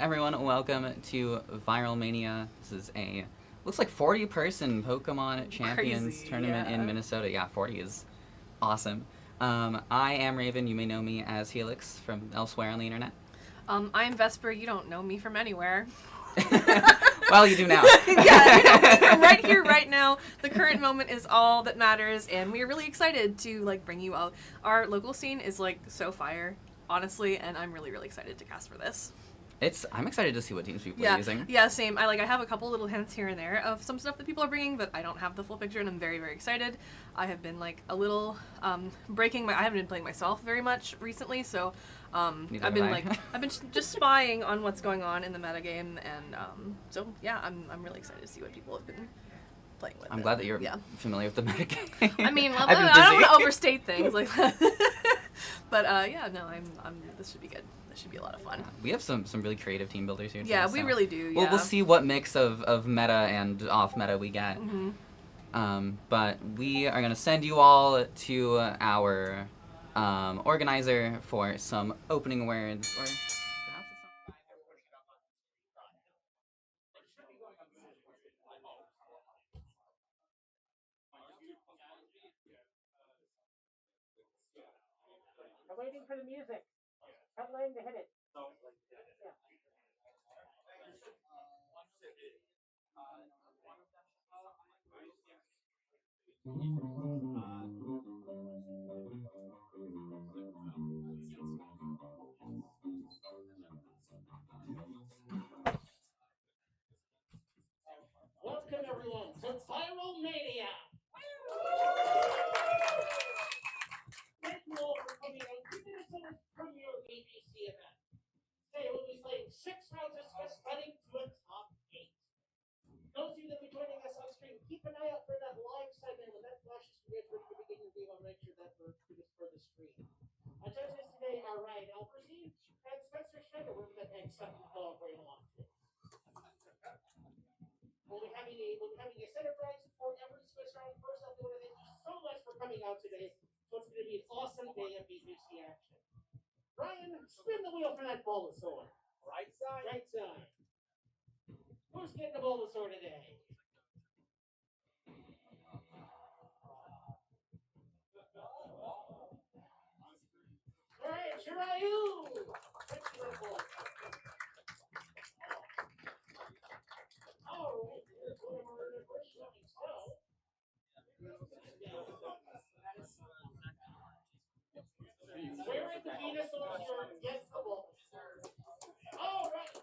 everyone, welcome to Viralmania. This is a looks like 40-person Pokemon Champions Crazy, tournament in yeah. Minnesota. Yeah, 40 is awesome. I am Raven. You may know me as Helix from elsewhere on the internet. I'm Vesper. You don't know me from anywhere. Well, you do now. Yeah, you know me from right here, right now. The current moment is all that matters, and we are really excited to bring you out. Our local scene is so fire, honestly, and I'm really, really excited to cast for this. I'm excited to see what teams people are Yeah, using. yeah, same. I have a couple little hints here and there of some stuff that people are bringing, but I don't have the full picture, and I'm very, very excited. I have been a little breaking my. I haven't been playing myself very much recently, so Neither I've been have I. I've been just spying on what's going on in the metagame, and so yeah, I'm really excited to see what people have been playing with. I'm glad that you're familiar with the metagame. I mean, I've been I don't busy. want to overstate things like that, but yeah, no, I'm. This should be good. This should be a lot of fun. We have some really creative team builders here. Yeah, too, we so really do. Yeah. We'll see what mix of meta and off meta we get. But we are gonna send you all to our organizer for some opening words, or perhaps it's not. I'm waiting for the music. Tell Lane to hit it. Yeah. Welcome everyone to Viralmania. Thank you all for coming out to Minnesota's premier ABC event. Today we'll be playing 6 rounds of Swiss running to a top 8. Those of you that will be joining us on screen, keep an eye out for that live segment. When that flashes to ready to begin your game, I'll make sure that we're for the screen. Our judges today are Ryan Albertine and Spencer Schrader. We're going to accept the dog right along too. We'll be having a set of prize for every Swiss round. First off, I want to thank you so much for coming out today. So it's going to be an awesome day of BBC action. Ryan, spin the wheel for that Bulbasaur. Right side. Right side. Who's getting the Bulbasaur today? All right, Shirayu. Thank you, Bulbasaur. All right, here's one of our first showing. So. Where is the Venusaur shirt? Yes, the Bulbasaur. All right.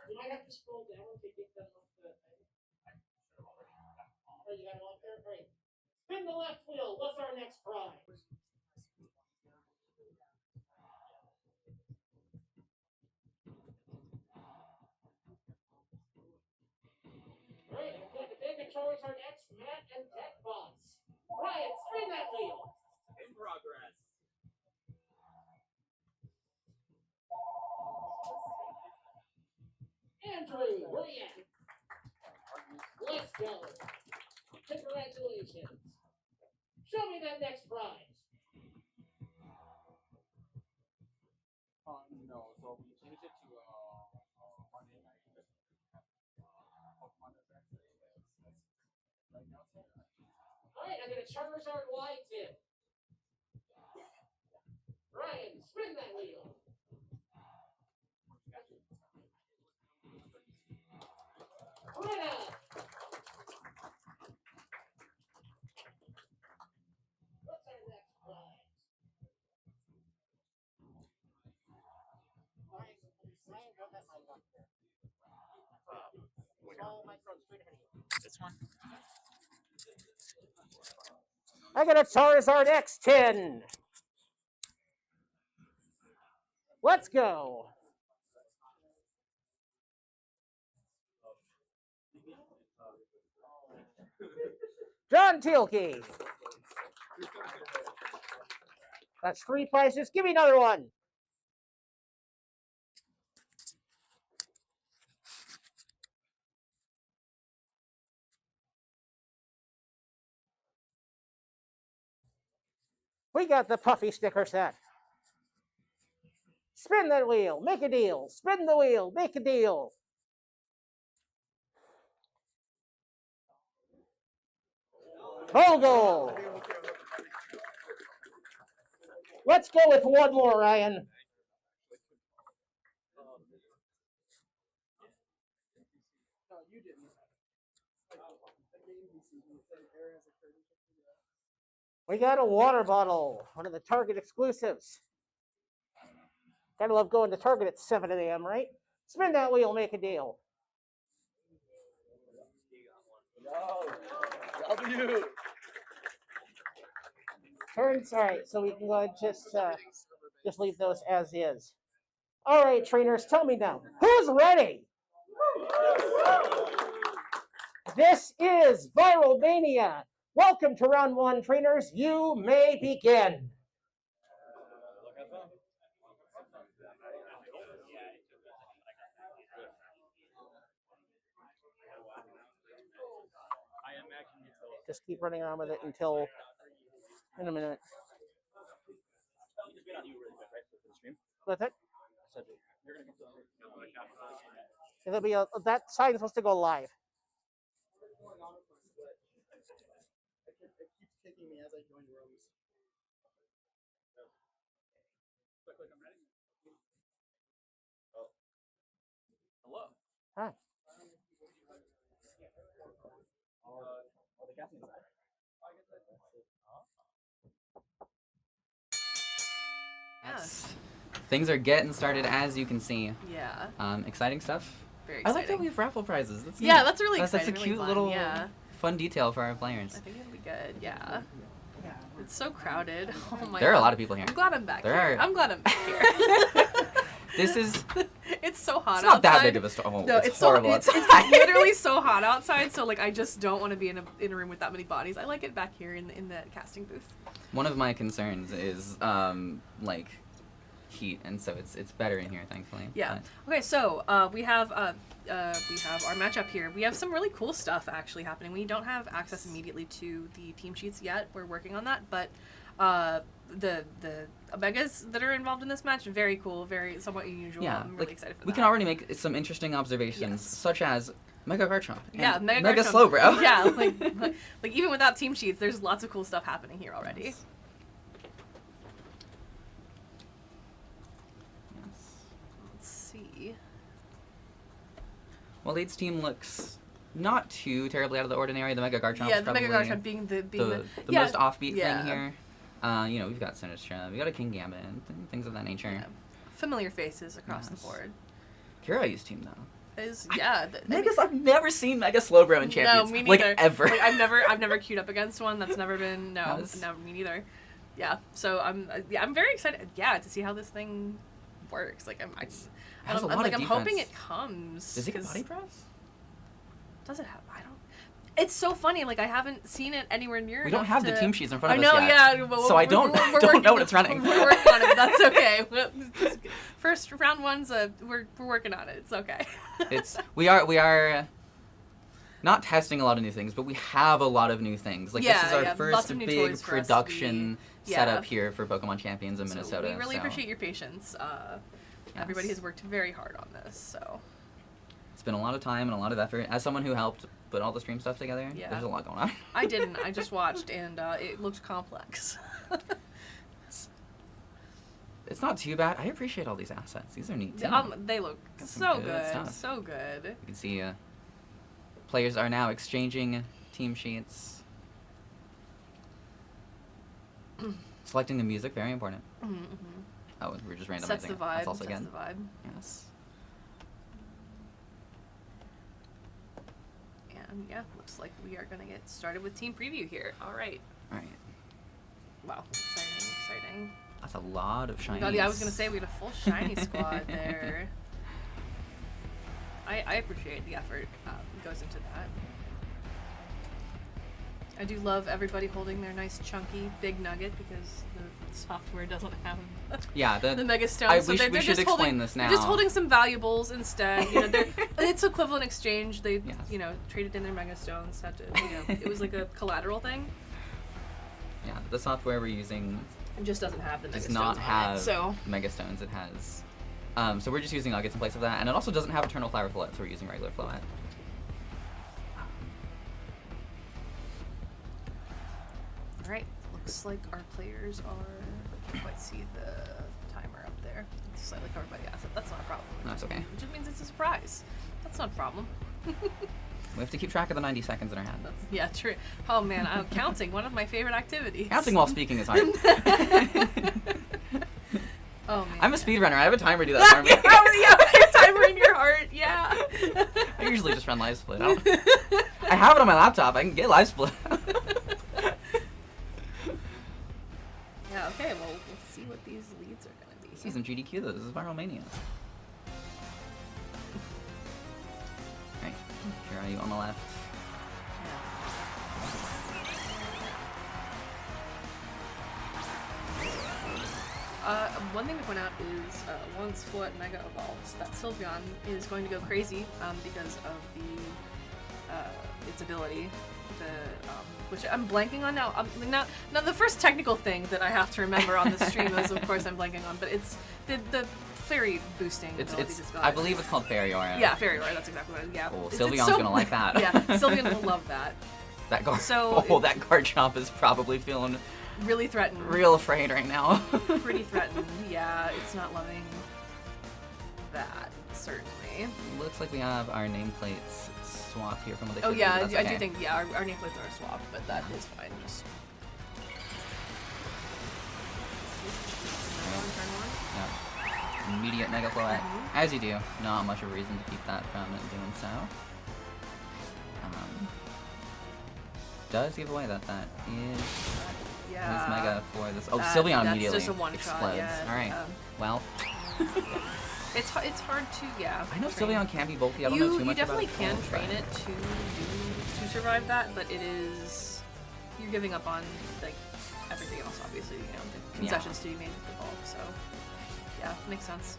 You might have to scroll down to get them up the thing. Oh, you got it off there? Great. Spin the left wheel. What's our next prize? Great. I'm going to take a Charizard X, Matt, and Tech Bots. Ryan, spin that wheel. In progress. Andrew, where you at? Let's go. Congratulations. Show me that next prize. No, so we changed it to Monday night. Pokemon event. Right now, All right, I got a Charizard Y tip. Ryan, spin that wheel. Britta. What's our next prize? Ryan, go that mic up there. Small micro straight ahead of you. this one. I got a Charizard X10. Let's go. John Tealkey. That's 3 prizes. Give me another one. We got the Puffy sticker set. Spin that wheel, make a deal. Spin the wheel, make a deal. Bogle. Let's go with one more, Ryan. We got a water bottle, one of the Target exclusives. Gotta love going to Target at 7 a.m., right? Spin that wheel, make a deal. W. Turns, all right, so we can go ahead and just leave those as is. All right, trainers, tell me now, who's ready? This is Viralmania. Welcome to round one, trainers. You may begin. Just keep running on with it until in a minute. What's it? It'll be that sign is supposed to go live. It keeps kicking me as I join rooms. Oh. Hello. Hi. The casting side. Yes. Things are getting started, as you can see. Yeah. Exciting stuff. Very I exciting. like that we have raffle prizes. That's Yeah, neat. that's really That's exciting. a really cute fun. little Yeah. fun detail for our I players. think it'll be good. Yeah. It's so crowded. Oh my. There are God. a lot of people here. I'm glad I'm back There here. are. I'm glad I'm back here. This is. It's so hot It's not outside. that big of a storm. Oh, No, it's so horrible it's outside. literally so hot outside. So like, I just don't want to be in a room with that many bodies. I like it back here in the casting booth. One of my concerns is like heat, and so it's better in here, thankfully. Yeah. But Okay, so we have our matchup here. We have some really cool stuff actually happening. We don't have access immediately to the team sheets yet. We're working on that, but the Omegas that are involved in this match, very cool, very somewhat unusual. yeah, I'm really like, excited for we that. can already make some interesting observations, Yes. such as Mega Garchomp. Yeah, and Mega Garchomp. Slow Bro. Yeah, like even without team sheets, there's lots of cool stuff happening here already. Yes. Let's see. Well, Lead's team looks not too terribly out of the ordinary. The Mega Garchomp. Yeah, the Mega Garchomp being the yeah, most offbeat yeah. thing here. You know, we've got Sinistcha, we got a King Gambit, and things of that nature. Yeah. Familiar faces across the Yes. board. Kirai's team, though. I've never seen Mega Slowbro in Champions. No, me neither. Like, ever. Like, I've never queued up against one. That's never been Yes. no, me neither. Yeah, so I'm very excited. Yeah, to see how this thing works. Like has a lot I'm of hoping defense. it comes. Does he get 'cause- body press? Does it have? I don't. It's so funny. Like I haven't seen it anywhere near. We don't enough have the to- team sheets in front I of know, us yet. yeah. Well, So I don't we're don't working- know what it's running. We're working on it. But that's okay. First round one's we're working on it. It's okay. We are not testing a lot of new things, but we have a lot of new things. Like this is our lots first of new big toys for us to production be- setup here for Pokemon Champions in So Minnesota. we really so appreciate your patience. Everybody has worked very hard on this. So it's been a lot of time and a lot of effort. As someone who helped put all the stream stuff together, Yeah. there's a lot going on. I didn't. I just watched, and it looked complex. It's not too bad. I appreciate all these assets. These are neat too. They look Got some so good good, stuff. so good. You can see players are now exchanging team sheets. Selecting the music, very important. Mm-hmm. Oh, we're just randomizing Sets the it. vibe. That's also Sets good. the vibe. Yes. And yeah, looks like we are gonna get started with team preview here. All right. All right. Wow, exciting. That's a lot of Oh shinies. my God, yeah, I was gonna say we had a full shiny squad there. I appreciate the effort that goes into that. I do love everybody holding their nice chunky big nugget because the software doesn't have Yeah, the Mega Stone. we so should just explain holding, this They're just now. holding some valuables instead. You know, it's equivalent exchange. They Yes. traded in their Mega Stones. Had to, it was like a collateral thing. Yeah, the software we're using It just doesn't have the Mega does Stones not on have it, so Mega Stones. It has So we're just using nuggets in place of that, and it also doesn't have Eternal Flower Float, so we're using regular Float. Alright, looks like our players are... Can't quite see the timer up there. It's slightly covered by the asset. That's not a problem. That's okay. Which just means it's a surprise. That's not a problem. We have to keep track of the 90 seconds in our hand. Yeah, true. Oh man, counting, one of my favorite activities. Counting while speaking is hard. Oh man. I'm a speedrunner. I have a timer do that for me. Yeah, a timer in your heart, yeah. I usually just run live split. I have it on my laptop. I can get live split. Yeah, okay, well, let's see what these leads are going to be. This isn't GDQ though. This is Viralmania. Alright, here are you on the left. One thing to point out is once Flood Mega evolves, that Sylveon is going to go crazy because of the its ability, which I'm blanking on now. Now the first technical thing that I have to remember on the stream is, of course, I'm blanking on, but it's the fairy boosting ability. It's that's got I it. believe it's called Fairy Aura. Yeah, Fairy Aura. That's exactly what it is. Yeah. Cool. It's Sylveon's so- gonna like that. Yeah, Sylveon will love that. That guard. So that guard chomp is probably feeling Really threatened. real afraid right now. Pretty threatened. Yeah, it's not loving that, certainly. Looks like we have our nameplates swapped here from what they Oh showed yeah, me, but I that's do okay. think, yeah, our nameplates are swapped, but that is fine. Just... Turn one. Yeah. Immediate Mega Float. As you do. Not much of a reason to keep that from doing so. Does give away that is Yeah. his Mega for this. Oh, That- Sylveon that's immediately just a one-shot, explodes. yeah, Alright. Well, It's hard to, yeah. I know train. Sylveon can be bulky. I don't know too much You definitely about can it. train it to survive that, but it is... You're giving up on, like, everything else, obviously, you know, the concessions to be made with the bulk, so... Yeah, makes sense.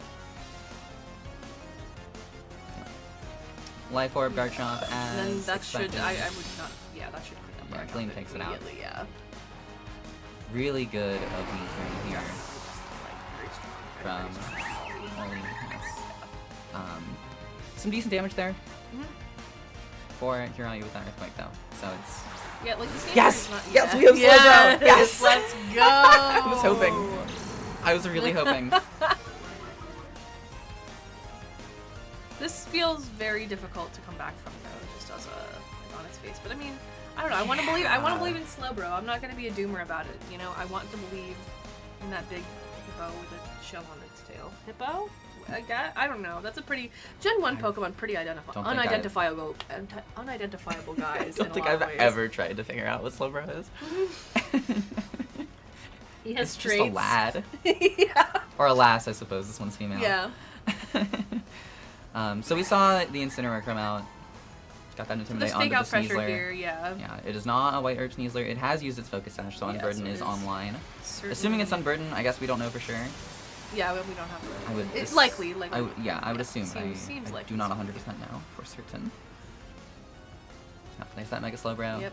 Life Orb, Garchomp, as And then that expected. should, I would not, yeah, that should clean up Yeah, Garchomp Gleam takes it out. immediately, yeah. Really good of me here Like, very strong. from Very strong. Ollie. Yes. Some decent damage there Mhm. for Hiryu with that Earthquake though. So it's Yeah, like this game Yes! is not, Yes, yeah. we have Slowbro! Yes! Let's go! I was hoping. I was really hoping. This feels very difficult to come back from, though, just as a on its face. But I mean, I don't know. I want to believe. I want to believe in Slowbro. I'm not gonna be a doomer about it. You know, I want to believe in that big hippo with a shell on its tail. Hippo? I don't know. That's a pretty Gen 1 Pokemon. Pretty don't think unidentifiable guys. I don't think I've ever tried to figure out what Slowbro is. He has It's traits. just a lad. Yeah. Or a lass, I suppose. This one's female. Yeah. So we saw the Incineroar come out. Got that The Intimidate fake onto out the pressure Sneasler. here. Yeah. Yeah, it is not a White Herb Sneasler. It has used its Focus Sash, so Yeah, Unburden so it is is online. Certainly. Assuming it's Unburden, I guess we don't know for sure. Yeah, we don't have to. I would It's ass- likely. I would assume. Seems I like do not 100% know for certain. Place that Mega Slowbro. Yep.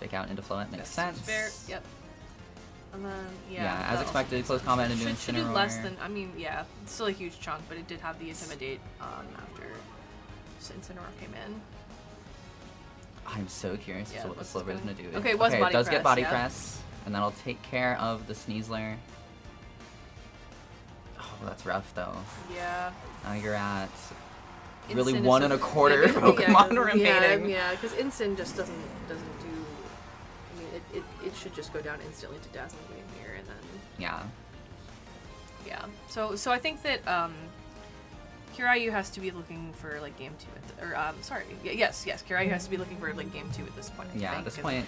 Fake out into Float. Makes That seems sense. fair. Yep. And then Yeah, as that expected, also close makes combat sense. into Should do less Incineroar. than. I mean, yeah, it's still a huge chunk, but it did have the Intimidate after Incineroar came in. I'm so curious Yeah, as to what the what's Slowbro is gonna- going to do. Okay, it was it Body does Press, get Body yeah. Press, and that'll take care of the Sneasler. Oh, that's rough though. Yeah. Now you're at really Incin is 1 a-1/4 yeah, Pokemon yeah, remaining. Yeah, because Incin just doesn't do. I mean, it should just go down instantly to Dazzling Gleam here, and then Yeah. yeah. So I think that Kiryu has to be looking for like game 2 yes, Kiryu has to be looking for like game 2 at this point. I Yeah, think, at this 'cause point,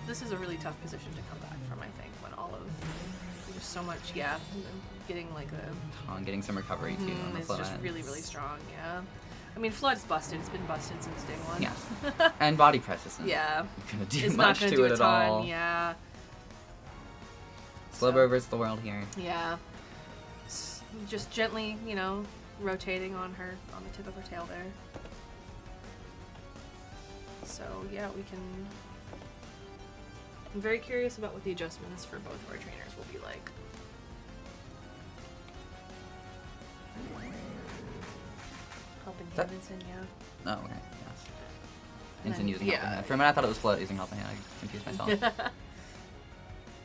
this is a really tough position to come back from. I think when all of there's so much, getting like a getting some recovery too on the it's Float. just really strong. Yeah, I mean Flood's busted. It's been busted since day one. Yeah. And Body Press isn't Yeah. going to do It's much not gonna to do it a at ton. all. Yeah. Slowbro versus the world here. Yeah. Just gently, rotating on the tip of her tail there. So yeah, we can. I'm very curious about what the adjustments for both of our trainers will be like. helping Is that- hand, Ensign, yeah. Oh, okay. Yes. And Ensign then- using yeah. helping hand. For a minute, I thought it was float using helping hand. I confused myself.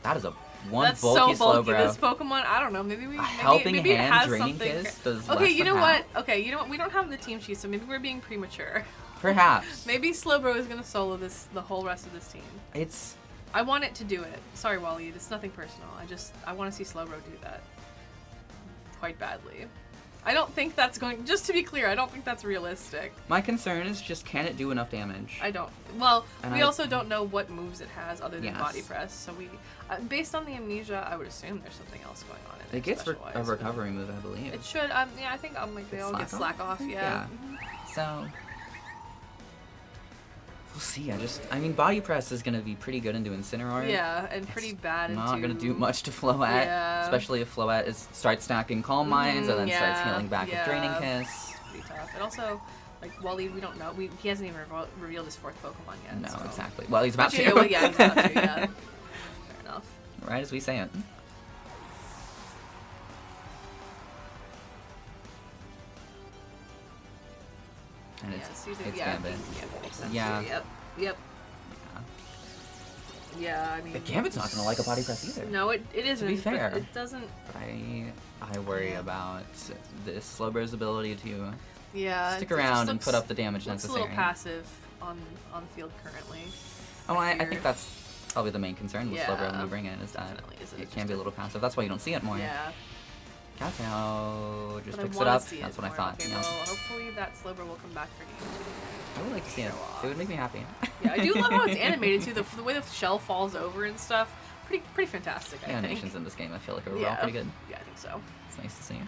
That is a one That's bulky so bulky. Slowbro. This Pokemon, I don't know. Maybe we A helping maybe it hand has draining something. kiss does Okay, less you than know half. what? Okay, you know what? We don't have the team sheet, so maybe we're being premature. Perhaps. Maybe Slowbro is gonna solo the whole rest of this team. It's I want it to do it. Sorry, Wally. It's nothing personal. I want to see Slowbro do that quite badly. I don't think that's going. Just to be clear, I don't think that's realistic. my concern is just can it do enough damage? I don't. Well, And we I- also don't know what moves it has other than Yes. body press. So we, based on the amnesia, I would assume there's something else going on in It gets a special-wise. recovery move, I believe. It should. Yeah, I think like they It's all get slack slack off. Yeah. Yeah. Mhm. So we'll see. I mean, body press is gonna be pretty good into Incineroar. Yeah, and pretty bad into. Not gonna do much to Floette, Yeah. especially if Floette starts stacking Calm Minds and then starts yeah, healing back yeah. with Draining Kiss. It's pretty tough. And also, like Wally, we don't know. He hasn't even revealed his fourth Pokemon yet. No, so. exactly. Well, he's about Actually, to. well, yeah, he's about to. Yeah. Fair enough. Right as we say it. And Yeah, it's, so you it's think- yeah, Gambit. Gambit makes sense. Yeah. Yep. Yep. Yeah, I mean. But Gambit's not gonna like a body press either. No, it isn't. be but fair. it doesn't. But I worry Yeah. about this Slowbro's ability to Yeah. stick it just around and looks- put up the damage looks necessary. a little passive on the field currently. Oh, I fear. think that's probably the main concern with Slowbro when Yeah, you bring in is that definitely is that it it's can just be a little passive. That's why you don't see it more. Yeah. Cacao just But picks I it wanna up. see That's it what I more. thought. Okay, Yeah. well, hopefully that Slowbro will come back for game I would like to see it. show off. It would make me happy. Yeah, I do love how it's animated too. The way the shell falls over and stuff. Pretty fantastic. I think. Animations in this game, I feel like, are overall Yeah. pretty good. Yeah, I think so. It's nice to see.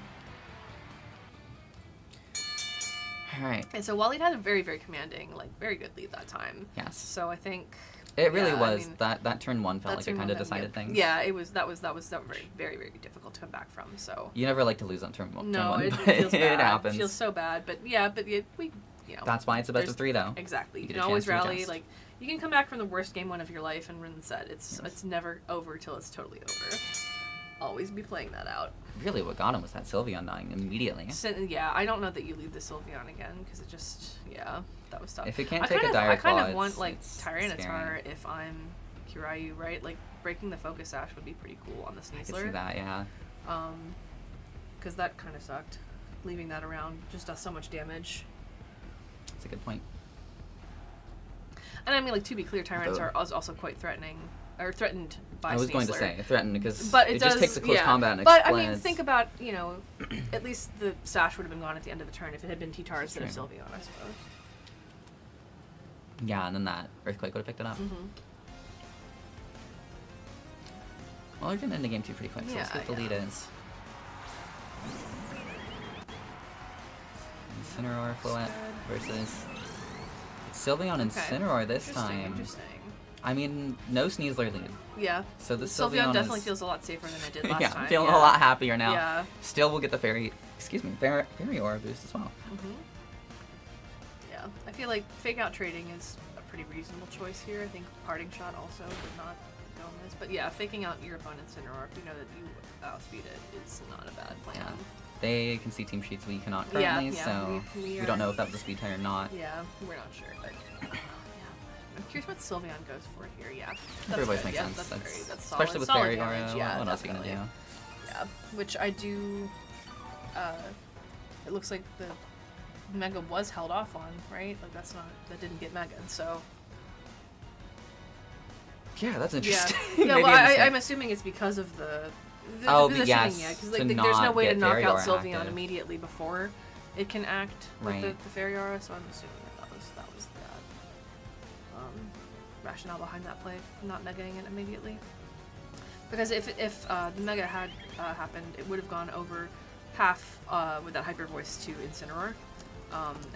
Alright. And so Wally had a very, very commanding, like very good lead that time. Yes. So I think It really yeah, I was. mean, that turn one felt that's like it when kind of momentum- decided things. Yeah, it was. That was very, very, very difficult to come back from. So You never like to lose on turn one, no, it but feels bad. it happens. It feels so bad, but yeah, we, you know. That's why it's a best There's- of 3, though. Exactly. You You get a can always chance to rally. adjust. Like you can come back from the worst game one of your life and win the set. It's never over till it's totally over. Always be playing that out. Really, what got him was that Sylveon dying immediately. Yeah, I don't know that you leave the Sylveon again because it just that was tough. If it can't I take kind a of, Dire I kind Claw, of want it's- like it's Tyranitar scary. if I'm Kiryu, right? Like breaking the Focus Sash would be pretty cool on the I can see Sneasler. that, yeah. Because that kind of sucked. Leaving that around just does so much damage. That's a good point. And I mean, like to be clear, Tyranitar Although- is also quite threatening, or threatened by I was going to Sneasler. say, threatened, because But it does, just takes a close yeah. combat and But explodes. I mean, think about at least the Sash would have been gone at the end of the turn if it had been T-Tar instead of True. Sylveon, I suppose. Yeah, and then that Earthquake would have picked it up. Mm-hmm. Well, we're getting into game 2 pretty quick, so let's see Yeah, what the lead yeah. is. Incineroar Floette versus Sylveon and Okay. Incineroar this Interesting, time. interesting. I mean, no Sneasler lead. Yeah. So the Sylveon Sylveon definitely is... feels a lot safer than it did last yeah, time. I'm feeling yeah. a lot happier now. Yeah. Still, we'll get the Fairy Aura boost as well. Mm-hmm. Yeah. I feel like Fake Out trading is a pretty reasonable choice here. I think Parting Shot also would not go on this. But yeah, faking out your opponent's Incineroar if you know that you outspeed it is not a bad plan. Yeah. They can see team sheets, we cannot Yeah, currently, yeah, so we we don't are- know if that was a speed tie or not. Yeah, we're not sure, but yeah. I'm curious what Sylveon goes for here. Yeah, Fairy Voice good. makes Yeah, sense. that's very, that's especially solid, with solid Fairy damage. Aura, Yeah, what else are you going to definitely. do? Yeah, which I do. It looks like the Mega was held off on, right? Like that didn't get Mega, so Yeah, that's yeah. interesting. Yeah, Maybe well, I'm just- I'm assuming it's because of the Oh, positioning, yes, yeah, because to like there's no not way to get knock Fairy out Aura Sylveon active. immediately before it can act with Right. the Fairy Aura, so I'm assuming that was the rationale behind that play, not megaing it immediately. Because if the mega had happened, it would have gone over half with that Hyper Voice to Incineroar,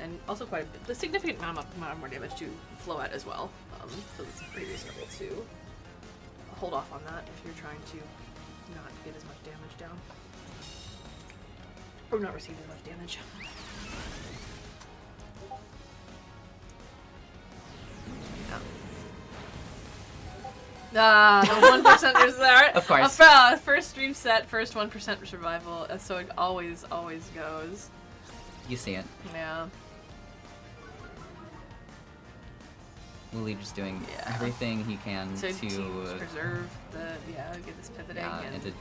and also quite a significant amount more damage to Floette as well. So it's pretty reasonable to hold off on that if you're trying to not get as much damage down. Or not receive as much damage. Ah, the 1%ers there. Of course. First stream set, first 1% survival, so it always goes. You see it. Yeah. Wooly just doing Yeah. everything he can So to preserve the get this pivoting and to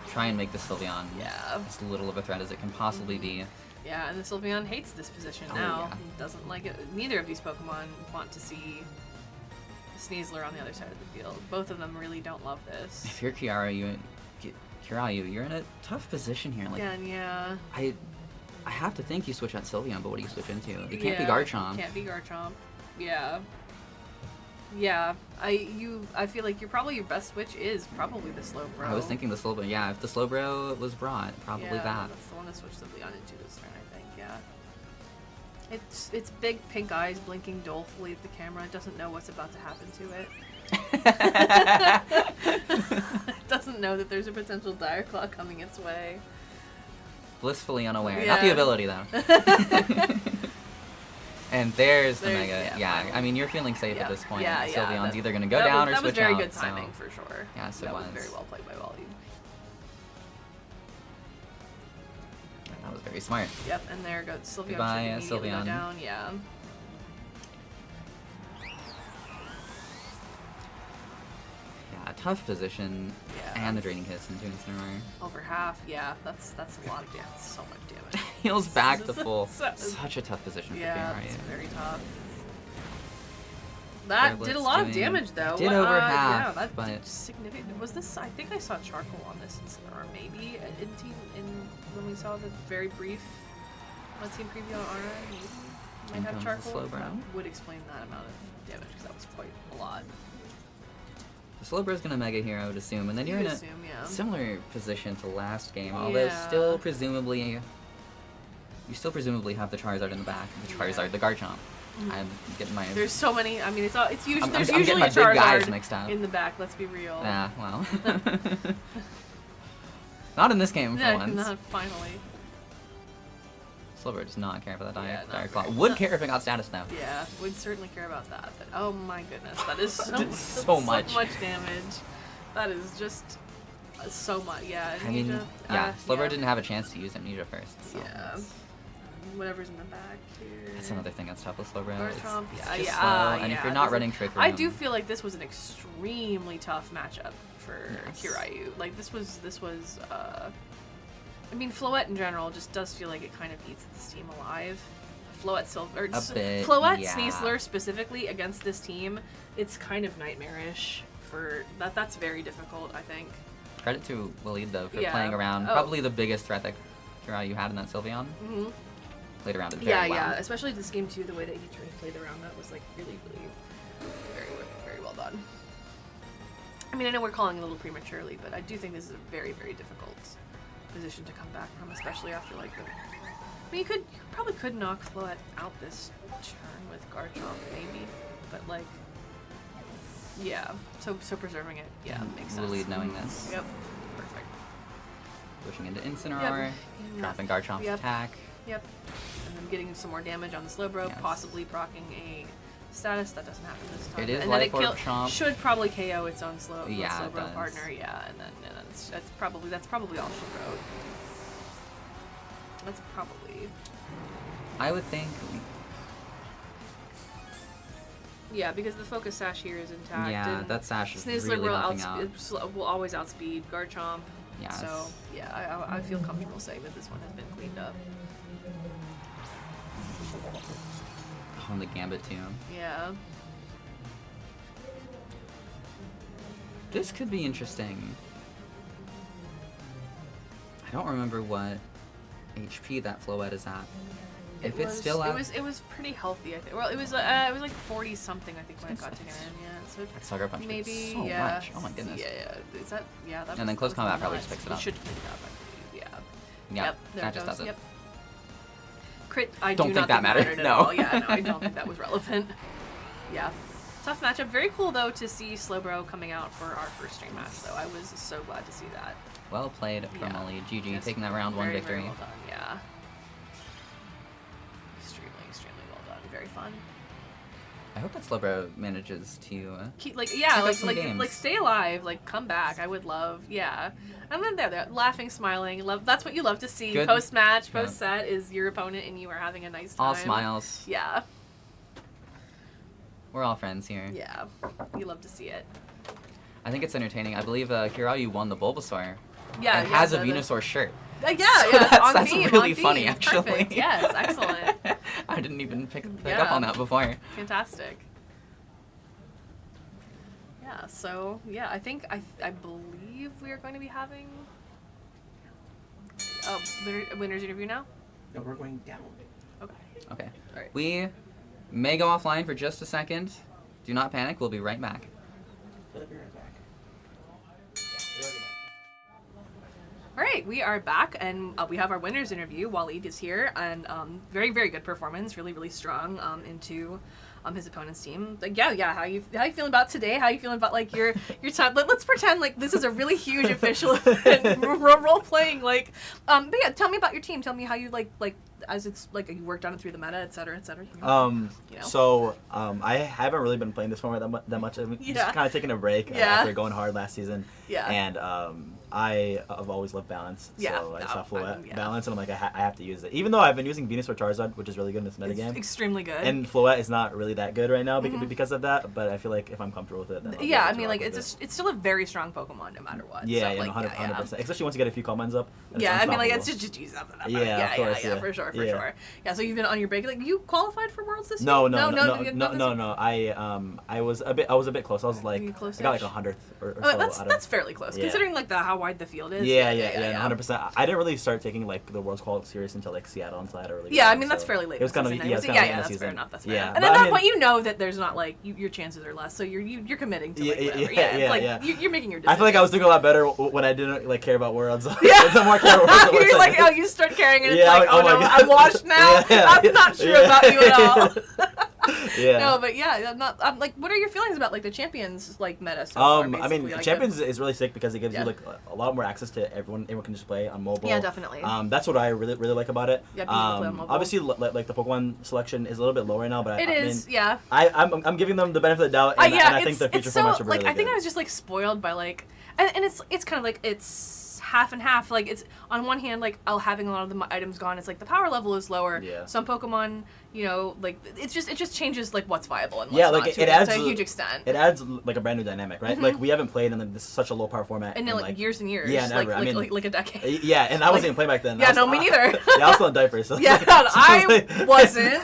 try and make the Sylveon yeah. as little of a threat as it can possibly be. Yeah, and the Sylveon hates this position Oh, now. yeah. He doesn't like it. Neither of these Pokemon want to see Sneasler on the other side of the field. Both of them really don't love this. If you're Kirayu, you're in a tough position here. Like, Again, yeah. I have to think you switch out Sylveon, but what do you switch into? It can't be Yeah, Garchomp. Can't be Garchomp. Yeah. Yeah. I feel like your best switch is probably the Slowbro. I was thinking the Slowbro. Yeah, if the Slowbro was brought, probably yeah, that. That's the one to switch Sylveon into this turn, I think, yeah. It's big pink eyes blinking dolefully at the camera. It doesn't know what's about to happen to it. It doesn't know that there's a potential Dire Claw coming its way. Blissfully unaware. Yeah. Not the ability, though. And there's the There's- Mega. yeah, Yeah, I mean, you're feeling safe at this point. Yeah, Sylveon's that- either going to go that down was, or switch That was very out. good timing, so. for sure. Yes, it that was. Very well played by Wally. That was very smart. Yep, and there goes Sylveon. Goodbye, should immediately Sylveon. Go down, yeah. Yeah, a tough position. Yeah. And the Draining Kiss into Incineroar. Over half, yeah. That's a lot of damage. So much damage. Heals back to full. So- Such a tough position Yeah, for it's Kirayu. very tough. That did a lot of damage, though. Did over half, yeah, that's but significant. Was this? I think I saw charcoal on this, or maybe in when we saw the very brief team preview on Aura. Maybe might In have comes the charcoal. Slowbro. That would explain that amount of damage because that was quite a lot. the Slowbro's gonna Mega here, I would assume, and then you're You in a assume, yeah. similar position to last game, although Yeah. still presumably you still presumably have the Charizard in the back. The Charizard, the Garchomp. I'm getting my There's so many. I mean, it's usually I'm there's getting usually my a big guys Charizard mixed up. in the back. Let's be real. Yeah, well. Not in this game, for Yeah, once. not finally. Slowbro does not care about that Yeah, Dire not Claw. very- Would not- care if it got status, though. Yeah, would certainly care about that. But oh my goodness, that is so, Did that's so much. so much damage. That is just so much. Yeah. I mean, Amnesia, yeah, Slowbro yeah. didn't have a chance to use Amnesia first. So Yeah. that's- Whatever's in the back here. That's another thing that's tough with Slowbro. It's Garchomp, just yeah, slow, and if yeah, you're not this running is- Trick Room... I do feel like this was an extremely tough matchup for Yes. Kirayu. Like this was. I mean, Floette in general just does feel like it kind of eats this team alive. Floette Silver, bit, Floette yeah. Sneasler specifically against this team, it's kind of nightmarish for that. That's very difficult, I think. Credit to Waleed, though, for Yeah. playing around. Oh. Probably the biggest threat that Kirayu had in that Sylveon. Mm-hmm. Played around it very Yeah, well. yeah. Especially this game too, the way that he played around that was like really, really very well done. I mean, I know we're calling it a little prematurely, but I do think this is a very, very difficult position to come back from, especially after like the. I mean, you probably could knock Floette out this turn with Garchomp, maybe, but like, yeah. So preserving it, yeah, makes sense. Waleed knowing this. Yep. Perfect. Pushing into Incineroar, Yep. dropping Garchomp's Yep. attack. Yep. And then getting some more damage on the Slowbro, Yes. possibly proccing a status. That doesn't happen this time. It is and then Life it Orb Chomp. should probably KO its own Yeah, it Slowbro does. partner. Yeah, and then that's probably all she wrote. That's probably. I would think... Yeah, because the focus sash here is intact. Yeah, and that sash is Snizzler really will, helping out. will always outspeed Garchomp. Yes. So yeah, I feel comfortable saying that this one has been cleaned up. On the Gambit, too. Yeah. This could be interesting. I don't remember what HP that Floette is at. If it's still at... it was pretty healthy, I think. Well, it was like 40 something, I think, when it got taken in. Yeah, so That Sucker Punch did maybe so yeah. much. Oh my goodness. Yeah. Is that that? And then Close was Combat probably nuts. just picks it We up. should pick it up, I believe. Yeah. Yeah, Yep. There that it just goes. does it. Yep. Crit. I Don't do think not that mattered. at No. all. Yeah. No, I don't think that was relevant. Yeah. Tough matchup. Very cool though to see Slowbro coming out for our first stream match. Though I was so glad to see that. Well played from Yeah. Waleed. GG, Yes, taking that round one very, victory. Very well done. Yeah. Extremely well done. Very fun. I hope that Slowbro manages to. Keep, like some games. stay alive, like come back. I would love, yeah. And then they're laughing, smiling. That's what you love to see. Good. Post match, Yeah. post set is your opponent and you are having a nice time. All smiles. Yeah, We're all friends here. yeah. You love to see it. I think it's entertaining. I believe Kiryu won the Bulbasaur. Yeah, And yeah. has a Venusaur shirt. Yeah, So yeah. that's on theme, really on funny, theme. actually. Perfect. Yes, excellent. I didn't even pick Yeah. up on that before. Fantastic. Yeah, so yeah, I think I believe we are going to be having winner's interview now. No, we're going down. Okay. Okay. All right. We may go offline for just a second. Do not panic. We'll be right back. We'll be right back. All right, we are back, and we have our winners interview. Waleed is here, and very, very good performance. Really, really strong into his opponent's team. Like, yeah. How you feeling about today? How you feeling about like your time? Let's pretend like this is a really huge official event, role playing. Like, but yeah, tell me about your team. Tell me how you like as it's like you worked on it through the meta, et cetera, et cetera. You know? So I haven't really been playing this format that much. I'm Yeah. just kind of taking a break after going hard last season. Yeah. And I have always loved balance. Yeah. So I No, saw Floette yeah. balance, and I'm like, I have to use it. Even though I've been using Venusaur Charizard, which is really good in this It's metagame. extremely good. And Floette is not really that good right now because of that, but I feel like if I'm comfortable with it, then I'll be yeah, able I to mean, rock like with it's still a very strong Pokemon no matter what. Yeah, so, yeah, like, 100%. Especially once you get a few comments up. then it's Yeah, I mean, like unstoppable. it's just use up that. Yeah, of course, yeah. For sure. Yeah. Yeah, so you've been on your break. Like, you qualified for Worlds this year? No. No. I was a bit close. I was like, You I close-ish? got like 100th or Oh, so. that's fairly close, Yeah. considering like how wide the field is. Yeah, 100%. I didn't really start taking like the World's Qual serious until like Seattle, until I had a really. Yeah, good I one, mean that's so fairly late. It was kind of season. yeah, it's Yeah, kind of yeah, late in the that's season. fair enough. That's fair. Yeah, And but at I that mean- point, you know that there's not like your chances are less, so you're committing to like Yeah, whatever. yeah, It's like yeah. you're making your decision. I feel like I was doing a lot better when I didn't like care about Worlds. Yeah. The more I care about Worlds, the worse You're I like, did. oh, you start caring, and it's Yeah, like, like, oh oh my no, God. I'm washed now. Yeah, That's not true yeah. about you at all. Yeah. No, but yeah, I'm like, what are your feelings about like the Champions like meta so far? I mean, basically? Like, Champions is really sick because it gives Yeah. you like a lot more access to everyone. Everyone can just play on mobile. Yeah, definitely. That's what I really like about it. Yeah, being able to play on mobile. Obviously, like the Pokemon selection is a little bit lower now, but It I is, mean, yeah. I'm giving them the benefit of the doubt, and, Yeah, and I think the future so, formats are really like, I think good. I was just like spoiled by like, and it's kind of like it's half and half. Like it's on one hand like having a lot of the items gone, it's like the power level is lower. Yeah. Some Pokemon, you know, like it just changes like what's viable and what's Yeah, not like, to it adds to a l- huge extent. It adds like a brand new dynamic, right? Like we haven't played in like, this is such a low power format and in, then like years and years. Yeah, like, never. I like, mean, like a decade. Yeah, and I wasn't even playing back then. Yeah, no, me neither. Yeah, I was still in diapers. So Yeah, so I like- wasn't,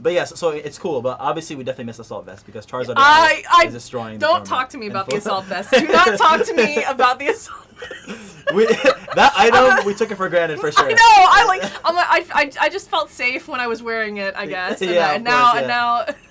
but yeah, so it's cool. But obviously, we definitely missed Assault Vest because Charizard I is destroying. the don't format. talk to me And about the full- assault vest. Do not talk to me about the assault vest. That item, we took it for granted for sure. I know. I just felt safe when I was wearing it. I guess. And, Yeah, and of now course, and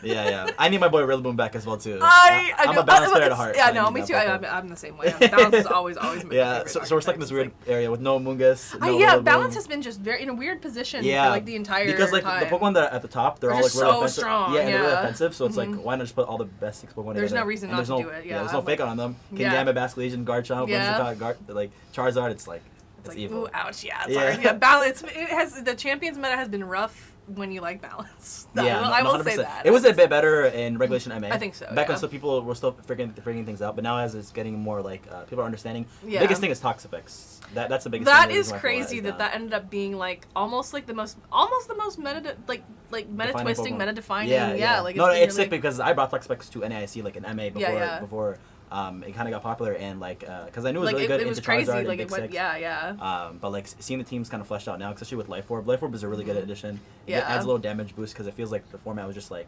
yeah. now. Yeah. I need my boy Rillaboom back as well too. I'm I'm a balanced player at heart. Yeah, so I no, need me that too. Pokemon. I'm the same way. Balance is always my Yeah, favorite so we're stuck in this weird archetype. area with no Mungus. No Yeah, Rillaboom. balance has been just very in a weird position Yeah, for like the entire because like time. the Pokemon that are at the top, they're They're all like just really so offensive. strong, Yeah, and they're really yeah. offensive. So it's like, Mhm. why not just put all the best 6 Pokemon There's together? no reason And not there's to no, do it, there's yeah. no fake on them. Yeah. Kingambit, Basculegion, Garchomp, Yeah. like Charizard. It's like It's like, evil. ooh, ouch, yeah, it's Yeah. hard. Yeah, balance. It has the champions meta has been rough when you like balance. Yeah, I will say 100%. that. It was a bit better in Regulation MA. I think so, Back yeah. when still people were still figuring things out, but now as it's getting more like people are understanding. Yeah. The biggest thing is Toxapex. That's the biggest. That thing, is the reason why crazy Floette that is that down. ended up being like almost the most meta like meta Defining twisting, Pokemon. meta defining. Yeah. Like No, been it's really- sick because I brought Toxapex to NAIC like in MA before it kind of got popular and like because I knew it was like really good it was into crazy. Charizard and Like Big it went, Six. yeah. But like seeing the teams kind of fleshed out now, especially with Life Orb. Life Orb is a really good addition. It Yeah. adds a little damage boost because it feels like the format was just like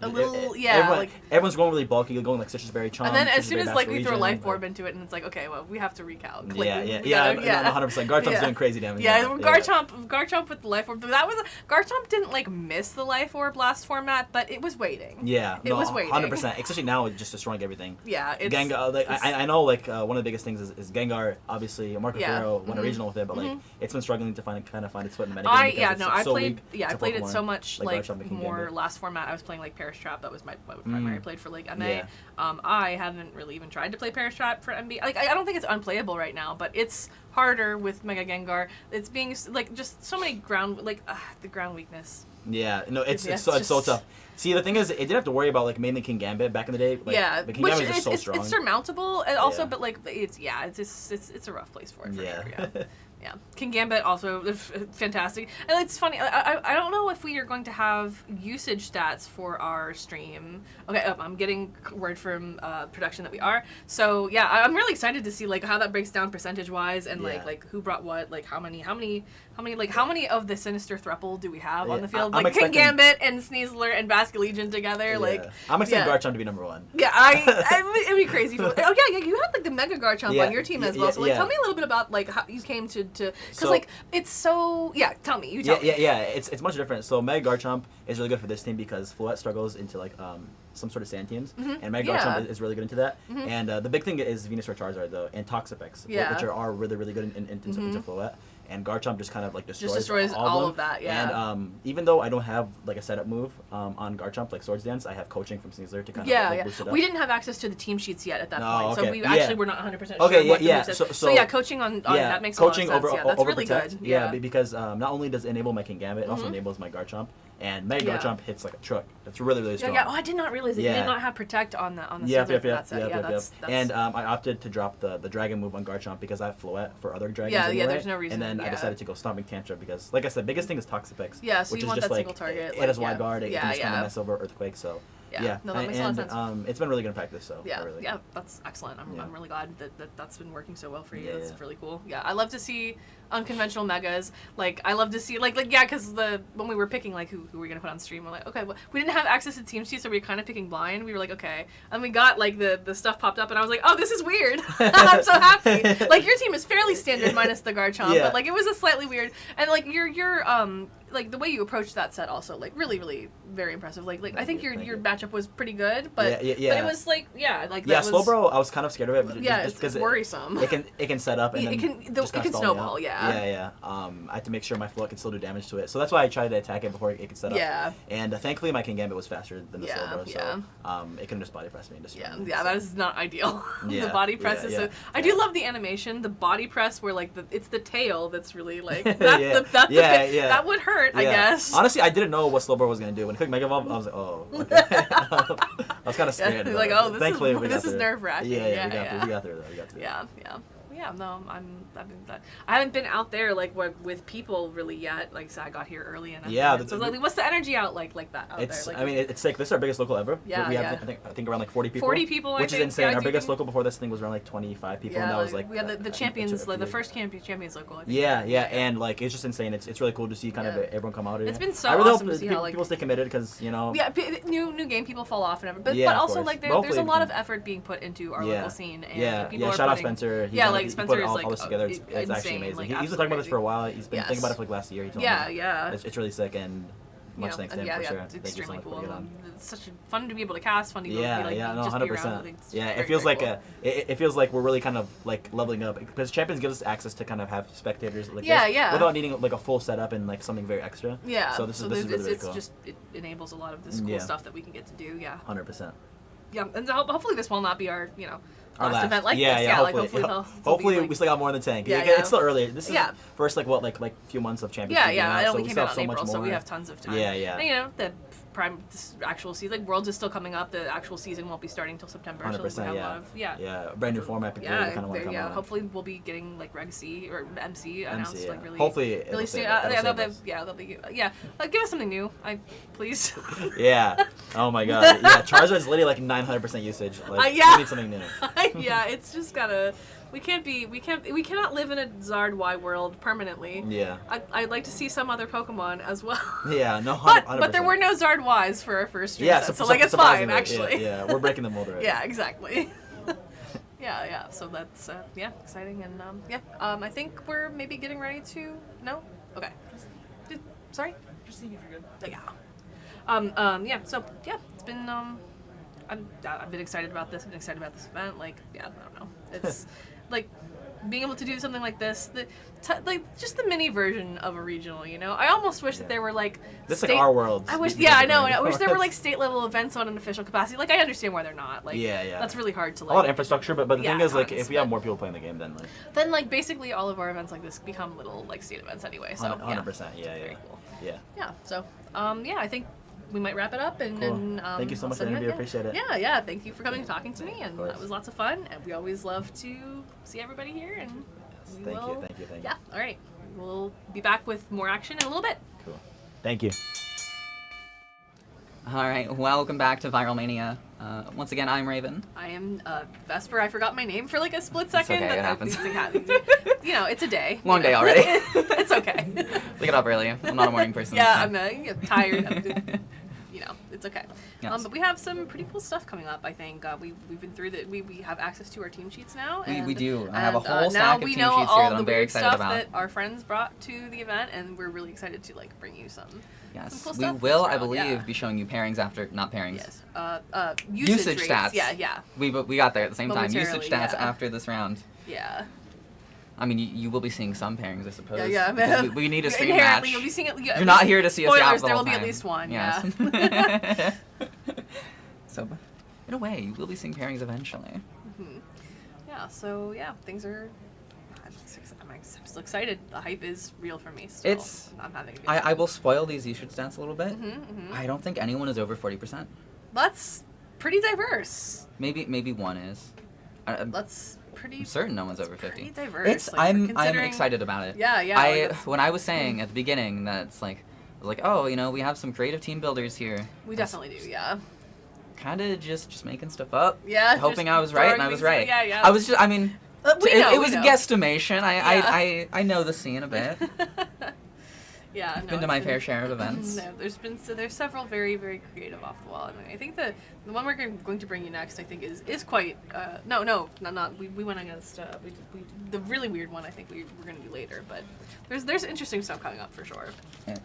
A little, yeah, like- everyone's going really bulky. You're going like Citrus Berry Charm. And then as Citrus soon Berry as like we throw Basculegion, life orb into it, and it's like, okay, well we have to recalc. Like, Yeah, we gotta- 100%. Garchomp's Yeah. doing crazy damage. Yeah, now. Garchomp with the life orb. Garchomp didn't like miss the life orb last format, but it was waiting. Yeah, It was waiting. 100%. Especially now, it's just destroying everything. Yeah, it's Gengar, like, it's- I know like one of the biggest things is Gengar. Obviously, Marco Yeah. Ferro won a Mhm. regional with it, but like Mhm. it's been struggling to find its foot in the metagame. I because it's I so played weak I to played it Pokemon, so much like Garchomp and more Kingambit. last format. I was playing like Perish Trap. That was my primary played for like MA. Yeah. I haven't really even tried to play Perish Trap for MB. Like I don't think it's unplayable right now, but it's harder with Mega Gengar. It's being like just so many the ground weakness. Yeah, no, it's Yeah, so tough. See, the thing is, it didn't have to worry about like mainly King Gambit back in the day. Like, Yeah, but King which Gambit is just so it's strong. surmountable, and also, Yeah. but like it's a rough place for it. For Yeah. sure, yeah. Yeah, King Gambit also fantastic, and it's funny. I don't know if we are going to have usage stats for our stream. Okay, I'm getting word from production that we are. So yeah, I'm really excited to see like how that breaks down percentage wise, and Yeah. like who brought what, like how many of the Sinister Thruple do we have on Yeah, the field? I'm Like King expecting- Gambit and Sneasler and Basculegion together. Yeah. Like I'm expecting yeah. Garchomp to be number 1. Yeah, it'd be crazy. Oh yeah, you had like the Mega Garchomp Yeah, on your team as yeah, well. So like, yeah. tell me a little bit about like how you came to because So- like it's so tell me. You tell me. Yeah. It's much different. So Mega Garchomp is really good for this team because Floette struggles into like some sort of sand teams, and Mega Yeah. Garchomp is really good into that. And the big thing is Venusaur Charizard though, and Toxapex, Yeah. which are really really good into Floette. And Garchomp just kind of like destroys all of of them. that, yeah. And even though I don't have like a setup move on Garchomp like Swords Dance, I have coaching from Sneasler to kind of Yeah, like, boost it up. we didn't have access to the team sheets yet at that No, point, so okay. we Yeah. actually were not 100% Okay, sure yeah, what the yeah. move said. So- So yeah, coaching on that makes coaching a lot of sense. over Yeah, that's over really protect. good. Yeah, because not only does it enable my King Gambit, it also enables my Garchomp, and Mega Yeah. Garchomp hits like a truck. It's really really strong. Yeah. Oh, I did not realize that you Yeah. did not have protect on the Yep. Sneasler for that set. That's And I opted to drop the dragon move on Garchomp because I have Floette for other dragons. Yeah, anyway, there's no reason, And then I yeah. decided to go Stomping Tantrum because, like I said, biggest thing is Toxapex. Yeah, so which you is want just that like single target, It like, has wide yeah. guard. It Yeah, can just kind yeah. of mess over Earthquake. So Yeah. No, that makes a lot of sense. It's been really good in practice. So Yeah, really. yeah, that's excellent. Yeah. I'm really glad that's been working so well for you. Yeah, That's yeah. really cool. Yeah, I love to see unconventional megas. Like I love to see like yeah, because when we were picking like who we were gonna put on stream, we're like okay, well, we didn't have access to team sheets, so we were kind of picking blind. We were like okay, and we got like the stuff popped up, and I was like oh this is weird. I'm so happy. Like your team is fairly standard minus the Garchomp, Yeah. but like it was a slightly weird, and like your like the way you approached that set also like really very impressive. Like I think Thank your you. matchup was pretty good, but Yeah. but it was like like Yeah, that was, Slowbro, I was kind of scared of it, but yeah, just because it's worrisome. it can set up and It then can- just it kinda can stall me snowball, out. yeah. Yeah. I had to make sure my float can still do damage to it, so that's why I tried to attack it before it could set up. Yeah. And thankfully, my King Gambit was faster than the Yeah, Slowbro, so yeah. it couldn't just body press me and destroy Yeah, me. yeah, so. that is not ideal. The Yeah, body press yeah, is yeah. so. I do love the animation, the body press where like it's the tail that's really like that's Yeah. that's Yeah, the, yeah. that would hurt, I Yeah. guess. Honestly, I didn't know what Slowbro was gonna do. When he clicked Mega Evolve, I was like, oh, okay. I was kind of scared. Yeah, but like, oh, this thankfully, is we got through. nerve-wracking. Yeah, Yeah, we got yeah. through. We got through though. We got through. Yeah, no, I haven't been out there like with people really yet. Like, so I got here early and Yeah, so like, what's the energy out like that out It's. there? Like, I mean, it's like this is our biggest local ever. Yeah, we have yeah. I think around like 40 people. 40 people, I which is think. insane. Yeah, Our you biggest can- local before this thing was around like 25 people, yeah, and that was like we had the I think champions, like the few- first champions local. I think. Yeah, and like it's just insane. It's really cool to see kind of Yeah. everyone come out here. It's been so I really awesome hope to see that how, like- people stay committed because Yeah, new game people fall off and everything, Yeah, but of also course. like But there's a hopefully lot we of can- effort being put into our Yeah. local scene, and Yeah, people yeah. are Shout out putting, Spencer. He Yeah, kinda- like he Spencer put is all like this together. It's insane, actually amazing. like, He's been absolutely talking about this for a great. while. He's been Yes. thinking about it for like last year. He told Yeah, me. yeah. It's really sick and much thanks to him for sure. It's Thank you so extremely much for cool. putting it on. It's such fun to be able to cast, fun to be able to Yeah, be, like, yeah, no, just 100%. be around. It's Yeah, very, it feels very like cool. it feels like we're really kind of like leveling up because Champions gives us access to kind of have spectators like Yeah, this yeah. without needing like a full setup and like something very extra. Yeah. So this is really, it's really cool. just it enables a lot of this cool Yeah. stuff that we can get to do. Yeah. 100%. Yeah, and so hopefully this will not be our Our last event like yeah, this. Yeah, Like hopefully, they'll hopefully be, like, we still got more in the tank. Yeah, It- yeah. It's still early. This is Yeah. first like few months of Champions. Yeah, League yeah. now, I so only we came still out have in so much April, so we more. have tons of time. Yeah, yeah. And, the actual season, like Worlds is still coming up. The actual season won't be starting until September. 100%. So like, we have Yeah. a lot of Yeah, brand new format. People Yeah, kind of want to come on. hopefully we'll be getting like Reg C or MC announced MC, yeah. like really. Hopefully it'll really save soon. it- it'll They'll save be, us. they'll be give us something new, please. Yeah. Oh my god. Yeah. Charizard's literally like 900% usage. Like yeah. we need something new. Yeah, it's just gotta. We cannot live in a Zard Y world permanently. Yeah. I'd like to see some other Pokemon as well. Yeah. No. But 100%. there were no Zard Ys for our first stream Yeah. set, so like it's fine actually. Yeah. We're breaking the mold already. Yeah, exactly. yeah. So that's exciting and I think we're maybe getting ready to. No. Okay. Sorry. Just seeing if you're good. Yeah. So yeah, it's been I've been excited about this. I've been excited about this event. Like, yeah, I don't know. It's like being able to do something like this, like just the mini version of a regional, you know. I almost wish that there were like This is like our world. I wish, I know. I wish there were like state level events on an official capacity. Like I understand why they're not. Like that's really hard to like. A lot of infrastructure, but the thing is, like, tons, if we have more people playing the game, then like basically all of our events like this become little like state events anyway. So 100%. Yeah. Very cool. Yeah. Yeah. So I think we might wrap it up and, Cool. and thank you so much for the interview. Appreciate it. Yeah. Thank you for coming and talking to me, Of and course. that was lots of fun. And we always love to see everybody here. And we Thank will, you. Yeah. All right. We'll be back with more action in a little bit. Cool. Thank you. All right, welcome back to Viralmania. Once again, I'm Raven. I am Vesper. I forgot my name for like a split second. okay, but it happens. You know, it's a day. Long day already. It's okay. We get up early. I'm not a morning person. Yeah, so. I'm tired. You know, it's okay. Yes. But we have some pretty cool stuff coming up. I think we've been through that. We have access to our team sheets now. We do. I have a whole now stack of we team know sheets all here that the I'm very weird excited stuff about. that our friends brought to the event, and we're really excited to like bring you some. Yes, cool we stuff will, this I round, believe, yeah. be showing you pairings after, not pairings. Yes. Usage rates. stats. Yeah. We got there at the same time. Usage Momentarily, stats yeah. after this round. Yeah. I mean, you will be seeing some pairings, I suppose. Yeah. because we need a stream match. Inherently, you'll be seeing it. You're not here to see us yap Spoilers, the there whole will be time. at least one. Yes. Yeah. So, in a way, you will be seeing pairings eventually. Yeah. So things are. I'm still excited. The hype is real for me. Still. I'm having a good time. I will spoil these usage stats a little bit. Mm-hmm. I don't think anyone is over 40%. That's pretty diverse. Maybe one is. That's pretty. I'm certain no one's over 50. Pretty diverse. I'm considering- excited about it. Yeah. Like it's- When I was saying at the beginning that it's like, I was like, oh, you know, we have some creative team builders here. we definitely do. Yeah. Kind of just making stuff up. Yeah. Hoping just I was right, and throwing I was these- right. Yeah. I was just, I mean, it was a know. guesstimation. Yeah. I know the scene a bit. Yeah. I've been to my fair share of events. No, there's several very very creative off the wall. I mean, I think the one we're going to bring you next, I think is quite not we went against the really weird one. I think we're going to do later, but there's interesting stuff coming up for sure. Yeah.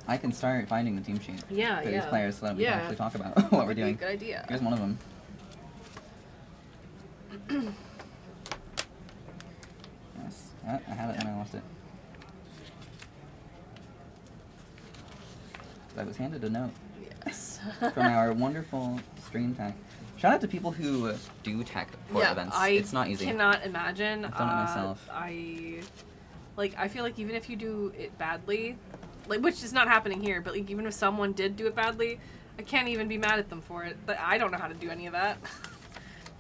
I can start finding the team sheet for these players so that we can actually talk about what we're Would be a doing. good idea. Here's one of them. Yes. I had it and I lost it. I was handed a note Yes. from our wonderful stream tech. Shout out to people who do tech for events. It's not easy. I cannot imagine. I've done it myself. I feel like even if you do it badly, like which is not happening here, but like even if someone did do it badly, I can't even be mad at them for it. But I don't know how to do any of that.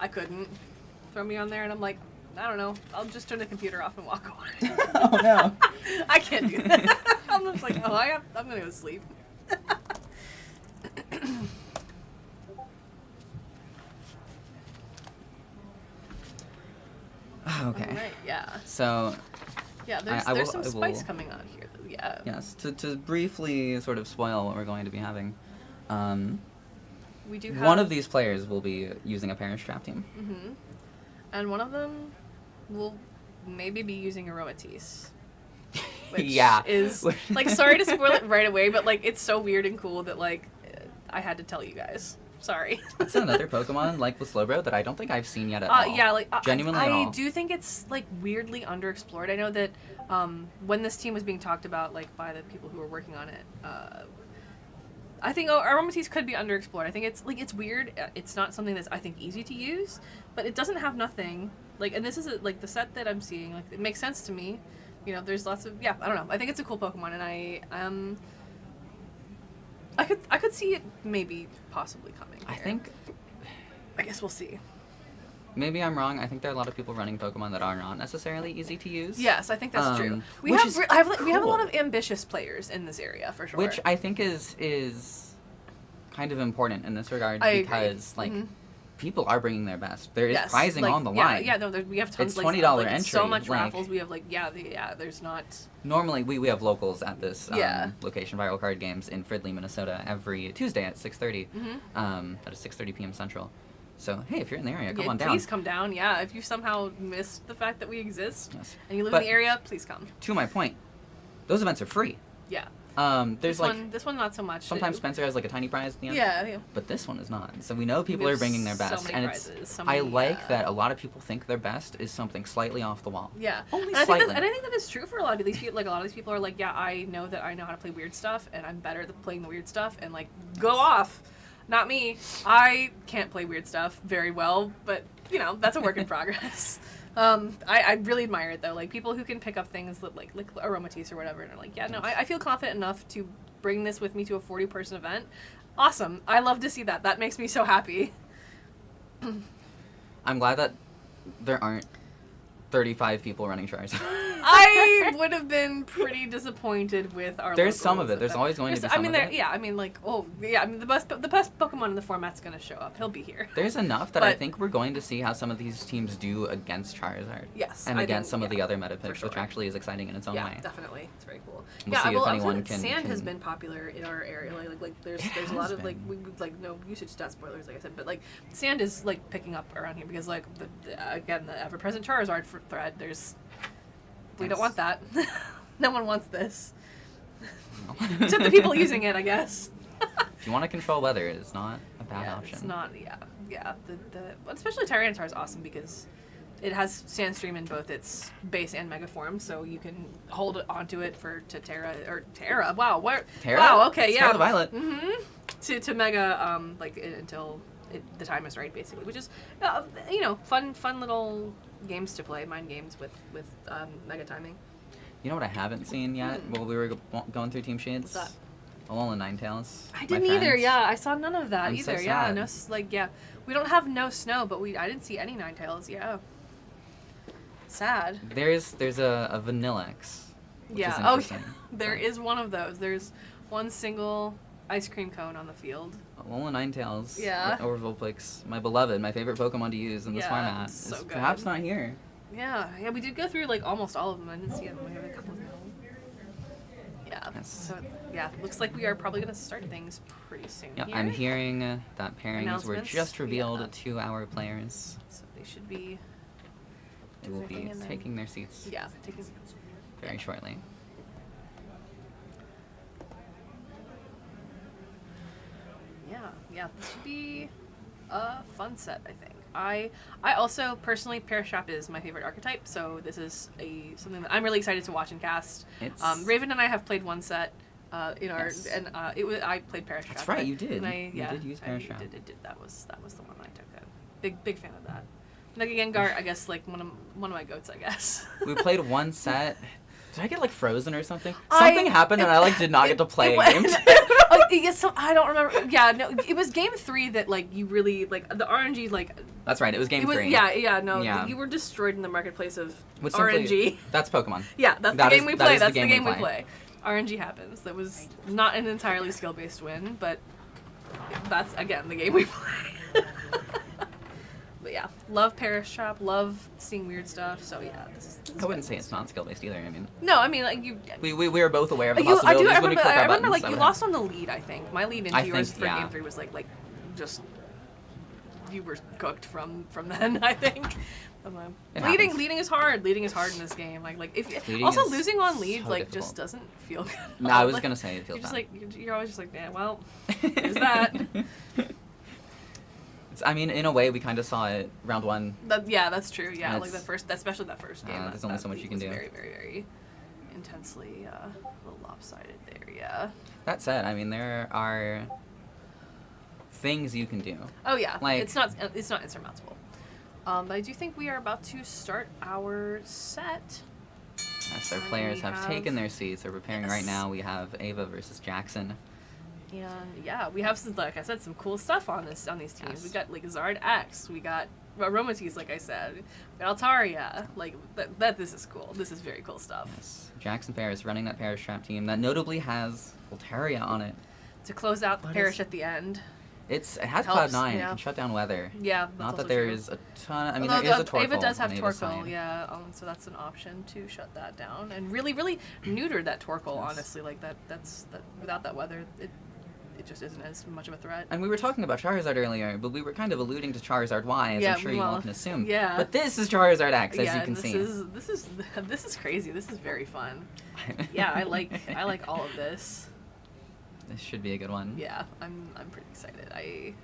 I couldn't. Throw me on there and I'm like, I don't know. I'll just turn the computer off and walk away. Oh no. I can't do that. I'm just like, I'm gonna go sleep. Okay. Right, yeah. So, Yeah, I there's will- some spice coming on here. Yeah. yes, to briefly sort of spoil what we're going to be having, We do have one of these players will be using a Parish Trap team. Mm-hmm. And one of them will maybe be using Aromatisse. Which Yeah. is like, sorry to spoil it right away, but like it's so weird and cool that like I had to tell you guys. Sorry. It's another Pokemon like the Slowbro that I don't think I've seen yet at all. Yeah, like Genuinely at I all. do think it's like weirdly underexplored. I know that when this team was being talked about like by the people who were working on it, I think Aromatisse could be underexplored. I think it's weird. It's not something that's I think easy to use, but it doesn't have nothing. Like, and this is like the set that I'm seeing. Like, it makes sense to me. You know, there's lots of I don't know. I think it's a cool Pokemon, and I could see it maybe possibly coming. I here. think I guess we'll see. maybe I'm wrong. I think there are a lot of people running Pokemon that are not necessarily easy to use. Yes, I think that's true. We which have is we have a lot cool. of ambitious players in this area for sure. Which I think is kind of important in this regard I agree. because like Mhm. people are bringing their best. There is Yes, prizing like, on the line. Yeah, no, we have tons. It's like, $20 like, So entry, much like- raffles. We have like there's not. Normally we have locals at this Yeah. location, Viral Card Games in Fridley, Minnesota, every Tuesday at 6:30. Mhm. That is 6:30 p.m. Central. So hey, if you're in the area, come Yeah, on down. Please come down. Yeah, if you somehow missed the fact that we exist Yes. and you live But in the area, please come. to my point, those events are free. Yeah. There's like this one not so much. sometimes Spencer has like a tiny prize at the end. Yeah. But this one is not. So we know people We are have bringing their so best, many and prizes, so I many, like that a lot of people think their best is something slightly off the wall. Yeah. Only And I slightly. think that is true for a lot of these people. Like a lot of these people are like, yeah, I know that I know how to play weird stuff, and I'm better at playing the weird stuff, and like, go off. Not me. I can't play weird stuff very well, but you know, that's a work in progress. I really admire it though. Like people who can pick up things that like aromatisse or whatever, and are like, yeah, no, I feel confident enough to bring this with me to a 40-person event. Awesome. I love to see that. That makes me so happy. I'm glad that there aren't 35 people running Charizard. I would have been pretty disappointed with our. There's some locals of it. There's always going to be some I mean, of there. it. Yeah, I mean, like, oh, yeah. I mean, the best Pokemon in the format's gonna show up. He'll be here. There's enough that I But- think we're going to see how some of these teams do against Charizard. Yes, And I against think, some of yeah, the other meta picks, sure. which actually is exciting in its own Yeah, way. definitely. It's very cool. We'll Yeah, see if I will anyone say that can- sand has can- been popular in our area. Like there's It a lot has of like been. no usage stat spoilers, like I said, but like sand is like picking up around here because like again the ever-present Charizard thread. We don't want that. No one wants this. Except the people using it, I guess. If you want to control weather, it's not a bad Yeah, option. it's not. Yeah. Especially Tyranitar is awesome because it has Sandstream in both its base and mega form, so you can hold it onto it to Terra. Wow, where? Terra? Wow, okay, It's yeah. Terra the Violet. Mm-hmm. To mega until the time is right, basically, which is fun little games to play, mind games with mega timing. You know what I haven't seen yet while we were going through team sheets? What's that? Alolan Ninetales. I didn't either. Yeah, I saw none of that I'm so either. Yeah, sad. no, we don't have no snow, but I didn't see any Ninetales. Yeah, sad. There's a Vanillix. Which Yeah. Is Oh, interesting. there is one of those. There's one single ice cream cone on the field. Alolan Ninetales. Yeah. Or Vulpix, my beloved, my favorite Pokemon to use in this Yeah, format, it's so is good. perhaps not here. Yeah, we did go through like almost all of them. I didn't see them. We have a couple of them. Yeah. Yes. So yeah, looks like we are probably gonna start things pretty soon. Yeah, here. I'm hearing that pairings were Announcements? just revealed Yeah. to our players. So they should be. They will be everything and then- taking their seats Yeah, taking. very shortly. Yeah, this should be a fun set, I think. I also personally Parashop is my favorite archetype, so this is something that I'm really excited to watch and cast. It's Raven and I have played one set in our Yes. and I played Parashop. That's right, you did. And You did use Parashop. I did. That was the one I took. Big fan of that. Mega Gengar, I guess like one of my goats, I guess. we played one set. Did I get like frozen or something? Something happened and I like did not get to play a game. Yes, so I don't remember. Yeah, no, it was game 3 that like you really like the RNG like. That's right. It was game 3. Yeah. You were destroyed in the marketplace of Which simply- RNG. That's Pokemon. Yeah, that's That the is- game we that play. is the That's the game game we we play. RNG happens. That was not an entirely skill-based win, but that's again the game we play. But yeah, love Parashop, love seeing weird stuff. So yeah, this is I wouldn't say it's not skill based either. I mean, No, I mean like you. we were both aware of the I possibilities when we remember. click our I remember buttons. like you lost on the lead. I think my lead into I yours think, for yeah. game 3 was like just you were cooked from then. I think. It Leading happens. is hard. Leading is hard in this game. Like if Leading also is losing on lead so like difficult. just doesn't feel good. No, I was Like, gonna say it feels You're just bad. like you're always just like, yeah, well, there's that. I mean, in a way, we kind of saw it round 1. Yeah, that's true. Yeah, And like it's- especially that first game. there's only so much lead you can was do. Very, very, very intensely a little lopsided there. Yeah. That said, I mean, there are things you can do. Oh yeah, Like- it's not insurmountable. But I do think we are about to start our set. Yes, our And players we have have- taken their seats. They're preparing right Yes. now. We have Ava versus Jackson. And yeah, we have some, like I said, some cool stuff on these teams. Yes. We got like Zard X, we got Aromatisse, like I said, we got Altaria. Like this is cool. This is very cool stuff. Yes, Jackson Paris running that Paris Trap team that notably has Altaria on it. To close out the But parish it's- at the end. It has Helps, Cloud9. It yeah. can shut down weather. Yeah, that's Not also that there true. is a ton. I mean, Although there is a the- Torkoal Ava does have on Ava's Torkoal, side. yeah. So that's an option to shut that down and really, really neuter that Torkoal. Yes. Honestly, like that's without that weather, it just isn't as much of a threat. And we were talking about Charizard earlier, but we were kind of alluding to Charizard Y, as Yeah, I'm sure you all can assume. yeah. But this is Charizard X, as yeah, you can and see. this is crazy. This is very fun. Yeah, I like all of this. This should be a good one. Yeah, I'm pretty excited.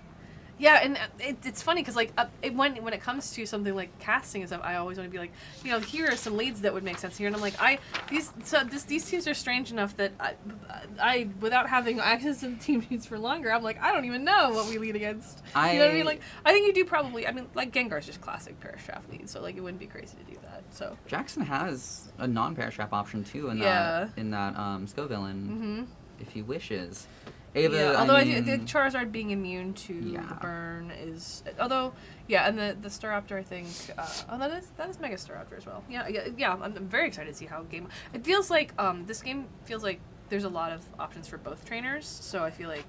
Yeah, and it's funny because like when it comes to something like casting and stuff, I always want to be like, here are some leads that would make sense here, and I'm like, these teams are strange enough that I without having access to the team sheets for longer, I'm like, I don't even know what we lead against. You know what I mean? Like, I think you do probably. I mean, like Gengar's just classic Parastrap lead, so like it wouldn't be crazy to do that. So Jackson has a non-Parastrap option too in Yeah. that Scovillain, Mhm. if he wishes. Ava, Yeah, although I mean, think Charizard being immune to Yeah. the burn is, although and the Staraptor I think that is Mega Staraptor as well. Yeah. I'm very excited to see how it feels like. This game feels like there's a lot of options for both trainers, so I feel like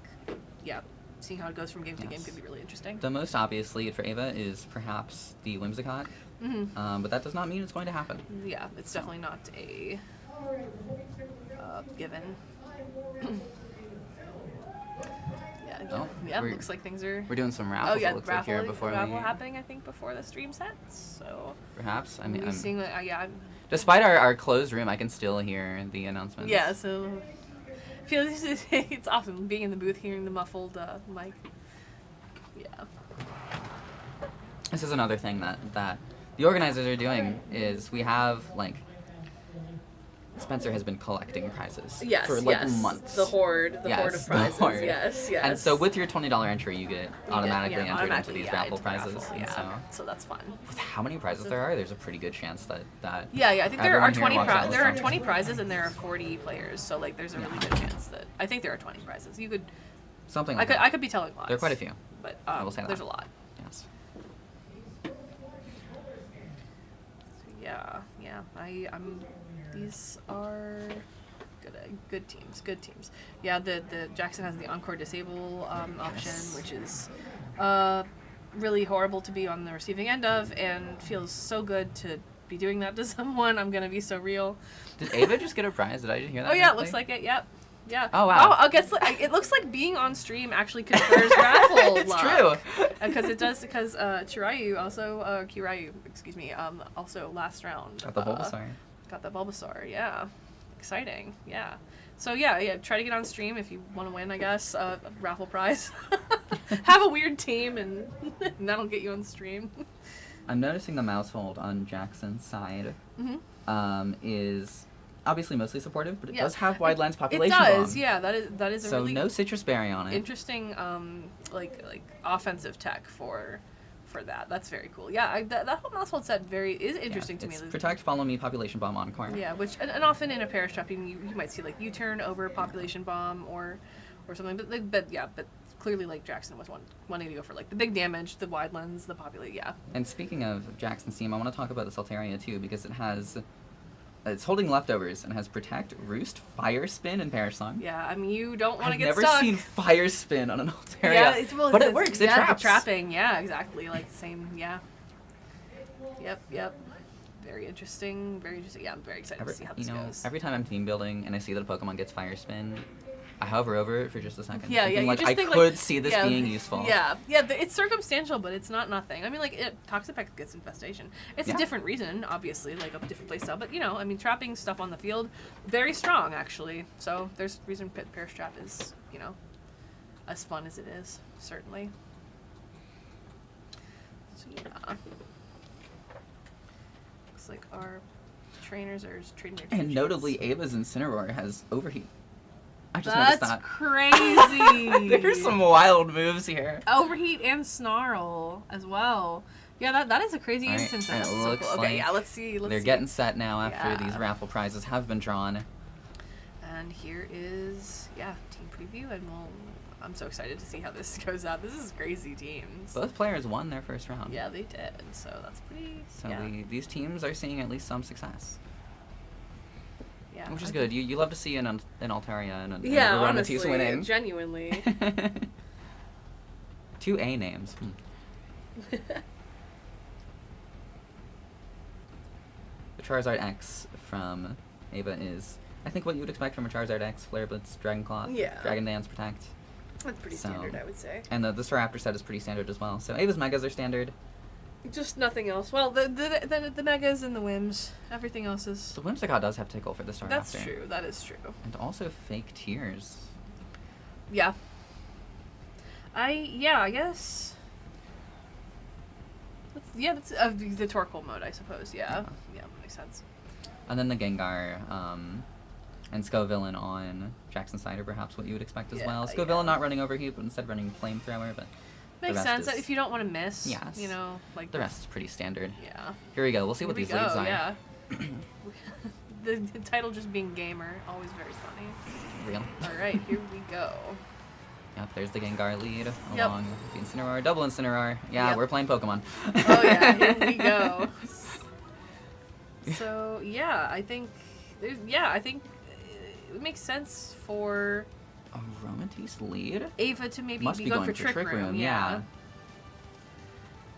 seeing how it goes from game to game could be really interesting. the most obvious lead for Ava is perhaps the Whimsicott, but that does not mean it's going to happen. Yeah, it's definitely not a given. Oh, Looks like things are. We're doing some raffles. It looks like here raffle before happening I think before the stream sets. So perhaps. I mean, I'm seeing despite our closed room, I can still hear the announcements. Yeah, so it's awesome being in the booth, hearing the muffled mic. Yeah. This is another thing that the organizers are doing is we have like Spencer has been collecting prizes for like months. The horde of Yes, prizes. the horde. Yes. And so with your $20 entry, you get automatically entered automatically, into these raffle into the prizes. raffle, And so that's fun. with how many prizes there are, there's a pretty good chance that I think there are everyone here 20 walks out with there are something. 20 prizes and there are 40 players. So like there's a really good chance that I think there are 20 prizes. You could something like that. I could be telling lies. There are quite a few. But I will say there's that. a lot. Yes. I'm these are good teams. Yeah, the Jackson has the Encore Disable option, which is really horrible to be on the receiving end of, and feels so good to be doing that to someone. I'm gonna be so real. Did Ava just get a prize? Did I just hear that? Oh yeah, it correctly? looks like it. Yep. Yeah. Oh wow. Oh, I guess it looks like being on stream actually confers raffle It's luck. true. Because it does. Because Kiryu excuse me. Also last round. Got the Bulbasaur. Got the Bulbasaur. Yeah. Exciting. Yeah. So yeah. Try to get on stream if you want to win. I guess raffle prize. Have a weird team and that'll get you on stream. I'm noticing the mouse hold on Jackson's side Mm-hmm. is obviously mostly supportive, but it Yeah. does have wide lines population. It does. bomb. Yeah. That is a So really no citrus berry on it. interesting like offensive tech for that. That's very cool. Yeah, that whole mouse hold set is interesting to me. It's protect, follow me, population bomb on core. Yeah, which and often in a Parastrap you might see like U-turn over population bomb or something, but clearly like Jackson was wanting to go for like the big damage, the wide lens, the populate. Yeah. And speaking of Jackson's team, I want to talk about the Saltaria too because it's holding leftovers and has protect, roost, fire spin, and perish song. Yeah, I mean you don't want to get I've never stuck. seen fire spin on an Altaria. Yeah, but it works. It traps. Trapping. Yeah, exactly. Like same. Yeah. Yep. Very interesting. Yeah, I'm very excited to see how this goes. Every time I'm team building and I see that a Pokemon gets fire spin, I hover over it for just a second. Yeah. Thinking, You like, just I think, could see this yeah, being useful. Yeah. It's circumstantial, but it's not nothing. I mean, like Toxapex gets infestation. It's a different reason, obviously, like a different playstyle. But I mean, trapping stuff on the field, very strong actually. So there's reason Parastrap is as fun as it is, certainly. So yeah. Looks like our trainers are trading their And team notably, sheets. Ava's Incineroar has overheat. I just noticed That's that. crazy. There's some wild moves here. Overheat and Snarl as well. Yeah, that is a crazy All right, instance. and it That's so looks cool. Okay, like yeah, let's see. They're getting set now after Yeah. these raffle prizes have been drawn. And here is team preview, and I'm so excited to see how this goes out. This is crazy teams. Both players won their first round. Yeah, they did. So that's pretty. So yeah. these teams are seeing at least some success. Yeah, Which is I good. think- You love to see an Altaria and Yeah, a honestly, Aromatisse winning. genuinely. 2 A names. The Charizard X from Ava is, I think, what you would expect from a Charizard X: Flare Blitz, Dragon Claw, Yeah. Dragon Dance, Protect. That's pretty So- standard, I would say. And the Staraptor set is pretty standard as well. So Ava's Megas are standard. Just nothing else. Well, the megas and the whims. Everything else is. The Whimsicott does have Tickle for the Staraptor. That's true. That is true. And also fake tears. Yeah. I guess. That's the Torkoal mode, I suppose. Yeah, makes sense. And then the Gengar, and Scovillain on Jackson Cider, perhaps what you would expect as Yeah, well. Scovillain not running Overheat, but instead running Flamethrower, but Makes rest sense is- if you don't want to miss. Yes. You know, like the rest is pretty standard. Yeah. Here we go. We'll see what Here these we leads go, are. Yeah. the title just being gamer, always very funny. Real. All right, here we go. Yep, there's the Gengar lead Yep. along with the Incineroar, double Incineroar. Yeah, Yep. we're playing Pokemon. Oh yeah, here we go. So yeah, I think it makes sense for Aromatisse lead? Ava to maybe Must be be going going for for Trick Trick Room. Room, Yeah. yeah.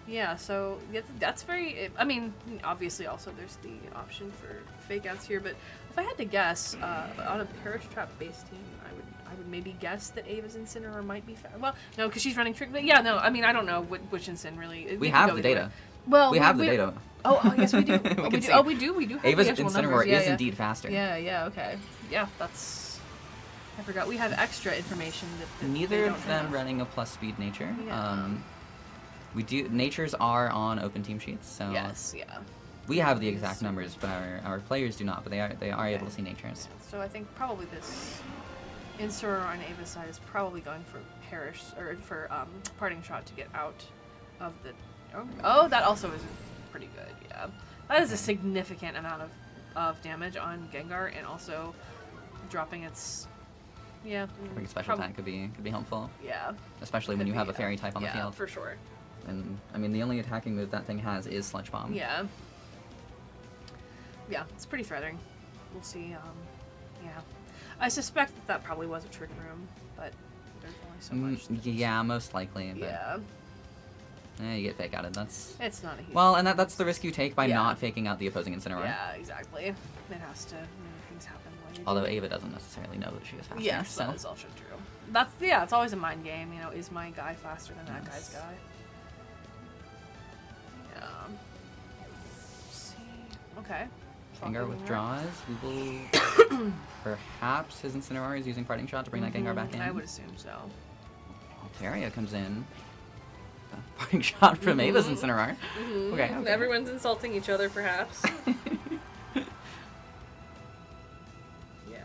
Yeah, so that's very. I mean, obviously, also there's the option for fake outs here, but if I had to guess, on a Perish Trap based team, I would maybe guess that Ava's Incineroar might be. Well, no, because she's running Trick. But yeah, no, I mean, I don't know which Incin really. We could have go the either data. way. Well, We have the data. Oh, yes, we do. We Oh, can we do. see. Oh, we do. We do have Ava's the actual Incineroar numbers. Yeah, is yeah. indeed faster. Yeah, okay. Yeah, that's. I forgot. We have extra information that they Neither don't of them have. running a plus speed nature. Yeah. We do natures are on open team sheets, so Yes, yeah. we have the exact numbers, but our players do not. But they are able Okay. to see natures. So I think probably this Incineroar on Ava's side is probably going for Perish or for Parting Shot to get out of the. Oh, that also is pretty good. Yeah, that is a significant amount of damage on Gengar, and also dropping its. Yeah. I think special attack could be helpful, Yeah. especially when Could you have be, a fairy type on the yeah, field. for sure. And I mean, the only attacking move that thing has is Sludge Bomb. Yeah. Yeah, it's pretty threatening. We'll see. Yeah. I suspect that probably was a Trick Room, but there's only so much. Yeah, most likely. But Yeah. you get fake outed. That's It's not a huge. well, and that's the risk you take by Yeah. not faking out the opposing Incineroar. Yeah, exactly. It has to. Things happen while you. Although do it. Ava doesn't necessarily know that she is faster. Yes, so. that is also true. That's it's always a mind game. You know, is my guy faster than that guy's Yes. guy? Yeah. Let's see. Okay. Gengar Fucking withdraws. We will perhaps his Incineroar is using Parting Shot to bring that Gengar back in. I would assume so. Altaria comes in. Parting Shot from Ava's Incineroar. Okay. Everyone's insulting each other, perhaps. Yeah.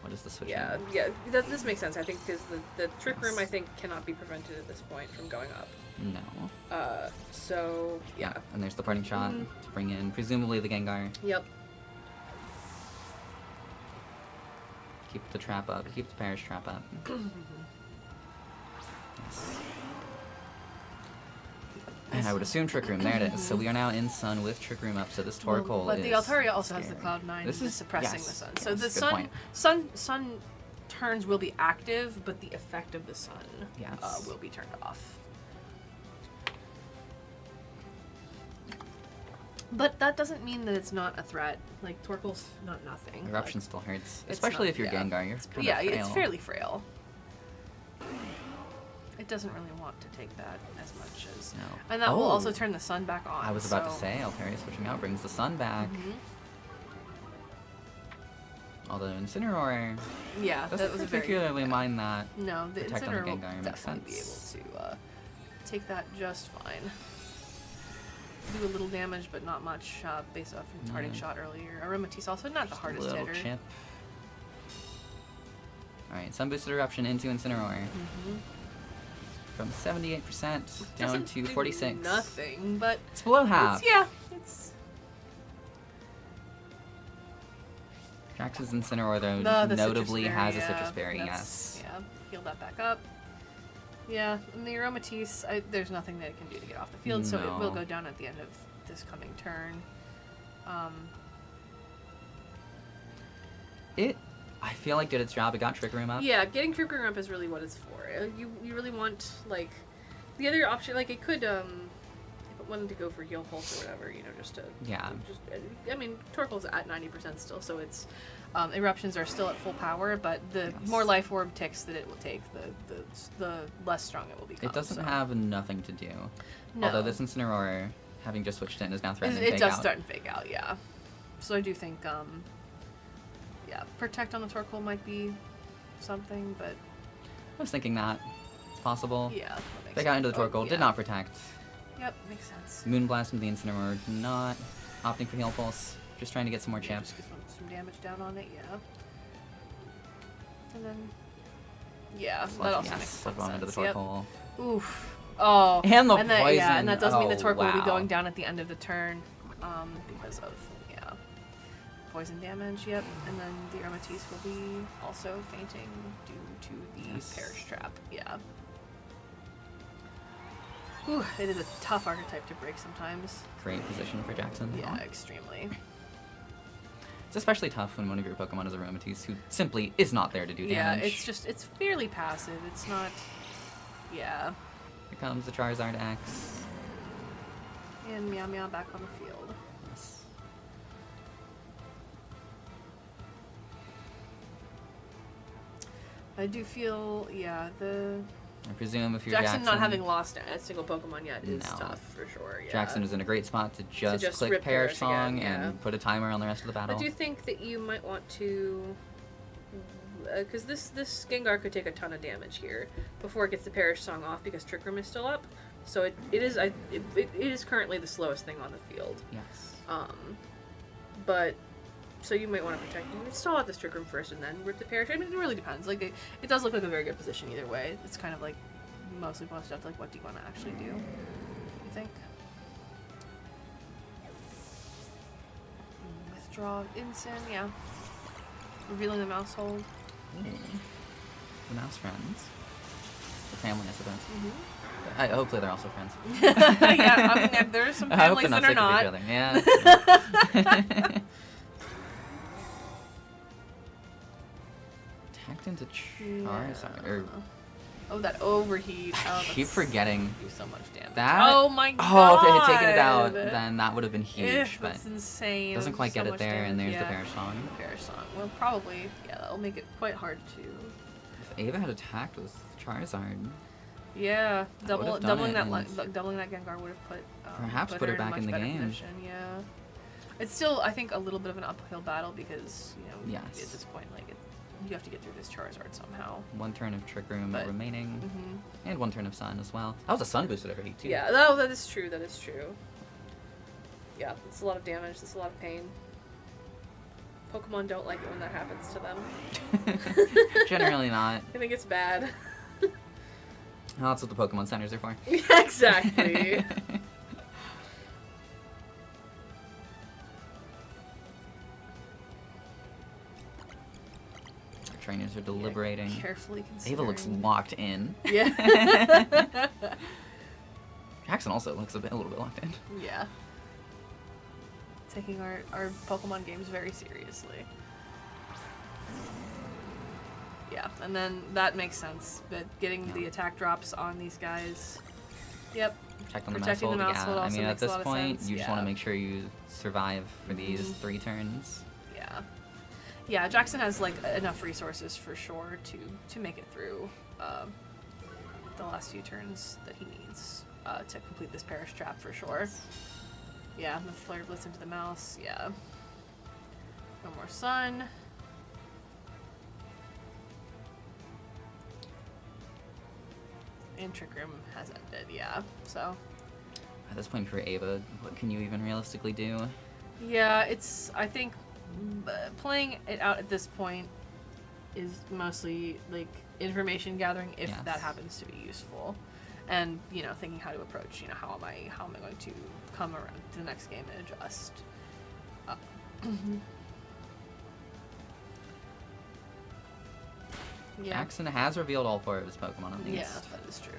What is the switch? Yeah. now? Yeah. This makes sense. I think because the Trick Room, I think, cannot be prevented at this point from going up. No. So yeah. And there's the Parting Shot to bring in presumably the Gengar. Yep. Keep the trap up. Keep the Perish Trap up. Yes. And I would assume Trick Room. There it is. So we are now in Sun with Trick Room up. So this Torkoal But is the Altaria also has the scary. Cloud9 This is suppressing yes, the sun. yes, So the good sun, point. sun turns will be active, but the effect of the sun Yes. will be turned off. But that doesn't mean that it's not a threat. Like Torkoal's not nothing. Eruption Like, still hurts, it's especially not- if you're yeah. Gengar. You're kind yeah, of frail. it's fairly frail. It doesn't really want to take that as much as. No. And that will Oh. also turn the sun back on. I was about to so- say Altaria switching out brings the sun back. Mhm. Although Incineroar Yeah, that doesn't was a very. particularly mind that. No, the Protect on the Incineroar will Gengar makes definitely sense. be able to take that just fine. Do a little damage, but not much based off from Parting Shot earlier. Aromatisse also not the Just hardest a little hitter. chip. Alright, Sun Boosted Eruption into Incineroar. Mhm. From 78% down Doesn't to do 46. Nothing, but It's below half. it's Jax's Incineroar, though, the notably Citrus has a Berry, Citrus Berry, that's- yes. Yeah, heal that back up. Yeah, and the Aromatisse, there's nothing that it can do to get off the field, so it will No. go down at the end of this coming turn. I feel like did its job. It got Trick Room up. Yeah, getting Trick Room up is really what it's for. You really want, like, the other option, like, it could, if it wanted to go for heal pulse or whatever, you know, just to Yeah. I mean, Torkoal's at 90% still, so it's eruptions are still at full power, but the more life orb ticks that it will take, the less strong it will become. It doesn't so. have nothing to do. No. Although this Incineroar, having just switched in, is now threatening It Fake does Out. start and fake out, yeah. So I do think, yeah, Protect on the Torkoal might be something, but I was thinking that. It's possible. yeah. that makes Fake Out into the sense. Torkoal, yeah. did not protect. Yep, makes sense. Moonblast into the Incineroar, not opting for Heal Pulse. Just trying to get some more Yeah, chips. just get some damage down on it, yeah. And then, yeah, that also makes Sludge sense. Bomb into the Yep. Torkoal. Oof. Oh. And the that, poison. Yeah, and that does mean the Torkoal will be wow. going down at the end of the turn, because of, yeah, poison damage, yep. And then the Ermatis will be also fainting due to the Yes. Perish Trap, yeah. Ooh, it is a tough archetype to break sometimes. Great position for Jackson. Yeah, extremely. It's especially tough when one of your Pokemon is a Aromatisse who simply is not there to do Yeah, damage. it's fairly passive. It's not, yeah. Here comes the Charizard X. And Meow Meow back on the field. Yes. I do feel, yeah, the I presume if you're Jackson not having lost a single Pokemon yet is No. tough for sure. Yeah. Jackson is in a great spot to just click rip Perish Perish again, Song yeah. and put a timer on the rest of the I battle. do think that you might want to, because this Gengar could take a ton of damage here before it gets the Perish Song off because Trick Room is still up. So it is currently the slowest thing on the field. Yes. But so you might want to protect. You still have this Trick Room first and then rip the Perish. I mean, it really depends. Like it does look like a very good position either way. It's kind of like mostly boils down to like what do you want to actually do? I think. Withdraw Incin, yeah. Revealing the mouse hold. The mouse friends. The family, I suppose. Mm-hmm. Hopefully they're also friends. Yeah, I mean, there are some I hope families they're not that are sick of each not. other. Yeah. Tacked into Charizard. Or Oh, that overheat. Oh, keep that's forgetting do so much damage. that. Oh my god. Oh, if it had taken it out, then that would have been huge. But That's insane. doesn't quite So get it much there, and damage, there's the yeah. Perish Song. Perish Song. Well, probably. Yeah, that'll make it quite hard to. If Ava had attacked with Charizard, Yeah, That would've done doubling it, that and doubling that Gengar would have put perhaps put her in a back much in the better game. position, yeah, it's still I think a little bit of an uphill battle because you know Yes. at this point like you have to get through this Charizard somehow. one turn of Trick Room But- remaining, Mm-hmm. and one turn of Sun as well. That was a Sun boosted overheat too. Yeah, that is true. That is true. Yeah, it's a lot of damage. It's a lot of pain. Pokemon don't like it when that happens to them. Generally not. I think it's bad. Well, that's what the Pokemon centers are for. Yeah, exactly. Our trainers are deliberating. Carefully Ava considering. looks locked in. Yeah. Jackson also looks a little bit locked in. Yeah. Taking our Pokemon games very seriously. Yeah, and then that makes sense. But getting the attack drops on these guys. Yep. Protect on the Protecting the mouse mouse hold. hold Yeah, I also mean at makes a this lot of point, sense, you just yeah. want to make sure you survive for these Mhm. 3 turns. Yeah. Yeah, Jackson has like enough resources for sure to make it through the last few turns that he needs to complete this Perish Trap for sure. Yeah, the Flare Blitz into the mouse. Yeah. No more Sun. And Trick Room has ended, yeah. So, At this point for Ava, what can you even realistically do? yeah, it's, I think, playing it out at this point is mostly, like, information gathering if Yes. that happens to be useful. And, you know, thinking how to approach, you know, how am I going to come around to the next game and adjust. Yeah. Jackson has revealed all 4 of his Pokemon at least. Yeah, that is true.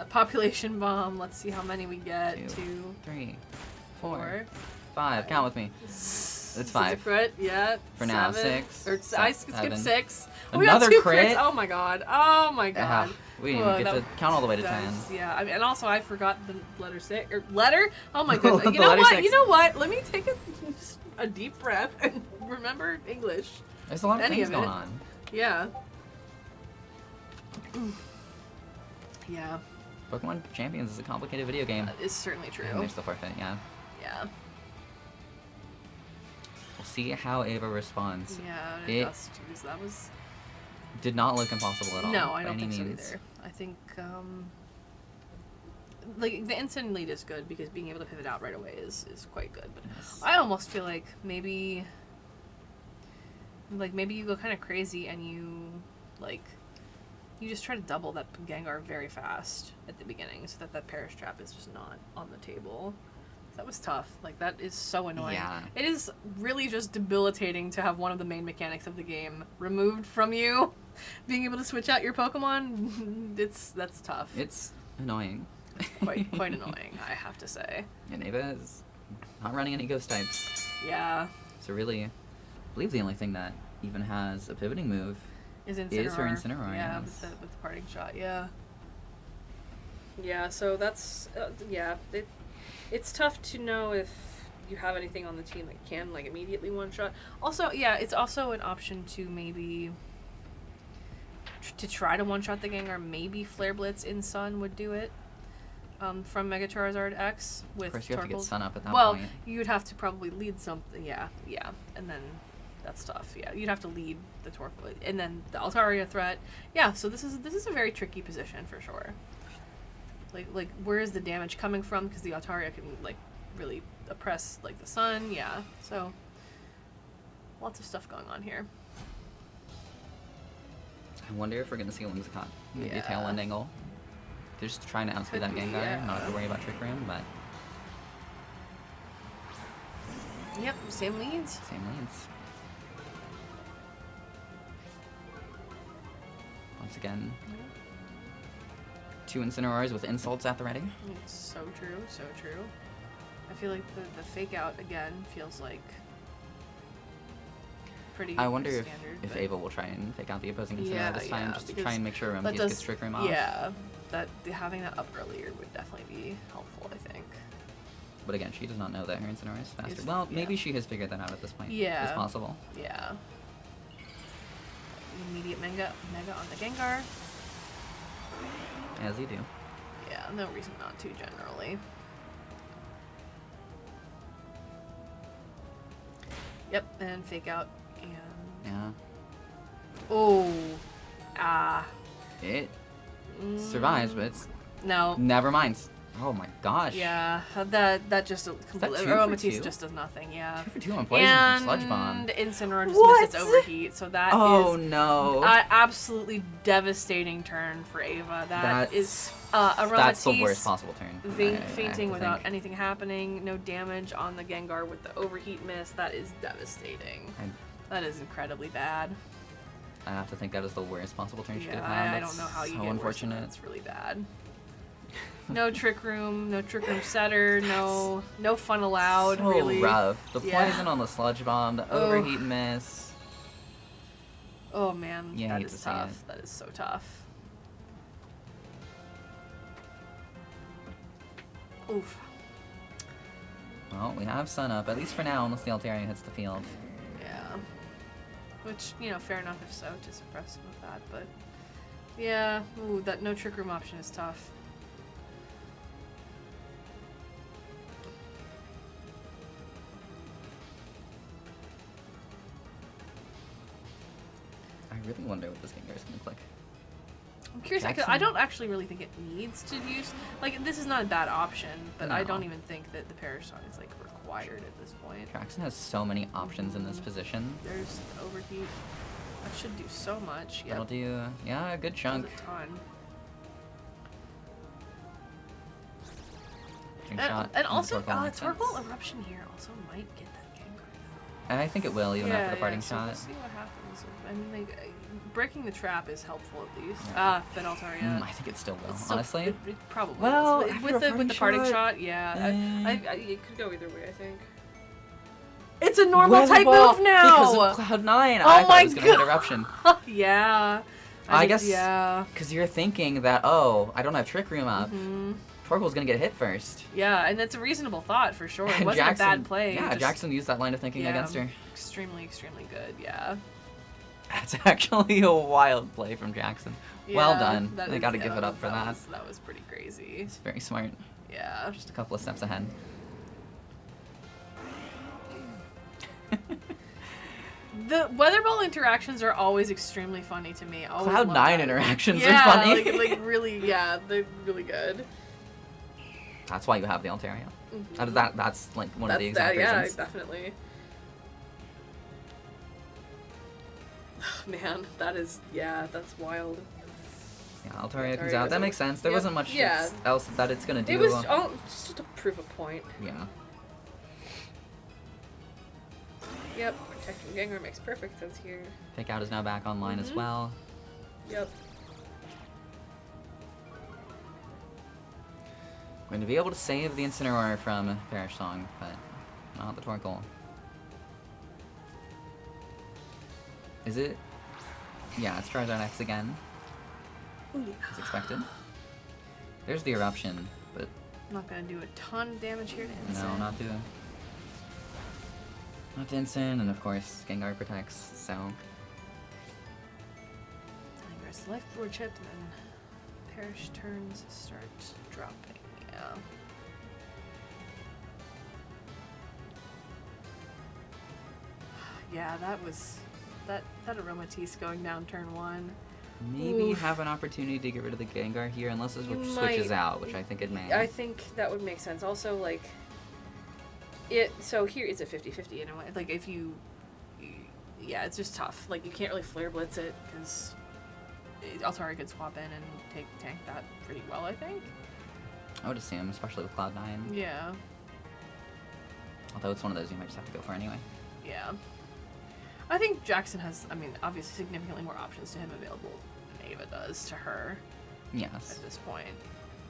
Population bomb, let's see how many we get. 2, 2, 3, 4, 4. 5. Count with me. It's 5. It's a crit, yeah. For now, 7. 6. Or I skipped 7. 6. Another we got 2 crit? crits. Oh my god. Oh my god. We didn't even get to count all the way to 10. Yeah, I mean, and also I forgot the letter 6. Or letter? Oh my goodness. The You know letter what? 6. You know what? Let me take a deep breath and remember English. There's a lot of Any things of going it. on. Yeah. Yeah. Pokemon Champions is a complicated video game. That is certainly true. And there's the forfeit, yeah. Yeah. We'll see how Ava responds. Yeah, It Dust, that was... did not look impossible at all. No, I by don't any think means. so either. I think, like, the instant lead is good because being able to pivot out right away is quite good. But Yes. I almost feel like maybe you go kind of crazy and you just try to double that Gengar very fast at the beginning so that Perish Trap is just not on the table. That was tough. Like, that is so annoying. Yeah. It is really just debilitating to have one of the main mechanics of the game removed from you. Being able to switch out your Pokemon, that's tough. It's annoying. Quite annoying, I have to say. And Ava is not running any ghost types. Yeah. So really, I believe the only thing that even has a pivoting move Is her Incineroar, Yeah, yes. with the parting shot, yeah. Yeah, so that's, yeah, it's tough to know if you have anything on the team that can, like, immediately one-shot. Also, yeah, it's also an option to maybe, to try to one-shot the Gengar. Maybe Flare Blitz in Sun would do it, from Mega Charizard X with Of course, you have to get Torkoal. Sun up at that Well, point. you'd have to probably lead something, yeah, and then that's tough. Yeah, you'd have to lead the Torkoal, and then the Altaria threat. Yeah, so this is a very tricky position for sure. Like where is the damage coming from? Because the Altaria can like really oppress like the Sun. Yeah, so lots of stuff going on here. I wonder if we're gonna see a Whimsicott. Maybe a Yeah. tail end angle. They're just trying to outspeed that Could be, Gengar. yeah. Not have to worry about Trick Room, but Yep, same leads. same leads. Once again, 2 Incineroars with insults at the ready. It's so true, so true. I feel like the fake out again feels like pretty I wonder standard. if but- Ava will try and take out the opposing Incineroar Yeah, this time, yeah, just to because try and make sure that Rumpies does- gets Trick Room off. Yeah, having that up earlier would definitely be helpful, I think. But again, she does not know that her Incineroar is faster. Is- Well, yeah. maybe she has figured that out at this point. Yeah. It's possible. Yeah. Immediate Mega on the Gengar. As you do. Yeah, no reason not to generally. Yep, and fake out and Yeah. oh, It survives, but it's no. never mind. Oh my gosh. Yeah, that just that completely. 2 for Aromatisse 2? just does nothing. Yeah. 2 for 2 on poison And from Sludge Bomb. Incineroar just What? misses overheat, so that Oh is no. an absolutely devastating turn for Ava. That is Aromatisse That's the worst possible turn. I have fainting to without think. anything happening, no damage on the Gengar with the overheat miss. That is devastating. That is incredibly bad. I have to think that is the worst possible turn she could Yeah, have had. I That's don't know how you so get unfortunate. worse than that. It's really bad. No trick room setter, no fun allowed. So really rough. The Yeah. poison on the Sludge Bomb, the Oh. overheat miss. Oh man, You that hate is to see tough. it. That is so tough. Oof. Well, we have Sun up, at least for now, unless the Altaria hits the field. Yeah. Which, fair enough if so, to suppress some of that, but yeah, ooh, that no trick room option is tough. I really wonder what this Gengar is going to click. I'm curious, because I don't actually really think it needs to use, like, this is not a bad option, but I No. don't even think that the Perish Song is, like, required at this point. Traxon has so many options in this position. There's overheat. That should do so much. That'll Yep. do, yeah, a good chunk. Does a ton. Drink shot. And also, Torkoal makes sense. Torkoal Eruption here also might get that Gengar. And I think it will, even after the parting so shot. we'll see what happens. I mean, like, breaking the trap is helpful at least. Yeah. Then Altaria. I think it still will, It's still- honestly. it probably Well, will. after with a the parting parting shot, shot, yeah. eh. It could go either way, I think. It's a normal Weather type ball move now. because of Cloud9. I Oh thought my it was gonna hit God. Eruption. Yeah. I guess. Yeah. Because you're thinking that, oh, I don't have Trick Room up. Torkoal's gonna get hit first. Yeah, and it's a reasonable thought for sure. It And wasn't Jackson, a bad play. Yeah, just- Jackson used that line of thinking yeah, against her. Extremely, extremely good. Yeah. That's actually a wild play from Jackson. Well Yeah, done. that I is- gotta yeah, give it up for that. That was pretty crazy. It's very smart. Yeah. Just a couple of steps ahead. The weather ball interactions are always extremely funny to me. I always love Cloud9 that. interactions Yeah, are funny. like really, yeah, they're really good. That's why you have the Altaria. Mhm. That's like one of the exact yeah, reasons. definitely. Man, that's wild. Yeah, Altaria comes Altaria out. goes That over. makes sense. There Yep. wasn't much Yeah. else that it's gonna do. It was just to prove a point. Yeah. Yep, protecting Gengar makes perfect sense here. Fake Out is now back online as Mhm. well. Yep. Going to be able to save the Incineroar from Perish Song, but not the Torkoal. Is it? Yeah, it's Charizard X again, as expected. There's the Eruption, but Not gonna do a ton of damage here to no, Insect. not to Incin, and of course Gengar protects, so Gengar's life forward chipped, and then Perish turns start dropping. Yeah. Yeah, that was that Aromatisse going down turn 1. maybe Oof. have an opportunity to get rid of the Gengar here, unless it You switches might- out, which I think it may. I think that would make sense. Also, like, so here it's a 50-50 in a way. Like, if yeah, it's just tough. Like, you can't really Flare Blitz it, because Altaria could swap in and tank that pretty well, I think. I would assume, especially with Cloud9. Yeah. Although it's one of those you might just have to go for anyway. Yeah. I think Jackson has, I mean, obviously significantly more options to him available than Ava does to her Yes. at this point,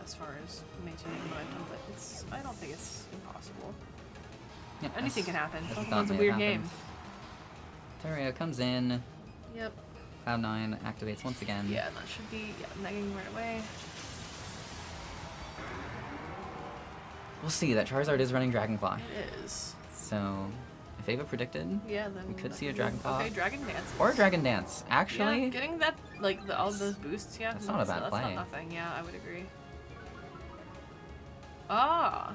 as far as maintaining momentum, but I don't think it's impossible. Yeah, Anything can happen. as Pokemon's thought a may weird have game. happened. Altaria comes in, Yep. Cloud9 activates once again. Yeah, that should be negging right away. We'll see, that Charizard is running Dragonfly. It is. So, if Ava predicted, Yeah, then we could see a Dragon Claw. Okay, Dragon Dance. Or a Dragon Dance. Actually, Yeah, getting that, like, all of those boosts, yeah. That's not a bad that's play. not nothing, yeah, I would agree. Ah.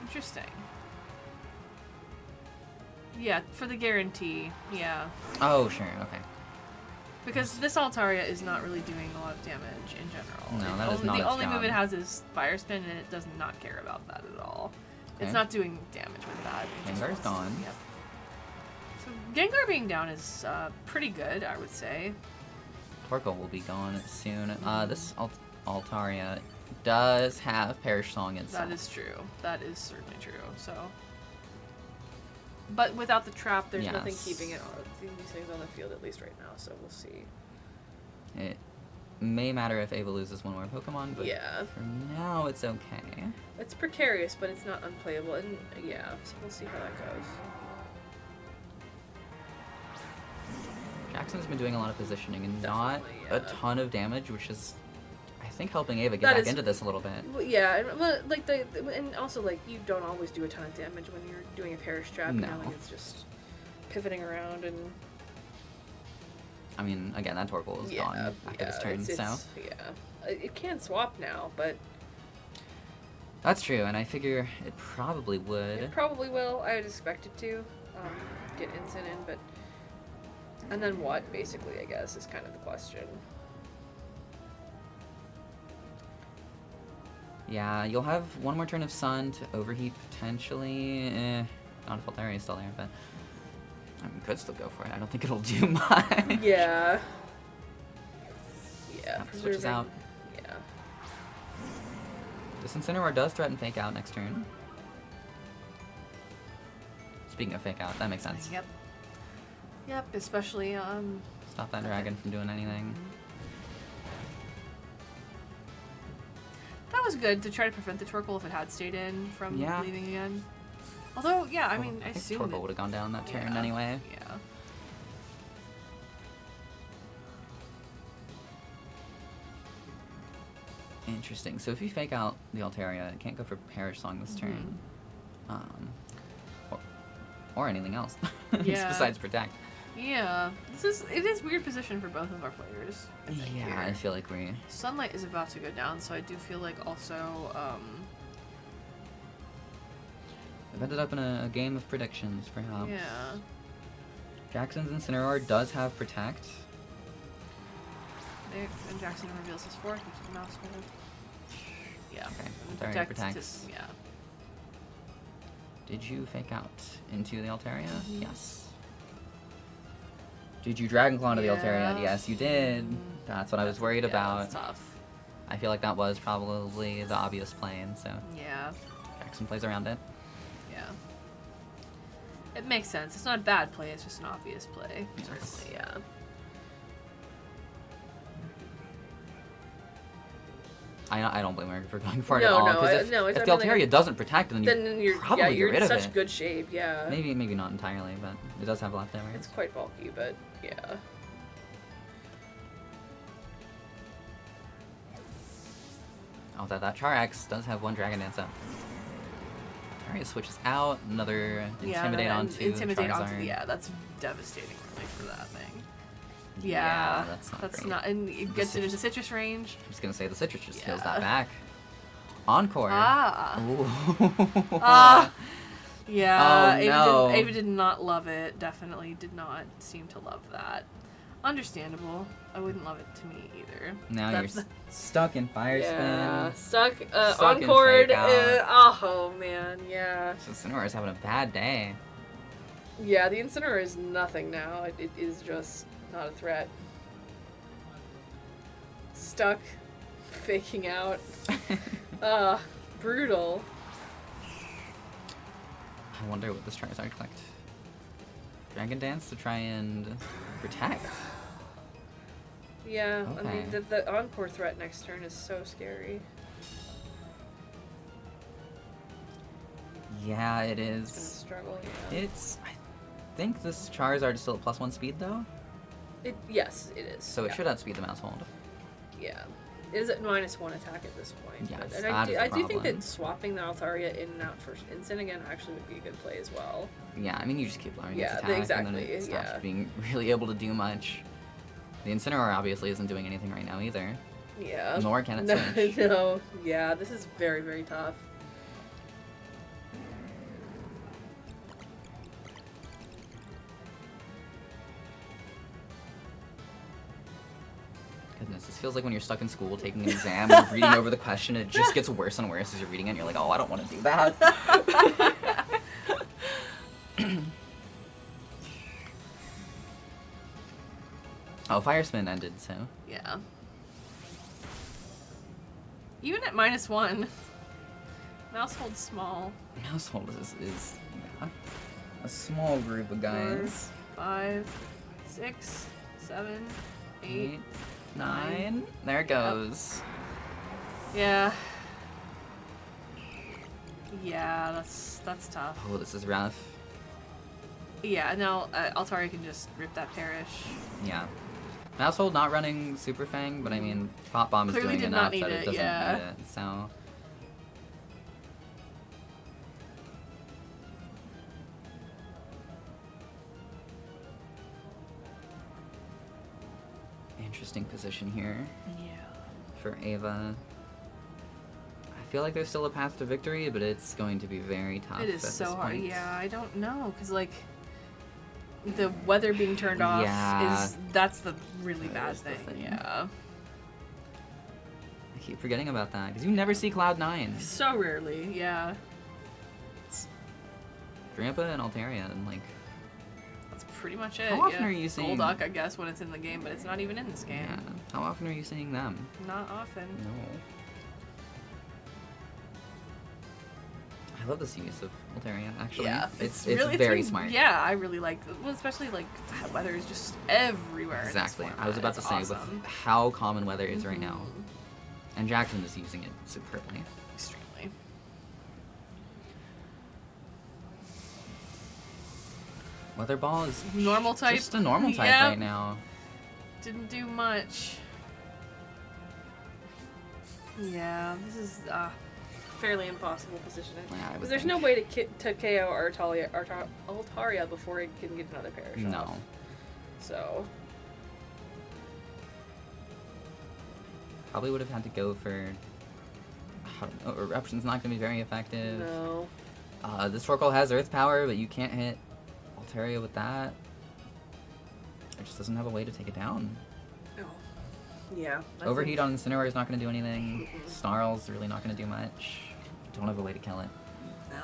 Interesting. Yeah, for the guarantee, yeah. oh sure, okay. Because this Altaria is not really doing a lot of damage in general. No, that is not The its only move job. it has is Fire Spin, and it does not care about that at all. Okay. It's not doing damage with that. It just Gengar's wants- gone. Yep. So Gengar being down is pretty good, I would say. Torkoal will be gone soon. This Altaria does have Perish Song itself. That is true. That is certainly true. So, but without the trap, there's nothing Yes. keeping it these things on the field, at least right now. So we'll see. It may matter if Ava loses one more Pokemon, but Yeah. for now it's okay. It's precarious, but it's not unplayable, and yeah, so we'll see how that goes. Jackson's been doing a lot of positioning and not Definitely, a yeah. ton of damage, which is, I think, helping Ava get That back is- into this a little bit. Well, yeah, and, well, like and also like you don't always do a ton of damage when you're doing a Perish Trap. You know, No. like it's just pivoting around and I mean, again, that Torkoal is gone after this turn, so yeah, it can swap now, but that's true. And I figure it probably would. it probably will. I would expect it to get Instant in, but and then what? Basically, I guess is kind of the question. Yeah, you'll have one more turn of Sun to overheat potentially. Not if Altaria is still there, but I mean, could still go for it. I don't think it'll do much. Yeah. Yeah. Yep, switches out. Yeah. This Incineroar does threaten Fake Out next turn. Speaking of Fake Out, that makes sense. Yep. Yep. Especially Stop that dragon from doing anything. That was good to try to prevent the Torkoal if it had stayed in from Yeah. leaving again. Although, yeah, I mean, I think assume Torval would have gone down that turn yeah, anyway. Yeah. Interesting. So if you fake out the Altaria, it can't go for Perish Song this turn. Or anything else. Yeah. Besides Protect. Yeah. It is weird position for both of our players. I think, Yeah, here. I feel like we... Sunlight is about to go down, so I do feel like also, I've ended up in a game of predictions, perhaps. yeah. Jackson's Incineroar does have Protect. There, and Jackson reveals his fork, which is a mouse hold. Yeah. Okay, And Altaria protect protects. to- yeah. Did you fake out into the Altaria? Yes. Did you Dragon Claw into the Altaria? Yeah. Yes, you did. That's what I was worried about. That's tough. I feel like that was probably the obvious play, and so Yeah. Jackson plays around it. Yeah. It makes sense. It's not a bad play, it's just an obvious play. Yes. Certainly, yeah. I don't blame her for going for it No, at all. no, Because if no, it's the not like- Altaria doesn't protect, then you Then you're probably you're get rid in of such it. good shape, yeah. Maybe not entirely, but it does have leftovers. It's quite bulky, but yeah. Oh, that Char X does have one Dragon Dance up. Altaria switches out, another Intimidate and onto Intimidate Charizard. onto, yeah, that's devastating really for that thing. Yeah, Yeah, that's not great. and it gets into citrus range. I'm just gonna say the Citrus just heals Yeah. that back. Encore. Ah. Ooh. Ah. Yeah, Oh, no. Ava did not love it. Definitely did not seem to love that. Understandable. I wouldn't love it to me either. Now That's you're stuck in Fire yeah, Spin. stuck Stuck in Encored. Fake Out. Oh man, yeah. So Incineroar's having a bad day. Yeah, the Incineroar is nothing now. It is just not a threat. Stuck, faking out. Brutal. I wonder what this Charizard collect. Dragon Dance to try and protect. Yeah, I Okay. mean, the Encore threat next turn is so scary. Yeah, it It's gonna is. struggle, yeah. I think this Charizard is still at +1 speed though, Yes, it is. so it should outspeed the Mouse Hold. Yeah. It is at -1 attack at this point. Yes, and that I is do, the I do think problem. that swapping the Altaria in and out for Instant again actually would be a good play as well. Yeah, I mean you just keep lowering Yeah, its attack and then exactly, it stops yeah. being really able to do much. The Incineroar obviously isn't doing anything right now either. Yeah. Nor can it No, switch. no. Yeah, this is very, very tough. Goodness, this feels like when you're stuck in school taking an exam and reading over the question, it just gets worse and worse as you're reading it and you're like, oh, I don't want to do that. Oh, Fire Spin ended, so. Yeah. Even at -1, Mouse holds small. Household is yeah, a small group of guys. 4, 5, 6, 7, 8. 8, 9. There it goes. Yeah. Yeah, that's tough. Oh, this is rough. Yeah, now Altaria can just rip that Perish. Yeah. Household not running Super Fang, but I mean, Pop Bomb is Clearly doing did not enough need that it it, doesn't yeah. need it. So. Interesting position here Yeah. for Ava. I feel like there's still a path to victory, but it's going to be very tough. It is at so this hard. point. Yeah, I don't know, because, like, the weather being turned off Yeah. that's the really That bad is the thing. thing. Yeah. I keep forgetting about that because you never see Cloud9. So rarely, yeah. Grandpa and Altaria, and like, That's pretty much it. How often yeah. are you seeing- Golduck, I guess, when it's in the game, but it's not even in this game. yeah. How often are you seeing them? Not often. No. I love this use of Altaria, actually. Yeah, It's really, very been- smart. Yeah, I really like, well, especially like that weather is just everywhere. in this Exactly. I format. was about to It's say, awesome. with how common weather is right now, Mhm. and Jackson is using it superbly. Extremely. Weather Ball is Normal type. just a normal type Yep. right now. Didn't do much. Yeah, this is fairly impossible positioning. Yeah, I would Because there's think. no way to KO Altaria before it can get another perish No. off. So, Probably would have had to go for. I don't know, Eruption's not going to be very effective. no. This Torkoal has Earth Power, but you can't hit Altaria with that. It just doesn't have a way to take it down. Oh. Yeah. I Overheat think- on Incineroar is not going to do anything. Snarl's really not going to do much. Don't have a way to kill it. No.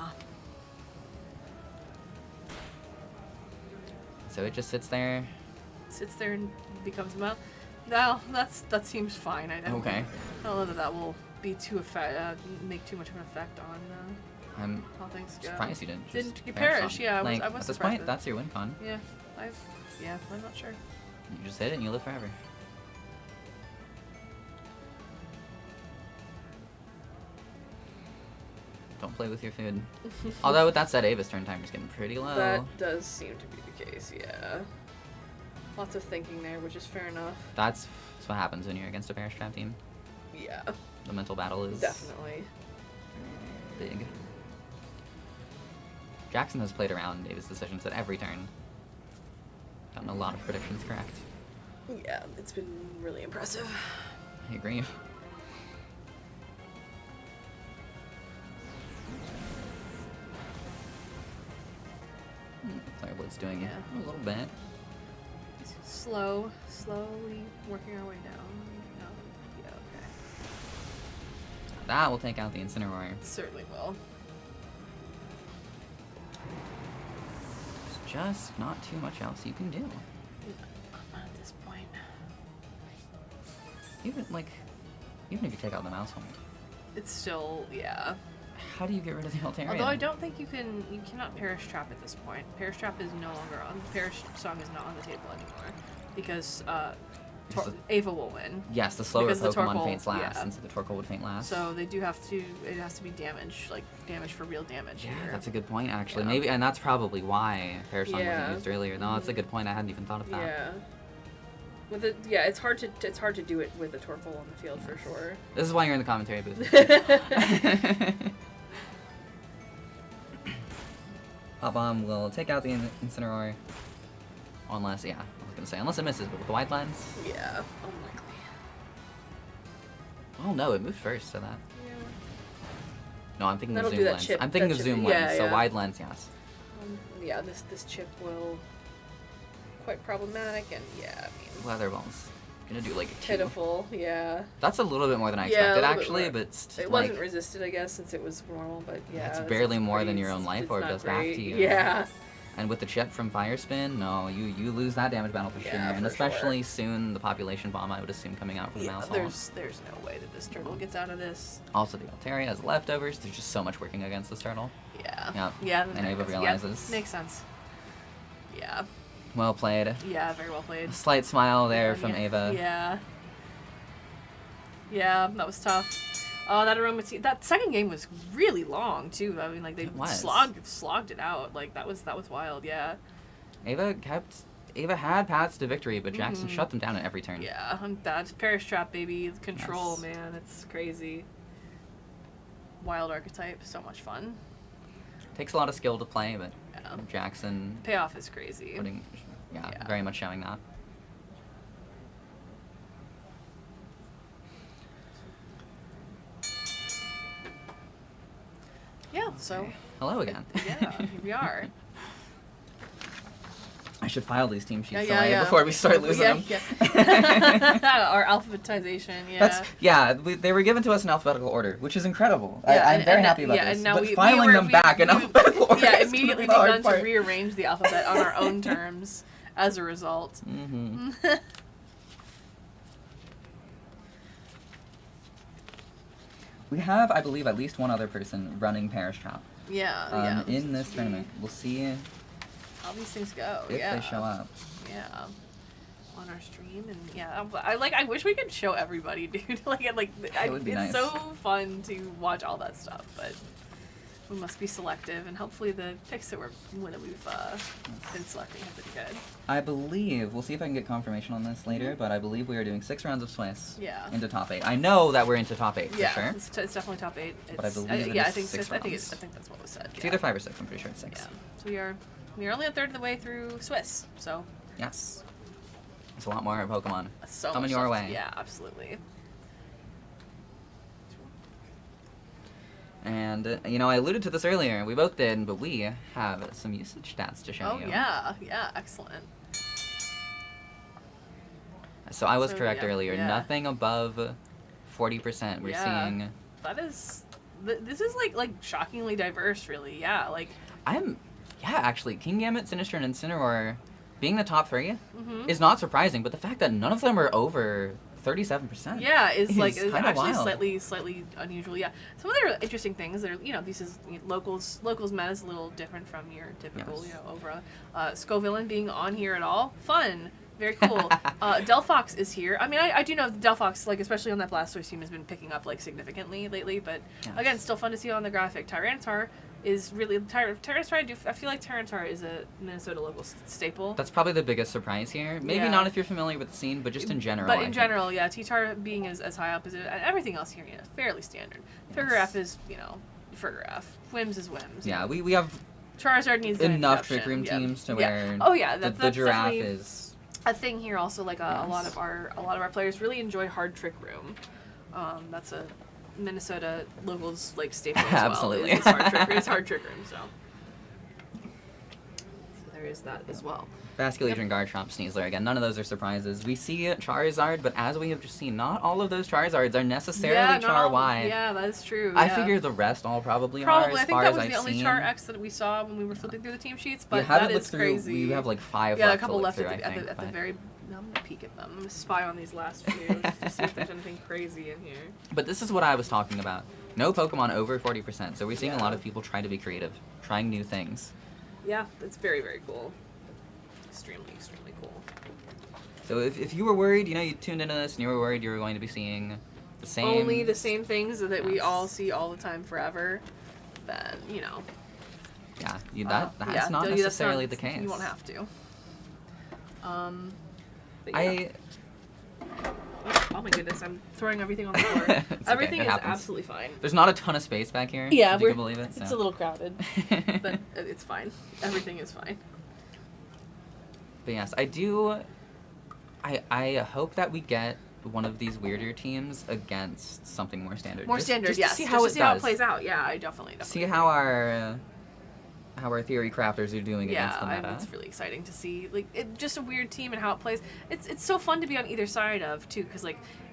So it just sits there. Sits there and becomes a mouth. No, that seems fine. I don't Okay. I don't know that that will be make too much of an effect on I'm how things go. surprised you didn't just Didn't you perish perish? on- Yeah, I was like, at this surprised point, with- that's your win con. Yeah, I'm not sure. You just hit it and you live forever. Don't play with your food. Although with that said, Ava's turn timer is getting pretty low. That does seem to be the case. Yeah. Lots of thinking there, which is fair enough. That's what happens when you're against a Perish Trap team. Yeah, The mental battle is definitely. big. Jackson has played around Ava's decisions at every turn. Gotten a lot of predictions correct. Yeah, it's been really impressive. I agree. Fireblit's doing Yeah. a little bit. Slowly working our way down. No, yeah, okay. That will take out the Incineroar. Certainly will. There's just not too much else you can do. At this point. Even if you take out the mouse hold, It's still, yeah. how do you get rid of the Altarian? Although I don't think you cannot Perish Trap at this point. Perish Trap is no longer on, Perish Song is not on the table anymore. Because, Ava will win. Yes, the slower because the Pokemon Torkoal- faints last, yeah. and so the Torkoal would faint last. So they do have to, it has to be damage, like damage for real damage yeah, here. that's a good point actually. Yeah. Maybe, and that's probably why Perish Song Yeah. wasn't used earlier. No, that's a good point. I hadn't even thought of that. Yeah. With it, yeah, it's hard to do it with a Torkoal on the field for sure. This is why you're in the commentary booth. Pop Bomb will take out the Incineroar. Unless, yeah, I was gonna say, unless it misses, but with the wide lens. Yeah, unlikely. Oh no, it moved first, so that. Yeah. No, I'm thinking That'll of do zoom that lens. chip- I'm thinking that of chip- zoom yeah, lens, so yeah. wide lens, yes. Yeah, this chip will quite problematic, and yeah, I mean, Leather Ball's gonna do like a 2. pitiful. Yeah, That's a little bit more than I Yeah, a expected, little bit actually, more. but it like, wasn't resisted, I guess, since it was normal. But yeah, it's that's barely more pretty- than your own life it's orb not does back great. to you. Yeah, And with the chip from Fire Spin, no, you lose that damage battle for sure. Yeah, And for especially soon, the Population Bomb, I would assume, coming out from the yeah. Mouse Hall. There's no way that this turtle gets out of this. Also, the Altaria has leftovers. There's just so much working against this turtle. Yeah. Yep. Yeah. And Ava yep, realizes. makes sense. Yeah. Well played. Yeah. Very well played. A slight smile there from yeah. Ava. Yeah. Yeah, that was tough. Oh, that aroma tea. That second game was really long too. I mean, like they It was. slogged it out. Like that was wild. Yeah. Ava had paths to victory, but Jackson Mhm. shut them down at every turn. Yeah, that's Perish Trap, baby. Control, Yes. man. It's crazy. Wild archetype, so much fun. Takes a lot of skill to play, but Yeah. Jackson Payoff is crazy. Yeah. very much showing that. Yeah, so Okay. Hello again. yeah, here we are. I should file these team sheets Yeah, away yeah. before we start losing them. Yeah. Our alphabetization, yeah. They were given to us in alphabetical order, which is incredible. Yeah, I'm very and happy about yeah, this. and now but we filing were- them back in we- alphabetical order Yeah, is immediately the hard begun to part. rearrange the alphabet on our own terms as a result. Mm-hmm. We have, I believe, at least one other person running Perish Trap Yeah, in this tournament. We'll see How these things go, if yeah. they show up. Yeah. On our stream, and yeah, I wish we could show everybody, dude. It would be nice. so fun to watch all that stuff, but We must be selective, and hopefully the picks that we've been selecting have been good. I believe, we'll see if I can get confirmation on this later, but I believe we are doing 6 rounds of Swiss into top 8. I know that we're into top 8 for sure. It's definitely top 8. But I believe it is I think 6 I think rounds. that's what was said. It's either 5 or 6, I'm pretty sure it's 6. Yeah. So we are only a third of the way through Swiss, so Yes. It's a lot more Pokemon so coming much your stuff. way. Yeah, absolutely. And, you know, I alluded to this earlier, we both did, but we have some usage stats to show you. Oh, yeah, excellent. So I was So, correct yeah, earlier, yeah. nothing above 40% we're seeing. That is, this is like shockingly diverse, really. Yeah, like. Actually, King Gambit, Sinistcha, and Incineroar being the top 3 Mhm. is not surprising, but the fact that none of them are over 37%. Yeah, is kinda actually wild. slightly unusual. Yeah, some of the interesting things that are, this is locals meta is a little different from your typical Yes. Ovra. Scovillain being on here at all, fun, very cool. Delphox is here. I mean, I do know that Delphox, like especially on that Blastoise team, has been picking up like significantly lately. But Yes. again, still fun to see on the graphic. Tyranitar is really Tyranitar. I feel like Tyranitar is a Minnesota local staple. That's probably the biggest surprise here. Maybe Yeah. not if you're familiar with the scene, but just in general. But I in think. general, yeah, T-Tar being as high up as it, and everything else here, fairly standard. Fergaraf is, Fergaraf. Whims is Whims. Yeah, we have Charizard needs an enough introduction, Trick Room yeah. teams to Yeah. where Oh yeah, the that's giraffe definitely is... a thing here. Also, like a lot Yes. of our players really enjoy Hard Trick Room. That's a Minnesota locals like staple as well. Absolutely. It's hard trick room. So there is that as well. Basculegion, Garchomp, Sneasler, again, none of those are surprises. We see Charizard, but as we have just seen, not all of those Charizards are necessarily Char-Y. Yeah, that's true. I yeah. figure the rest all probably are, Probably. as I think far that as was I've the only seen. Char X that we saw when we were flipping through the team sheets, but You haven't that looked is through, crazy. we have like 5 Yeah, left a couple to look left through, at the, I think, at the but- very. I'm gonna peek at them. I'm gonna spy on these last few just to see if there's anything crazy in here. But this is what I was talking about. No Pokemon over 40%, so we're seeing a lot of people try to be creative, trying new things. Yeah, it's very, very cool. Extremely, extremely cool. So if you were worried, you tuned into this and you were worried you were going to be seeing the same... Only the same things that we Yes. all see all the time forever, then, Yeah, that's yeah, not that's necessarily the case. You won't have to. But oh my goodness, I'm throwing everything on the floor. It's okay, Everything it is happens. absolutely fine. There's not a ton of space back here, Yeah, if you can believe it. it's so. a little crowded, but it's fine. Everything is fine. But yes, I hope that we get one of these weirder teams against something more standard. More Just- standard, just yes. to see how just to see how it does. plays out. Yeah, I definitely. See how our theory crafters are doing against the meta. It's really exciting to see, just a weird team and how it plays. It's so fun to be on either side of too, because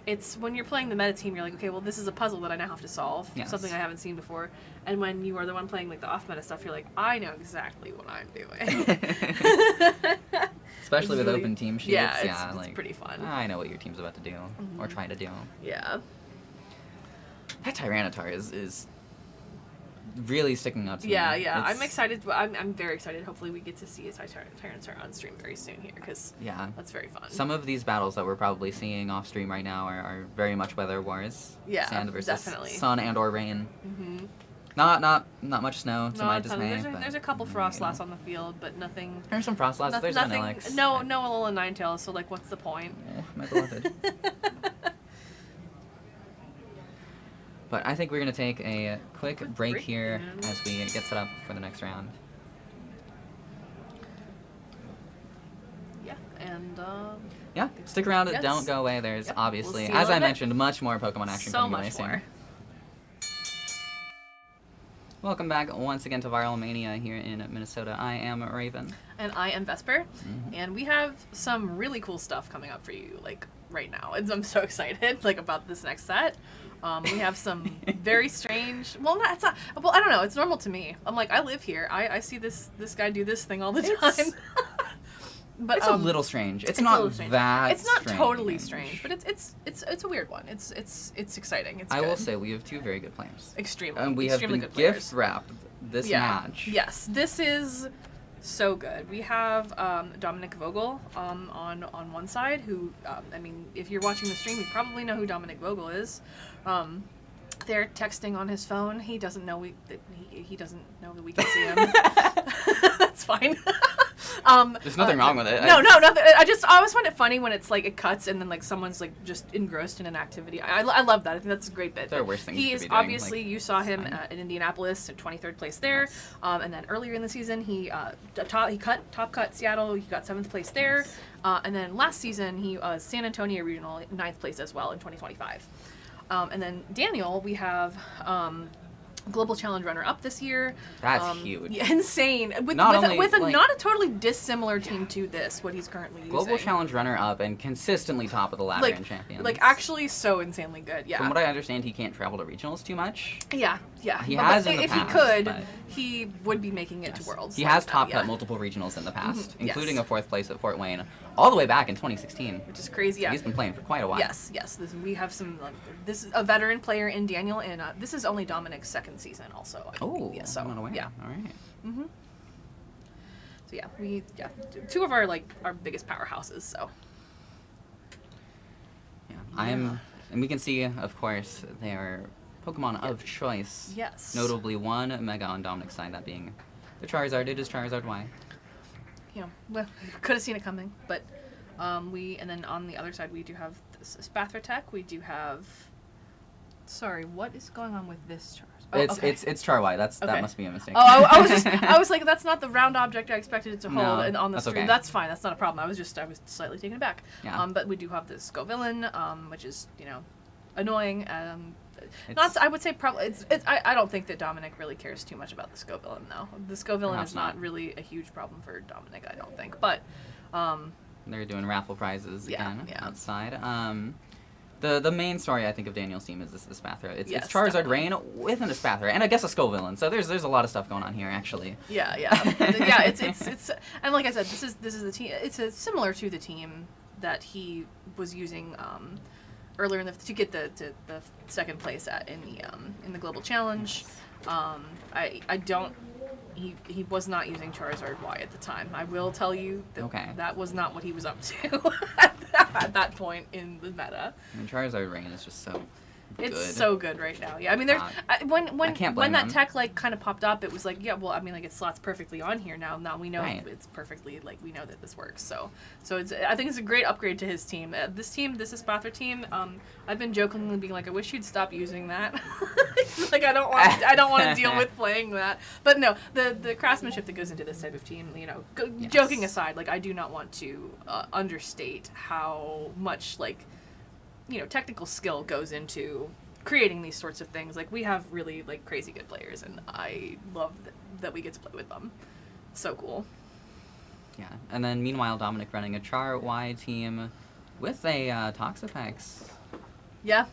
it's when you're playing the meta team, you're like, okay, well, this is a puzzle that I now have to solve, Yes. something I haven't seen before. And when you are the one playing the off meta stuff, you're like, I know exactly what I'm doing. Especially It's with really- open team sheets. Yeah, it's pretty fun. I know what your team's about to do or trying to do. Yeah. That Tyranitar is really sticking out to me. Yeah. It's- I'm excited. I'm very excited. Hopefully, we get to see a Tyranitar on stream very soon here, because Yeah. that's very fun. Some of these battles that we're probably seeing off stream right now are very much weather wars. Yeah, Sand versus definitely. sun and or rain. Mm-hmm. Not much snow to No, my a ton. dismay. There's a couple Frostlass on the field, but nothing. There's some Frostlass. There's nothing. Vanillix. No Alola Ninetales. So what's the point? My beloved. But I think we're going to take a quick break break, here yeah. as we get set up for the next round. Yeah, and Yeah, stick around. Yes. Don't go away. There's Yep, obviously, we'll see you as in a I bit. mentioned, much more Pokemon action so coming your way much soon. more. Welcome back once again to Viralmania here in Minnesota. I am Raven. And I am Vesper, Mm-hmm. and we have some really cool stuff coming up for you, right now. And I'm so excited, about this next set. We have some very strange. Well, it's not. Well, I don't know. It's normal to me. I'm like, I live here. I see this guy do this thing all the time. But It's a little strange. It's a not little strange. that It's not strange. totally strange, but it's a weird one. It's exciting. It's I good. will say we have two very good players. Extremely. And we have extremely been good players. gift wrapped this Yeah. match. Yes, this is so good. We have Dominic Vogel on one side, who if you're watching the stream, you probably know who Dominic Vogel is. They're texting on his phone. He doesn't know he doesn't know that we can see him. That's fine. There's nothing wrong with it. No, nothing. I always find it funny when it's like it cuts and then like someone's like just engrossed in an activity. I love that. I think that's a great bit. There are worse things He to is be doing, obviously, like, you saw him fine. in Indianapolis, in 23rd place there, and then earlier in the season he top cut Seattle. He got 7th place there, and then last season he was San Antonio Regional 9th place as well in 2025. And then Daniel, we have Global Challenge runner-up this year. That's huge. Yeah, insane. With Not a only, like- not a totally dissimilar team to this, what he's currently using. Global Challenge runner-up and consistently top of the ladder in champions. Like actually so insanely good. Yeah. From what I understand, he can't travel to regionals too much. Yeah. He But has in the if past, he could, but- he would be making it to Worlds. He like has that, top yeah. cut multiple regionals in the past, Yes. including a 4th place at Fort Wayne, all the way back in 2016. Which is crazy. Yeah. He's been playing for quite a while. Yes. We have some. This is a veteran player in Daniel, and this is only Dominic's 2nd season, also. I Oh, believe. Yeah. So I'm not aware. yeah. All right. Mm-hmm. So yeah, 2 of our biggest powerhouses. So. Yeah. And we can see, of course, they are Pokemon of choice. Yes. Notably one Mega on Dominic's side, that being the Charizard. It is Charizard Y. Well, could have seen it coming, but and then on the other side we do have this Spathra. We do have. Sorry, what is going on with this Charizard? Oh, It's okay. it's Char Y. That Okay. must be a mistake. Oh, I was like, that's not the round object I expected it to hold, No, and on the that's stream. okay. That's fine. That's not a problem. I was slightly taken aback. Yeah. But we do have this Scovillain, which is annoying. It's- I would say probably I don't think that Dominic really cares too much about the Scovillain though. The Scovillain Perhaps is not not. really a huge problem for Dominic, I don't think. But They're doing raffle prizes Yeah, again yeah. outside. The main story I think of Daniel's team is this Spathra. It's Yes, Charizard definitely. Rain with an Spathra and I guess a Scovillain. So there's a lot of stuff going on here actually. yeah. Yeah, it's and like I said, this is the team. It's similar to the team that he was using earlier to get the 2nd place in the Global Challenge. I don't. He was not using Charizard Y at the time. I will tell you that Okay. that was not what he was up to at that point in the meta. I mean, Charizard Rain is just so It's good. so good right now. Yeah, I mean, there's when can't when blame that them. tech kind of popped up, it was like, yeah, well, I mean, it slots perfectly on here now. Now we know Right. it's perfectly we know that this works. So I think it's a great upgrade to his team. This is Spathra team. I've been jokingly being like, I wish you'd stop using that. I don't want to deal with playing that. But no, the craftsmanship that goes into this type of team, Yes. joking aside, I do not want to understate how much technical skill goes into creating these sorts of things. We have really crazy good players, and I love that we get to play with them. So cool. Yeah, and then meanwhile Dominic running a Char Y team with a Toxapex Yeah.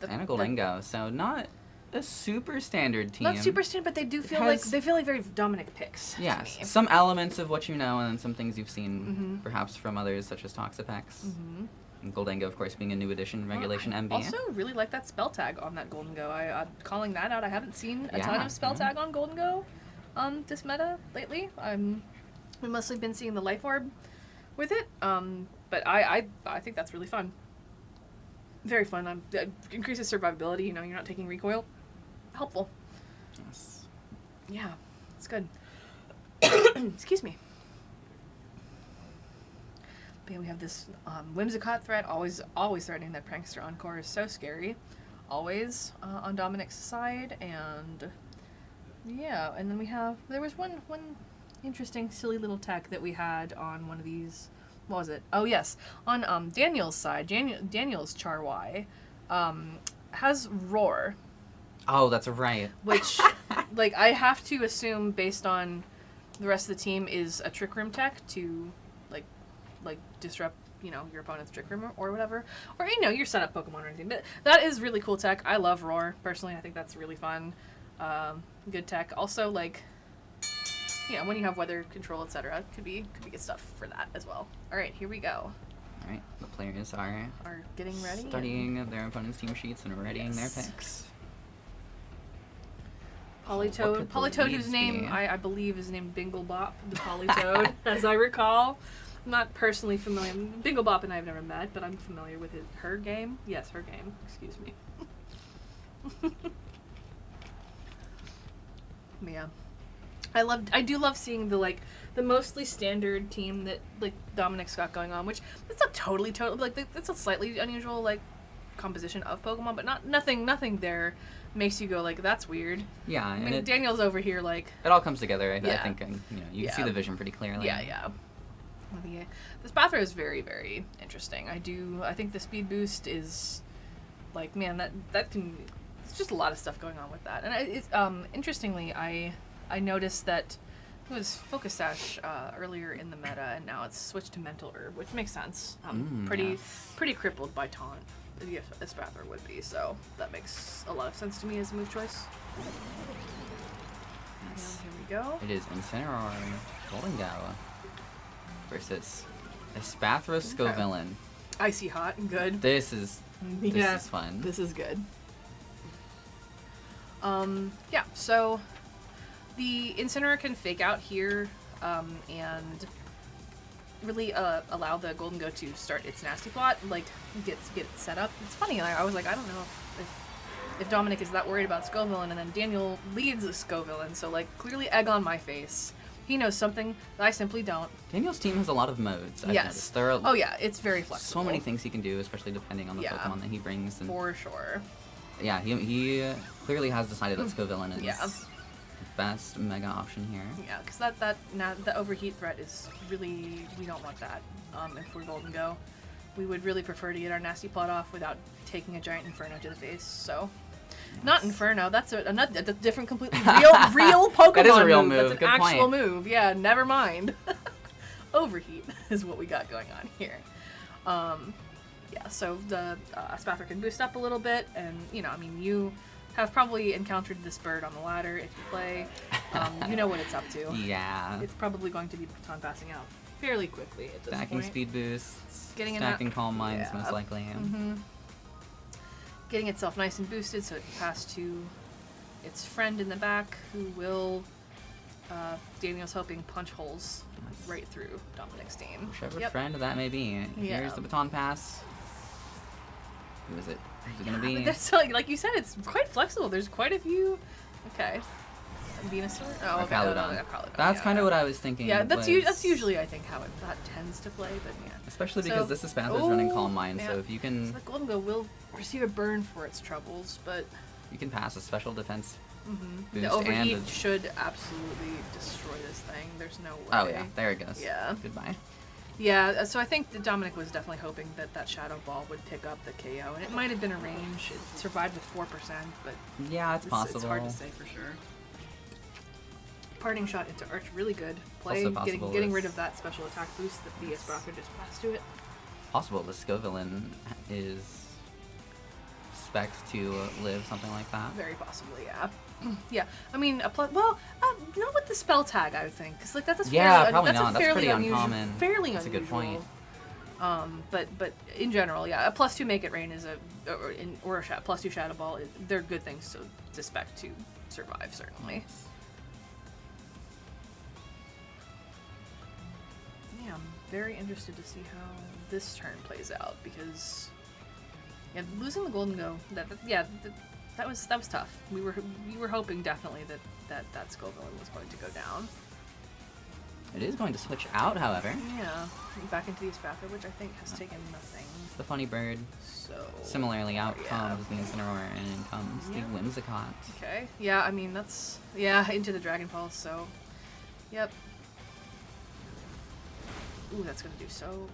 and a Goldengo. So not a super standard team. Not super standard, but they do feel has- like very Dominic picks. to Yes, me. some elements of what you know, and then some things you've seen Mhm. perhaps from others, such as Toxapex. Mhm. And Goldengo, of course, being a new addition, Regulation I MB. Also, really like that spell tag on that Golden Go. I'm calling that out. I haven't seen a ton Yeah, of spell yeah. tag on Golden Go this meta lately. We've mostly been seeing the Life Orb with it, but I think that's really fun. Very fun. Increases survivability. You're not taking recoil. Helpful. Yes. Yeah, it's good. Excuse me. But yeah, we have this Whimsicott threat, always threatening that Prankster Encore is so scary. Always on Dominic's side, and yeah, and then there was one interesting silly little tech that we had on one of these. What was it? Oh yes, on Daniel's side, Daniel's Char Y has Roar, Oh, that's right. which I have to assume based on the rest of the team is a Trick Room tech to disrupt your opponent's Trick Room or whatever, or your setup Pokemon or anything. But that is really cool tech. I love Roar personally. I think that's really fun. Good tech. Also when you have weather control, etc., could be good stuff for that as well. All right, here we go. All right, the players are Getting ready. studying their opponent's team sheets and readying Yes. their picks. Polytoad, What could the whose leads name be? I believe is named Binglebop, the Polytoad, as I recall. I'm not personally familiar. Binglebop and I have never met, but I'm familiar with her game. Yes, her game. Excuse me. Yeah. I do love seeing the mostly standard team that like Dominic's got going on, which it's not totally like it's a slightly unusual like composition of Pokemon, but nothing there makes you go like that's weird. Yeah, I and mean, Daniel's over here like it all comes together. I Yeah. think, and you Yeah. see the vision pretty clearly. yeah. This Bathra is very, very interesting. I think the speed boost is like, man, that can. It's just a lot of stuff going on with that. And interestingly, I noticed that it was Focus Sash earlier in the meta, and now it's switched to Mental Herb, which makes sense. Pretty crippled by Taunt. If Spathra would be, so that makes a lot of sense to me as a move choice. Yes. And here we go. It is Incineroar Golden Go versus Espathra Scovillain. Icy Hot, good. This is Yeah, fun. This is good. Yeah, so the Incineroar can fake out here and really allow the Golden Go to start its nasty plot, like get it set up. It's funny, I was like, I don't know if Dominic is that worried about Scovillain, and then Daniel leads the Scovillain, so like clearly egg on my face. He knows something that I simply don't. Daniel's team has a lot of modes. I've Yes. noticed. There are Oh yeah, it's very flexible. so many things he can do, especially depending on the Yeah. Pokemon that he brings. And For sure. yeah, he clearly has decided that Scovillain is Yeah. the best mega option here. Yeah, because the overheat threat is really, we don't want that. If we're Golden Go, we would really prefer to get our nasty plot off without taking a giant Inferno to the face. So, not Inferno. That's a different, completely real Pokemon. That is a real move. That's an Good actual point. move. Yeah, never mind. Overheat is what we got going on here. Yeah, so the Spathra can boost up a little bit, and you have probably encountered this bird on the ladder if you play. You know what it's up to. Yeah. It's probably going to be baton passing out fairly quickly at this Stacking point. speed boosts, Getting stacking Calm Minds yeah. most likely. Mm-hmm. Getting itself nice and boosted so it can pass to its friend in the back, who will, Daniel's hoping, punch holes right through Dominic's team. Whichever friend that may be. Yeah. Here's the baton pass. Who is it? Who's it gonna But be? that's like you said, it's quite flexible. There's quite a few. Okay. Venusaur? Oh, okay. Caledon. Caledon, That's yeah. kind of what I was thinking. Yeah, that's was- usually I think how that tends to play, but yeah. Especially So- because this is Spathra's running Calm Mind, yeah. so if you can So the Golden Go will receive a burn for its troubles, but pass a special defense the boost overheat and should absolutely destroy this thing. There's no way. oh yeah, there it goes. Yeah. Goodbye. Yeah, so I think that Dominic was definitely hoping that Shadow Ball would pick up the KO, and it might have been a range. It survived with 4%, but Yeah, it's possible. It's hard to say for sure. Parting shot into Arch, really good play. Also possible Getting is- rid of that special attack boost that the Espathra just passed to it. Possible the Scovillain is spec to live something like that. Very possibly, yeah. Yeah, I mean, not with the spell tag, I would think, because like that's Yeah, fairly, probably that's not. A That's fairly pretty unusual, uncommon. Fairly That's a unusual. good point. But in general, yeah, a +2 Make It Rain is or a +2 Shadow Ball. They're good things to spec to survive, certainly. Yeah, I'm very interested to see how this turn plays out because losing the Golden Go, that was tough. We were hoping definitely that Scovillain was going to go down. It is going to switch out, however. Yeah, back into the Espathra, which I think has taken nothing. The funny bird. So Similarly, out yeah. comes the Incineroar, and in comes Yeah. the Whimsicott. Okay. Yeah, I mean that's into the Dragon Pulse. So, yep. Ooh, that's gonna do so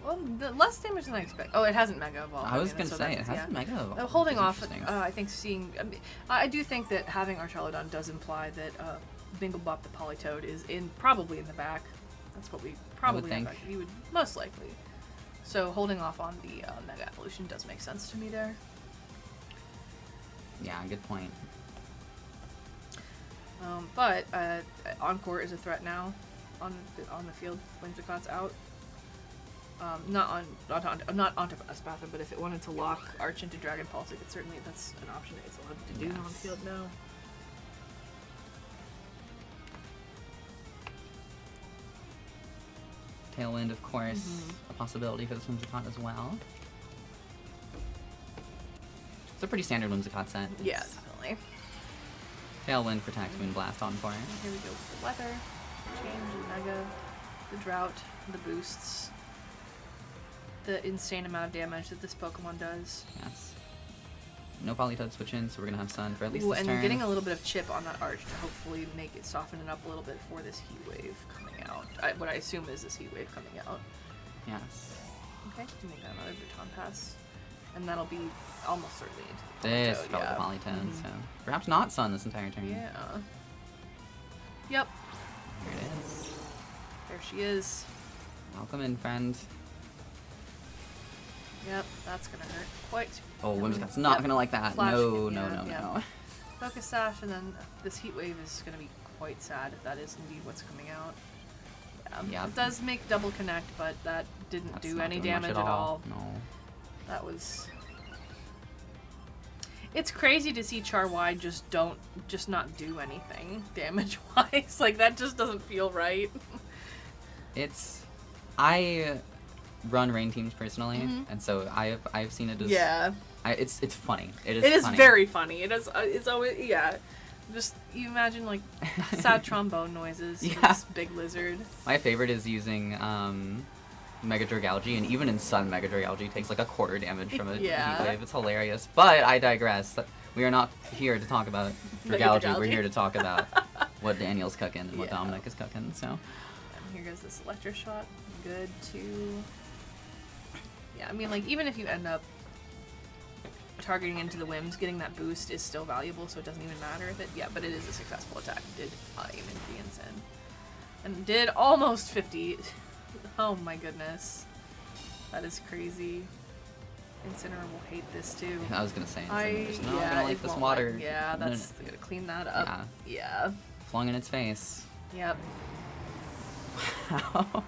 less damage than I expect. Oh, it hasn't Mega Evolved. I was mean, gonna so say, it that's- hasn't Mega Evolved, holding which is off. interesting. I think I do think that having Archaludon does imply that Binglebop the Politoed is probably in the back. That's what we probably think. You would most likely. So holding off on the Mega Evolution does make sense to me there. Yeah, good point. But Encore is a threat now on the field. Whimsicott's out. Not onto Espathra, but if it wanted to lock Arch into Dragon Pulse, that's an option that it's allowed to do Yes. on field now. Tailwind, of course, Mm-hmm. a possibility for this Whimsicott as well. It's a pretty standard Whimsicott set. Yeah, It's definitely. Definitely. Tailwind, Protect, Moonblast on for it. Here we go with the weather, change, the mega, the drought, the boosts, the insane amount of damage that this Pokemon does. Yes. No Politoed switch in, so we're gonna have Sun for at least Ooh, this and turn. getting a little bit of chip on that arch to hopefully make it soften it up a little bit for this heat wave coming out. What I assume is this heat wave coming out. Yes. Okay, make that another Baton Pass. And that'll be almost certainly into the This Politoed, felt yeah. the Politoed, Mhm. so perhaps not Sun this entire turn. Yeah. Yep, Here it is. there she is. Welcome in, friend. Yep, that's gonna hurt quite. Oh, Whimsicott's not Yep. gonna like that. Flash No, hit, no, yeah, no, yeah. no. Focus Sash, and then this heat wave is gonna be quite sad if that is indeed what's coming out. Yeah. It does make double connect, but that didn't That's do not any doing much damage at all. No. That was. It's crazy to see Charwide just not do anything damage wise. Like that just doesn't feel right. I run rain teams personally, and so I've seen it as Yeah. It's funny. It is funny. very funny. It is. It's always Just you imagine like sad trombone noises. Yeah. For this big lizard. My favorite is using Mega Dragalge, and even in Sun, Mega Dragalge takes like a quarter damage from a Yeah. heat wave. It's hilarious. But I digress. We are not here to talk about Mega Dragalge. We're Dragalge. here to talk about what Daniel's cooking and what Yeah. Dominic is cooking. So And here goes this Electro Shot. Good to. Yeah, I mean, like, even if you end up targeting into the whims, getting that boost is still valuable, so it doesn't even matter if it. Yeah, but it is a successful attack. Did aim into the Incin. And did almost 50. Oh my goodness. That is crazy. Incineroar will hate this too. I was gonna say, Incineroar's not yeah, gonna like it this won't water. like- yeah, No, no, that's gonna clean that up. Yeah. flung in its face. Yep. Wow.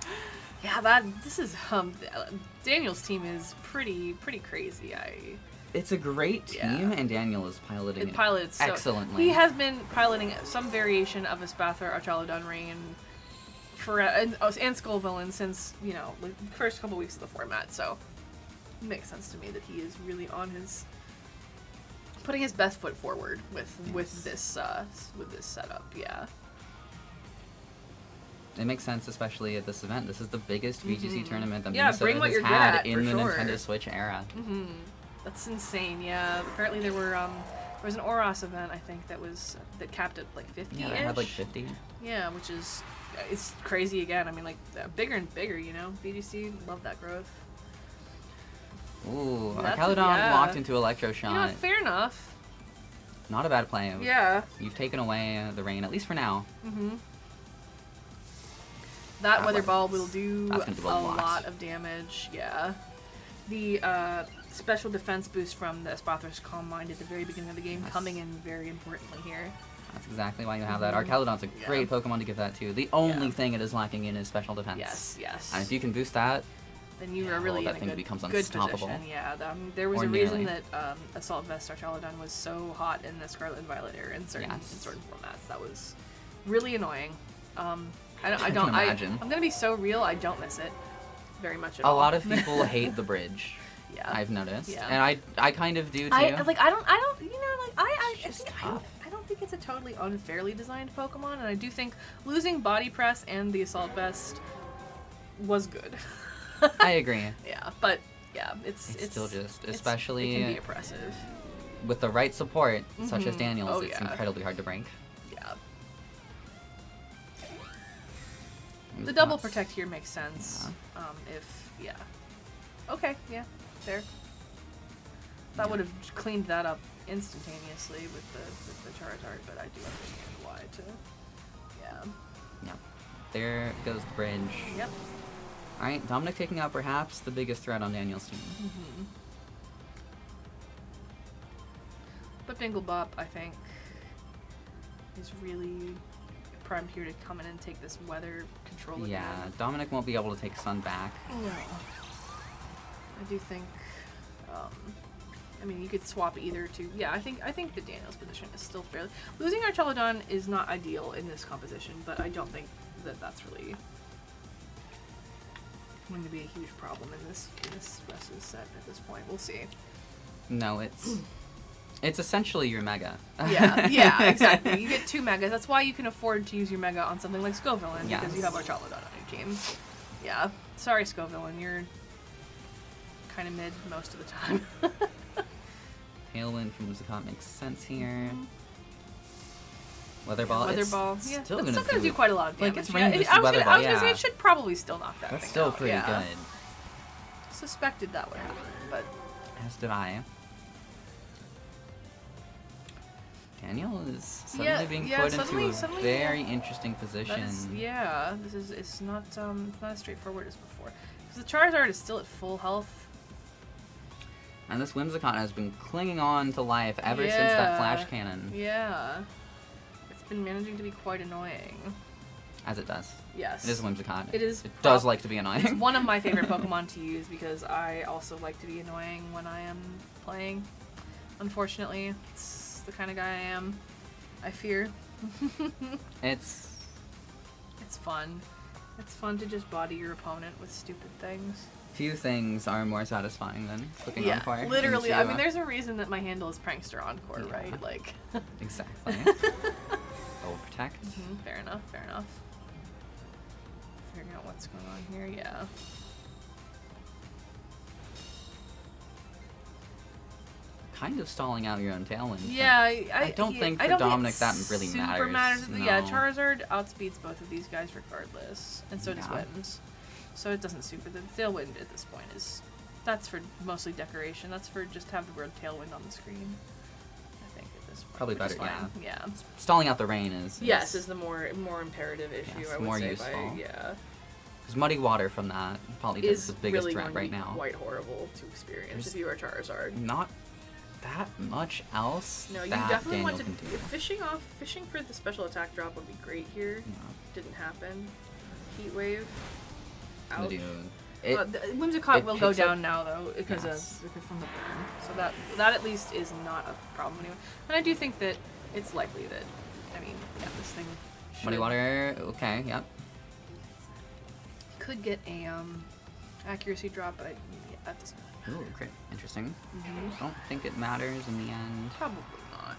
Yeah, this is Daniel's team is pretty crazy. It's a great team, Yeah. and Daniel is piloting it Piloted so excellently. He has been piloting some variation of Espathra Archaludon Rain for and Skullvillain since like the first couple weeks of the format. So it makes sense to me that he is really on his putting his best foot forward with this setup. Yeah. It makes sense, especially at this event. This is the biggest VGC tournament that Yeah, Minnesota bring what has you're good had at, in for the sure. Nintendo Switch era. That's insane. Yeah. Apparently there was an Oros event I think that capped at like 50. Yeah, they had like 50. Yeah, which is it's crazy again. I mean, like bigger and bigger. VGC love that growth. Ooh, That's Archaludon yeah. locked into Electro You know, Shot. fair enough. Not a bad play. Yeah. You've taken away the rain, at least for now. That That weather weather- ball will do that's gonna a do a lot. lot of damage. Yeah. The special defense boost from the Espathra's Calm Mind at the very beginning of the game Yes. coming in very importantly here. That's exactly why you have that. Archaludon's a Yeah. great Pokemon to give that to. The only Yeah. thing it is lacking in is special defense. Yes. And if you can boost that, Then you Yeah, are really that in thing a good, becomes good unstoppable. position. Yeah, there was Or a reason nearly. that Assault Vest Archaludon was so hot in the Scarlet and Violet era in certain Yes. formats. That was really annoying. I can don't. imagine. I'm gonna be so real. I don't miss it very much at a all. lot of people hate the bridge. Yeah. I've noticed, Yeah. and I kind of do too. I don't. I just think tough. I don't think it's a totally unfairly designed Pokemon, and I do think losing Body Press and the Assault Vest was good. I agree. Yeah, but yeah, it's Still just, it can especially be oppressive. with the right support, such as Mhm. Daniel's, Oh, it's yeah. incredibly hard to break. Yeah. It The was double nuts. protect here makes sense. Okay, yeah, fair. That Yeah. would have cleaned that up instantaneously with the Charizard, but I do understand why too. Yeah. Yep. There goes the bridge. Yep. All right, Dominic taking out perhaps the biggest threat on Daniel's team. But Dinglebop, I think, is really primed here to come in and take this weather control again. Yeah, Dominic won't be able to take Sun back. No. I do think. I mean, you could swap either to. Yeah, I think the Daniel's position is still fairly. Losing Archaludon is not ideal in this composition, but I don't think that that's really going to be a huge problem in this rest of the set at this point. We'll see. No, it's It's essentially your mega. Yeah, exactly. You get 2 megas. That's why you can afford to use your mega on something like Scovillain, because you have Archalodon on your team. Yeah. Sorry, Scovillain, you're kind of mid most of the time. Tailwind from Whimsicott makes sense here. Weather Ball. Weather it's Ball. Still That's gonna still going to do quite a lot of damage. Like, it's yeah, range I was Weather gonna Ball, say yeah. it should probably still knock that That's thing still out. pretty yeah. good. Suspected that would happen, but... As did I. Daniel is suddenly being put into a very interesting position. It's not as straightforward as before. Because the Charizard is still at full health. And this Whimsicott has been clinging on to life ever since that Flash Cannon. Yeah. It's been managing to be quite annoying. As it does. Yes. It is Whimsicott. It is. It does like to be annoying. It's one of my favorite Pokemon to use because I also like to be annoying when I am playing. Unfortunately, it's the kind of guy I am. I fear. It's fun. It's fun to just body your opponent with stupid things. Few things are more satisfying than flipping Encore. Literally. into, I mean, there's a reason that my handle is Prankster Encore, right? Like. Exactly. Overprotect. Fair enough. Fair enough. Figuring out what's going on here. Yeah. Kind of stalling out your own Tailwind. Yeah, I don't think for Dominic that really matters. No. Yeah, Charizard outspeeds both of these guys regardless, and so does Wind. So it doesn't super. The Tailwind at this point that's for mostly decoration. That's for just have the word Tailwind on the screen. I think at this point. Probably better. Yeah. Stalling out the rain is the more imperative issue. Yes, I would more say useful. Yeah. Because Muddy Water from that probably is the biggest really threat right now. Quite horrible to experience if you are Charizard. Not that much else. No, you that definitely Daniel want to can do. fishing for the special attack drop would be great here. No. Didn't happen. Heat wave. Gonna Ouch. do The Whimsicott will go picks up- down now though because from the burn. So that at least is not a problem anyway. And I do think that it's likely that this thing Muddy Water. Okay. Yep. could get a accuracy drop, but that doesn't matter. Ooh, great. Interesting. Don't think it matters in the end. Probably not.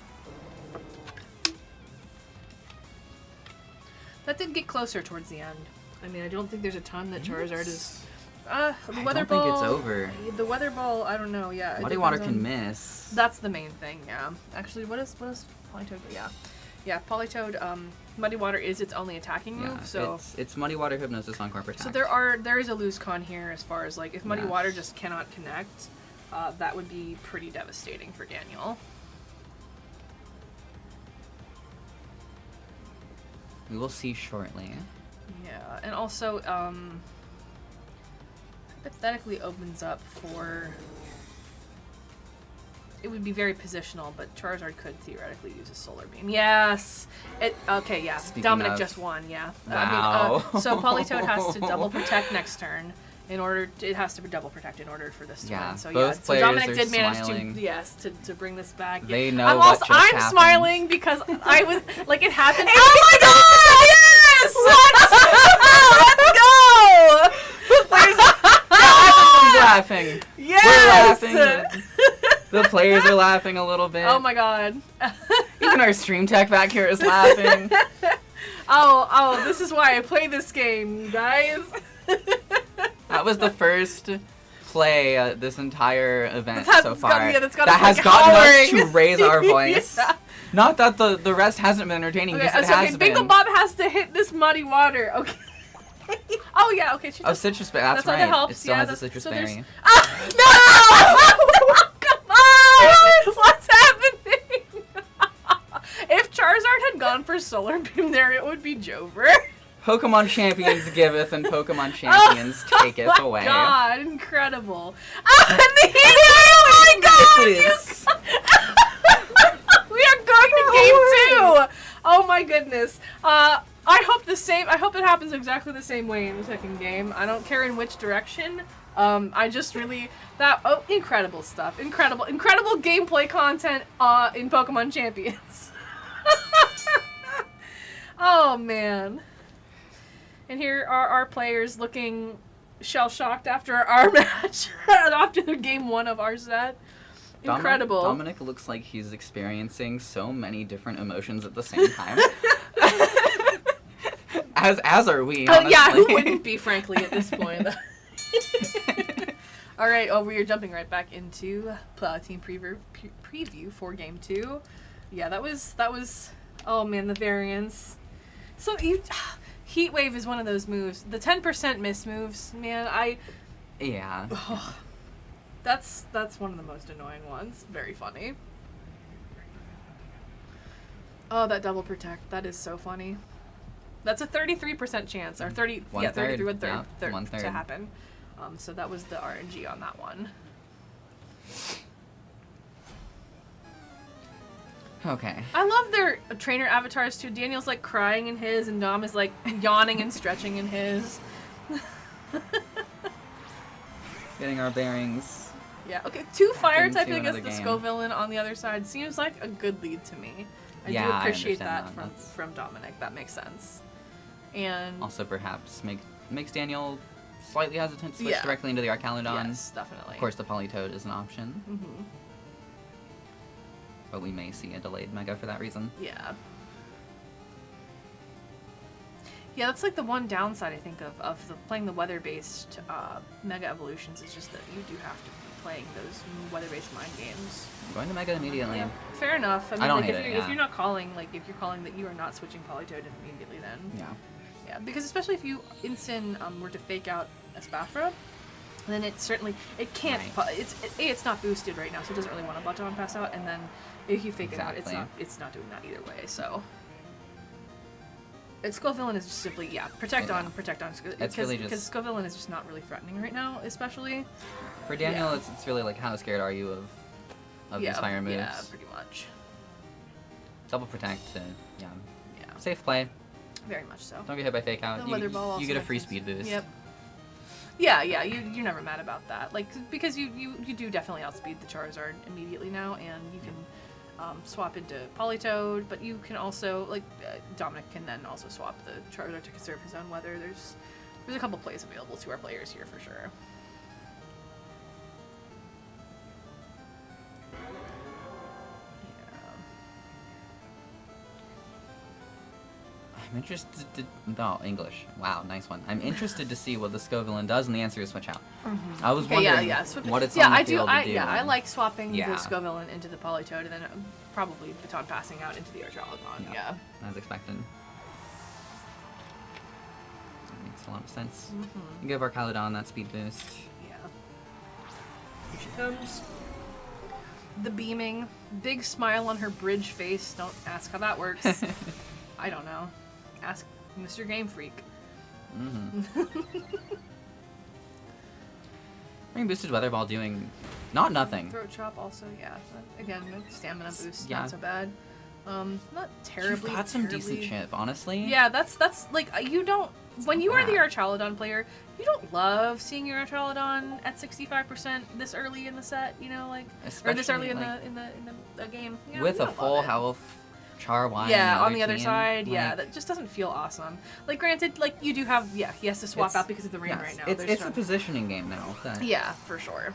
That did get closer towards the end. I mean, I don't think there's a ton that Charizard is. The Weather Ball. I don't think it's over. The Weather Ball, I don't know. Yeah. Muddy Water can miss. That's the main thing. Yeah. Actually, what is Politoed? Yeah. Politoed. Muddy Water is its only attacking move. So it's Muddy Water, Hypnosis, Encore, Protect. So there is a lose con here as far as like if Muddy Water just cannot connect, that would be pretty devastating for Daniel. We will see shortly. Yeah, and also hypothetically opens up for. It would be very positional, but Charizard could theoretically use a Solar Beam. Yes! Okay, yeah. Speaking Dominic of, just won, yeah. Wow. So Politoed has to double protect next turn it has to double protect in order for this to win. So both so Dominic players did are manage smiling. to bring this back. They know I'm what just I'm happened. smiling because I was like it happened. Oh my god! Yes! Let's go! Everyone's laughing. Yes! We're laughing. The players are laughing a little bit. Oh my god. Even our stream tech back here is laughing. Oh, this is why I play this game, guys. That was the first play this entire event so far that has gotten us to raise our voice. Yeah. Not that the rest hasn't been entertaining, because it has been. Bingo Bob has to hit this Muddy Water, okay. Oh yeah, okay. Citrus berry, that's right. That helps. It still has a citrus berry. No! Come on! What's happening? If Charizard had gone for Solar Beam there, it would be Jover. Pokemon Champions giveth and Pokemon Champions taketh away. Oh my god, incredible. Oh my god! Yes. We are going to game 2! Oh my goodness. I hope it happens exactly the same way in the second game. I don't care in which direction. I just really incredible stuff. Incredible gameplay content in Pokemon Champions. Oh man. And here are our players looking shell-shocked after our match, after game 1 of our set. Incredible. Dominic looks like he's experiencing so many different emotions at the same time. as are we, honestly. Yeah, who wouldn't be, frankly, at this point? All right, we are jumping right back into team preview for Game 2. Yeah, that was. Oh man, the variance. So Heat Wave is one of those moves. The 10% miss moves, man. Yeah. Oh, that's one of the most annoying ones. Very funny. Oh, that double protect. That is so funny. That's a 33% chance, or 33 1/3 to happen. So that was the RNG on that one. Okay. I love their trainer avatars too. Daniel's like crying in his, and Dom is like yawning and stretching in his. Getting our bearings. Yeah. Okay. 2 fire Into typing against another the game. Skull villain on the other side seems like a good lead to me. I Yeah, do I appreciate understand that that. from Dominic. That makes sense. And Also, perhaps makes Daniel slightly hesitant to switch Yeah. directly into the Archaludon. yes, definitely. Of course, the Polytoad is an option, Mm-hmm. but we may see a delayed Mega for that reason. Yeah. Yeah, that's like the one downside I think of playing the weather-based Mega Evolutions is just that you do have to be playing those weather-based mind games. Going to Mega immediately. Yeah, fair enough. I mean, don't like hate if it, you're yeah. if you're not calling, like if you're calling that you are not switching Polytoad immediately, then Yeah. yeah, because especially if you instant were to fake out Espathra, then it certainly can't. Right. It's not boosted right now, so it doesn't really want to Baton pass out, and then if you fake it out, Exactly. it's not doing that either way. So. Skull Villain is just simply protect on. It's really because just- Skull Villain is just not really threatening right now, especially. For Daniel, Yeah. it's really like how scared are you of these fire moves? Yeah, pretty much. Double protect to Yeah, safe play. very much so. Don't get hit by fake out. The weather ball also you get a makes free sense. speed boost. Yep. Yeah, you're never mad about that. Like because you do definitely outspeed the Charizard immediately now, and you can swap into Polytoad, but you can also Dominic can then also swap the Charizard to conserve his own weather. There's a couple plays available to our players here for sure. I'm interested to... No, English. Wow, nice one. I'm interested to see what the Scovillain does, and the answer is switch out. I was Okay, wondering what it's on the field to do. I like swapping the Yeah. Scovillain into the Polytoad and then probably Baton passing out into the Archaludon. Yeah. As expected. That makes a lot of sense. Mm-hmm. Give Archaludon that speed boost. Yeah. Here she comes. The beaming. Big smile on her bridge face. Don't ask how that works. I don't know. Ask Mr. Game Freak. Ring boosted Weather Ball doing not nothing. Throat chop also, yeah. Again, the stamina boost, Yeah. not so bad. Not terribly. You've got some terribly- decent chip, honestly. Yeah, that's like you don't. When you are the Archaludon player, you don't love seeing your Archaludon at 65% this early in the set. You know, like or this early Especially, in the game. You know, with you a don't full love it. health Char Y. Yeah, on the other team, side, like, yeah, that just doesn't feel awesome. Like, granted, like you do have, he has to swap It's- out because of the rain yes, right now. It's There's a some- positioning game now. That, yeah, for sure.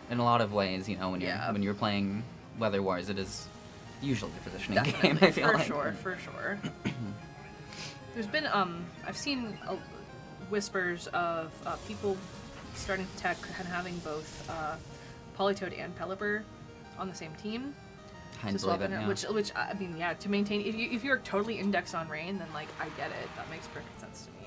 in a lot of ways, you know, when Yeah. you're playing Weather Wars, it is usually a positioning Definitely, game. I feel for like. sure, for sure. There's been I've seen whispers of people starting to tech and having both Polytoad and Pelipper on the same team. Kind To of swap believe it, in, yeah. which I mean, yeah, to maintain if you're totally indexed on rain, then like I get it. That makes perfect sense to me.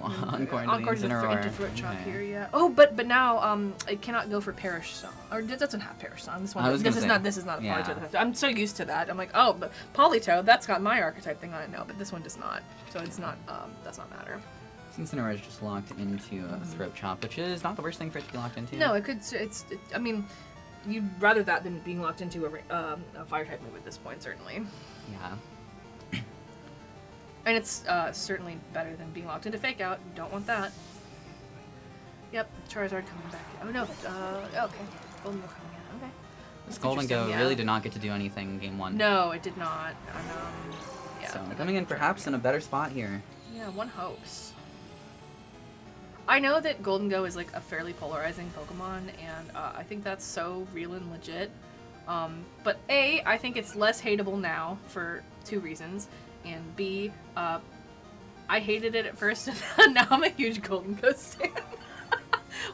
Ooh, Encore Encore into to the the Incineroar. throat chop Okay. here, yeah. Oh, but now it cannot go for Perish Song, or it doesn't have Perish Song. This one, I was this gonna is say, not a yeah. Polytoad. I'm so used to that. I'm like, oh, but Polytoad, that's got my archetype thing on it now, but this one does not. So it's not. Does not matter. Incineroar is just locked into a Throat Chop, which is not the worst thing for it to be locked into. No, it could. I mean, you'd rather that than being locked into a fire type move at this point, certainly. Yeah. And it's certainly better than being locked into Fake Out. You don't want that. Yep, Charizard coming back. Oh no. Okay. Golden Go coming in. Okay. This That's Golden Go interesting, yeah. really did not get to do anything in game one. No, it did not. Yeah. So coming in perhaps in a better spot here. Yeah, one hopes. I know that Golden Go is like a fairly polarizing Pokemon, and I think that's so real and legit. But A, I think it's less hateable now for 2 reasons, and B, I hated it at first, and now I'm a huge Golden Go stan.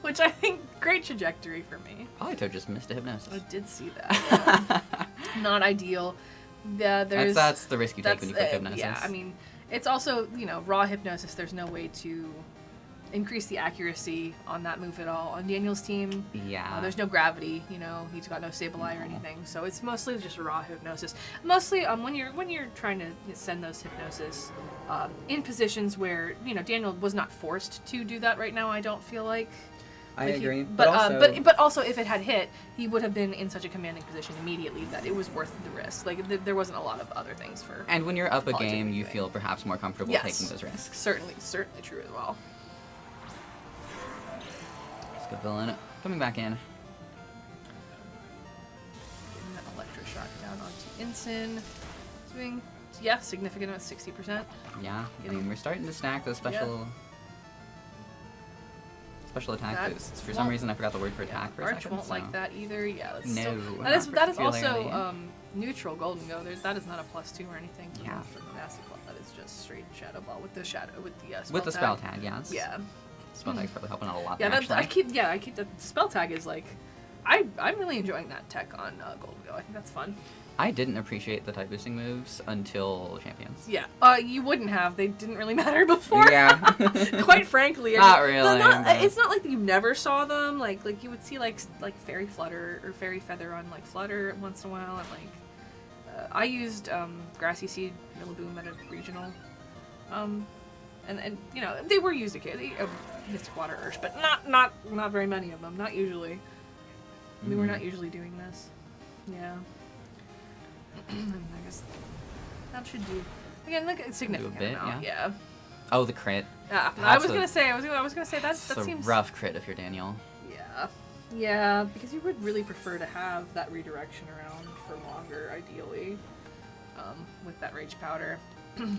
Which I think, great trajectory for me. Politoed just missed a Hypnosis. I did see that. Not ideal. Yeah, That's the risk you take when you pick Hypnosis. Yeah, I mean, it's also, you know, raw Hypnosis, there's no way to increase the accuracy on that move at all. On Daniel's team, Yeah. there's no gravity, you know, he's got no Sableye or anything, so it's mostly just raw Hypnosis. Mostly when you're trying to send those Hypnosis in positions where, you know, Daniel was not forced to do that right now, I don't feel like. I agree. But also, if it had hit, he would have been in such a commanding position immediately that it was worth the risk. Like, there wasn't a lot of other things for. And when you're up a Politoed game, you doing. feel perhaps more comfortable Yes. taking those risks. Certainly true as well. Let's go villain. Coming back in. Getting that electric shot down onto Ensign. Doing, yeah, significant at 60%. Yeah. I mean, we're starting to stack those special attack That boosts. For some won't- reason, I forgot the word for attack for a Arch second. won't like that either. Yeah, that's No, still, not that is also particularly. neutral Golden Go. That is not a +2 or anything. Yeah. For the Nasty Claw, that is just straight Shadow Ball with the spell With the spell tag. tag, yes. Yeah. Spell tag's probably helping out a lot. Yeah, there, that, I actually. keep the spell tag is like, I'm really enjoying that tech on Golden Go. I think that's fun. I didn't appreciate the type boosting moves until Champions. Yeah, you wouldn't have. They didn't really matter before. Yeah. Quite frankly. Not really, but- It's not like you never saw them. Like you would see like Fairy Flutter or Fairy Feather on like Flutter once in a while, and like I used Grassy Seed Rillaboom at a regional, and you know they were used occasionally. Mystic Water Ursh, but not very many of them. Not usually. We were not usually doing this. Yeah. I guess that should do again. Like a significant bit, amount. yeah. Yeah. Oh, the crit. I That's was gonna say that It's a seems rough crit if you're Daniel. Yeah, because you would really prefer to have that redirection around for longer, ideally, with that Rage Powder.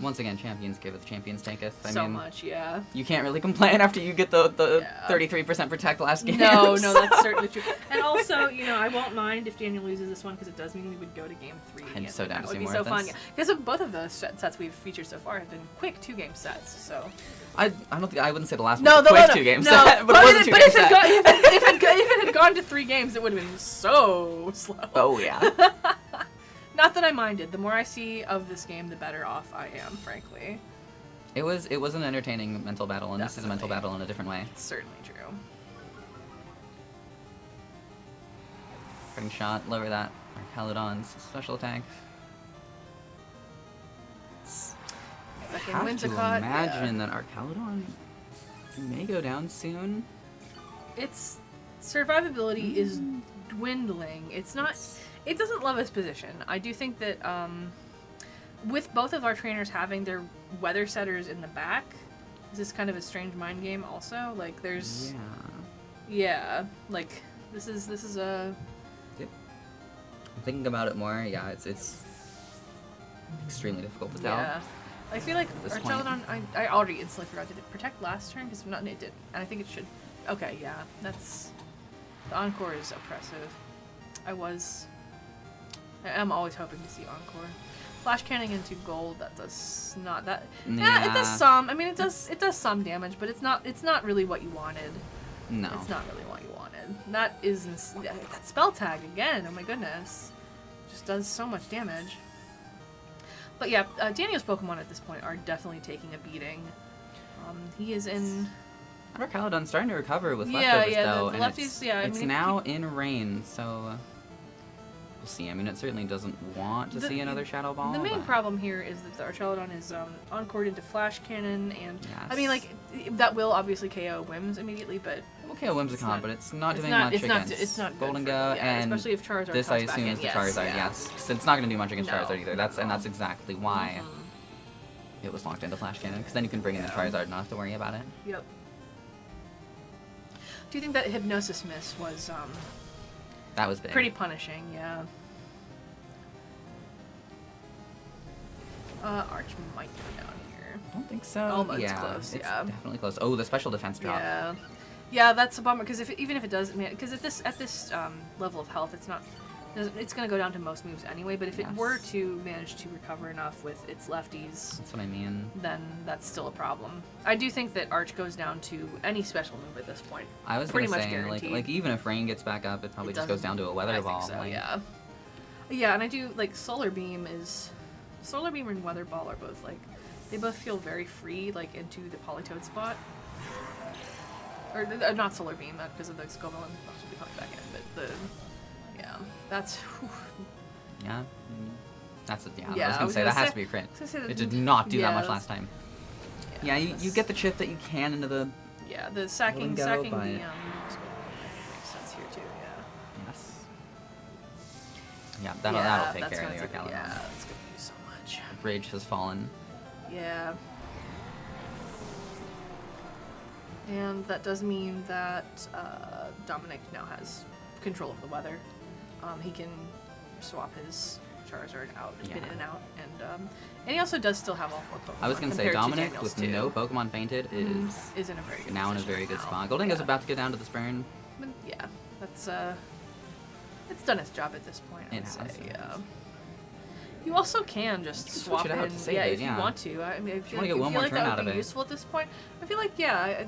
Once again, Champions giveth, Champions taketh. I So mean, much, yeah. you can't really complain after you get the Yeah. 33% protect last game. No, that's certainly true. And also, you know, I won't mind if Daniel loses this one because it does mean we would go to game 3. I'm and so down that to would see be more so of fun. this. Because both of the sets we've featured so far have been quick 2-game sets. So I don't think I wouldn't say the last no, one was a quick no, 2 game no. set, but it was a 2 game if set. it had gone to 3 games, it would have been so slow. Oh yeah. Not that I minded. The more I see of this game, the better off I am, frankly. It was an entertaining mental battle, and this is a mental Definitely. battle in a different way. It's certainly true. Cutting shot, lower that. Archaludon's special attack. I Fucking have to Whimsicott, imagine that Archaludon may go down soon. Its survivability is dwindling. It's not. It doesn't love its position. I do think that with both of our trainers having their weather setters in the back, this is kind of a strange mind game. Also, like there's yeah, like this is a. Yep. Thinking about it more, yeah, it's extremely difficult to tell. Yeah. I feel like this Archaludon, I already instantly forgot. Did it protect last turn? Because it didn't. And I think it should. Okay, yeah. That's... The Encore is oppressive. I am always hoping to see Encore. Flash Cannon into gold, that does not... That... Yeah, it does some. I mean, it does some damage, but it's not really what you wanted. No. It's not really what you wanted. That is... That spell tag again, oh my goodness. Just does so much damage. But yeah, Daniel's Pokemon at this point are definitely taking a beating. He is in... Archaludon's starting to recover with Yeah, leftovers, yeah, though, the and lefties, yeah, I it's mean, now in rain, so we'll see. I mean, it certainly doesn't want to see another Shadow Ball. The main but- problem here is that the Archaludon is encored into Flash Cannon, and I mean, Yes. like, that will obviously KO Whims immediately, but Okay, a Whimsicott, not- but it's not it's doing not, much it's not, against it's not good Golden for- Go, yeah, and especially if Charizard this comes I back assume in. is the Yes, Charizard, yeah. yes. So it's not going to do much against No, Charizard either. That's and no. that's exactly why it was locked into Flash Cannon, because then you can bring in the Charizard and not have to worry about it. Yep. Do you think that Hypnosis miss was That was big. pretty punishing? Yeah. Arch might go down here. I don't think so. Oh, it's yeah, close, it's yeah. definitely close. Oh, the special defense drop. Yeah. Yeah, that's a bummer, because even if it does, because at this level of health, it's going to go down to most moves anyway, but if it were to manage to recover enough with its lefties, That's what I mean. then that's still a problem. I do think that Arch goes down to any special move at this point. I was Pretty gonna much say, guaranteed. like even if Rain gets back up, it probably just goes down to a weather I ball. think so, like, yeah. Yeah, and I do, like, Solar Beam and Weather Ball are both, like, they both feel very free, like, into the Polytoad spot. Or, not Solar Beam, because of the Scoville, and I'll be coming back in, but yeah, that's, whew. Yeah. That's it. Yeah. Yeah, I was gonna say that has to be a crit. It did not do that much last time. Yeah, you get the chip that you can into the. Yeah, the sacking go, the but- makes sense here too. Yeah. Yes. Yeah, that'll take that's care of gonna the take- Arcalon. Yeah, that's gonna do so much. Bridge has fallen. Yeah. And that does mean that Dominic now has control of the weather. He can swap his Charizard out, spin in and out, and he also does still have all 4 Pokemon. I was gonna say compared to Dominic Daniel's with too. no Pokemon fainted is in a very good now in a position very good now. spot. Golden is about to get down to the Spurn. But yeah, that's it's done its job at this point. I It would has, say. it Yeah. has. You also can just You can switch swap it out in, to save yeah, it, if yeah. you want to. I mean, if you wanna like, get one more like turn that out would be of it. useful at this point, I feel like yeah.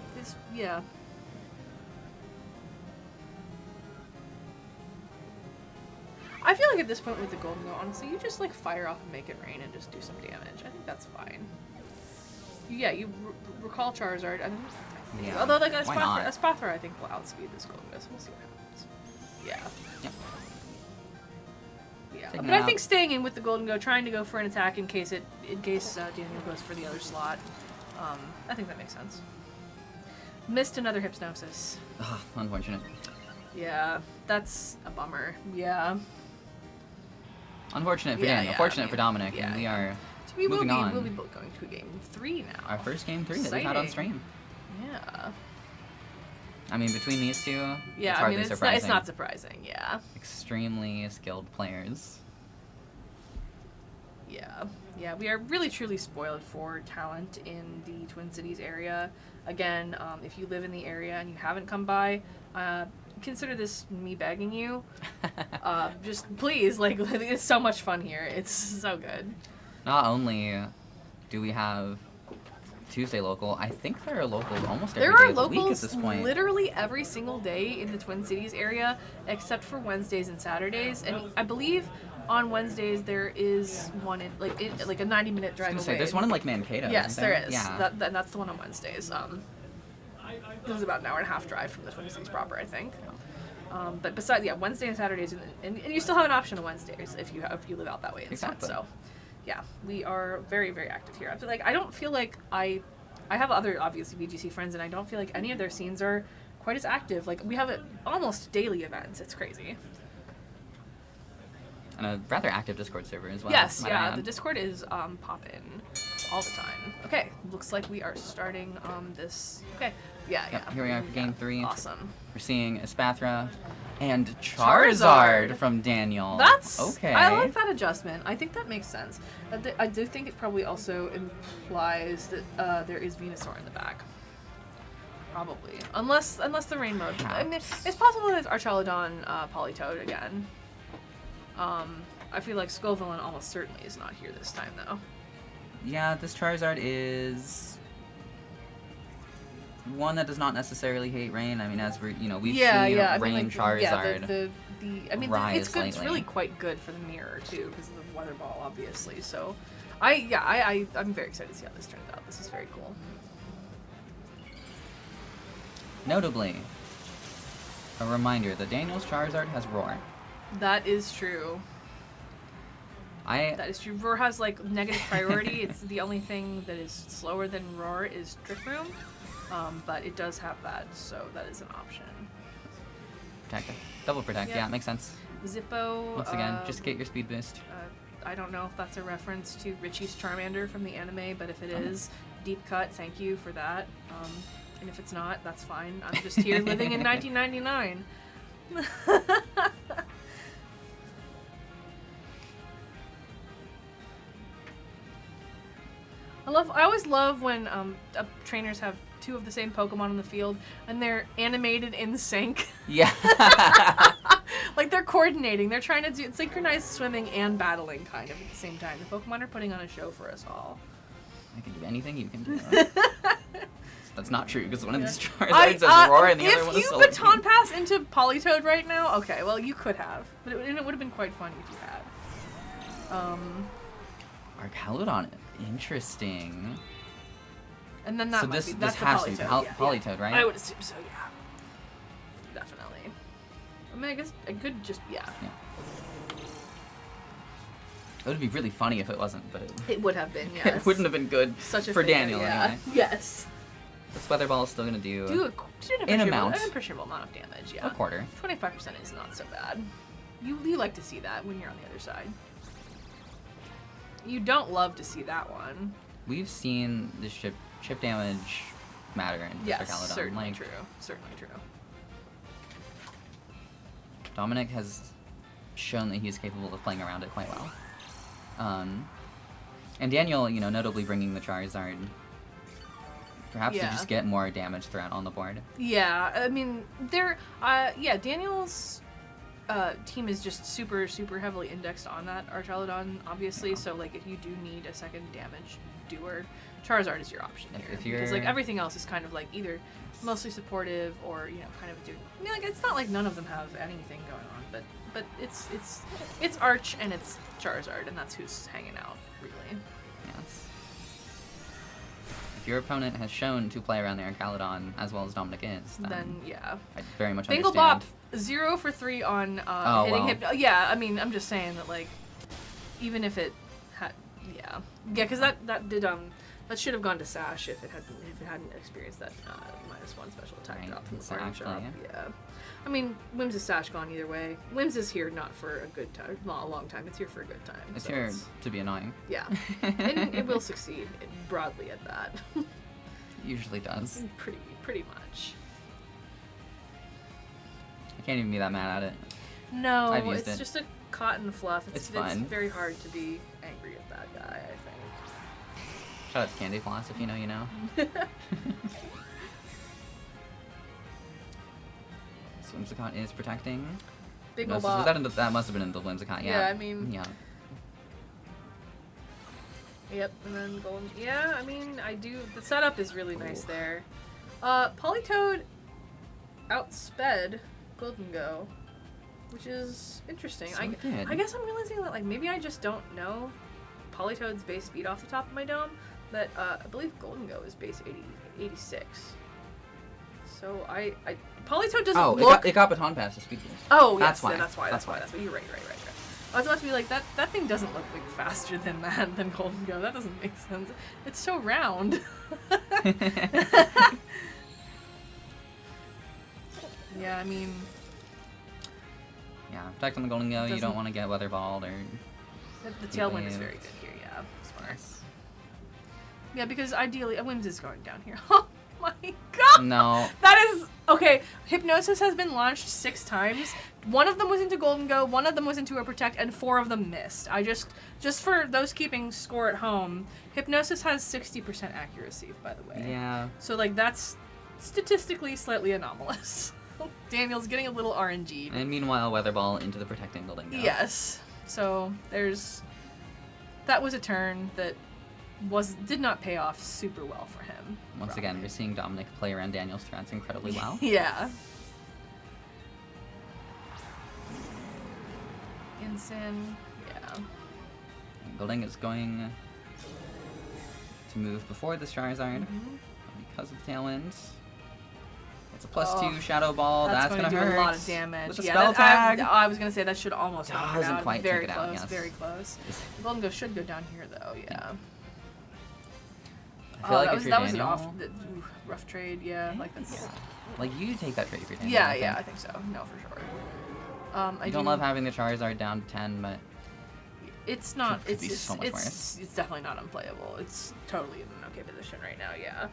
I feel like at this point with the Golden Go, honestly, you just like fire off and make it rain and just do some damage. I think that's fine. Yeah, you recall Charizard. I mean, Yeah, although like a why not? Spathra, I think will outspeed this Golden Go, so we'll see what happens. Yeah. Yep. Yeah, Taking but it I out. think staying in with the Golden Go, trying to go for an attack in case Daniel goes for the other slot. I think that makes sense. Missed another Hypnosis. Ugh, unfortunate. Yeah, that's a bummer. Yeah. Unfortunate for Yeah, Daniel. yeah, Fortunate I mean, for Dominic. yeah, and we yeah. are So we will moving be on. we'll be going to game 3 now. Our first game 3 that we've had on Exciting. stream. Yeah. I mean, between these two, Yeah, it's I hardly mean surprising. it's not surprising. Yeah. Extremely skilled players. Yeah. Yeah, we are really truly spoiled for talent in the Twin Cities area. Again, if you live in the area and you haven't come by, consider this me begging you. Just please, like, it's so much fun here. It's so good. Not only do we have Tuesday local, I think there are locals almost every There day are of the week at locals this point. literally every single day in the Twin Cities area, except for Wednesdays and Saturdays. And I believe on Wednesdays there is one in like a 90-minute drive I was away. gonna say, there's one in like Mankato. Yes, isn't there is. Yeah. That's the one on Wednesdays. This is about an hour and a half drive from the Twin Cities proper, I think. But besides, yeah, Wednesday and Saturdays, and you still have an option on Wednesdays if you live out that way instead. Exactly. So, yeah, we are very, very active here. I feel like I don't feel like I have other obviously VGC friends, and I don't feel like any of their scenes are quite as active. Like we have almost daily events. It's crazy. And a rather active Discord server as well. Yes, might I yeah, add. the Discord is poppin' all the time. Okay, looks like we are starting this. Okay, yeah. Yep, here we are for game 3. Awesome. We're seeing Espathra and Charizard from Daniel. That's okay. I like that adjustment. I think that makes sense. I do think it probably also implies that there is Venusaur in the back. Probably, unless the rain mode. I mean, it's possible that it's Archelodon Polytoad again. I feel like Scovillain almost certainly is not here this time though. Yeah, this Charizard is one that does not necessarily hate rain. I mean, as we've seen I rain mean, like, Charizard. I mean, rise it's good. It's lately. really quite good for the mirror too, because of the weather ball, obviously. So, I'm very excited to see how this turns out. This is very cool. Notably, a reminder that Daniel's Charizard has Roar. That is true. That is true. Roar has like negative priority. It's the only thing that is slower than Roar is Trick Room, but it does have that, so that is an option. Protect. Double protect. Yep. Yeah, it makes sense. Zippo. Once again, just get your speed boost. I don't know if that's a reference to Richie's Charmander from the anime, but if it is, deep cut. Thank you for that. And if it's not, that's fine. I'm just here living in 1999. I always love when trainers have two of the same Pokemon on the field and they're animated in sync. Yeah. Like they're coordinating. They're trying to do synchronized swimming and battling kind of at the same time. The Pokemon are putting on a show for us all. I can do anything you can do. That's not true because one of these Charizards has I- Aurora and the other one if is you Solar baton Beam. pass into Politoed right now, okay, well you could have, but it would have been quite fun if you had. Archaludon, interesting. And then that So might this be, this that's the has to be Politoed. Yeah, Politoed, yeah. right? I would assume so, yeah. Definitely. I mean, I guess I could just, yeah. It would be really funny if it wasn't, but It would have been, yes. it wouldn't have been good Such a for thing, Daniel yeah. anyway. Yes. This Weather Ball is still gonna do Do an amount. appreciable amount of damage, yeah. a quarter. 25% is not so bad. You like to see that when you're on the other side. You don't love to see that one. We've seen the chip damage matter in Yes, Archaludon. certainly Like, true. Certainly true. Dominic has shown that he's capable of playing around it quite well. And Daniel, notably bringing the Charizard, perhaps to Yeah. just get more damage threat on the board. Yeah, I mean, Daniel's team is just super, super heavily indexed on that Archaludon, obviously. Yeah. So, like, if you do need a second damage doer, Charizard is your option here. If Because, like, you're- everything else is kind of, like, either mostly supportive or, kind of doing... I mean, like, it's not like none of them have anything going on, but it's Arch and it's Charizard, and that's who's hanging out, really. Yes. If your opponent has shown to play around the Archaludon as well as Dominic is, then yeah. I very much Bingle Bop, understand. 0 for 3 on Oh, hitting well. Hypno. Yeah, I mean, I'm just saying that, like, even if it had, yeah, because that should have gone to Sash if it hadn't experienced that -1 special attack Right, drop from the party exactly. shop. Yeah, I mean, Whims is Sash gone either way. Whims is here not for a good time, not a long time. It's here for a good time. It's so here to be annoying. yeah, and it will succeed broadly at that. It usually does. pretty much. I can't even be that mad at it. No, I've used it's it. just a cotton fluff. It's fun. very hard to be angry at that guy, I think. Shout out to Candy Floss, if you know, you know. Whimsicott is protecting. Big No, ol' so bop. that must have been in the Whimsicott, yeah. Yeah, I mean- Yeah. Yep, and then golden. Yeah, I mean, the setup is really nice there. Politoed outsped Golden Go, which is interesting. So it did. I guess I'm realizing that, like, maybe I just don't know Politoed's base speed off the top of my dome, but I believe Golden Go is base 86. So Politoed doesn't Oh, look... it got baton pass to speed boost. Oh, That's yes, why. yeah, that's why. That's why. You're right. I was about to be like, that thing doesn't look like faster than that, than Golden Go. That doesn't make sense. It's so round. Yeah, I mean... Yeah, protect on the Golden Go, you Doesn't- don't want to get weather balled or... The tailwind is wave. very good here, yeah. Smart. Yes. Yeah, because ideally, a Whims is going down here. Oh my god! No. That is... Okay, Hypnosis has been launched 6 times. 1 of them was into Golden Go, 1 of them was into a Protect, and 4 of them missed. Just for those keeping score at home, Hypnosis has 60% accuracy, by the way. Yeah. So, like, that's statistically slightly anomalous. Daniel's getting a little RNG'd. And meanwhile, weather ball into the protecting Golden Go. Yes. So, that was a turn that did not pay off super well for him. Once again, probably. we're seeing Dominic play around Daniel's threats incredibly well. Yeah. Ensign, yeah. Golden is going to move before this Charizard Mhm. because of Tailwind. It's a +2 Oh, Shadow Ball. That's gonna gonna do hurt. a lot of damage. With a Yeah, spell that- tag. I was gonna say that should almost knock it Doesn't out. quite Very take it close. out, yes. Very close. Golden Go should go down here though. Yeah. I feel like that if was you're that was Daniel, an rough trade. Yeah, like that's. like you take that trade if you're Daniel. Yeah, I yeah, I think. think so. No, for sure. I You don't love having the Charizard down to 10, but It's not. Could It's be it's, so much it's, worse. it's definitely not unplayable. It's totally in an okay position right now. Yeah.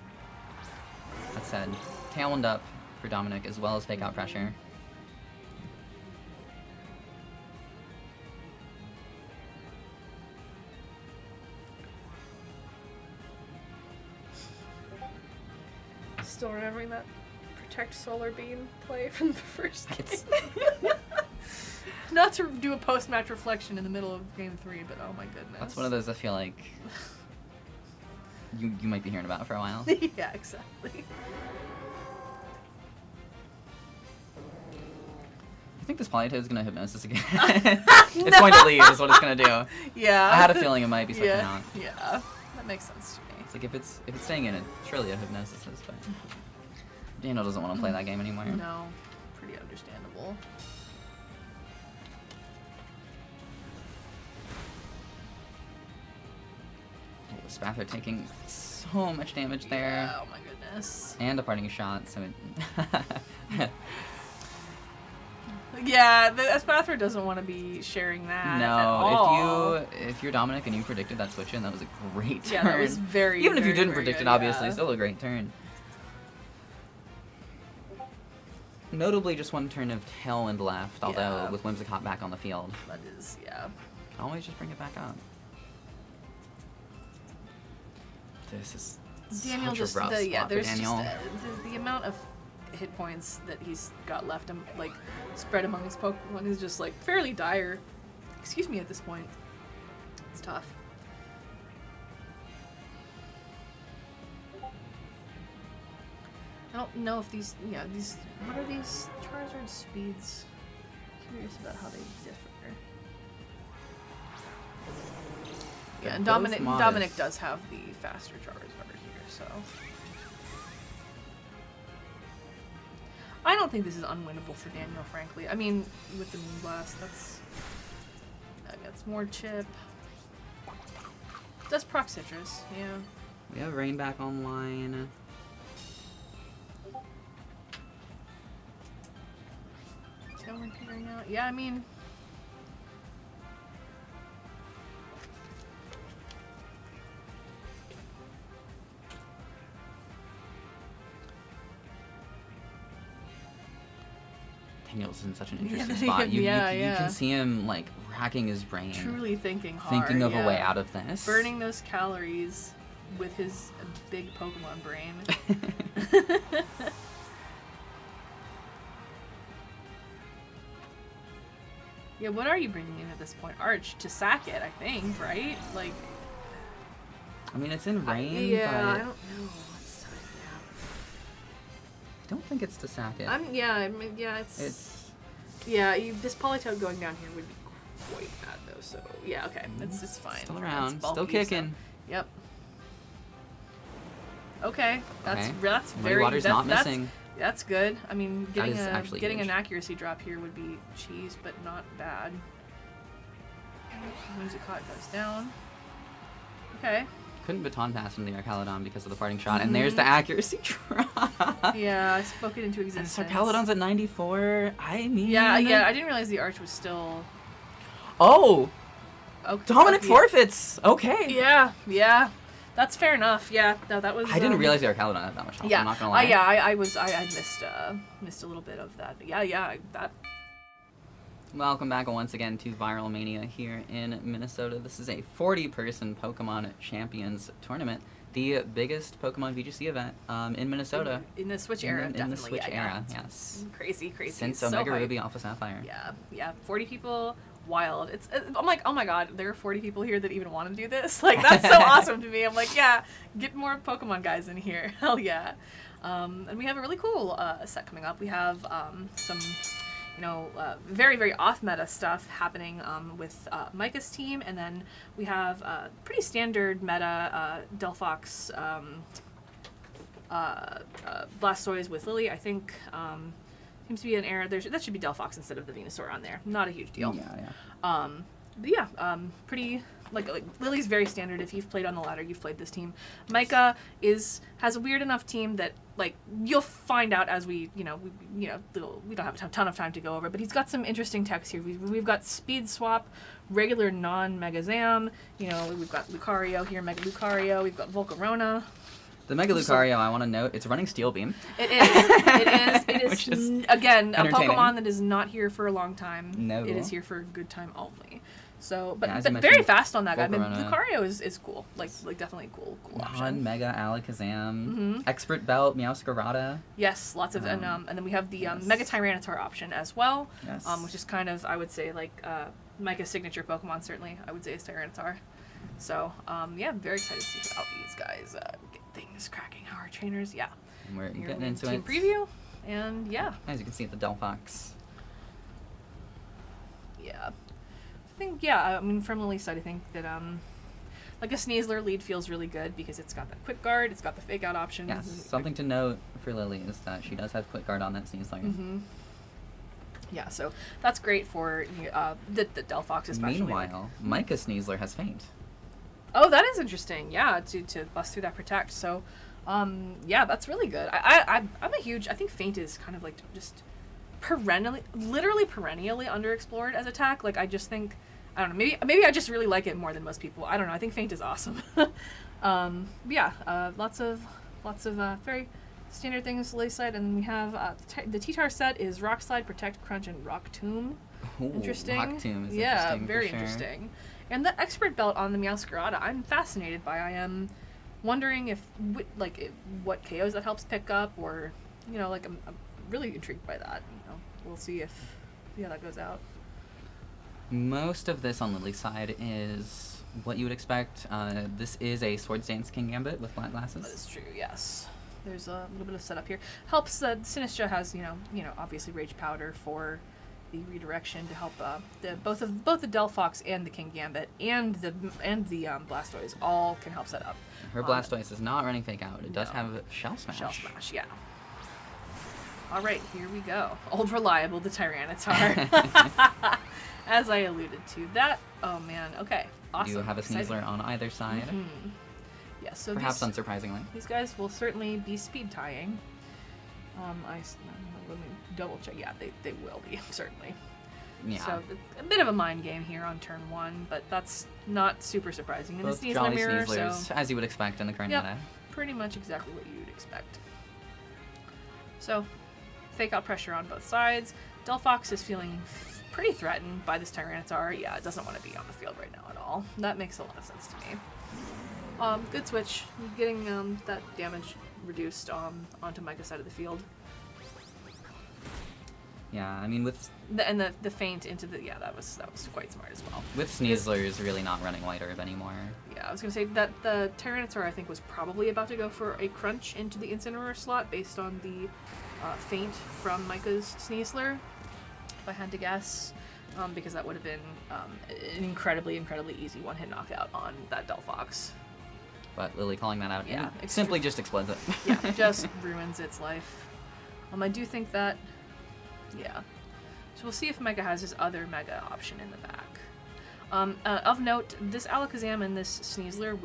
that said, Tailwind up for Dominic as well as Fake Out Pressure. Still remembering that Protect Solar Beam play from the first game. It's- Not to do a post-match reflection in the middle of Game 3, but oh my goodness. That's one of those I feel like you might be hearing about for a while. Yeah, exactly. I think this Polytoad is gonna hypnosis again. It's going to leave is what it's gonna do. Yeah. I had a feeling it might be second out. Yeah, that makes sense to me. It's like if it's staying in it, surely a hypnosis is, but Daniel doesn't want to play that game anymore. No, pretty understandable. Oh, Spather taking so much damage there. Yeah, oh my goodness. And a parting shot, so it Yeah, the Espathra doesn't want to be sharing that at all. if you're Dominic and you predicted that switch in, that was a great turn. Yeah, that was very, Even if you very, didn't very predict good, it, obviously, yeah. still a great turn. Notably, just one turn of Tailwind left, although Yeah. with Whimsicott back on the field. That is, yeah. Can always just bring it back up. This is Daniel such just a rough the spot for there's Daniel. just the amount of hit points that he's got left like spread among his Pokemon is just like fairly dire. Excuse me at this point. It's tough. I don't know if these what are these Charizard speeds? Curious about how they differ. Yeah, and both Dominic modest. does have the faster Charizard here, so I don't think this is unwinnable for Daniel, frankly. I mean, with the Moonblast, that's more chip. Does proc Citrus, yeah. We have Rain back online. Tailwind figuring out. Yeah, I mean, Daniel's in such an interesting Yeah, spot. You yeah. can see him like racking his brain, truly thinking hard. thinking of a way yeah. out of this. Burning those calories with his big Pokemon brain. Yeah, what are you bringing in at this point? Arch to sack it, I think, right? Like, I mean, it's in rain, I but don't I know. What's don't think it's to sack it. I mean, it's yeah. This Polytoad going down here would be quite bad though. So yeah, okay, it's fine. Still It's around, bulky, still kicking. So, yep. Okay, that's Okay. that's Muddy very Water's not missing. That's good. I mean, That is actually getting huge. an accuracy drop here would be cheese, but not bad. Whimsicott goes down. Okay. Couldn't baton pass into the Arcalodon because of the parting shot, and there's the accuracy drop. Yeah, I spoke it into And existence. Arcalodon's at 94. I mean, Yeah, I didn't realize the Arch was still. Oh, Okay. Dominic okay. forfeits. Okay. Yeah. That's fair enough. Yeah, no, that was. I didn't realize the Arcalodon had that much health. Yeah, I'm not gonna lie. I missed a little bit of that. That. Welcome back once again to Viralmania here in Minnesota. This is a 40-person Pokemon Champions tournament, the biggest Pokemon VGC event in Minnesota. In the Switch era, in definitely. the Switch yeah, era, yeah. yes. Crazy. Since So Omega hyped. Ruby, Alpha Sapphire. Yeah. 40 people. Wild. I'm like, oh my god, there are 40 people here that even want to do this. Like, that's so awesome to me. I'm like, yeah, get more Pokemon guys in here. Hell yeah. And we have a really cool set coming up. We have some, very, very off-meta stuff happening with Micah's team, and then we have pretty standard meta Delphox Blastoise with Lily. I think seems to be an error. That should be Delphox instead of the Venusaur on there. Not a huge deal. Yeah. Pretty like Lily's very standard. If you've played on the ladder, you've played this team. Micah has a weird enough team that like you'll find out as we don't have a ton of time to go over. But he's got some interesting techs here. We've got Speed Swap, regular non-Mega Zam. We've got Lucario here, Mega Lucario. We've got Volcarona. The Mega Lucario, I want to note, it's running Steel Beam. It is. It Which is is again a entertaining. Pokemon that is not here for a long time. No. It is here for a good time only. So, Yeah, as but you very mentioned, fast on that guy. I mean, Volcarona. Lucario is cool. Like definitely a cool option. Non-Mega Alakazam. Mhm. Expert Belt, Meowscarada. Yes, lots of, and then we have the yes. Mega Tyranitar option as well, Yes. which is kind of, I would say, like Micah's signature Pokemon, certainly, I would say, is Tyranitar. So, yeah, I'm very excited to see how these guys get things cracking. How our trainers, yeah. And we're Here getting we into team it. preview, and yeah. As you can see at the Delphox. Yeah. I think, yeah, I mean, from Lily's side, I think that, like a Sneasler lead feels really good because it's got that quick guard, it's got the fake out option. Yes, something to note for Lily is that she does have quick guard on that Sneasler. Mm-hmm. Yeah, so that's great for the Delphox especially. Meanwhile, Micah Sneasler has Faint. Oh, that is interesting. Yeah, to bust through that Protect. So, yeah, that's really good. I'm a huge. I think Faint is kind of like just literally perennially underexplored as attack. Like I just think, I don't know. Maybe I just really like it more than most people. I don't know. I think Faint is awesome. Yeah, lots of very standard things Lay side, and we have the T-Tar set is Rock Slide, Protect, Crunch, and Rock Tomb. Ooh, Interesting. Rock Tomb is yeah, interesting. very for sure. interesting. And the Expert Belt on the Meowscarada, I'm fascinated by. I am wondering if what KOs that helps pick up, or like I'm really intrigued by that. We'll see how that goes out. Most of this on Lily's side is what you would expect. This is a Swords Dance King Gambit with black glasses. That is true. Yes. There's a little bit of setup here. Helps that Sinistra has obviously Rage Powder for the redirection to help both the Delphox and the King Gambit and the Blastoise all can help set up. Her Blastoise is not running Fake Out. It does No. have Shell Smash. Shell Smash, yeah. All right, here we go. Old reliable, the Tyranitar. As I alluded to. That, oh man, okay. Awesome. You have a Exciting. Sneasler on either side. Mhm. Yeah, so Perhaps unsurprisingly. these guys will certainly be speed tying. Let me double check. Yeah, they will be, certainly. Yeah. So a bit of a mind game here on turn 1, but that's not super surprising. In Both the Sneasler Jolly mirror, Sneaslers, so as you would expect in the current Yep. meta. pretty much exactly what you'd expect. So, fake out pressure on both sides. Delphox is feeling pretty threatened by this Tyranitar. Yeah, it doesn't want to be on the field right now at all. That makes a lot of sense to me. Good switch. Getting that damage reduced onto Micah's side of the field. Yeah, I mean with The feint into the that was quite smart as well. Sneaslers really not running White Herb anymore. Yeah, I was gonna say that the Tyranitar I think was probably about to go for a crunch into the Incineroar slot based on the feint from Micah's Sneasler, if I had to guess, because that would have been an incredibly easy one-hit knockout on that Delphox. But Lily calling that out, Yeah, it simply just explodes it. Yeah, just ruins its life. I do think that, yeah. So we'll see if Mega has his other Mega option in the back. Of note, this Alakazam and this Sneasler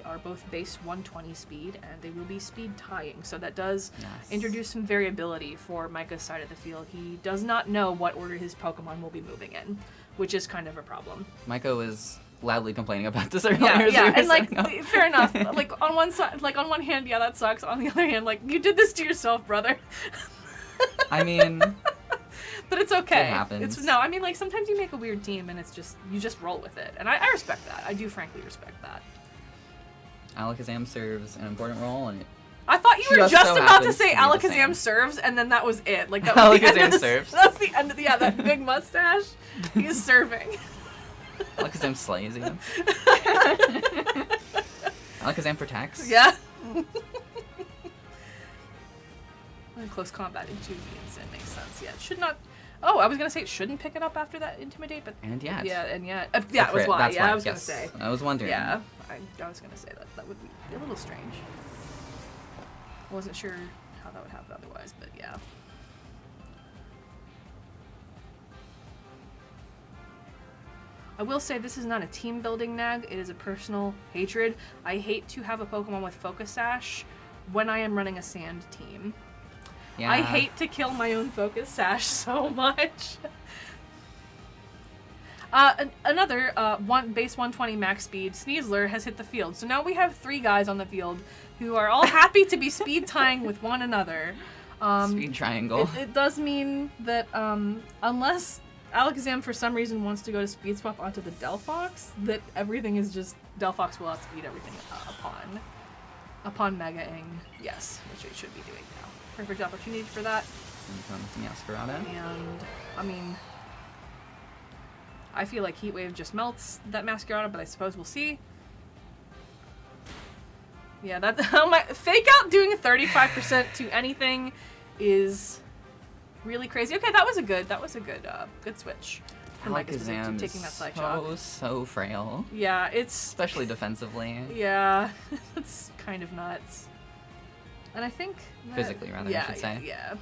are both base 120 speed, and they will be speed tying. So that does introduce some variability for Micah's side of the field. He does not know what order his Pokemon will be moving in, which is kind of a problem. Micah was loudly complaining about this earlier. Yeah, and like, fair enough. Like on one side, like on one hand, yeah, that sucks. On the other hand, like you did this to yourself, brother. I mean, but it's okay. It happens. I mean, like sometimes you make a weird team and you just roll with it, and I respect that. I do frankly respect that. Alakazam serves an important role, and I thought you were just so about to happens say to be the same. Alakazam serves, and then that was it. Like that was the end of Alakazam serves. That was the end of that big mustache. He's serving. Alakazam slays you. Alakazam protects. Yeah. In close combat into the instant makes sense. Yeah, it should not. Oh, I was gonna say it shouldn't pick it up after that intimidate, but And yet. yeah, it was why. That's Yeah, why. I was gonna Yes. say. I was wondering. Yeah, I was gonna say that would be a little strange. I wasn't sure how that would happen otherwise, but yeah. I will say this is not a team building nag, it is a personal hatred. I hate to have a Pokemon with Focus Sash when I am running a sand team. Yeah. I hate to kill my own Focus Sash so much. Another base 120 max speed Sneasler has hit the field. So now we have 3 guys on the field who are all happy to be speed tying with one another. Speed triangle. It does mean that unless Alakazam for some reason wants to go to Speed Swap onto the Delphox, that everything is just Delphox will outspeed everything upon Mega-ing. Yes, which it should be doing now. Perfect opportunity for that. Meowscarada. And I mean, I feel like Heat Wave just melts that Masquerada, but I suppose we'll see. Yeah, that my Fake Out doing a 35% to anything is really crazy. Okay, that was a good good switch from Alakazam taking that side so frail, Yeah, it's especially defensively. yeah, it's kind of nuts. And I think Physically, rather, yeah, I should say. Yeah.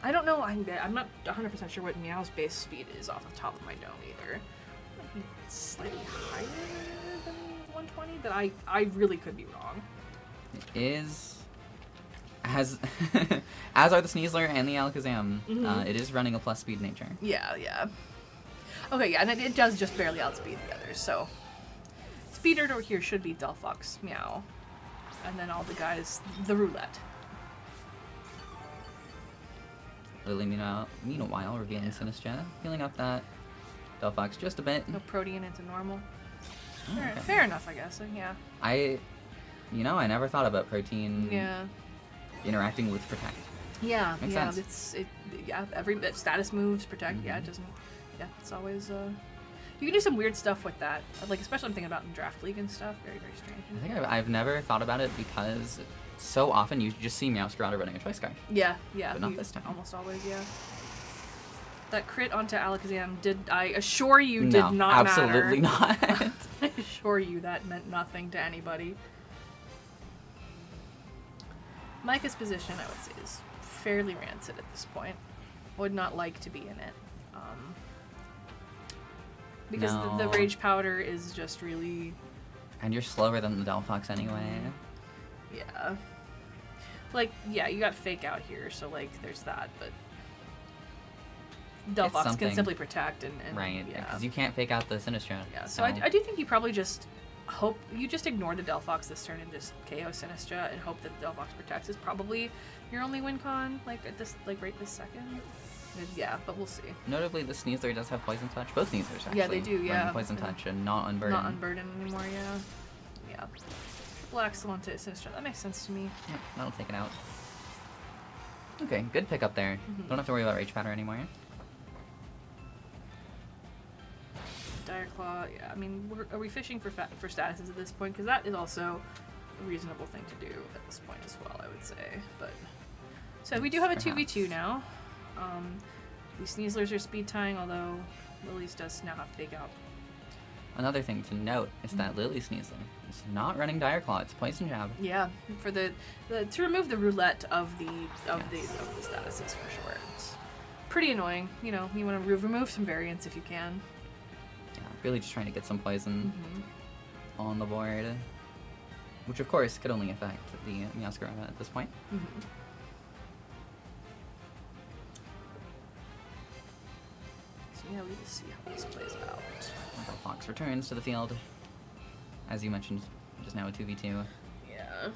I don't know. I'm not 100% sure what Meow's base speed is off the top of my dome either. Might be slightly higher than 120, but I really could be wrong. It is. As are the Sneasler and the Alakazam. It is running a plus speed nature. Yeah, yeah. Okay, yeah, and it does just barely outspeed the others, so... Speed over here should be Delphox, Meow. And then all the guys, the Roulette. Lily, meanwhile, revealing Sinistcha, healing up that Delphox just a bit. No Protean into normal. Oh, okay. Fair enough, I guess, yeah. I never thought about Protein interacting with Protect. Yeah, Makes sense. Every status moves, Protect, yeah, it doesn't, it's always, you can do some weird stuff with that, like, especially I'm thinking about in Draft League and stuff, very, very strange. I think I've never thought about it because so often you just see Meowscarada running a Choice Scarf. Yeah, But not this time. Almost always, yeah. That crit onto Alakazam I assure you, did not absolutely matter. not. I assure you that meant nothing to anybody. Micah's position, I would say, is fairly rancid at this point. Would not like to be in it. Because the Rage Powder is just really... And you're slower than the Delphox anyway. Yeah. Like, yeah, you got Fake Out here, so, like, there's that, but... Delphox can simply Protect and right, yeah. because you can't Fake Out the Sinistcha. Yeah, so I do think you probably just hope... You just ignore the Delphox this turn and just KO Sinistcha and hope that the Delphox protects is probably your only win con, like, at this, like, right this second. Yeah, but we'll see. Notably, the Sneasler does have Poison Touch. Both Sneaslers, actually. Yeah, they do, yeah. Poison Touch and not Unburden. Not Unburden anymore, yeah. Yeah. Triple Excellent to Sinistcha. That makes sense to me. Yep, that'll take it out. Okay, good pick up there. Don't have to worry about Rage Powder anymore. Dire Claw, yeah. I mean, are we fishing for statuses at this point? Because that is also a reasonable thing to do at this point as well, I would say. But so we do have a 2v2 now. These Sneaslers are speed tying, although Lily's does now have Fake Out. Another thing to note is that Lily Sneasler is not running Dire Claw. It's Poison Jab. Yeah, for the to remove the roulette of the statuses for sure. It's pretty annoying. You know, you want to remove some variants if you can. Yeah, really just trying to get some poison on the board, which of course could only affect the Meowscarada at this point. Yeah, we just see how this plays out. Fox returns to the field, as you mentioned, just now a 2v2. Yeah.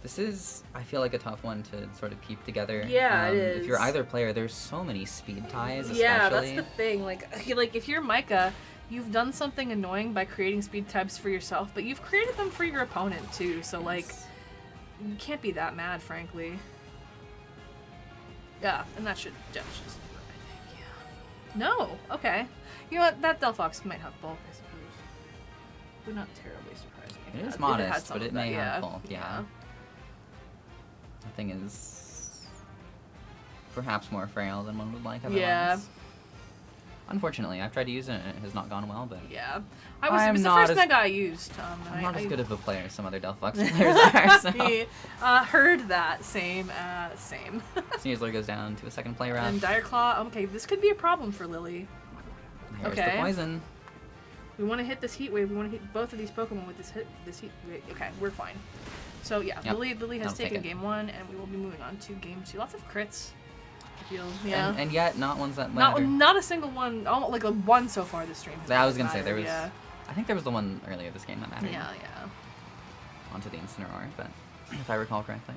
This is, I feel like, a tough one to sort of keep together. Yeah, it is. If you're either player, there's so many speed ties, especially. Yeah, that's the thing. Like if you're Micah, you've done something annoying by creating speed types for yourself, but you've created them for your opponent too, so like, you can't be that mad, frankly. Yeah, and that should just work, I think, yeah. No, okay. You know what, that Delphox might have bulk, I suppose. Would not terribly surprise me. It is modest, but it may have bulk, yeah. The thing is perhaps more frail than one would like otherwise. Yeah. Unfortunately, I've tried to use it and it has not gone well, but... Yeah. It was the first Mega I used. I'm not as good of a player as some other Delphox players are, so... Heard that. Same. Sneasler goes down to a second play round. And Dire Claw, okay, this could be a problem for Lily. Here's the poison. We want to hit this Heat Wave. We want to hit both of these Pokemon with this Heat Wave. Okay, we're fine. So yeah, yep. Lily has taken game 1, and we will be moving on to game 2. Lots of crits. Yeah. And yet, not ones that matter. Not a single one. Almost like a 1 so far this stream. I was gonna say there was I think there was the one earlier this game that mattered. Yeah. Onto the Incineroar, but if I recall correctly.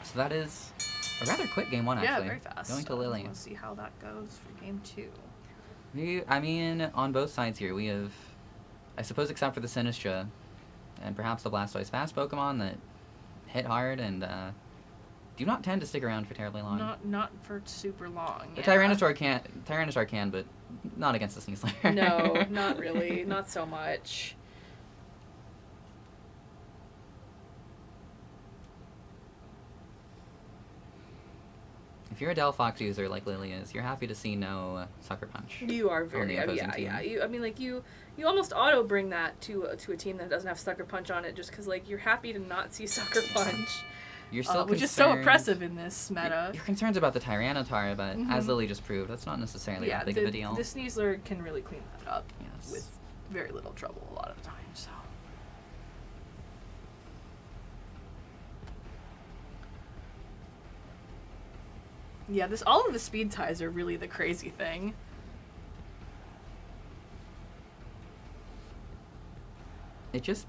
So that is a rather quick game one, actually. Yeah, very fast. Going to Lily. Let's see how that goes for game 2. I mean, on both sides here, we have, I suppose, except for the Sinistra, and perhaps the Blastoise fast Pokemon that hit hard and do not tend to stick around for terribly long. Not for super long. The Yeah. Tyranitar can, but not against the Sneasler. No, not really. Not so much. If you're a Delphox user like Lily is, you're happy to see no Sucker Punch. You are on very the opposing team. You almost auto bring that to a team that doesn't have Sucker Punch on it, just because like you're happy to not see Sucker Punch. You're still which is so oppressive in this meta. You're concerned about the Tyranitar, but as Lily just proved, that's not necessarily that big of a deal. The Sneasler can really clean that up Yes. with very little trouble a lot of the time. So. Yeah, all of the speed ties are really the crazy thing. It just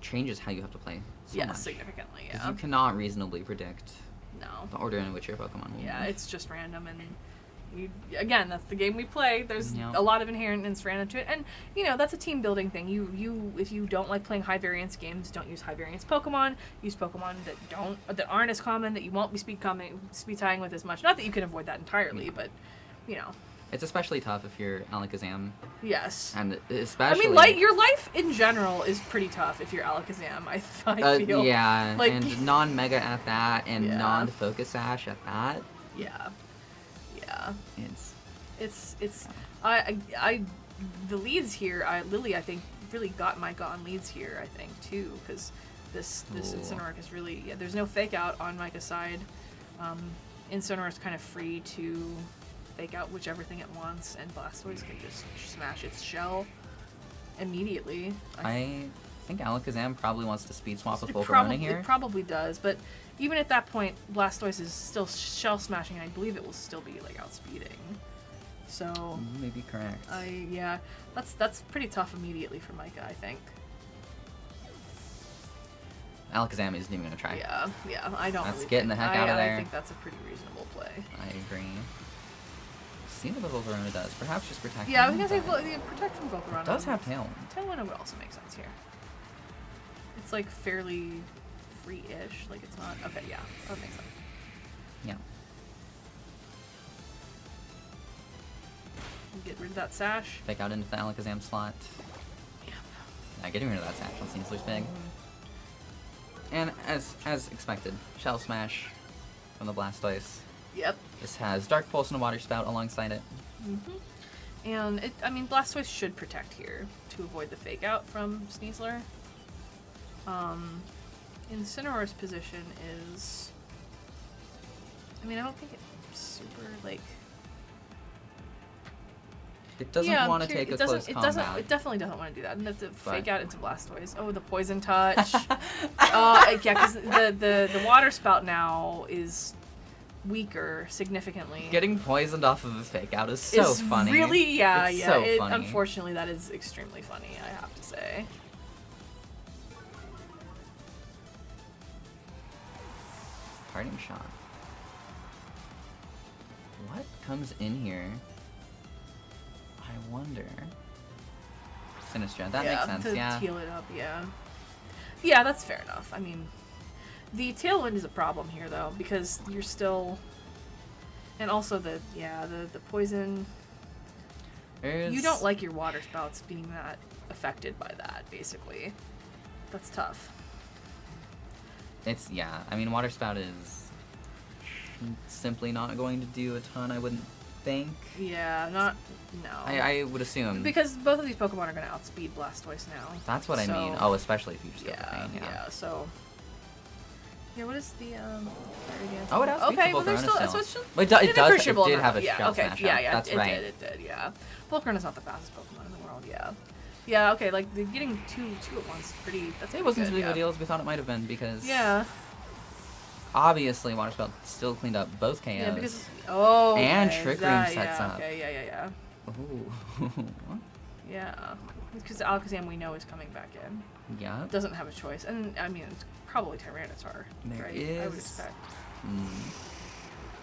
changes how you have to play so much. Significantly, Because yeah. you cannot reasonably predict No. the order in which your Pokemon will Yeah, move. it's just random, and again, that's the game we play. There's Yeah. a lot of inherentness random to it, and that's a team building thing. If you don't like playing high variance games, don't use high variance Pokemon. Use Pokemon that aren't as common, that you won't be speed tying with as much. Not that you can avoid that entirely, but It's especially tough if you're Alakazam, yes. and I especially. mean, your life in general is pretty tough if you're Alakazam. I feel. Yeah, Like- and non-Mega at that, and Yeah. non-Focus Sash at that. Yeah. Yeah. It's The leads here, Lily, I think, really got leads here, I think, too, because this Ooh. Incineroar is really, there's no fake out on Micah's side. Incineroar is kind of free to fake out whichever thing it wants, and Blastoise can just smash its shell immediately. I think Alakazam probably wants to speed swap with It Volcarona here. It probably does, but even at that point, Blastoise is still shell smashing, and I believe it will still be like outspeeding. So You may be correct. that's pretty tough immediately for Micah, I think. Alakazam isn't even gonna try. Yeah, I don't. That's really getting the heck out of there. I think that's a pretty reasonable play. I agree. See what the Volcarona does. Perhaps just protect. Yeah, I him, was gonna but say protect from Volcarona. it does have Tailwind. Tailwind would also make sense here. It's like fairly free-ish. Like it's not. Okay, yeah, that makes sense. Yeah. Get rid of that sash. Fake out into the Alakazam slot. Yeah, getting rid of that sash on Sneasler's big. And as expected, Shell Smash from the Blastoise. Yep. This has Dark Pulse and a Water Spout alongside it. And Blastoise should protect here to avoid the fake out from Sneasler. Incineroar's position is, I don't think it's super like. It doesn't want to take a close combat. It definitely doesn't want to do that. And that's fake out into Blastoise. Oh, the Poison Touch. Yeah, because the Water Spout now is weaker significantly. Getting poisoned off of a fake out is so funny. Really, yeah, it's yeah. So funny. Unfortunately, that is extremely funny, I have to say. Parting shot. What comes in here? I wonder. Sinistra. That makes sense, To yeah. heal it up, yeah. Yeah, that's fair enough. The Tailwind is a problem here, though, because you're still... And also the poison... You don't like your Water Spouts being that affected by that, basically. That's tough. It's, yeah. Water Spout is simply not going to do a ton, I wouldn't think. Yeah, no. I would assume. Because both of these Pokemon are going to outspeed Blastoise now. That's what I mean. Oh, especially if you just go for pain, Yeah, so... Yeah, what is the, Fairy Dance? Oh, it outspeeds okay, the well, there's Volcarona still... still. So it's still But it did have a Shell okay, Smash yeah, out. yeah, That's right. It did, yeah. Volcarona's not the fastest Pokemon in the world, yeah. Yeah, okay, like, getting two at once, that's It wasn't as good, big of a deal as we thought it might have been, because... Yeah. Obviously, Water Spout still cleaned up both KOs. Yeah, because... Oh, And okay, Trick Room that, sets yeah, up. Okay, yeah. Ooh. Yeah. Because Alakazam we know is coming back in. Yeah. Doesn't have a choice. And, I mean, it's probably Tyranitar, There right? is. I would expect. Mm,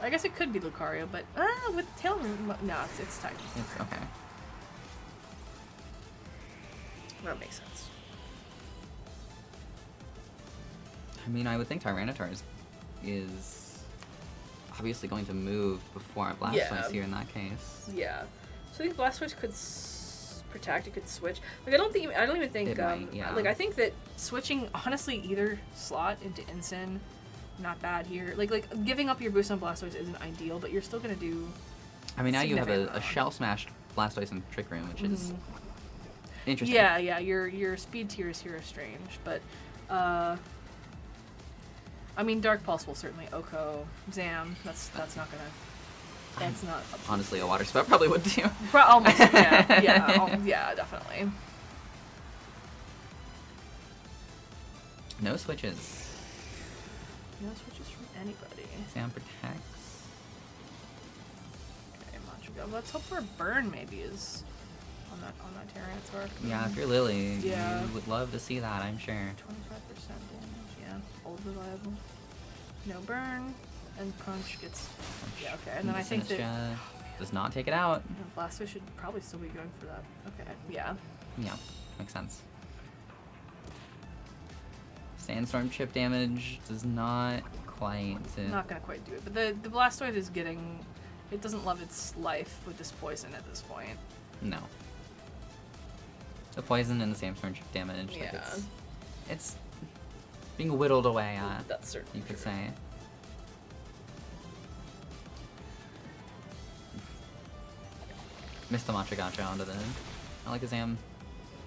I guess it could be Lucario, but with Tail... No, it's Titan. it's okay. That makes sense. I mean, I would think Tyranitar is obviously going to move before Blastoise Yeah. here in that case. Yeah. So I think Blastoise could protect. It could switch. Like I don't even think. It might, yeah. Like I think that switching honestly either slot into Incin, not bad here. Like giving up your boost on Blastoise isn't ideal, but you're still gonna do. I mean, now you have a significant Shell Smashed Blastoise and Trick Room, which is interesting. Yeah, yeah. Your speed tiers here are strange, but I mean, Dark Pulse will certainly Oko, Zam. That's not gonna. That's not. Honestly, a Water Spout probably would too. Almost, yeah, yeah, definitely. No switches. No switches from anybody. Sam protects. Okay, Madrigal. Let's hope for a burn maybe is on that Tyranitar. Yeah, if you're Lily, Yeah. you would love to see that, I'm sure. 25% damage. Yeah, old reliable. No burn, and Crunch gets. Yeah, okay, and then I think that Sinistra does not take it out. Blastoise should probably still be going for that. Okay, yeah. Yeah, makes sense. Sandstorm chip damage does not quite. Not gonna quite do it, but the Blastoise is getting. It doesn't love its life with this poison at this point. No. The poison and the Sandstorm chip damage. Like Yeah. it's being whittled away at. That's certainly You could true. say. Missed the Machagacha onto the Alakazam.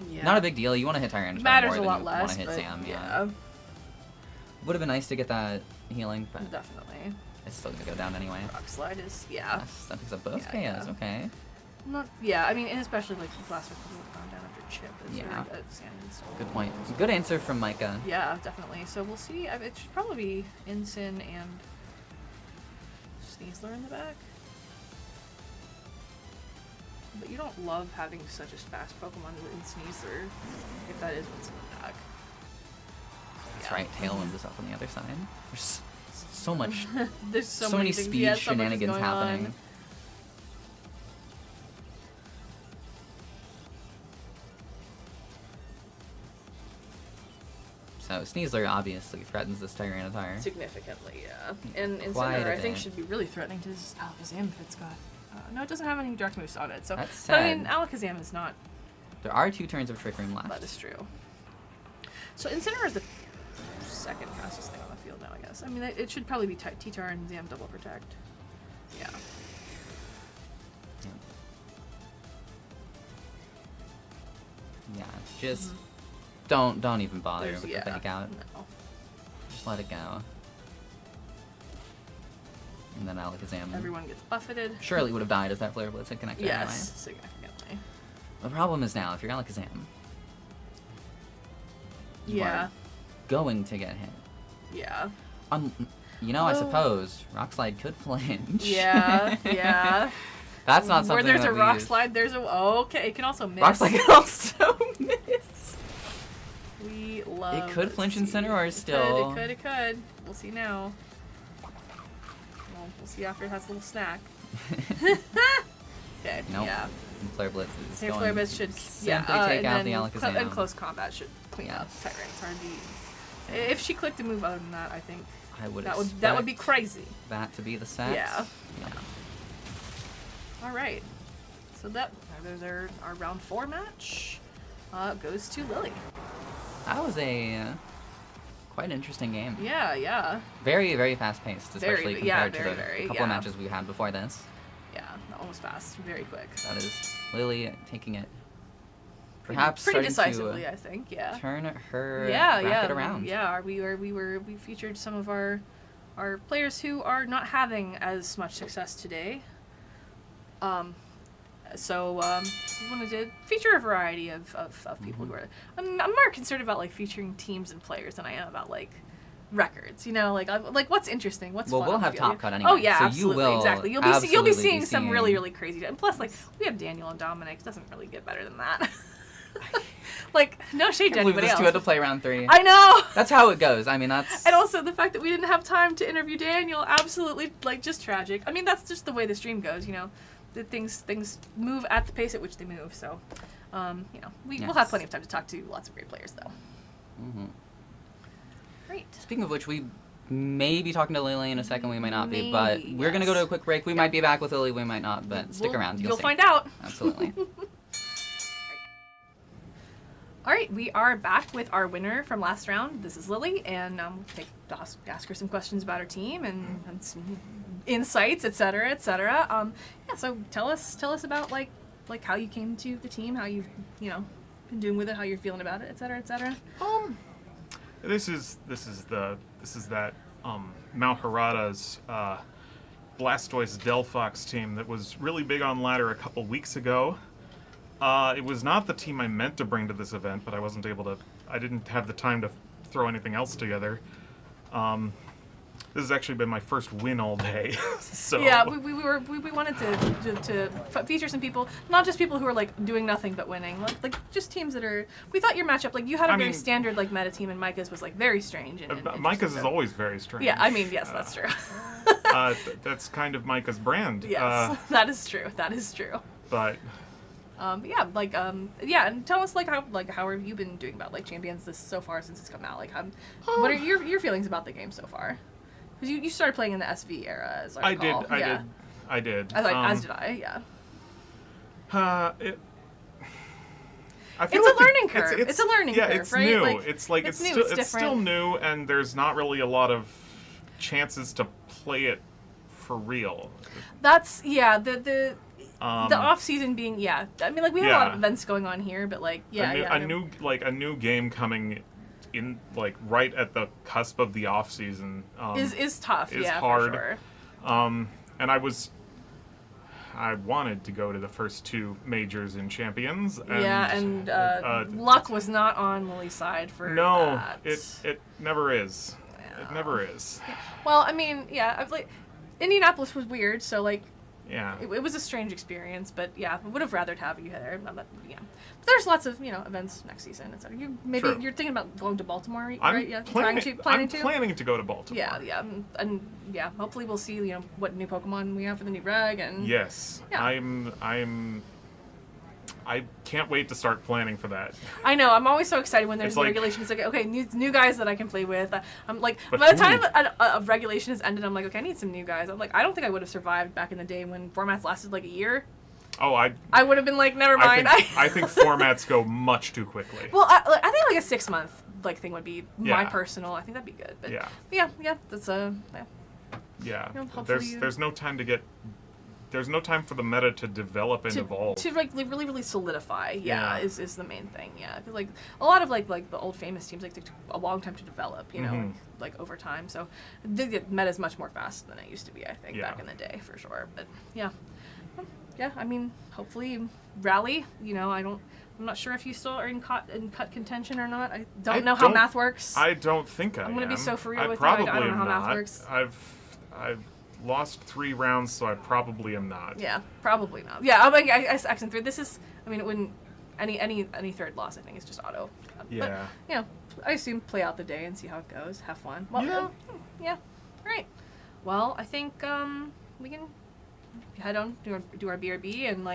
Yeah. Not a big deal. You want to hit Tyranitar Matters more a than lot you less, want to hit but Sam. yeah. Would have been nice to get that healing, but Definitely. it's still gonna go down anyway. Rock Slide is yeah. Yes, that picks up both Yeah, KOs. yeah. Okay. Not yeah. I mean, and especially like Blastoise would have gone down after Chip. Is Yeah. Sand and Soul. Good point. Good answer from Micah. Yeah, definitely. So we'll see. It should probably be Incin and Sneasler in the back. But you don't love having such a fast Pokemon in Sneasler, if that is what's in the back. That's Yeah. right. Tailwind is up on the other side. There's so much, There's so many things. speed Yeah, so much is shenanigans going happening. on. So Sneasler obviously threatens this Tyranitar. Significantly, yeah. And Quite Incineroar, a I think, bit. should be really threatening to this Alakazam if it's got. No, it doesn't have any direct moves on it. So, That's but I mean, sad. Alakazam is not. There are 2 turns of Trick Room That left. is true. So Incineroar is the second fastest thing on the field now, I guess. I mean, it should probably be T-Tar and Zam double protect. Yeah. Yeah, just don't even bother There's- with yeah. the fake out. No. Just let it go. And then Alakazam Everyone gets buffeted. surely would have died if that Flare Blitz had connected Yes, anyway. significantly. The problem is now, if you're Alakazam, you Yeah. are going to get hit. Yeah. You know, I Oh. suppose Rock Slide could flinch. Yeah. Yeah. That's not something Where there's that a we rock use. slide, there's a. Okay, it can also miss. Rock Slide can also miss. We love. It could flinch Incineroar It still. It could. We'll see now. Well, we'll see after it has a little snack. Okay. Nope. Yeah. Flare Blitz is Your going Flare Blitz should simply take and out then the Alakazam. and close combat should clean up Yes. Tyranitar. If she clicked a move other than that, I think I would that would be expect crazy. that to be the set. Yeah. All right. So there's our round 4 match. Goes to Lily. That was a quite an interesting game. Yeah. Yeah. Very, very fast paced, Very, especially yeah, compared to very, the very, couple yeah. of matches we had before this. Yeah. That one was fast. Very quick. That is Lily taking it. Perhaps pretty starting decisively, to I think. Yeah. turn her Yeah, bracket around. Yeah, we featured some of our players who are not having as much success today. So we wanted to feature a variety of people who are. I'm more concerned about like featuring teams and players than I am about like records. You know, like what's interesting, what's Well, fun we'll on the have field. Top Cut anyway, Oh yeah, so you absolutely, will exactly. You'll absolutely be seeing be some really seeing- really crazy. And plus, like we have Daniel and Dominic. It doesn't really get better than that. Like no shade to I believe anybody this else. two had to play round 3. I know. That's how it goes. I mean, that's... And also the fact that we didn't have time to interview Daniel, absolutely like just tragic. I mean, that's just the way the stream goes, you know. That things move at the pace at which they move. So, you know, we'll have plenty of time to talk to lots of great players, though. Mm-hmm. Great. Speaking of which, we may be talking to Lily in a second. We might not be, but Maybe, we're gonna go yes. to a quick break. We might be back with Lily. We might not, but stick around. You'll see. find out. Absolutely. All right, we are back with our winner from last round. This is Lily, and ask her some questions about her team and some insights, etc., etc. Yeah, so tell us about like how you came to the team, how you've been doing with it, how you're feeling about it, etc., etc. This is that Mount Harada's Blastoise Delphox team that was really big on ladder a couple weeks ago. It was not the team I meant to bring to this event, but I didn't have the time to throw anything else together. This has actually been my first win all day. So yeah, we wanted to feature some people, not just people who are like doing nothing but winning, like just teams that are. We thought your matchup, like you had a very standard like meta team, and Micah's was like very strange. Micah's is always very strange. Yeah, I mean yes, that's true. That's kind of Micah's brand. Yes, that is true. That is true. But. And tell us how have you been doing about like Champions this so far since it's come out? Like, what are your feelings about the game so far? Because you started playing in the SV era, as I recall. I did. As did I. Yeah. I feel It's like a learning curve. It's a learning curve, it's right? new. Like, it's new, it's still new, and there's not really a lot of chances to play it for real. That's the off season being I mean like we have a lot of events going on here, but like a new game coming in like right at the cusp of the off season is tough. Is hard. For sure. And I wanted to go to the first 2 majors in Champions. And, luck was not on Lily's side for that. it never is. Yeah. It never is. Well, I mean, Indianapolis was weird, so like. Yeah. It was a strange experience, but I would have rathered have you there. But there's lots of events next season, etc. You're thinking about going to Baltimore, right? I'm planning to go to Baltimore. Yeah. Hopefully we'll see what new Pokemon we have for the new reg and. Yes. Yeah. I can't wait to start planning for that. I know. I'm always so excited when there's regulations. Like, okay, new guys that I can play with. I'm like, by the time a regulation has ended, I'm like, okay, I need some new guys. I'm like, I don't think I would have survived back in the day when formats lasted like a year. Oh, I would have been like, never mind. I think formats go much too quickly. Well, I think like a 6-month thing would be my personal. I think that'd be good. But yeah, that's Yeah, there's no time to get. There's no time for the meta to develop and evolve. To really, really solidify, is the main thing, Because like a lot of like the old famous teams like took a long time to develop, you know, like over time. So the meta is much more fast than it used to be, I think, back in the day for sure. But I mean, hopefully rally. I'm not sure if you still are in cut contention or not. I don't know how math works. I don't think I'm gonna be so for real with you. I don't know how math works. I've lost 3 rounds, so I probably am not. Yeah, probably not. Yeah, I'm like X and 3. This is, I mean, when any third loss, I think is just auto. Yeah. But, I assume play out the day and see how it goes. Have fun. Well, yeah. All right. Well, I think we can head on do our BRB and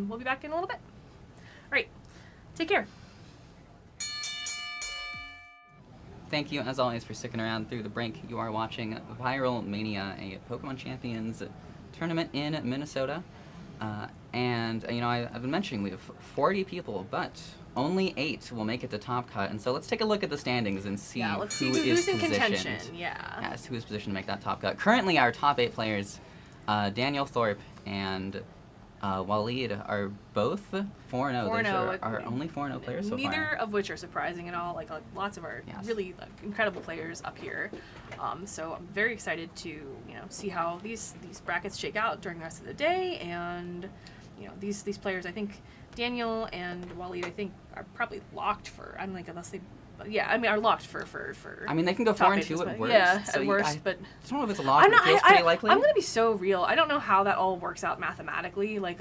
we'll be back in a little bit. All right. Take care. Thank you, as always, for sticking around through the break. You are watching Viralmania, a Pokemon Champions tournament in Minnesota. And, I've been mentioning we have 40 people, but only 8 will make it to Top Cut. And so let's take a look at the standings and see who's in contention. Yes, who is positioned to make that Top Cut. Currently, our top 8 players, Daniel Thorpe and Waleed, are both 4-0. Those are only 4-0 players so far. Neither of which are surprising at all. Like lots of our really incredible players up here. So I'm very excited to see how these brackets shake out during the rest of the day. And these players, I think Daniel and Waleed, I think are probably locked for. Unless they yeah, I mean, are locked for. I mean, they can go top 4 and eight 2 this at month. worst. Yeah, so at worst, but I don't know if it's a lock. It feels pretty likely. I'm gonna be so real. I don't know how that all works out mathematically. Like,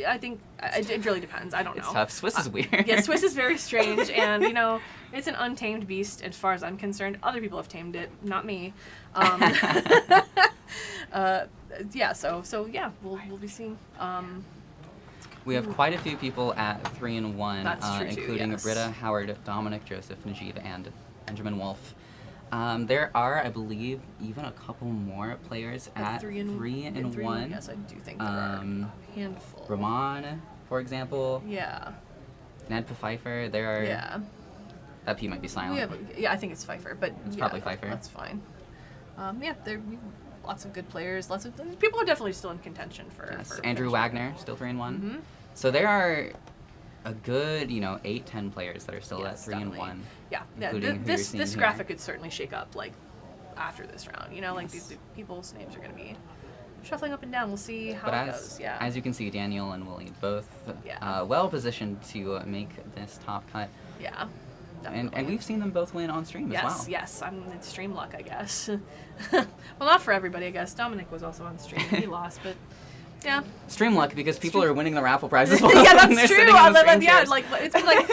I think it really depends. I don't know. It's tough. Swiss is weird. Yeah, Swiss is very strange, and you know, it's an untamed beast as far as I'm concerned. Other people have tamed it, not me. Yeah, so yeah, we'll be seeing. We have quite a few people at 3 and 1, That's true too, including yes. Britta, Howard, Dominic, Joseph, Najib, and Benjamin Wolf. There are, I believe, even a couple more players at 3 and 1. Yes, I do think there are a handful. Ramon, for example. Yeah. Ned Pfeiffer. There are. Yeah. That P might be silent. Yeah, I think it's Pfeiffer, but It's yeah, probably Pfeiffer. That's fine. Yeah, lots of good players. Lots of people are definitely still in contention for. Yes. For Andrew finishing. Wagner, still 3 and 1. Mm-hmm. So there are a good, 8-10 players that are still at Yes, 3 and definitely. 1. Yeah, including who you're this seeing here. graphic could certainly shake up like after this round. You know, like Yes. these people's names are going to be shuffling up and down. We'll see how But it goes. Yeah. as you can see, Daniel and Willie both Yeah. well positioned to make this top cut. Yeah. And Definitely. we've seen them both win on stream as well. Yes, it's stream luck, I guess. Well, not for everybody, I guess. Dominic was also on stream. He lost, but yeah. Stream luck because people are winning the raffle prizes while Yeah, they're that's true. sitting in the stream Yeah, chairs. like it's been like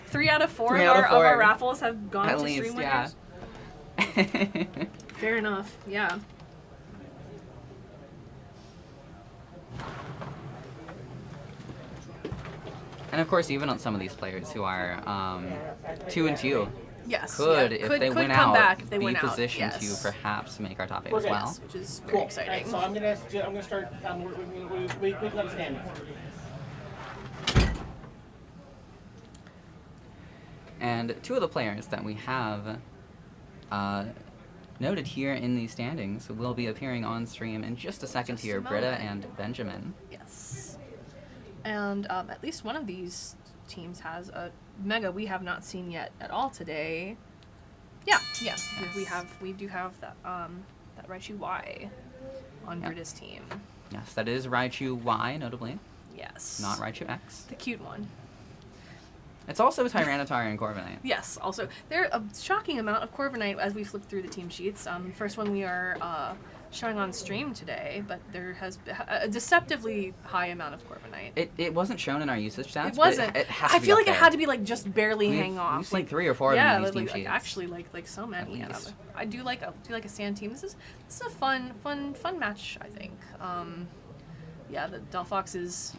three out of four, Three of, out of our, four. of our raffles have gone At to least, stream yeah. winners. Fair enough. Yeah. And of course, even on some of these players who are 2 and 2 Yes. could, yeah. if could they win come out, back if they be win out. positioned Yes. to perhaps make our top 8 We're as good. well. Yes, which is very Cool. exciting. Alright, so I'm gonna start. We can understand. And 2 of the players that we have noted here in these standings will be appearing on stream in just a second Just here, a Britta moment. and Benjamin. Yes. And at least one of these teams has a mega we have not seen yet at all today. Yeah. We do have that Raichu Y on Yep. Britta's team. Yes, that is Raichu Y, notably, Yes. not Raichu X. the cute one. It's also Tyranitar and Corviknight. Yes. Also, there are a shocking amount of Corviknight as we flip through the team sheets. First one we are showing on stream today, but there has been a deceptively high amount of Corviknight. It wasn't shown in our usage stats. It wasn't. But it has to I be feel up like it there. had to be like just barely We've- hang off. We've seen like 3 or 4 yeah, of them in these like team sheets. actually like so many. And least. I do like a sand team. This is a fun match, I think. Yeah, the Delphox is.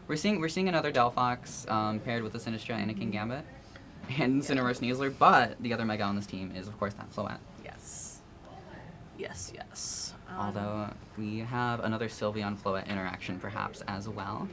We're seeing another Delphox paired with the Sinistcha and a King Gambit and Cineroar Sneasler, but the other Mega on this team is of course that Floette. Yes. Although we have another Sylveon Floette interaction perhaps as well.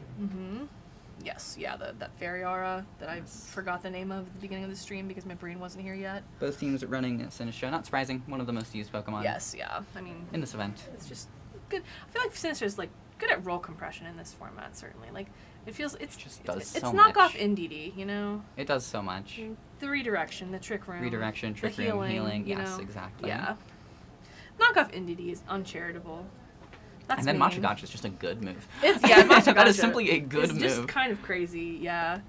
Yes, yeah, that Fairy Aura that I forgot the name of at the beginning of the stream because my brain wasn't here yet. Both teams running Sinistcha, not surprising, one of the most used Pokemon Yes, yeah. I mean, in this event. it's just good. I feel like Sinister's like good at roll compression in this format. Certainly, like it feels it's just does it's so knockoff much. NDD, you know. It does so much. The redirection, the trick room, Redirection, the trick room, healing, you yes, know? exactly. Yeah. Knockoff NDD is uncharitable. That's And then mean. Machagotch is just a good move. It's Machagotcha. That is simply a good It's move. just kind of crazy, yeah.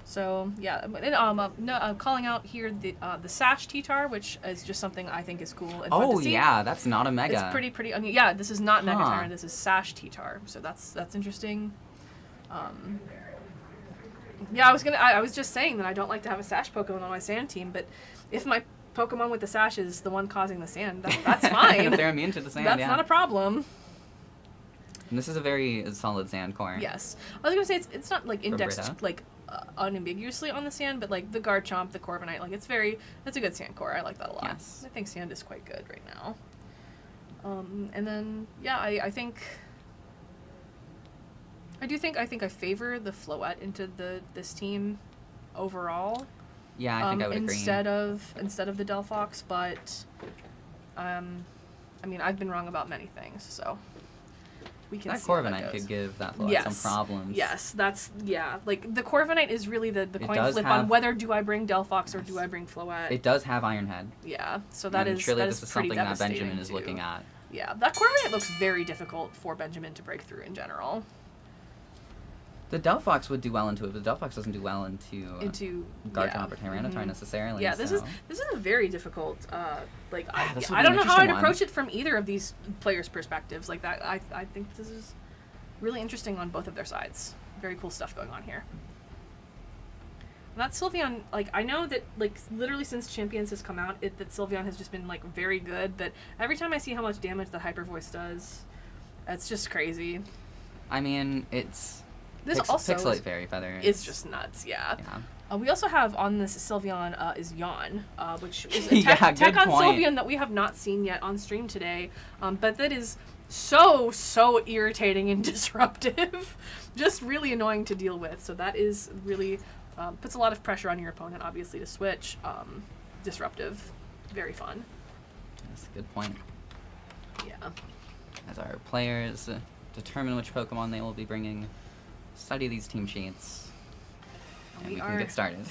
So yeah, calling out here the Sash T-Tar, which is just something I think is cool and fun Oh to see. yeah, that's not a Mega. It's pretty. I mean, yeah, this is not Mega Huh. Tyrant. This is Sash T-Tar. So that's interesting. Yeah, I was just saying that I don't like to have a Sash Pokemon on my Sand team, but if my Pokemon with the Sash is the one causing the sand, that's fine. If they're immune to the sand, That's yeah. not a problem. And this is a very solid sand core. Yes, I was gonna say it's not like indexed Britta. like unambiguously on the sand, but like the Garchomp, the Corviknight, like it's a good sand core. I like that a lot. Yes. I think sand is quite good right now. And then yeah, I think I favor the Floette into this team overall. Yeah, I think I would agree. Instead of the Delphox, but I mean I've been wrong about many things, so we can That see how that Corviknight goes. could give that Floette some problems. Yes, like the Corviknight is really the It coin does flip have- on whether do I bring Delphox or do I bring Floette. It does have Iron Head. Yeah, so that and is surely that this is pretty something that devastating Benjamin is too. looking at. Yeah, that Corviknight looks very difficult for Benjamin to break through in general. The Delphox would do well into it, but the Delphox doesn't do well into Garchomp or Tyranitar necessarily. Yeah, so. this is a very difficult. this I would be don't an know how I'd interesting approach one. it from either of these players' perspectives. Like that, I think this is really interesting on both of their sides. Very cool stuff going on here. That Sylveon, like, I know that, like, literally since Champions has come out, that Sylveon has just been, like, very good, but every time I see how much damage the Hyper Voice does, it's just crazy. I mean, it's... This also Pixelate Fairy Feather. It's just nuts, yeah. Yeah. We also have on this Sylveon is Yawn, which is a Yeah, tech good on point. Sylveon that we have not seen yet on stream today, but that is so irritating and disruptive. Just really annoying to deal with, so that is really... puts a lot of pressure on your opponent, obviously, to switch. Disruptive. Very fun. That's a good point. Yeah. As our players determine which Pokemon they will be bringing, study these team sheets, and we can get started.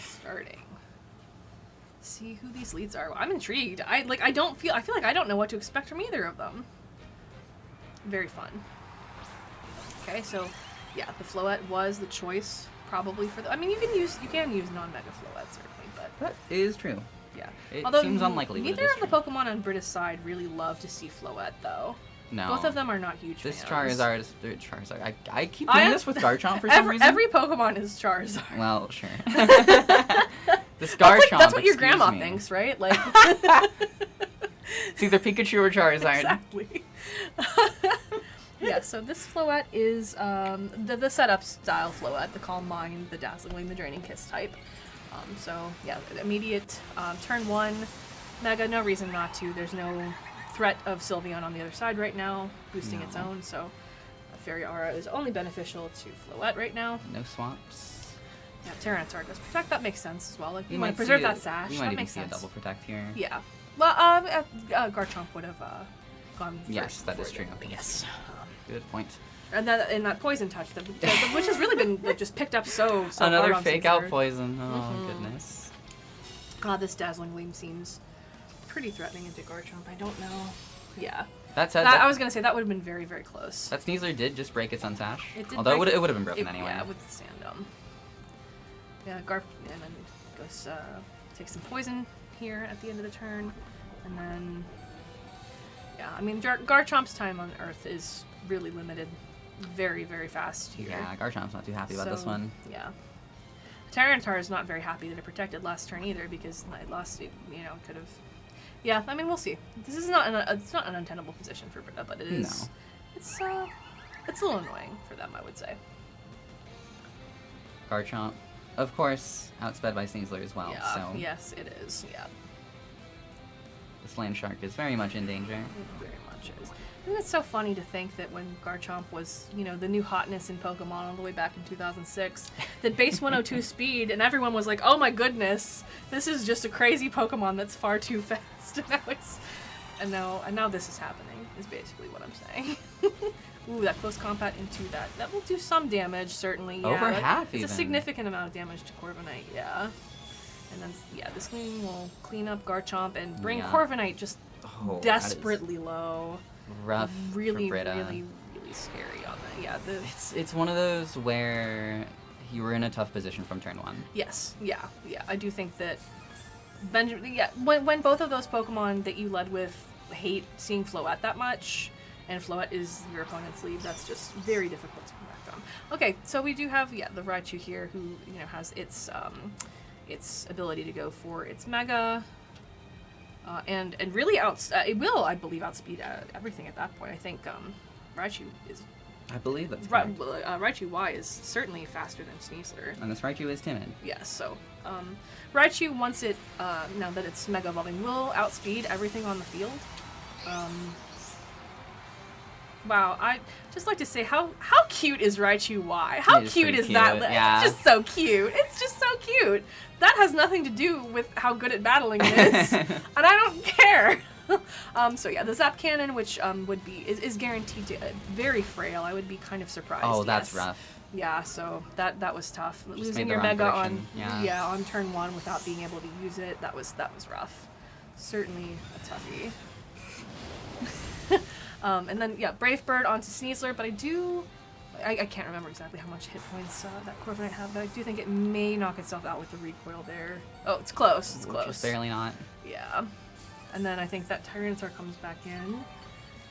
See who these leads are. I'm intrigued. I feel like I don't know what to expect from either of them. Very fun. Okay, so yeah, the Floette was the choice. Probably for the. I mean, you can use non-Mega Floette certainly, but That is true. yeah. It Although seems unlikely, but it neither is of the true. Pokemon on Brita's side really love to see Floette, though. No. Both of them are not huge This fans. Charizard. I keep doing this with Garchomp for some reason. Every Pokemon is Charizard. Well, sure. This Garchomp. That's what your excuse grandma me. thinks, right? Like. It's either Pikachu or Charizard. Exactly. Yeah, so this Floette is the setup style Floette, the Calm Mind, the Dazzling Gleam, the Draining Kiss type. So yeah, immediate turn 1, Mega, no reason not to. There's no threat of Sylveon on the other side right now, boosting its own, so Fairy Aura is only beneficial to Floette right now. No swaps. Yeah, Tyranitar does protect, that makes sense as well. Like, you might want to preserve see that sash, We that might even makes see sense. a double protect here. Yeah. Well, Garchomp would have gone first. Yes, that is before true. the- Yes. Good point. And that poison touch, which has really been like, just picked up so Another hard on fake Caesar. out poison. Oh, goodness. This Dazzling Gleam seems pretty threatening into Garchomp. I don't know. Yeah. That said, I was gonna say that would have been very, very close. that Sneasler did just break its Unsash. It did Although break it would have been broken anyway. Yeah, with the stand Yeah, and then goes takes some poison here at the end of the turn, and then yeah, I mean Garchomp's time on Earth is really limited, very, very fast here. Yeah, Garchomp's not too happy about this So, one. Yeah. Tyranitar is not very happy that it protected last turn either, because it lost, could have. Yeah, I mean, we'll see. This is not it's not an untenable position for Brita, but it is. No. It's a little annoying for them, I would say. Garchomp, of course, outsped by Sneasler as well. Yeah. So Yes, it is. Yeah. this land shark is very much in danger. It very much is. Isn't it so funny to think that when Garchomp was, the new hotness in Pokemon all the way back in 2006, that base 102 speed, and everyone was like, oh my goodness, this is just a crazy Pokemon that's far too fast. And now this is happening, is basically what I'm saying. Ooh, that close combat into that. That will do some damage, certainly. Yeah, Over half, It's even. a significant amount of damage to Corviknight, yeah. And then, yeah, this thing will clean up Garchomp and bring Yeah. Corviknight just Oh, that is desperately low. rough Really, for Brita. really scary on that. Yeah, It's one of those where you were in a tough position from turn 1. yes, yeah. I do think that Benjamin. Yeah, when both of those Pokemon that you led with hate seeing Floette that much, and Floette is your opponent's lead, that's just very difficult to come back from. Okay, so we do have the Raichu here, who has its ability to go for its Mega. And really it will, I believe, outspeed everything at that point. I think Raichu is I believe that's correct. Raichu Y is certainly faster than Sneasler. And this Raichu is timid. Yes, so Raichu, once it now that it's Mega Evolving, will outspeed everything on the field. Wow, I just like to say how cute is Raichu Y? How It is cute pretty is that? cute, yeah. It's just so cute. It's just so cute. That has nothing to do with how good at battling it is, and I don't care. So yeah, the Zap Cannon, which is guaranteed to very frail. I would be kind of surprised. Oh, that's yes. rough. Yeah, so that was tough. Just Losing made the your wrong Mega prediction. Yeah. on turn 1 without being able to use it, that was rough. Certainly a toughie. And then Brave Bird onto Sneasler, but I do I can't remember exactly how much hit points that Corviknight have, but I do think it may knock itself out with the recoil there. Oh, it's close. It's close. Just barely not. Yeah. And then I think that Tyranitar comes back in.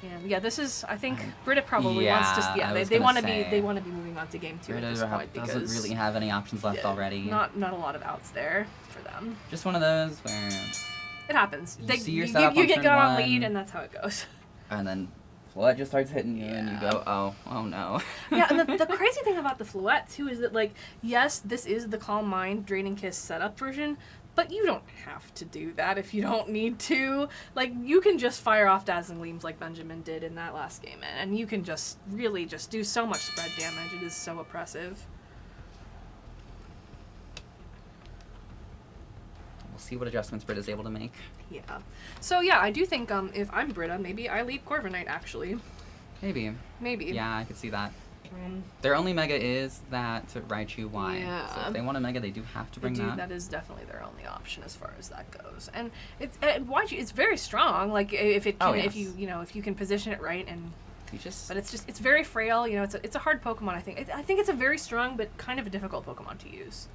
And yeah, this is, I think Brita probably wants to, they want to be moving on to game 2 at this point because doesn't really have any options left already. Not a lot of outs there for them. Just one of those where it happens. You get got on lead, and that's how it goes. And then Floette just starts hitting you, and you go, oh no. Yeah, and the crazy thing about the Floette too is that, like, yes, this is the Calm Mind Draining Kiss setup version, but you don't have to do that if you don't need to. Like, you can just fire off Dazzling Gleams like Benjamin did in that last game, and you can just really just do so much spread damage. It is so oppressive. We'll see what adjustments Brita's able to make. Yeah. So yeah, I do think if I'm Brita, maybe I lead Corviknight actually. Maybe. Yeah, I could see that. Their only Mega is that Raichu Y. Yeah. So if they want a Mega, they do have to bring that. That is definitely their only option as far as that goes. And it's very strong. Like if it can, if you can position it right and. But it's very frail. It's a hard Pokemon. I think it's a very strong but kind of a difficult Pokemon to use.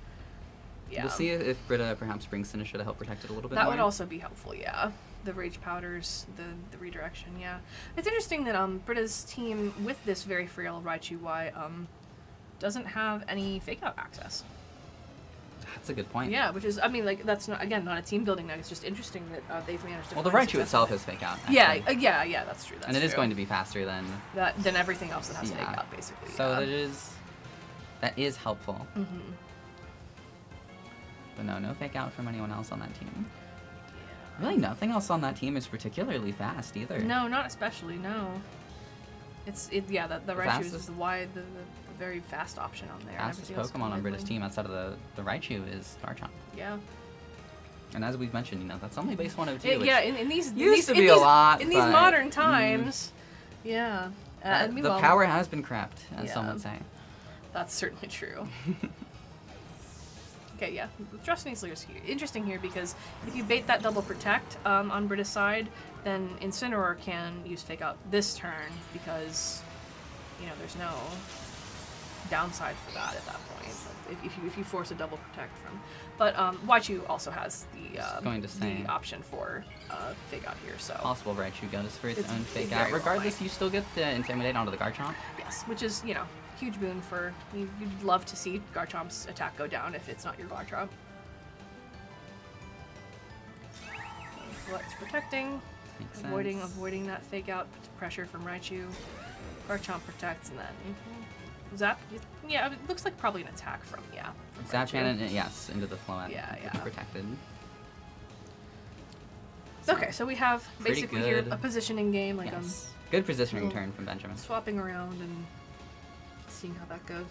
Yeah. We'll see if Brita perhaps brings Sinistra to help protect it a little bit more. That would also be helpful, yeah. The Rage Powders, the redirection, yeah. It's interesting that Brita's team with this very frail Raichu Y doesn't have any fake out access. That's a good point. Yeah, which is, I mean, like, that's not a team building nug. It's just interesting that they've managed to. Well, the Raichu itself has fake out. Actually. Yeah, that's true. And it is going to be faster than everything else that has fake out, basically. So that is helpful. Mm-hmm. But no fake out from anyone else on that team. Really, nothing else on that team is particularly fast either. No, not especially. No. The Raichu is the very fast option on there. Fastest Pokemon on Brita's team outside of the Raichu is Garchomp. Yeah. And as we've mentioned, that's only base 102. In these modern times. Yeah. The power has been crapped, as some would say. That's certainly true. Okay, yeah. Thrust Sneasler is interesting here because if you bait that double protect on Brita's side, then Incineroar can use Fake Out this turn because, there's no downside for that at that point. If you force a double protect from. But Raichu also has the option for Fake Out here, so. Possible Raichu goes for its own Fake Out. Regardless, you still get the Intimidate onto the Garchomp. Yes, which is, huge boon for you'd love to see Garchomp's attack go down if it's not your Garchomp. Floette's protecting, avoiding that fake out pressure from Raichu. Garchomp protects and then Zap. Yeah, it looks like probably an attack from Zap Cannon, yes, into the Floette. Yeah. Protected. Okay, so we have basically here a positioning game, like good positioning turn from Benjamin. Swapping around and seeing how that goes.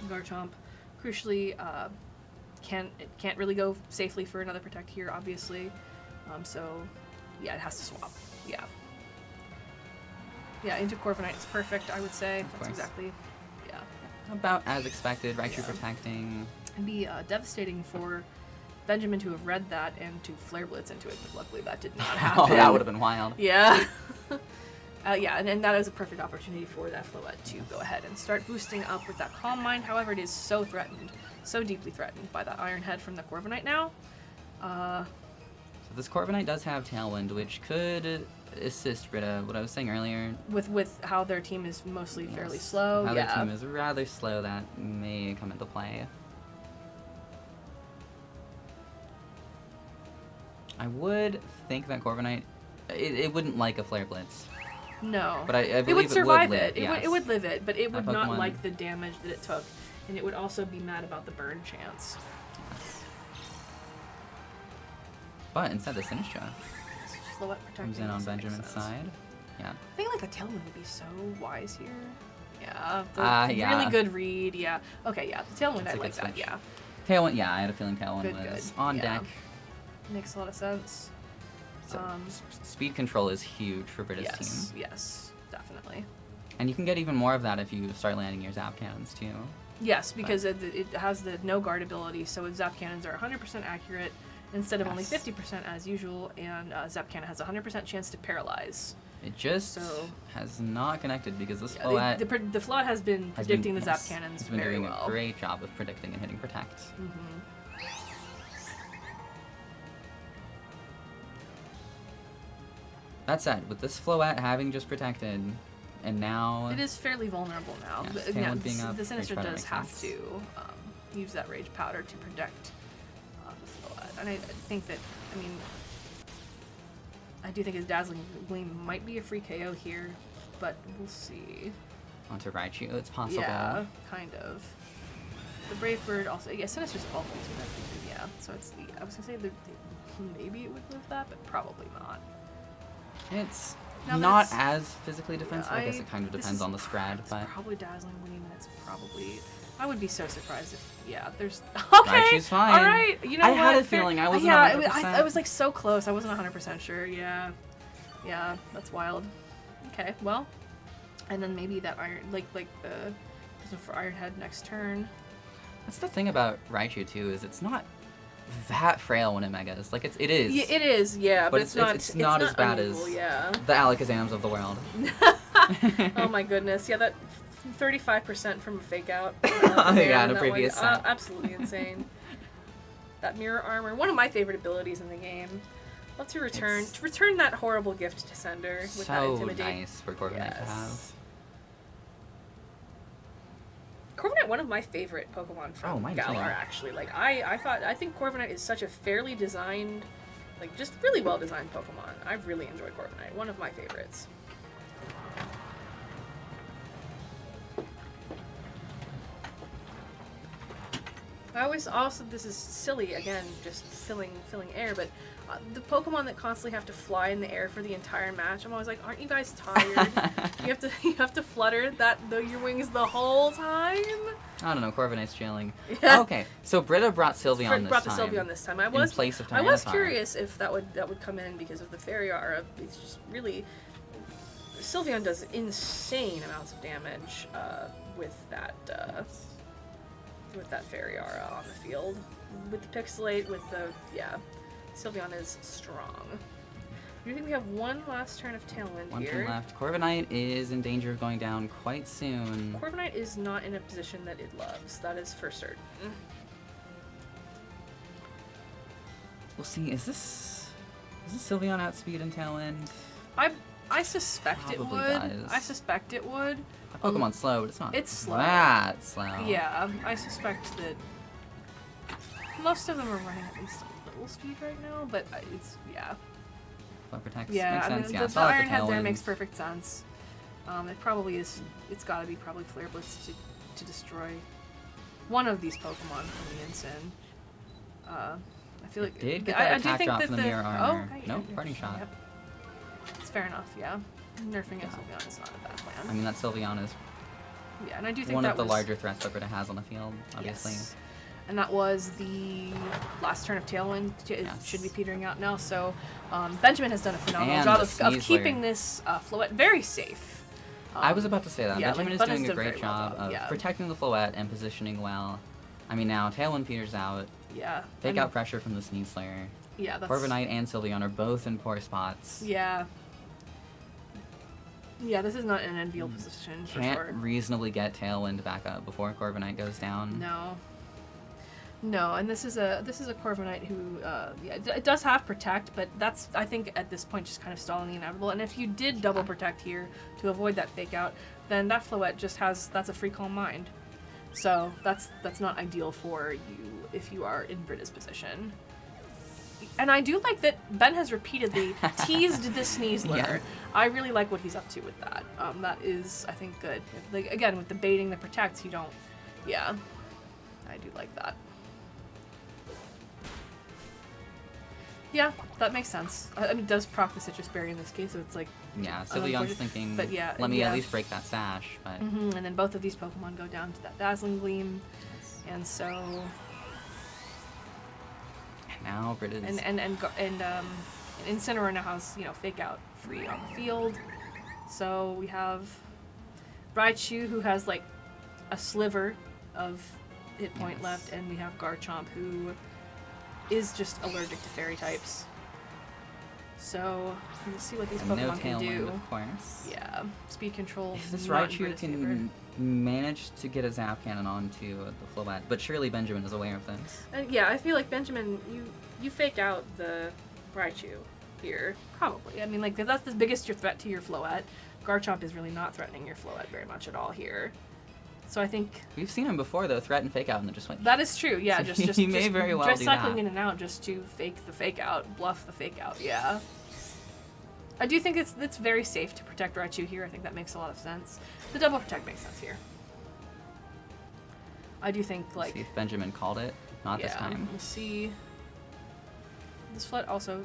Garchomp, crucially, can't really go safely for another protect here, obviously. So, yeah, it has to swap. Yeah, into Corviknight is perfect, I would say. That's exactly, about as expected. Raichu protecting. It'd be devastating for Benjamin to have read that and to Flare Blitz into it, but luckily that did not happen. Oh, that would have been wild. Yeah. And that is a perfect opportunity for that Floette to go ahead and start boosting up with that Calm Mind. However, it is so threatened, so deeply threatened by that Iron Head from the Corviknight now. So this Corviknight does have Tailwind, which could assist Brita. What I was saying earlier. With how their team is mostly fairly slow. How their team is rather slow, that may come into play. I would think that Corviknight, it wouldn't like a Flare Blitz. No. But I believe it would survive it. Yes. It would live it, but it would not like the damage that it took. And it would also be mad about the burn chance. Yes. But instead, the Sinistra comes in on Benjamin's side. Yeah. I think like a Tailwind would be so wise here. Yeah. Really good read. Yeah. Okay. Yeah. The Tailwind, I like that. Yeah. Tailwind. Yeah, I had a feeling Tailwind was on deck. Makes a lot of sense. So, speed control is huge for Brita's team. Yes, definitely. And you can get even more of that if you start landing your Zap Cannons too. Yes, because it has the no guard ability, so Zap Cannons are 100% accurate instead of only 50% as usual, and Zap Cannon has a 100% chance to paralyze. It just So- has not connected because this Yeah, Floette the Flood has been has predicting been, the yes, Zap Cannons has been very doing well. a great job of predicting and hitting Protect. Mm-hmm. That said, with this Floette having just protected, and now It is fairly vulnerable now. Yes, But, Talon being the up, Sinister Rage Powder does makes have sense. to use that Rage Powder to protect the Flood. And I think that, I mean, I do think his Dazzling Gleam might be a free KO here, but we'll see. onto Raichu, it's possible. Yeah, kind of. The Brave Bird also, yeah, Sinister's 12 points with that, yeah. So it's the, I was gonna say maybe it would move that, but probably not. It's Now not that's- as physically defensive. I guess it kind of this depends is on the spread, it's but probably Dazzling Gleam, and it's probably. I would be so surprised if there's okay. Raichu's fine. All right, you know I what? had a Fair- feeling, I wasn't Yeah, 100%. I was like so close. I wasn't 100% sure. Yeah, that's wild. Okay, well, and then maybe that iron like the for Iron Head next turn. that's the thing about Raichu too, is it's not that frail when it megas. Like it is. Yeah, it is. Yeah, but it's it's not as bad unusual, as yeah. the Alakazams of the world. Oh my goodness, yeah, that 35% from a fake out. Yeah, in a previous set. Absolutely insane. That mirror armor, one of my favorite abilities in the game. Love to return that horrible gift to sender with that So intimidate. nice for Corviknight to have. Corviknight, one of my favorite Pokemon from mine too. Galar, actually. Like I think Corviknight is such a fairly designed, like just really well designed Pokemon. I really enjoy Corviknight. One of my favorites. I always also, this is silly again, just filling air, but the Pokemon that constantly have to fly in the air for the entire match, I'm always like, aren't you guys tired? you have to flutter your wings the whole time. I don't know, Corviknight's chilling. Yeah. Okay, so Britta brought Sylveon Brought this the time. Sylveon this time. in place of I was Tyranitar. curious if that would come in because of the Fairy Aura. It's just really Sylveon does insane amounts of damage with that Fairy Aura on the field. With the Pixelate, Sylveon is strong. Do you think we have one last turn of Tailwind One here? turn left. Corviknight is in danger of going down quite soon. Corviknight is not in a position that it loves. That is for certain. We'll see. Is this Sylveon outspeed in Tailwind? I suspect it Probably would. does. I suspect it would. That Pokemon's slow, but it's not It's slow. that slow. Yeah, I suspect that most of them are running at least a little speed right now, but it's Flow protects. yeah. Makes I sense. mean, Yeah, the it's not like Iron Head there Tailwind. makes perfect sense. It probably is. It's got to be probably Flare Blitz to destroy one of these Pokemon from the Ensign. I feel like Did get I that do attack think drop that from the mirror armor. Oh, okay, Nope, yeah, parting shot. Yep. It's fair enough. Yeah, nerfing a Sylveon is not a bad plan. I mean, that Sylveon is yeah, and I do think one that of the was, larger threats that Britta has on the field, obviously. Yes. And that was the last turn of Tailwind. It Yes. should be petering out now. So Benjamin has done a phenomenal And job the of Sneasler. keeping this Floette very safe. I was about to say that. yeah, Benjamin like, is doing Buttons a did great very well, job though. of Yeah. protecting the Floette and positioning well. I mean, now Tailwind peters out. Yeah. Take out pressure from the Sneasler. Yeah, that's... Corviknight and Sylveon are both in poor spots. Yeah. Yeah, this is not an enviable position, for Can't sure. reasonably get Tailwind back up before Corviknight goes down. No. No, and this is a Corviknight who, it does have Protect, but that's, I think, at this point, just kind of stalling the inevitable. And if you did double Protect here to avoid that fake out, then that Floette just has, that's a free Calm Mind. So that's not ideal for you if you are in Britta's position. And I do like that Ben has repeatedly teased the Sneasler. Yeah. I really like what he's up to with that. That is, I think, good. Like, again, with the baiting the Protects, you don't, yeah. I do like that. Yeah, that makes sense. I mean, it does proc the Citrus Berry in this case, so it's like... Yeah, Sylveon's unfortunate, thinking, but yeah, let me yeah. at least break that sash, but... And then both of these Pokemon go down to that Dazzling Gleam, and so... And now Britta's... And Incineroar now has, Fake Out free on the field. So we have Raichu, who has, like, a sliver of hit point left, and we have Garchomp, who is just allergic to fairy types. So let's see what these And no Pokemon can Tailwind, do. of course. Yeah, speed control. If this not in Raichu Britta's favor. can manage to get a Zap Cannon onto the Floette, but surely Benjamin is aware of this. Yeah, I feel like Benjamin, you fake out the Raichu here, probably. I mean, like, that's the biggest threat to your Floette. Garchomp is really not threatening your Floette very much at all here. So I think We've seen him before, though, threaten fake out and then just went. that is true. Yeah, So just he may very well do cycling that. in and out just to fake the fake out, bluff the fake out. Yeah. I do think it's very safe to protect Raichu here. I think that makes a lot of sense. The double protect makes sense here. I do think like See if Benjamin called it. Not this time. We'll see. This flood also,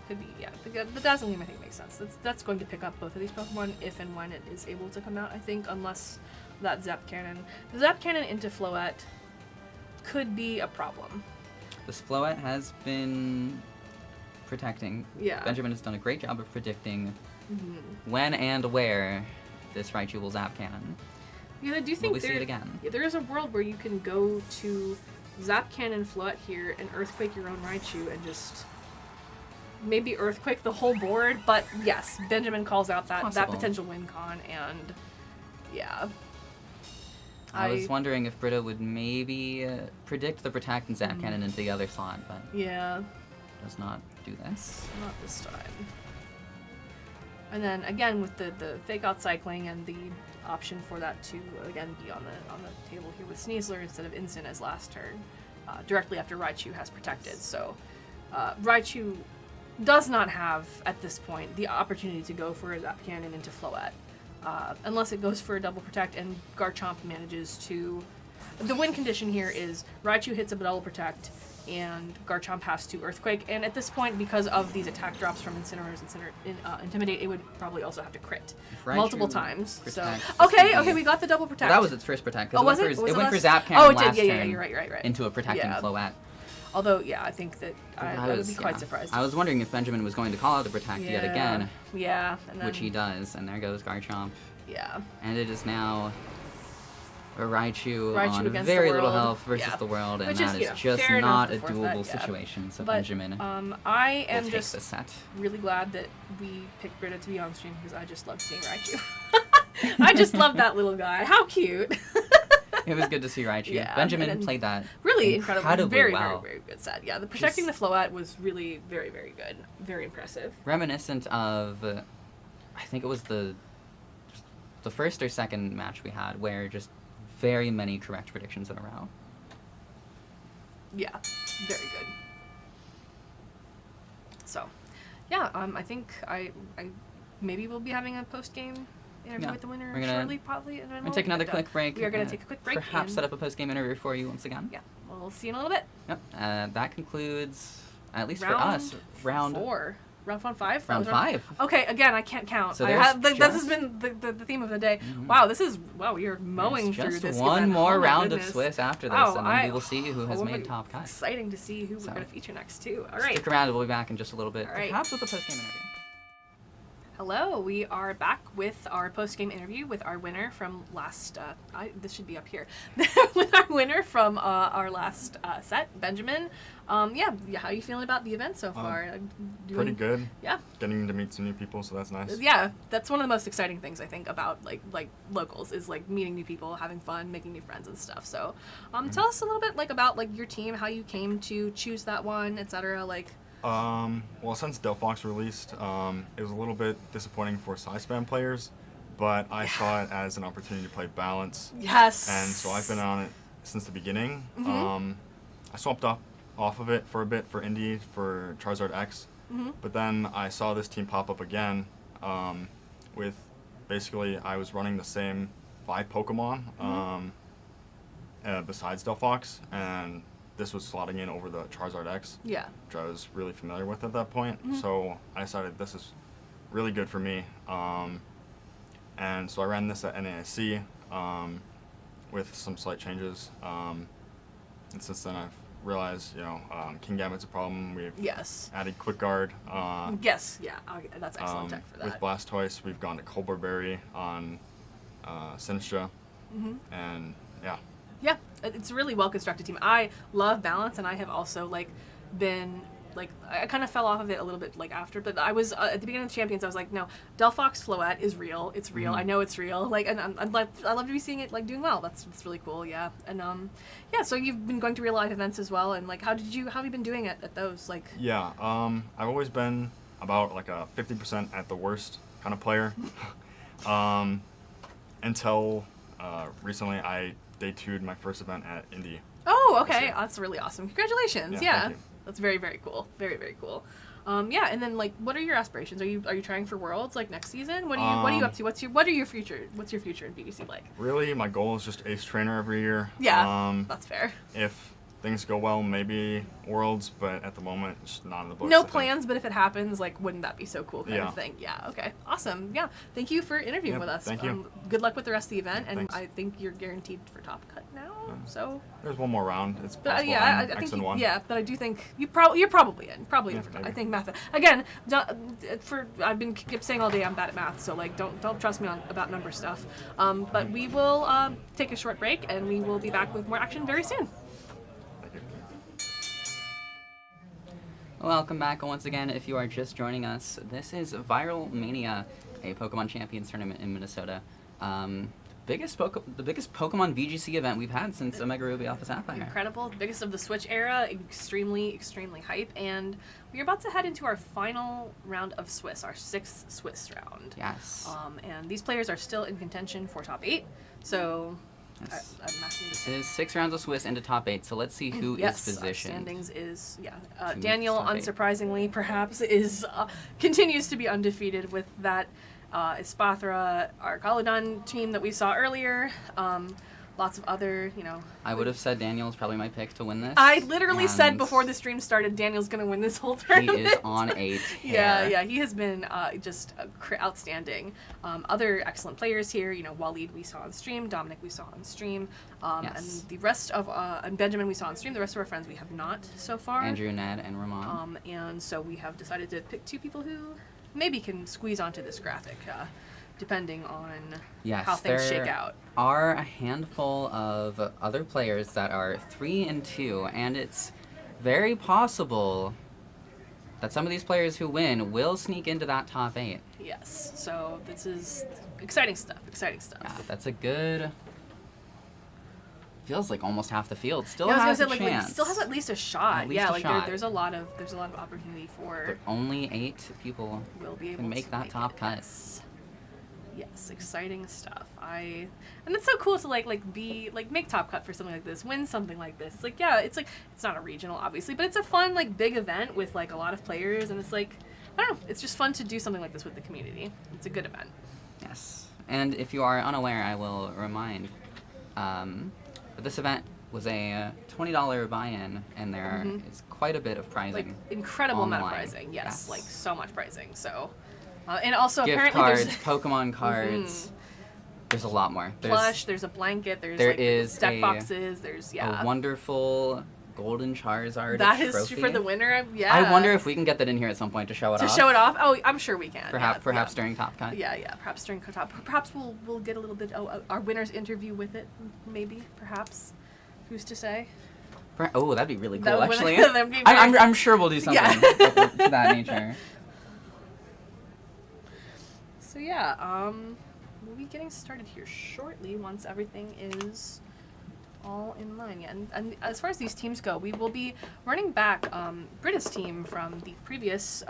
could be, The Dazzling Gleam I think makes sense. That's going to pick up both of these Pokemon if and when it is able to come out, I think, unless that Zap Cannon. The Zap Cannon into Floette could be a problem. This Floette has been protecting. Yeah. Benjamin has done a great job of predicting when and where this Raichu will Zap Cannon. Yeah, I do Will think we see it again? there is a world where you can go to Zap Cannon Floette here and Earthquake your own Raichu and just maybe Earthquake the whole board, but yes, Benjamin calls out that Possible. potential win con, and yeah. I was wondering if Britta would maybe predict the Protect and Zap Cannon into the other slot, but Yeah, does not do this. not this time. And then again with the fake out cycling and the option for that to again be on the table here with Sneasler instead of instant as last turn, directly after Raichu has protected. So Raichu does not have at this point the opportunity to go for a Zap Cannon into Floette, unless it goes for a double protect and Garchomp manages to. The win condition here is Raichu hits a double protect and Garchomp has to Earthquake, and at this point, because of these attack drops from Incineroar's Intimidate, it would probably also have to crit If Raichu multiple times. So protects, this okay, would be- we got the double protect. Well, that was its first Protect. 'cause Oh, was it it? went for, Was it it went for last- Zap Cannon Oh, it last did. Yeah, turn you're right. into a protecting Yeah. Floette. Although, yeah, I think that I would be quite yeah. surprised. I was wondering if Benjamin was going to call out the Protect yet again, Yeah, and then, which he does, and there goes Garchomp. Yeah. And it is now a Raichu on against very the little world. health versus Yeah. the world, and Which that is, is just fair enough not to a force doable that, yeah. situation. So But Benjamin I will am take just the set. really glad that we picked Britta to be on stream because I just love seeing Raichu. I just love that little guy. How cute. It was good to see Raichu. Yeah, Benjamin and played that Really incredible. incredibly Very, well. very, very good set. Yeah, the protecting the Floette was really very, very good. Very impressive. Reminiscent of, I think it was the first or second match we had, where just very many correct predictions in a row. Yeah, very good. So, yeah, I think I maybe we'll be having a post game interview Yeah, with the winner we're gonna- shortly, probably. We're going to take another quick break. We are going to take a quick break. Perhaps and- set up a post-game interview for you once again. Yeah, we'll see you in a little bit. Yep. That concludes, at least for Round us, round 4. Round 5? round That was 5. Okay, again, I can't count. So I there's have, this has just- been the theme of the day. Mhm. Wow, we are mowing There's through just this. one event. more Oh my round goodness. of Swiss after this, Oh, and then we will see who has oh, made my- top cut. Exciting to see who So, we're going to feature next, too. All right. Stick around, we'll be back in just a little bit, All right. perhaps with a post-game interview. Hello, we are back with our post-game interview with our winner from last, this should be up here, with our winner from our last set, Benjamin. How are you feeling about the event so far? Pretty good. Yeah. Getting to meet some new people, so that's nice. Yeah, that's one of the most exciting things I think about like locals is like meeting new people, having fun, making new friends and stuff. So, tell us a little bit about your team, how you came to choose that one, etc. Well, since Delphox released, it was a little bit disappointing for side spam players, but I saw it as an opportunity to play balance, Yes. and so I've been on it since the beginning. Mhm. I swapped off of it for a bit for Indy for Charizard X, but then I saw this team pop up again with basically I was running the same 5 Pokemon besides Delphox, and this was slotting in over the Charizard X, Yeah. which I was really familiar with at that point. So I decided this is really good for me. And so I ran this at NAIC with some slight changes. And since then I've realized, King Gambit's a problem. We've Yes. added Quick Guard. Yes. Yeah. That's excellent tech for that. With Blastoise, we've gone to Colbur Berry on Sinistra. And yeah. Yeah, it's a really well constructed team. I love balance, and I have also been like I kind of fell off of it a little bit like after, but I was at the beginning of the Champions. I was like, no, Delphox Floette is real. It's real. I know it's real. Like, and I love to be seeing it like doing well. That's really cool. Yeah, and yeah. So you've been going to real life events as well, and like, how have you been doing it at those? Like, Yeah, I've always been about like a 50% at the worst kind of player. Until recently, I day 2'd my first event at Indy. oh, okay, year. That's really awesome. Congratulations. Yeah, Yeah, thank you. that's very, very cool. Very, very cool. Yeah, and then like, what are your aspirations? Are you trying for Worlds like next season? What are you up to? What's your future in BBC like? Really, my goal is just ace trainer every year. Yeah, that's fair. If things go well, maybe Worlds, but at the moment, it's not in the books. No I think. plans, but if it happens, like, wouldn't that be so cool kind Yeah. of thing? Yeah, okay. Awesome. Yeah. Thank you for interviewing Yeah, with us. thank you. Good luck with the rest of the event, and Thanks. I think you're guaranteed for Top Cut now, so... There's one more round. It's But possible. yeah, I'm I think X and 1. yeah, but I do think you're probably in. Probably in Yeah, for maybe. I think math. Again, I've been kept saying all day I'm bad at math, so like don't trust me about number stuff. But we will take a short break, and we will be back with more action very soon. Thank you. Welcome back once again. If you are just joining us, this is Viralmania, a Pokemon Champions tournament in Minnesota. The biggest Pokemon VGC event we've had since Omega Ruby Alpha Sapphire. Incredible, biggest of the Switch era, extremely hype, and we're about to head into our final round of Swiss, our 6th Swiss round. Yes. And these players are still in contention for top 8, so Yes. I'm asking This is 6 rounds of Swiss into top 8, so let's see who yes, is positioned. Our standings is to Daniel, top 8. unsurprisingly, perhaps is continues to be undefeated with that Espathra, our Galladon team that we saw earlier. Lots of other, I would have said Daniel is probably my pick to win this. I literally said and before the stream started, Daniel's gonna win this whole He tournament. is on a tear. Yeah, he has been just outstanding. Other excellent players here, Waleed we saw on stream, Dominic we saw on stream, Yes. and the rest of, and Benjamin we saw on stream. The rest of our friends we have not so far. Andrew, Ned, and Ramon. And so we have decided to pick 2 people who maybe can squeeze onto this graphic, depending on Yes, how things there shake out. are a handful of other players that are 3 and 2, and it's very possible that some of these players who win will sneak into that top 8. Yes, so this is exciting stuff. Yeah, that's a good. Feels like almost half the field still Yeah, I has was a gonna say, chance. still has at least a shot. At least yeah, a like shot. there's a lot of opportunity for But only 8 people will be able can make to that top it. cut. Yes, exciting stuff. And it's so cool to make top cut for something like this, win something like this. It's like, yeah, it's not a regional obviously, but it's a fun big event with a lot of players, and it's like, I don't know, it's just fun to do something like this with the community. It's a good event. Yes. And if you are unaware, I will remind that this event was a $20 buy-in, and there is quite a bit of prizing. Incredible amount of online. prizing. Yes, Yes. so much prizing. So, and also Gift apparently cards, there's Pokemon cards. There's a lot more. There's plush. There's a blanket. There's there is deck a- boxes. There's a wonderful golden Charizard that is trophy. for the winner. Yeah. I wonder if we can get that in here at some point to show it to off. show it off. Oh, I'm sure we can. Perhaps during Top Cut. Yeah. Perhaps during top. Perhaps we'll get a little bit. Our winner's interview with it. Maybe. Perhaps. Who's to say? Oh, that'd be really That cool, would- actually. that'd be I'm sure we'll do something Yeah. to that nature. So yeah, we'll be getting started here shortly once everything is all in line. Yeah, and as far as these teams go, we will be running back Britta's team from the previous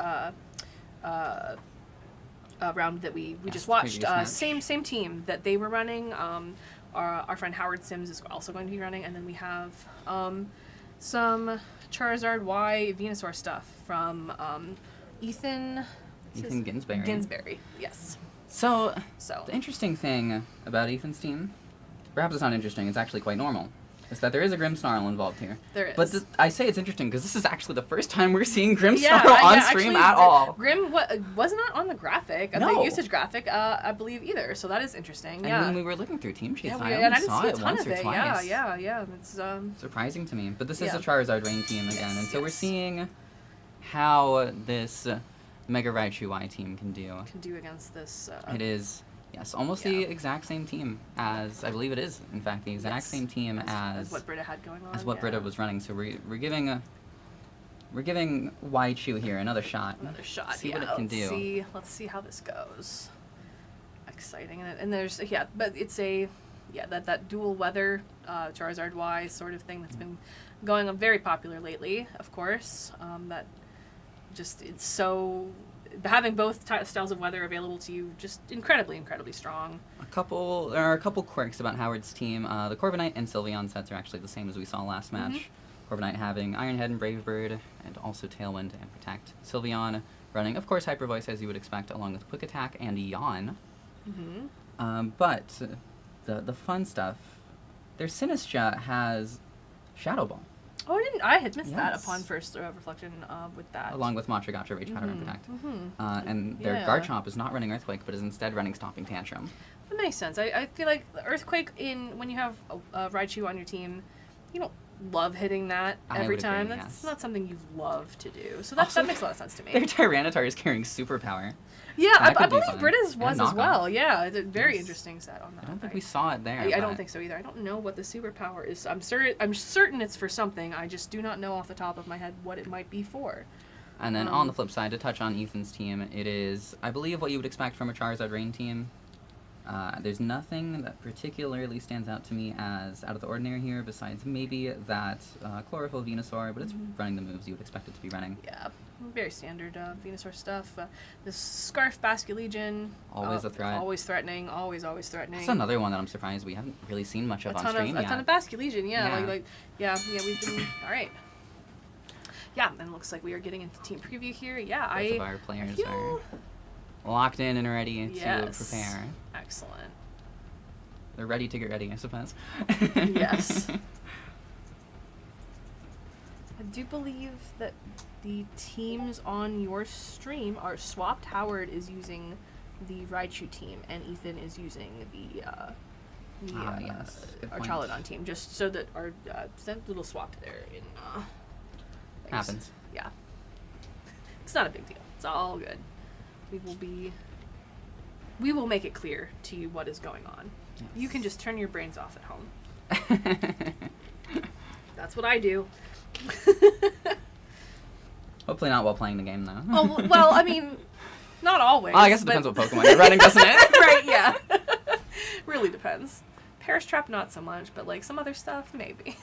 round that we just watched. previous match. Same team that they were running. Our friend Howard Sims is also going to be running, and then we have some Charizard Y Venusaur stuff from Ethan Ginsberry. Ginsberry, yes. So, So the interesting thing about Ethan's team, perhaps it's not interesting, it's actually quite normal, is that there is a Grimmsnarl involved here. there is. But I say it's interesting because this is actually the first time we're seeing Grimmsnarl yeah, on yeah, stream actually, at all. Grim was not on the graphic, the No. usage graphic, I believe either. So that is interesting. And Yeah. when we were looking through team sheets, I and only I didn't saw see a it ton once of or it. twice. Yeah. It's Surprising to me. But this is Yeah. a Charizard Rain team again, Yes, and so we're yes. seeing how this Mega Raichu Y team can do. can do against this. It is, yes, almost the exact same team as, I believe it is, in fact, the exact Yes. same team as as what Britta had going on. what Britta was running. So we're giving we're giving Waichu here another shot. Another shot. See yeah, what it can let's do. Let's see how this goes. Exciting. And there's but it's that dual weather Charizard Y sort of thing that's been going on very popular lately. Of course, that just it's so having both styles of weather available to you just incredibly strong. There are a couple quirks about Howard's team. The Corviknight and Sylveon sets are actually the same as we saw last match. Corviknight having Iron Head and Brave Bird, and also Tailwind and Protect. Sylveon running, of course, Hyper Voice as you would expect, along with Quick Attack and Yawn. But the fun stuff, their Sinistcha has Shadow Ball. Oh, I had missed that Yes. upon first reflection with that. Along with Matra Gotcha, Rage Powder, and Protect. And their Yeah. Garchomp is not running Earthquake, but is instead running Stomping Tantrum. That makes sense. I feel like the Earthquake when you have a Raichu on your team, you don't love hitting that I every would time. agree, That's yes. not something you love to do. So that makes a lot of sense to me. Their Tyranitar is carrying Superpower. Yeah, That I could be believe fun. Britta's And was as knockoff. well. Yeah, it's a very Yes. interesting set on that. I don't think we saw it there. I don't but- think so either. I don't know what the superpower is. I'm certain it's for something. I just do not know off the top of my head what it might be for. And then on the flip side, to touch on Ethan's team, it is, I believe, what you would expect from a Charizard Rain team. There's nothing that particularly stands out to me as out of the ordinary here, besides maybe that Chlorophyll Venusaur, but it's running the moves you would expect it to be running. Yeah, very standard Venusaur stuff. This Scarf Basculegion. Always a threat. Always threatening. Always threatening. That's another one that I'm surprised we haven't really seen much of on stream a yet. ton of Basculegion, yeah. Yeah. We've been all right. Yeah, and it looks like we are getting into team preview here. Yeah, Both of our players are locked in and ready to prepare. Excellent. They're ready to get ready, I suppose. Yes. I do believe that the teams on your stream are swapped. Howard is using the Raichu team, and Ethan is using the yes. Good point. Archaludon team, just so that our little swap there in things. Happens. Yeah. It's not a big deal. It's all good. We will make it clear to you what is going on. Yes. You can just turn your brains off at home. That's what I do. Hopefully not while playing the game, though. Oh, well, I mean, not always. I guess it depends what Pokemon you're running, doesn't it? Right, yeah. Really depends. Perish Trap, not so much, but like some other stuff, maybe.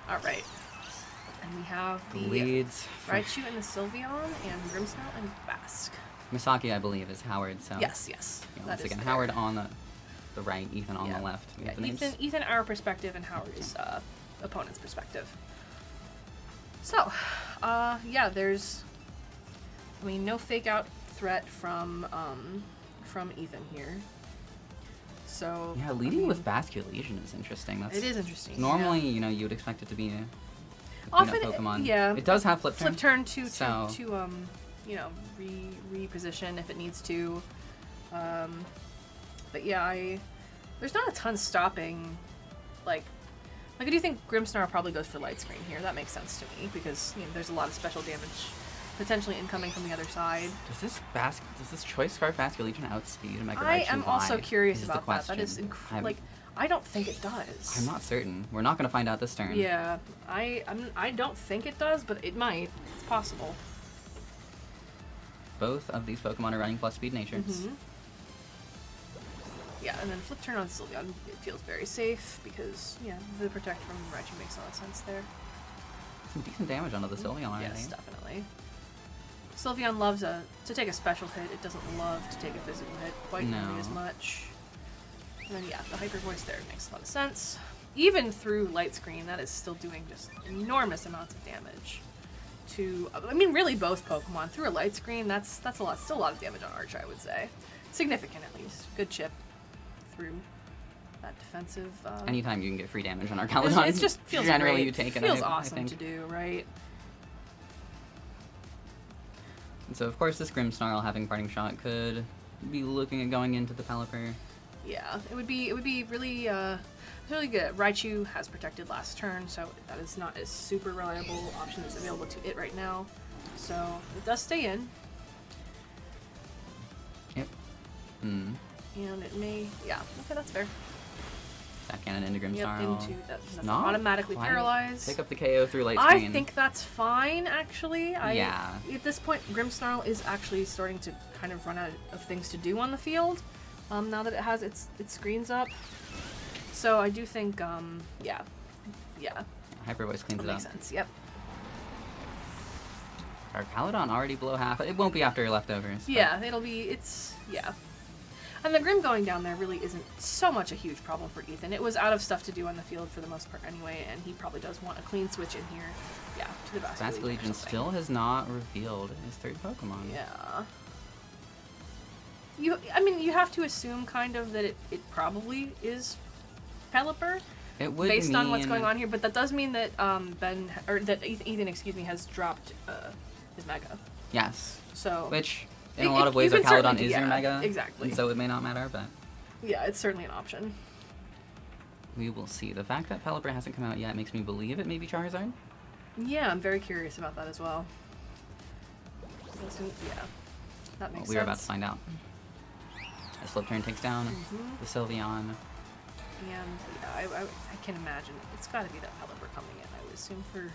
All right. And we have the Leads. Raichu and the Sylveon, and Grimmsnarl and Basque. Misaki, I believe, is Howard, so... Yes. Yeah, That once is again, there. Howard on the right, Ethan on the left. We Yeah, have the names. Ethan, our perspective, and Howard's opponent's perspective. So, there's, no fake out threat from Ethan here. So Yeah, leading with Basculation is interesting. it is interesting. Normally, yeah. you would expect it to be a Often, Pokemon. yeah. It does have Flip Turn. Flip turn to So- reposition if it needs to. But yeah, there's not a ton stopping. Like I do think Grimmsnarl probably goes for Light Screen here. That makes sense to me because there's a lot of special damage potentially incoming from the other side. Does this Choice Scarf Basculation outspeed Mega I Raichu am also live? curious Is the about that. That is question. I don't think it does. I'm not certain. We're not going to find out this turn. Yeah, I don't think it does, but it might. It's possible. Both of these Pokemon are running plus speed natures. Mm-hmm. Yeah, and then flip turn on Sylveon, it feels very safe because, the Protect from Raichu makes a lot of sense there. Some decent damage onto the Sylveon already. Yes, definitely. Sylveon loves to take a special hit. It doesn't love to take a physical hit quite nearly as much. And then, the Hyper Voice there makes a lot of sense. Even through Light Screen, that is still doing just enormous amounts of damage to, really both Pokemon. Through a Light Screen, that's still a lot of damage on Archer, I would say. Significant, at least. Good chip through that defensive. Anytime you can get free damage on Archaludon, it just feels generally great. you take it. Feels I awesome think. to do, right? And so, of course, this Grimmsnarl having Parting Shot could be looking at going into the Pelipper. Yeah, it would be really really good. Raichu has protected last turn, so that is not a super reliable option that's available to it right now. So it does stay in. Yep. Hmm. And it may, okay, that's fair. That cannon into Yep, Grimsnarl. into that's Not automatically quite. paralyzed. Pick up the KO through late I screen. think that's fine, actually. Yeah. At this point, Grimsnarl is actually starting to kind of run out of things to do on the field. Now that it has its screens up. So I do think, yeah. Hyper Voice cleans That it makes up. sense, yep. Our Paladon already below half. It won't be after leftovers. but- Yeah, yeah. And the Grim going down there really isn't so much a huge problem for Ethan. It was out of stuff to do on the field for the most part anyway, and he probably does want a clean switch in here. Yeah, to the Basket Basket Legion or Legion something. still has not revealed his third Pokemon. Yeah. You have to assume kind of that it probably is Pelipper It would based on what's mean- going on here, but that does mean that Ethan, excuse me, has dropped his Mega. Yes. So Which, in a lot of ways, you our can Paladon certainly- is your yeah, Mega. exactly. And so it may not matter, but yeah, it's certainly an option. we will see. The fact that Pelipper hasn't come out yet makes me believe it may be Charizard. Yeah, I'm very curious about that as well. Yeah, that makes We are about to sense. find out. A Slip Turn takes down the Sylveon. And yeah, I can imagine it's got to be that Pelipper coming in. I would assume for.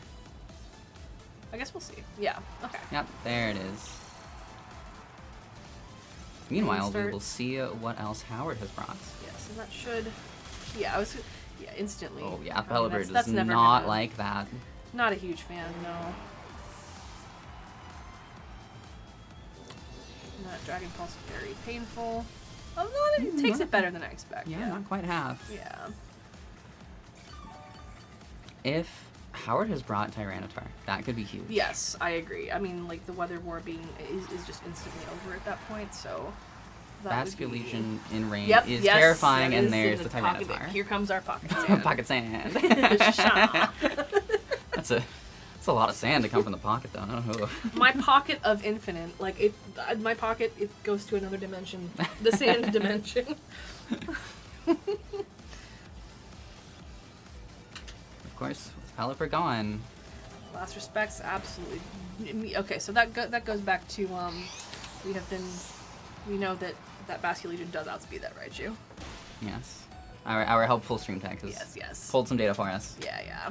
I guess we'll see. Yeah. Okay. Yep, there it is. Meanwhile, we start- will see what else Howard has brought. Yes, and that should. Yeah, instantly. Oh yeah, I mean, Pelipper that's does never not gonna- like that. Not a huge fan, no. That Dragon Pulse is very painful. Oh no, it takes it better than I expect. Yeah, not quite half. Yeah. If Howard has brought Tyranitar, that could be huge. Yes, I agree. I mean, like the Weather War being is just instantly over at that point, so. that would Basket be- Legion in range Yep, is yes, terrifying, that and is in there's the pocket. Tyranitar. Here comes our pocket sand. Pocket sand. Shaw. That's a lot of sand to come from the pocket, though. Oh. My pocket of infinite, like it. My pocket, it goes to another dimension, the sand dimension. Of course, with Pelipper gone. Last respects, absolutely. Okay, so that goes back to we know that Basket Legion does outspeed that Raichu. Yes. Our helpful stream tech has Yes. pulled some data for us. Yeah.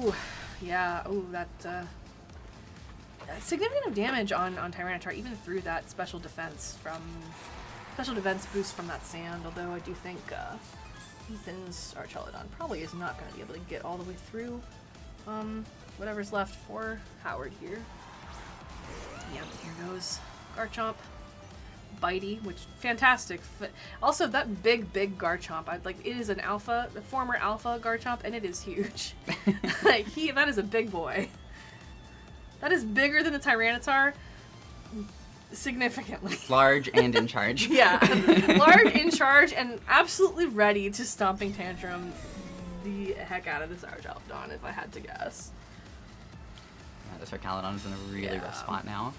Ooh, yeah. Ooh, that significant damage on Tyranitar, even through that special defense boost from that sand. Although I do think Ethan's Archelodon probably is not going to be able to get all the way through whatever's left for Howard here. Yep, here goes Garchomp. Bitey, which fantastic. Also, that big Garchomp. It is a former alpha Garchomp, and it is huge. That is a big boy. That is bigger than the Tyranitar, significantly. Large and in charge. Yeah, large, in charge, and absolutely ready to stomping tantrum the heck out of this Archelodon, if I had to guess. Yeah, this Archelodon is in a really rough spot now.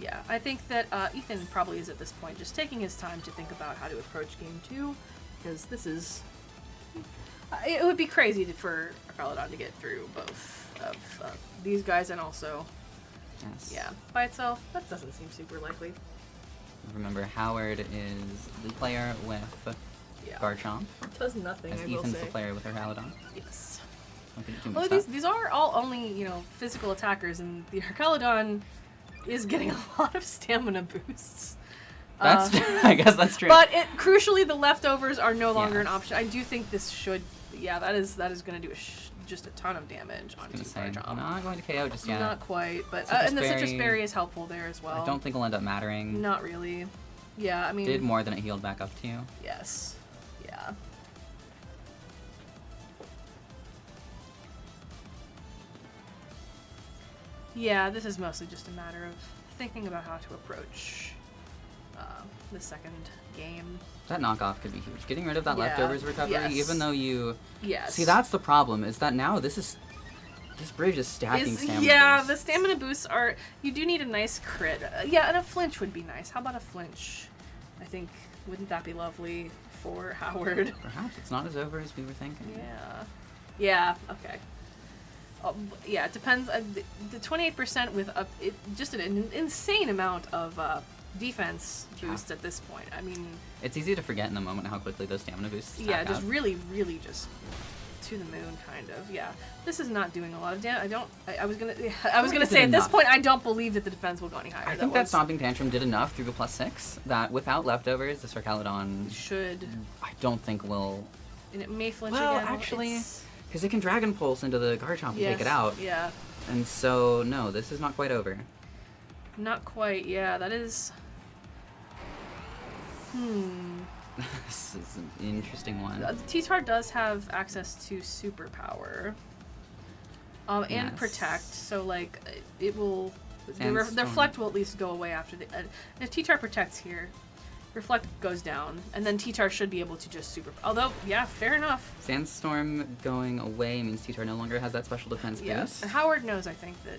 Yeah, I think that Ethan probably is at this point just taking his time to think about how to approach game 2, because this is. It would be crazy for Archelodon to get through both of these guys, and also, Yes. by itself, that doesn't seem super likely. Remember, Howard is the player with Yeah. Garchomp, Does nothing, as I will Ethan's say. the player with Archelodon. Yes. Don't get too Well, mixed up. these are all only, physical attackers, and the Archelodon is getting a lot of stamina boosts. That's I guess that's true. But crucially, the leftovers are no longer an Yes. option. I do think this should, that is going to do just a ton of damage on gonna say, Garchomp. not going to KO just yet. Not quite, but Citrus and the Citrus Berry- Berry is helpful there as well. I don't think it'll end up mattering. Not really. Yeah, I mean. Did more than it healed back up to. Yes. Yeah. Yeah, this is mostly just a matter of thinking about how to approach the second game. That knockoff could be huge. Getting rid of that Yeah, leftovers recovery, yes. even though you Yes. see, that's the problem. Is that now this bridge is stacking stamina. Yeah, boosts. the stamina boosts are. You do need a nice crit. Yeah, and a flinch would be nice. How about a flinch? I think, wouldn't that be lovely for Howard? Perhaps it's not as over as we were thinking. Yeah. Yeah, okay. Yeah, it depends. The 28% with just an insane amount of defense boost at this point. I mean, It's easy to forget in the moment how quickly those stamina boosts yeah, stack just up. really just to the moon, kind of. Yeah, this is not doing a lot of damage. I was gonna it say did at this enough. point I don't believe that the defense will go any higher. I think that Stomping Tantrum did enough through the +6 that without leftovers, the Sarcalodon, should, I don't think will. and it may flinch Well, again. actually, It's- because it can Dragon Pulse into the Garchomp and take it yes, out. Yeah, And so, no, this is not quite over. not quite. Yeah, that is. This is an interesting one. The T-Tar does have access to superpower. And Yes. protect, so like it will. The Sandstorm. reflect will at least go away after the. If T-Tar protects here, reflect goes down, and then T-Tar should be able to just super. Although, yeah, fair enough. Sandstorm going away means T-Tar no longer has that special defense Yeah, boost. and Howard knows. I think that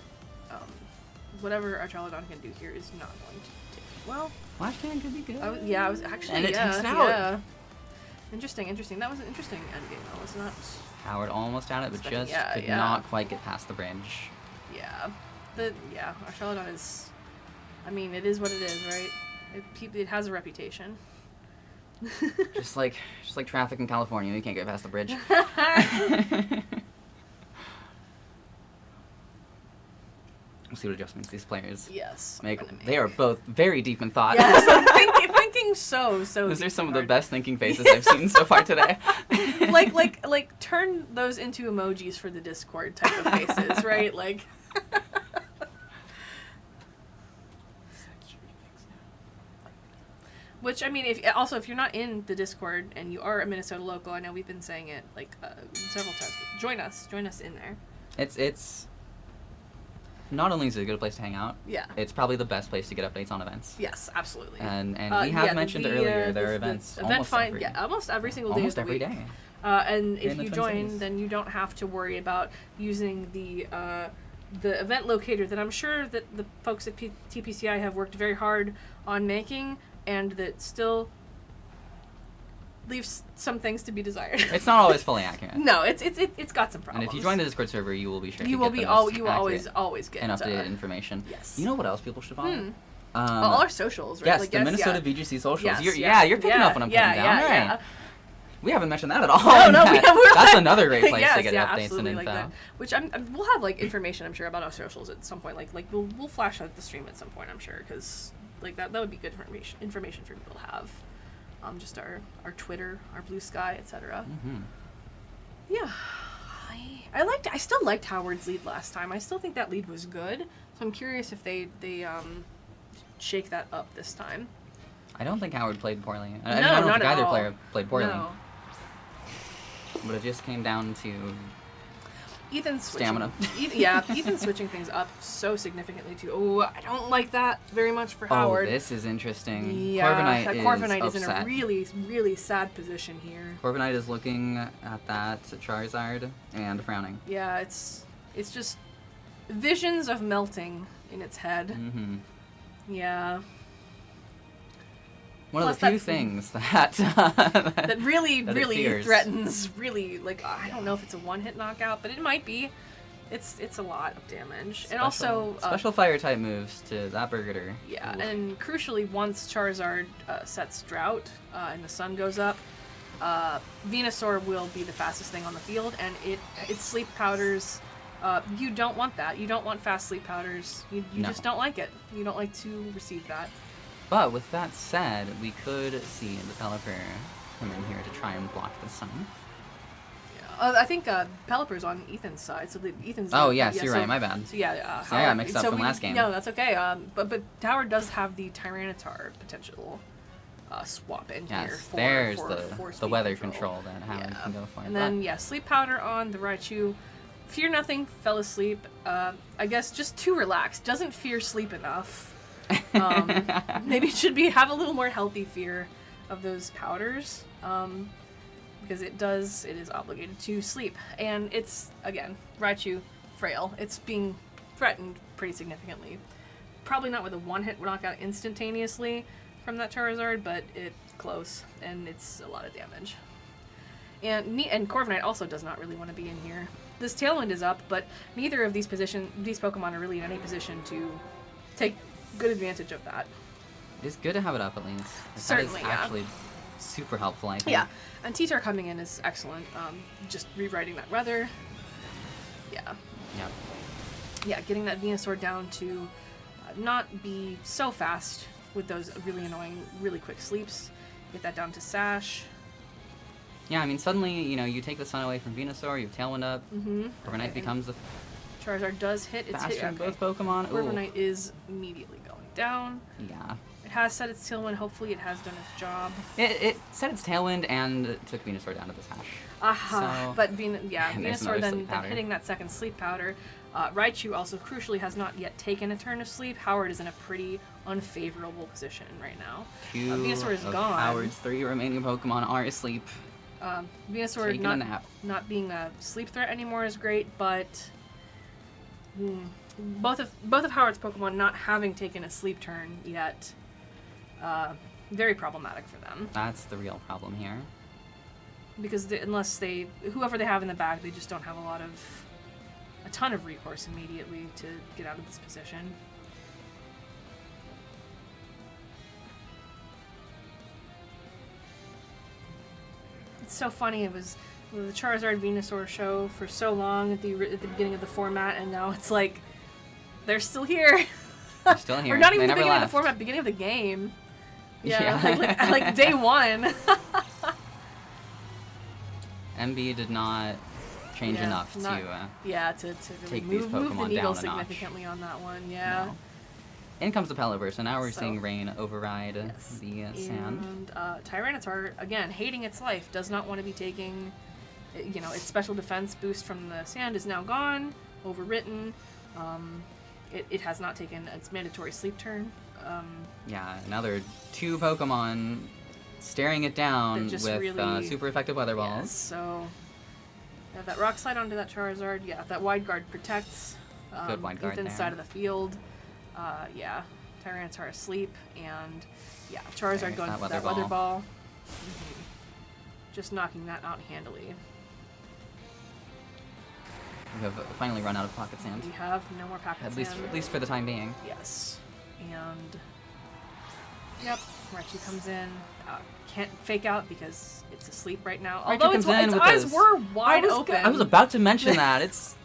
whatever our Charlodon can do here is not going to take. Well, Flash Cannon could be good. I was actually. And it yeah, takes it out. Yeah. Interesting. That was an interesting endgame, though, was not. Howard almost had it, but Expecting- just could yeah. not quite get past the bridge. Yeah, our Charlodon is. I mean, it is what it is, right? It has a reputation. just like traffic in California, you can't get past the bridge. We'll see what adjustments these players Yes. make. I'm gonna They are both very deep in thought. Yes, I'm thinking so. Those are deep some of and the hard. best thinking faces I've seen so far today. like turn those into emojis for the Discord type of faces, right? Like. Which, I mean, if you're not in the Discord and you are a Minnesota local, I know we've been saying it like several times. Join us in there. It's not only is it a good place to hang out, Yeah. it's probably the best place to get updates on events. Yes, absolutely. And we have mentioned earlier there are events almost almost every single day. almost of the every week. day. And Here if in the you Twin join, Cities. then you don't have to worry about using the event locator that I'm sure that the folks at TPCI have worked very hard on making, and that still leaves some things to be desired. It's not always fully accurate. No, it's got some And problems. if you join the Discord server, you will be sure you to will get be the most you will always accurate get and updated information. yes. You know what else people should follow? all our socials, right? Yes, Like, the Minnesota yeah. VGC socials. Yes, You're yeah. you're picking Yeah, up what I'm yeah, putting down. yeah, All right. yeah. We haven't mentioned that at all. No, That's another great place yes, to get yeah, updates and absolutely, info. like that. Which we'll have like information, I'm sure, about our socials at some point. Like we'll flash out the stream at some point, I'm sure, because like that would be good information for people to have. Just our Twitter, our Blue Sky, etc. Yeah, I still liked Howard's lead last time. I still think that lead was good. So I'm curious if they shake that up this time. I don't think Howard played poorly. I No, mean, I don't not think at either all. player played poorly. No. But it just came down to Ethan switching, Stamina. Ethan switching things up so significantly too. Oh, I don't like that very much for Howard. Oh, this is interesting. Yeah, Corviknight is in a really, really sad position here. Corviknight is looking at that Charizard and frowning. Yeah, it's just visions of melting in its head. Mm-hmm. Yeah. One Plus of the few that- things that That really, that it really fears. threatens. Really, like I don't know if it's a one-hit knockout, but it might be. It's a lot of damage, and also special fire type moves to that Burger. yeah, Ooh. and crucially, once Charizard sets Drought and the sun goes up, Venusaur will be the fastest thing on the field, and its sleep powders. You don't want that. You don't want fast sleep powders. You No. just don't like it. You don't like to receive that. But with that said, we could see the Pelipper come in here to try and block the sun. I think Pelipper's on Ethan's side, so Ethan's. Oh yes, yeah, you're so- right. My bad. So yeah, So I got mixed up from last game. No, that's okay. But Howard does have the Tyranitar potential swap in here. Yes, For, there's for the speed weather control that Howard Yeah. can go for. And then Sleep Powder on the Raichu. Fear nothing, fell asleep. I guess just too relaxed. Doesn't fear sleep enough. Maybe it should have a little more healthy fear of those powders. Because it is obligated to sleep. And it's, again, Raichu, frail. It's being threatened pretty significantly. Probably not with a one-hit knockout instantaneously from that Charizard, but it's close, and it's a lot of damage. And Corviknight also does not really want to be in here. this Tailwind is up, but neither of these Pokemon are really in any position to take good advantage of that. It's good to have it up at least. Certainly, that is actually super helpful, I think. Yeah, and T-Tar coming in is excellent. Just rewriting that weather. Yeah. Yep. Yeah, getting that Venusaur down to not be so fast with those really annoying, really quick sleeps. Get that down to Sash. Yeah, I mean, suddenly, you take the sun away from Venusaur, you have Tailwind up, Mm-hmm. Overnight becomes the Charizard does hit. It's faster hit. in both Pokemon. Ooh. Overnight is immediately going down. Yeah. It has set its Tailwind. Hopefully it has done its job. It set its Tailwind and took Venusaur down to the Sash. Aha. So- but And there's Venusaur another then sleep powder. hitting that second sleep powder. Raichu also crucially has not yet taken a turn of sleep. Howard is in a pretty unfavorable position right now. Two Venusaur is of gone. Howard's 3 remaining Pokemon are asleep. Venusaur Taking a nap. not being a sleep threat anymore is great, but both of Howard's Pokemon not having taken a sleep turn yet, very problematic for them. That's the real problem here. Because whoever they have in the bag, they just don't have a ton of recourse immediately to get out of this position. It's so funny. It was the Charizard Venusaur show for so long at the beginning of the format, and now it's like they're still here. They're still here. Or not even They the never beginning of left. the format, beginning of the game. Yeah, Yeah. like day one. MB did not change Yeah, enough not- to. Yeah, to really take these move the Pokemon needle down a notch. significantly on that one. Yeah. No. In comes the Pelipper, so now we're So- seeing Rain override Yes. the sand. And Tyranitar, again, hating its life, does not want to be taking, its special defense boost from the sand is now gone, overwritten. It has not taken its mandatory sleep turn. Yeah, now there are 2 Pokemon staring it down That just with really- super effective Weather Yes, Balls. so that Rock Slide onto that Charizard. Yeah, that Wide Guard protects Good Wide Guard Ethan's there. side of the field. Tyranitar asleep, and Charizard There's going that for that Weather Weather Ball. Ball. Just knocking that out handily. We have finally run out of Pocket Sand. We have no more packets. At least for the time being. Yes. And yep, Raichu comes in. Can't fake out because it's asleep right now. Raichu Although comes its in with eyes this- were wide open. I was about to mention that. Its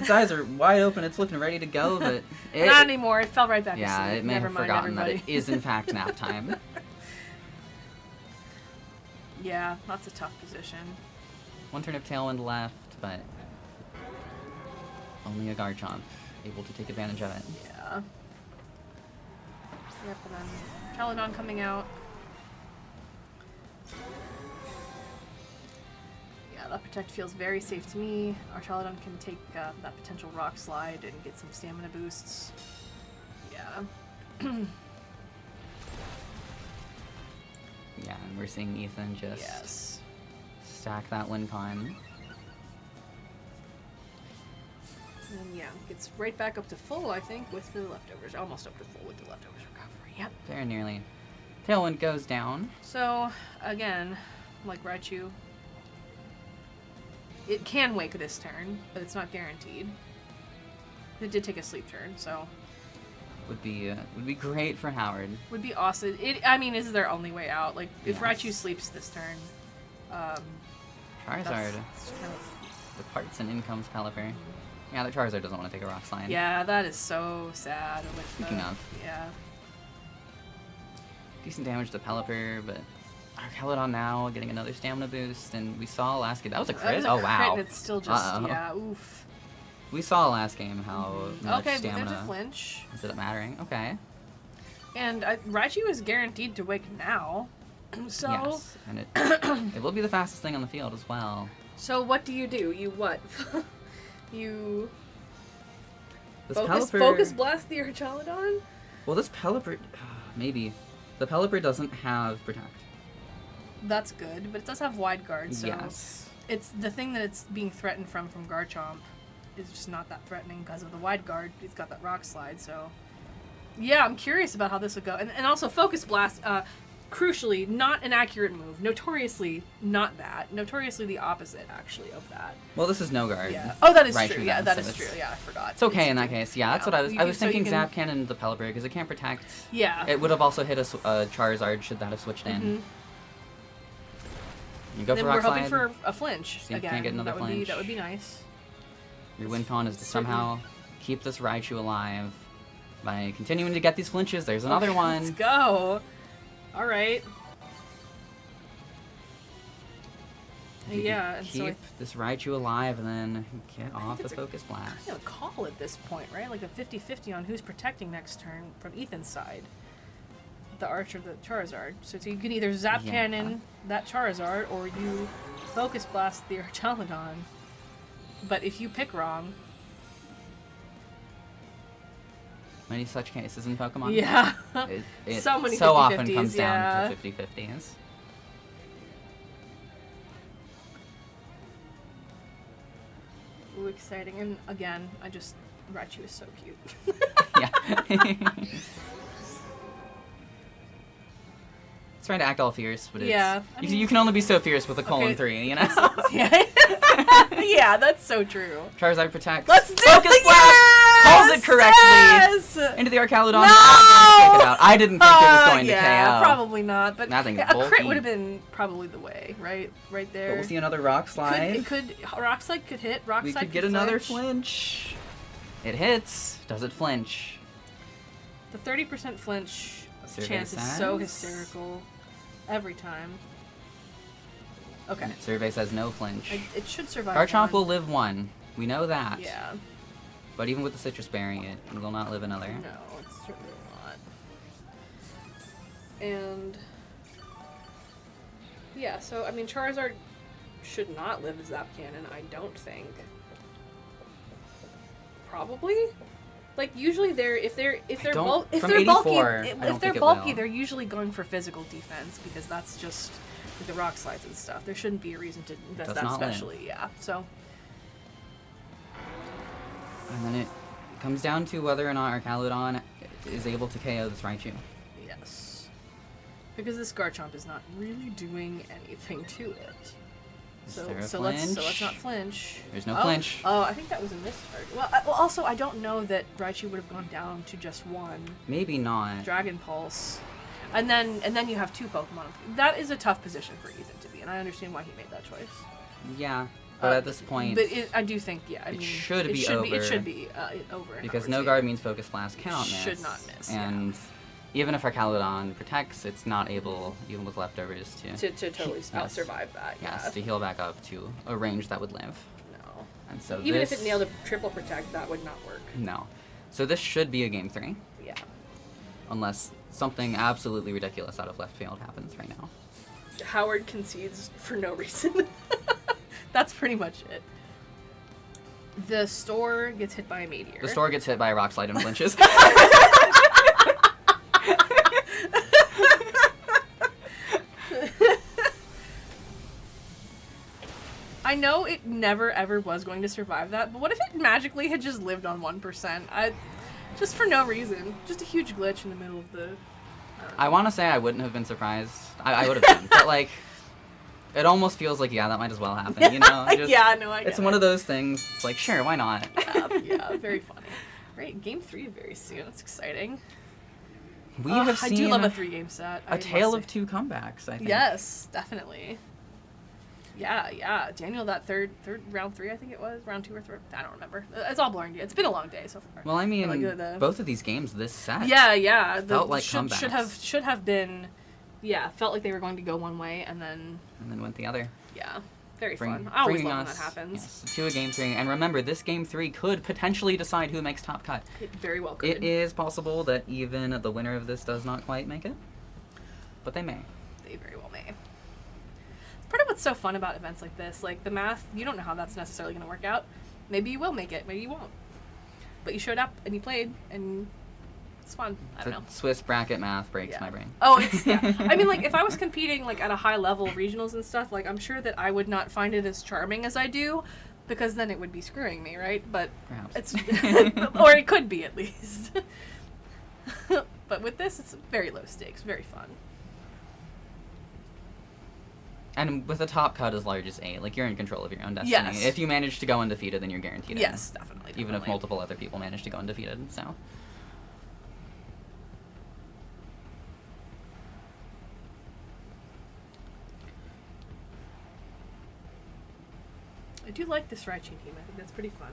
eyes are wide open. It's looking ready to go, but Not anymore. It fell right back yeah, asleep. it may Never have mind, forgotten that everybody. it is in fact nap time. Yeah, that's a tough position. 1 turn of Tailwind left, but only a Garchomp able to take advantage of it. Yeah. Yep, and then Caledon coming out. Yeah, that Protect feels very safe to me. Our Caledon can take that potential Rock Slide and get some stamina boosts. Yeah. Yeah, and we're seeing Ethan just Yes. stack that win con. And yeah, gets right back up to full, I think, with the leftovers. Almost up to full with the leftovers recovery. Yep. Very nearly. Tailwind goes down. So, again, like Raichu, it can wake this turn, but it's not guaranteed. It did take a sleep turn, so Would be great for Howard. would be awesome. I mean, is their only way out. Like, if Yes. Raichu sleeps this turn, Charizard that's kind of, departs and in comes Pelipper. Yeah, the Charizard doesn't want to take a Rock Slide. yeah, that is so sad. With Speaking of. Yeah. Decent damage to Pelipper, but our Caledon now getting another stamina boost, and we saw last game. That was a That crit? was a Oh, crit, wow. and it's still just, Uh-oh. yeah, oof. We saw last game how much Okay, but there's a stamina flinch. ended up mattering. Okay. And Raichu is guaranteed to wake now. So, Yes, and it will be the fastest thing on the field as well. so what do? You what? You This focus blast the Archaludon? Well, this Pelipper, maybe. The Pelipper doesn't have Protect. That's good, but it does have Wide Guard, so Yes. it's the thing that it's being threatened from Garchomp is just not that threatening because of the Wide Guard. He's got that Rock Slide, so yeah, I'm curious about how this would go. And also Focus Blast. crucially, not an accurate move. Notoriously not that. Notoriously the opposite, actually, of that. Well, this is no guard. Yeah. Oh, that is Raichu true. Yeah, then, that so is it's- true. Yeah, I forgot. It's okay in that case. Yeah, that's what I was. You I was can- so you thinking can- Zap Cannon into the Pelipper because it can't protect. Yeah. It would have also hit a Charizard should that have switched in. Mhm. You go Then for we're Rock hoping Slide. for a flinch See if you again. can't get another that would be nice. Your win con is to Certain- somehow keep this Raichu alive by continuing to get these flinches. There's another Okay, one. Let's go. All right. You can Yeah, and keep so I this Raichu alive and then get off the it's a Focus Blast. kind of a call at this point, right? Like a 50-50 on who's protecting next turn from Ethan's side. The Archer, the Charizard. So you can either Zap Yeah. Cannon that Charizard, or you Focus Blast the Archaludon. But if you pick wrong, Many such cases in Pokemon. yeah. It So many so often 50-50s, comes yeah. down to 50-50s. Ooh, exciting. And again, Raichu is so cute. Yeah. It's trying to act all fierce, but it's, Yeah, I mean- you can only be so fierce with a colon Okay. 3, you know? yeah. Yeah, that's so true. Charizard protects. Let's do Focus it! Blast! Yes! Calls it correctly! Yes! Into the Archaludon. No! Not going to take it out. I didn't think it was going yeah, to KO. probably not. But That thing's a crit bulky. would have been probably the way, right? Right there. But we'll see another Rock Slide. It could Rock Slide could hit. Rock We Slide could get another flinch. flinch. It hits. Does it flinch? The 30% flinch Survey chance is so says- hysterical every time. Okay. Survey says no flinch. It should survive. Garchomp one. will live one. We know that. Yeah. But even with the Citrus Berry, it will not live another. No, it's certainly not. And yeah, so I mean, Charizard should not live as Zap Cannon. I don't think. Probably. Like usually if they're don't- bulky, from 84, I if don't they're think it bulky, will. they're usually going for physical defense because that's just with the rock slides and stuff. There shouldn't be a reason to invest Does that not live. specially. Yeah. So And then it comes down to whether or not Archaludon is able to KO this Raichu. yes, because this Garchomp is not really doing anything to it. Is So there a let's flinch? not flinch. There's no Oh, flinch. Oh, I think that was a mistarget. Well, also I don't know that Raichu would have gone down to just one Maybe not. Dragon Pulse, and then you have two Pokemon. That is a tough position for Ethan to be, and I understand why he made that choice. Yeah. But at this point, but I do think I mean should be It over. should be over. in because Hogwarts no Gate. guard means Focus Blast cannot miss. Should not miss, yeah. And even if Archaludon protects, it's not able, even with leftovers, to to totally yes. survive that. Yes, Yeah. to heal back up to a range that would live. No. And so Even this, if it nailed a triple protect, that would not work. No. So this should be a game 3, Yeah. unless something absolutely ridiculous out of left field happens right now. Howard concedes for no reason. That's pretty much it. The store gets hit by a meteor. The store gets hit by a rock slide and flinches. I know it never ever was going to survive that, but what if it magically had just lived on 1%? Just for no reason. Just a huge glitch in the middle of the... I want to say I wouldn't have been surprised. I would have been, but like, it almost feels like, yeah, that might as well happen, you know? Just- yeah, no, I get It's one of those things, it's like, sure, why not? yeah, very funny. Right, game 3 very soon. That's exciting. We have I seen do love a 3-game set. I a tale must of say. 2 comebacks, I think. Yes, definitely. Yeah. Daniel, that third round 3, I think it was round 2 or 3. I don't remember. It's all blurring. It's been a long day so far. Well, I mean, Like, the- both of these games this set. Yeah. Felt like should comebacks. have been. Yeah, felt like they were going to go one way and then went the other. yeah, very Bring- fun. I always bringing love when us, that happens. yes, to a game 3. And remember, this game 3 could potentially decide who makes top cut. It very well could. It is possible that even the winner of this does not quite make it, but they may. They very well may. Part of what's so fun about events like this, like the math, you don't know how that's necessarily going to work out. Maybe you will make it, maybe you won't. But you showed up and you played, and it's fun. I don't know. Swiss bracket math breaks Yeah. my brain. Oh, it's yeah. I mean, like if I was competing like at a high level regionals and stuff, like I'm sure that I would not find it as charming as I do, because then it would be screwing me, right? But Perhaps. it's or it could be at least. But with this, it's very low stakes, very fun. And with a top cut as large as 8, like, you're in control of your own destiny. Yes. If you manage to go undefeated, then you're guaranteed it. Yes, definitely. Even if definitely. multiple other people manage to go undefeated, so. I do like this Raichu team. I think that's pretty fun.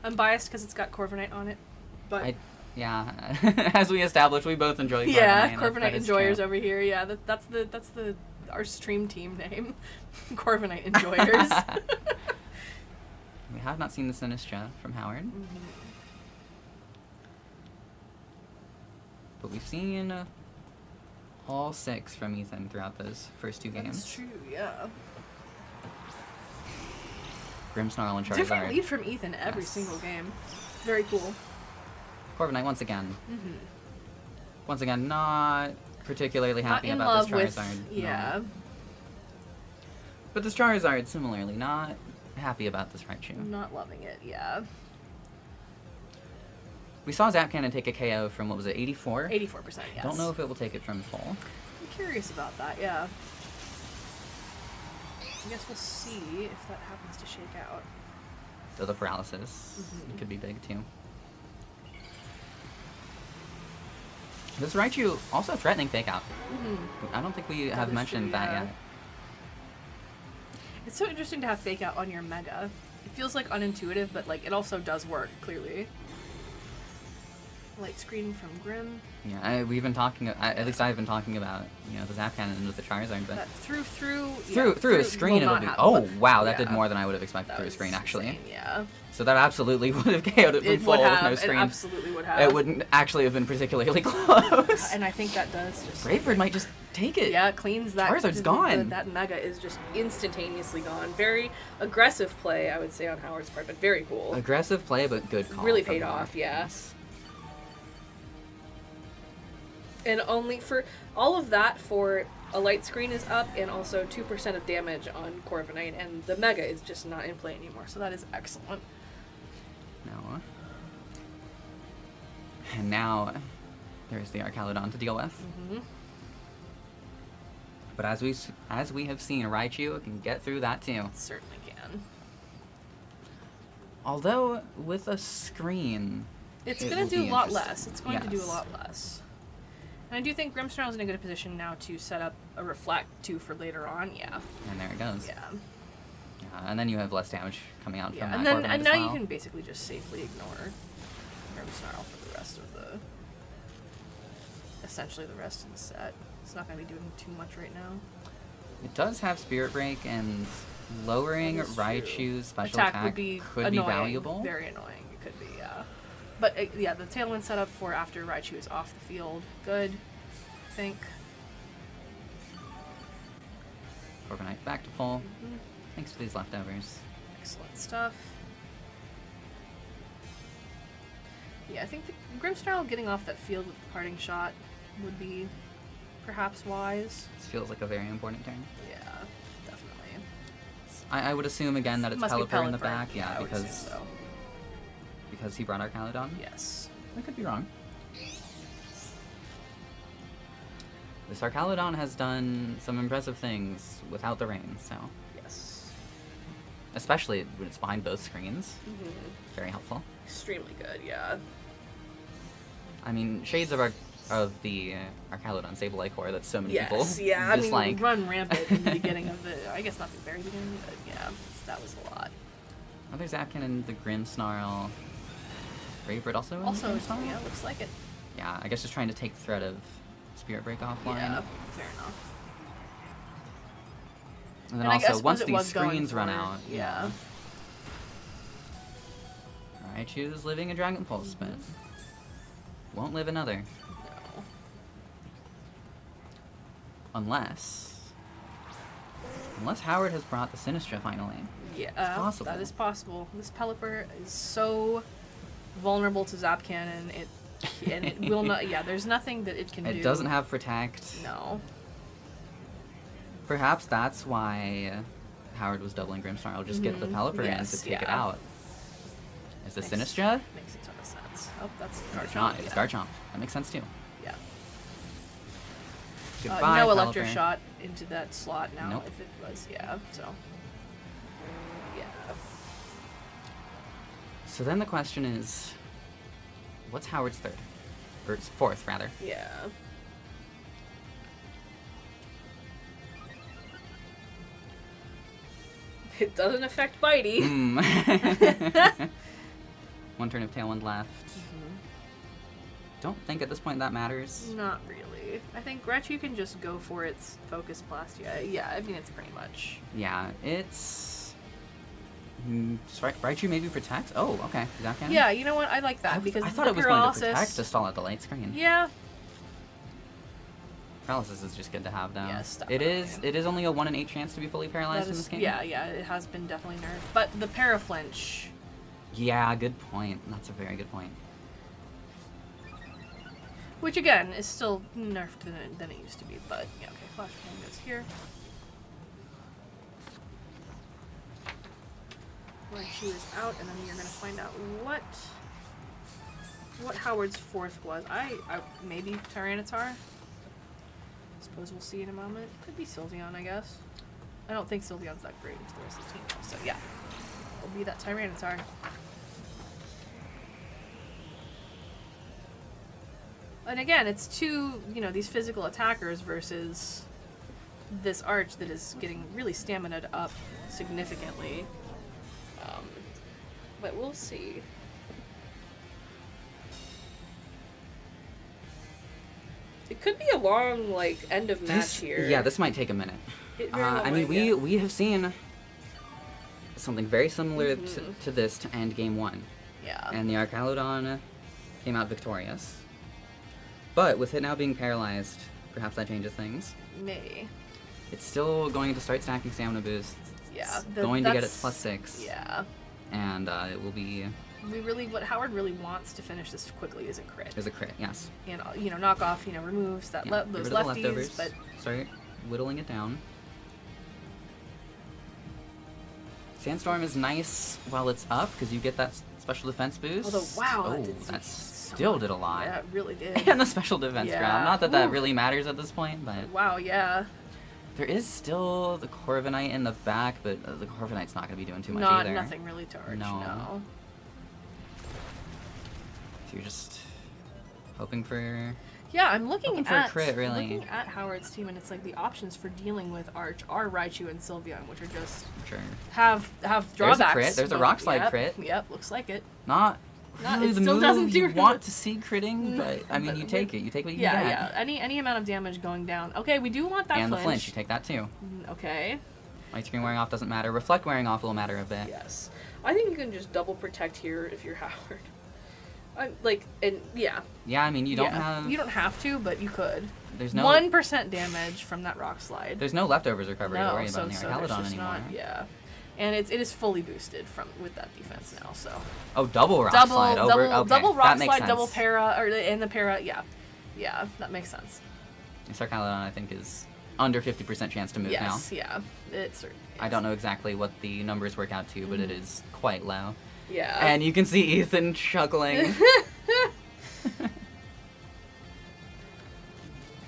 I'm biased because it's got Corviknight on it, but Yeah, as we established, we both enjoy Corviknight. yeah, that Corviknight is enjoyers true. over here. Yeah, that's the our stream team name, Corviknight enjoyers. We have not seen the Sinistra from Howard. But we've seen all 6 from Ethan throughout those first 2 games. That's true. Yeah. Grimmsnarl and Different Charizard. lead from Ethan every Yes. single game. Very cool. Corviknight once again. Once again, not particularly Not happy in about love this with. Charizard. Yeah. No. But this Charizard, similarly, not happy about this Raichu. Not loving it. Yeah. We saw Zapcannon take a KO from, what was it, 84? 84%. Yes. Don't know if it will take it from full. I'm curious about that. Yeah. I guess we'll see if that happens to shake out. So the paralysis could be big, too. This Raichu also threatening Fake Out. I don't think we have is mentioned true, that yeah. yet. It's so interesting to have Fake Out on your Mega. It feels like unintuitive, but like it also does work clearly. Light screen from Grim. Yeah, we've been talking. At least I've been talking about the Zapcannon with the Charizard, but That through through a screen will it'll not be. happen. Oh wow, that did Yeah. more than I would have expected That through a was screen actually. insane, yeah. So that absolutely would have KO'd it from It full would with have. no It screen. absolutely would have. It wouldn't actually have been particularly close. And I think that does just. Brave might just take it. Yeah, it cleans that. Charizard's gone. That Mega is just instantaneously gone. Very aggressive play, I would say, on Howard's part, but very cool. Aggressive play, but good call. Really from paid Howard. off, yeah. And only for all of that for a light screen is up and also 2% of damage on Corviknight, and the Mega is just not in play anymore, so that is excellent. No. And now there's the Archaludon to deal with. But as we have seen, Raichu can get through that too. It certainly can. Although with a screen, It's it going will to do be a lot interesting. less. It's going to do a Yes. lot less. And I do think Grimmsnarl's in a good position now to set up a Reflect too for later on. Yeah. And there it goes. Yeah. And then you have less damage coming out Yeah. from And that then Corviknight and as now well. you can basically just safely ignore Grimmsnarl for the rest of the. Essentially the rest of the set. It's not going to be doing too much right now. It does have Spirit Break, and lowering That is true. Raichu's special Attack would be could annoying, be valuable. Very annoying. It could be, yeah. But yeah, the Tailwind setup for after Raichu is off the field. Good, I think. Corviknight back to full. Thanks for these leftovers. Excellent stuff. Yeah, I think the Grimmsnarl getting off that field with the parting shot would be perhaps wise. This feels like a very important turn. Yeah, definitely. I would assume again that it's Must be Pelipper in the Pelipper. back. Yeah, I would assume because so. because he brought Archaludon. Yes. I could be wrong. This Archaludon has done some impressive things without the rain, so Yes. especially when it's behind both screens. Very helpful. Extremely good, yeah. I mean, shades of the Archaludon Sableye core that so many people Yeah, I mean, dislike. run rampant in the beginning of the, I guess not the very beginning, but yeah, that was a lot. Another Zapcannon, the Grimmsnarl. Raybird also in Also, Grimmsnarl? yeah, looks like it. Yeah, I guess just trying to take the threat of Spirit Break offline. Yeah, fair enough. And then And I also, guess once it these was going screens run for- out, yeah. Raichu's living a Dragon Pulse, but won't live another. No. Unless Howard has brought the Sinistra finally. Yeah, possible. that is possible. This Pelipper is so vulnerable to Zapcannon. It will not. Yeah, there's nothing that it can do. It doesn't have Protect. No. Perhaps that's why Howard was doubling Grimmsnarl. Just get the Pelipper in Yes, to take it yeah. out. Is the Makes- Sinistra? Makes a ton of sense. Oh, that's It's not. Garchomp. It's Yeah. Garchomp. That makes sense too. Yeah. Goodbye, no Pelipper. electro shot into that slot now. Nope. If it was, yeah. So, yeah. So then the question is, what's Howard's third? Or it's fourth, rather. Yeah. It doesn't affect Bitey. One turn of Tailwind left. Don't think at this point that matters. Not really. I think Raichu can just go for its Focus Blast. Yeah, I mean, it's pretty much. Yeah, it's... Raichu maybe protect? Oh, okay. That can? Yeah, you know what? I like that because I thought the it was going to paralysis. protect to stall out the light screen. Yeah. Paralysis is just good to have, though. Yes, it is. definitely. It is only a 1 in 8 chance to be fully paralyzed in this game. Yeah, it has been definitely nerfed. But the Paraflinch. Yeah, good point. That's a very good point. Which again is still nerfed than it used to be, but yeah, okay, Flash Cannon goes here. Raichu is out, and then you're gonna find out what Howard's fourth was. I maybe Tyranitar. Suppose we'll see in a moment. Could be Sylveon, I guess. I don't think Sylveon's that great to the rest of the team, though, so yeah, it'll be that Tyranitar. And again, it's two, these physical attackers versus this Arch that is getting really stamina up significantly. But we'll see. It could be a long, end of match here. Yeah, this might take a minute. It very well I mean, might, yeah. we have seen something very similar to this to end game 1. Yeah. And the Archaludon came out victorious. But with it now being paralyzed, perhaps that changes things. Maybe. It's still going to start stacking stamina boosts. Yeah. It's going to get its +6. Yeah. And it will be... What Howard really wants to finish this quickly is a crit. Is a crit, yes. And, knock off, removes that Yeah, those get rid of the lefties, leftovers. but... Start whittling it down. Sandstorm is nice while it's up, because you get that special defense boost. Although, wow, oh, that still did a lot. Yeah, it really did. And the special defense Yeah. ground. Not that that Ooh. really matters at this point, but... Wow, yeah. There is still the Corviknight in the back, but the Corviknight's not going to be doing too much either. Nothing really to Arch, no. So you're just hoping for... Yeah, I'm looking Hoping for a crit, really. looking at Howard's team, and it's like the options for dealing with Arch are Raichu and Sylveon, which are just Sure. have There's a drawbacks. crit. There's a but- Rock Slide yep, crit. Yep, looks like it. Not Not- really it the still move doesn't do you it. want to see critting, but I mean, But you take it. You take what you Yeah, get. yeah. Any amount of damage going down. Okay, we do want that And flinch. the flinch, you take that too. Okay. Light screen wearing off doesn't matter. Reflect wearing off will matter a bit. Yes. I think you can just double protect here if you're Howard. Yeah. Yeah, I mean, you don't yeah. have... You don't have to, but you could. There's no... 1% damage from that rock slide. There's no leftovers recovery to worry so, about in the so there's Archaludon just anymore. not, yeah. And it is fully boosted with that defense now, so. Oh, double rock slide over... Okay, double that rock makes slide, sense. double para, and the para, yeah. Yeah, that makes sense. This Archaludon, I think, is under 50% chance to move now. Yes, yeah. It certainly is. I don't know exactly what the numbers work out to, but it is quite low. Yeah. And you can see Ethan chuckling.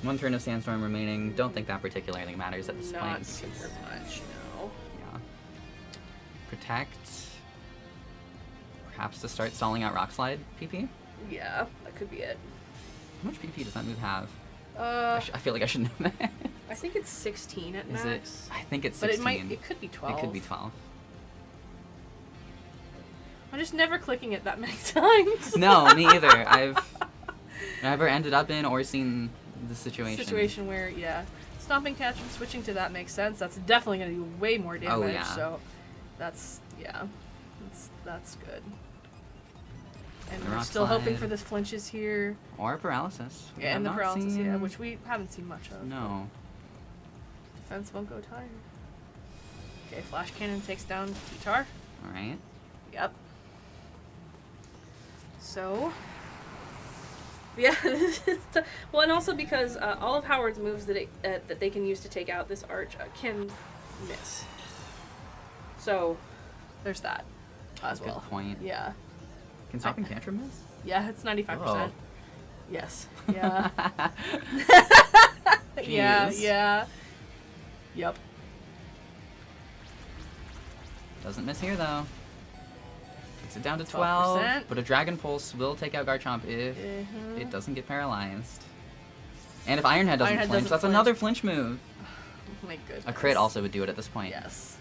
One turn of Sandstorm remaining. Don't think that particularly matters at this Not point. super much, no. Yeah. Protect. Perhaps to start stalling out Rock Slide PP? Yeah, that could be it. How much PP does that move have? I I feel like I should know that. think it's 16 at Is max. it? I think it's But 16. it could be 12. It could be 12. I'm just never clicking it that many times. No, me either. I've never ended up in or seen the situation. Where, yeah, stomping catch and switching to that makes sense. That's definitely going to do way more damage. Oh, yeah. So that's good. And we're Rock still hoping slide. for the flinches here. Or paralysis. We Yeah, have and the not paralysis, yeah, seen- which we haven't seen much of. No. Defense won't go tired. Okay, Flash Cannon takes down T-Tar. Alright. Yep. So, yeah, well, and also because all of Howard's moves that they can use to take out this Arch can miss. So, there's that as Good well. point. Yeah. Can stopping tantrum miss? Yeah, it's 95%. Oh. Yes. Yeah. Yeah, Jeez. yeah. Yep. Doesn't miss here though. Takes it down to 12, 12%. but a Dragon Pulse will take out Garchomp if it doesn't get paralyzed. And if Iron Head doesn't Iron Head flinch, doesn't that's flinch. another flinch move. Oh my goodness. A crit also would do it at this point. Yes.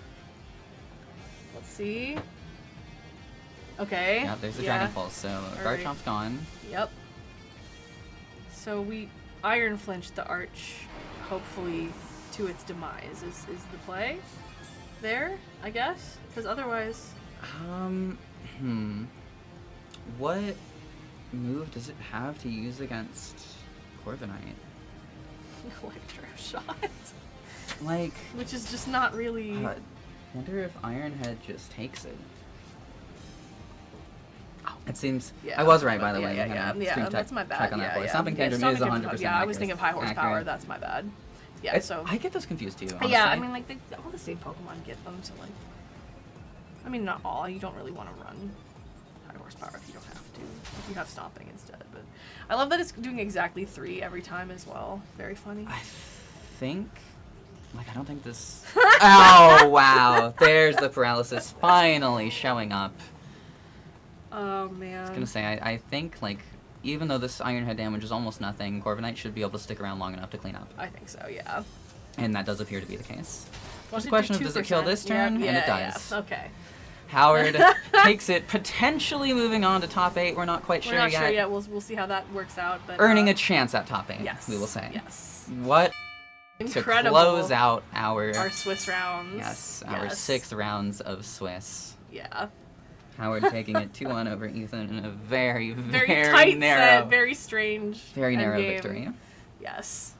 Let's see. Okay. Yeah, there's the yeah. Dragon Pulse, so Alright. Garchomp's gone. Yep. So we Iron Flinched the Arch, hopefully to its demise. Is the play there? I guess, because otherwise. What move does it have to use against Corviknight? Electro Shot. Like, Which is just not really. I wonder if Iron Head just takes it. It seems. Yeah. I was right, by the yeah, way. Yeah, Kinda yeah, stream yeah. check- That's my bad. check on that yeah, for you. yeah. Stomping yeah, Tantrum is Stomping 100% Tantrum, yeah, I was thinking of high horsepower. accurate. That's my bad. Yeah. It's- So. I get those confused too. Yeah, honestly. I mean, like all the same Pokemon get them, so like. I mean, not all. You don't really want to run high horsepower if you don't have to. If you have stomping instead, but I love that it's doing exactly 3 every time as well. Very funny. I think. Like, I don't think this. Oh, wow. There's the paralysis finally showing up. Oh man. I was gonna say, I think, like, even though this Iron Head damage is almost nothing, Corviknight should be able to stick around long enough to clean up. I think so. Yeah. And that does appear to be the case. Well, Just a question of does it kill 2%? this turn? Yeah, And it yeah, does. Yeah. Okay. Howard takes it, potentially moving on to top 8. We're not quite We're sure not yet. sure yet. We'll see how that works out. But Earning a chance at top 8, yes, we will say. Yes. What Incredible. to close out our Swiss rounds. yes, our Yes. 6 rounds of Swiss. Yeah. Howard taking it 2-1 over Ethan in a very, Very, very tight narrow, set. Very strange. very narrow endgame. victory. Yes.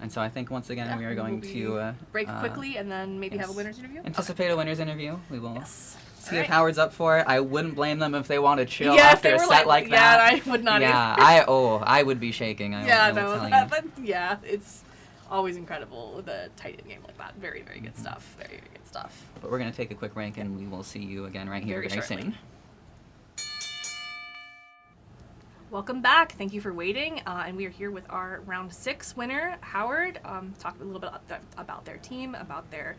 And so I think once again Yeah, we are we will going be to break quickly and then maybe have a yes. winner's interview. anticipate a winner's interview. We will Yes. see Alright. if Howard's up for it. I wouldn't blame them if they want to chill Yeah, if after they a were set like yeah, that. I would not yeah, either. I would be shaking. I Yeah, will no, tell that, you. yeah, it's always incredible with a tight end game like that. Very, very good stuff. Very, very good stuff. But we're gonna take a quick break, and we will see you again right here Very very shortly. soon. Welcome back. Thank you for waiting. And we are here with our round 6 winner, Howard. Talk a little bit about their team, about their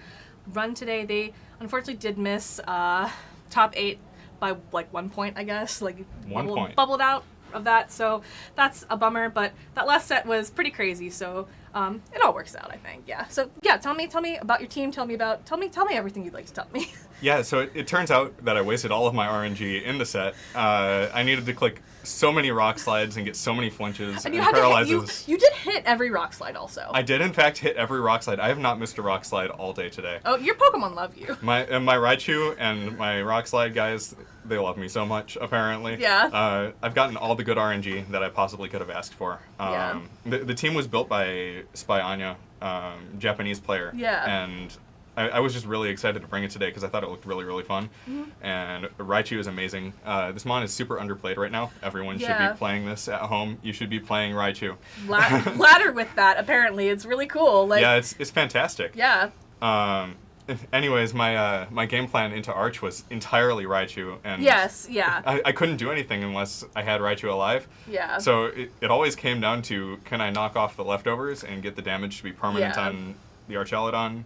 run today. They unfortunately did miss top 8 by like 1 point, I guess. Like 1 point. Bubbled out of that, so that's a bummer. But that last set was pretty crazy, so it all works out, I think. Yeah. So yeah, tell me about your team. Tell me everything you'd like to tell me. Yeah, so it turns out that I wasted all of my RNG in the set. I needed to click so many rock slides and get so many flinches and you had to hit, paralyzes. you did hit every rock slide also. I did in fact hit every rock slide. I have not missed a rock slide all day today. Oh, your Pokemon love you. My Raichu and my rock slide guys, they love me so much apparently. Yeah. I've gotten all the good RNG that I possibly could have asked for. Yeah. The team was built by Spy Anya, Japanese player. Yeah. And I was just really excited to bring it today because I thought it looked really, really fun. And Raichu is amazing. This mon is super underplayed right now. Everyone should Yeah. be playing this at home. You should be playing Raichu. Ladder with that, apparently. It's really cool. Like, Yeah, it's fantastic. yeah. Anyways, my game plan into Arch was entirely Raichu, and Yes, yeah. I couldn't do anything unless I had Raichu alive. Yeah. So it always came down to, can I knock off the leftovers and get the damage to be permanent Yeah. on the Archelodon?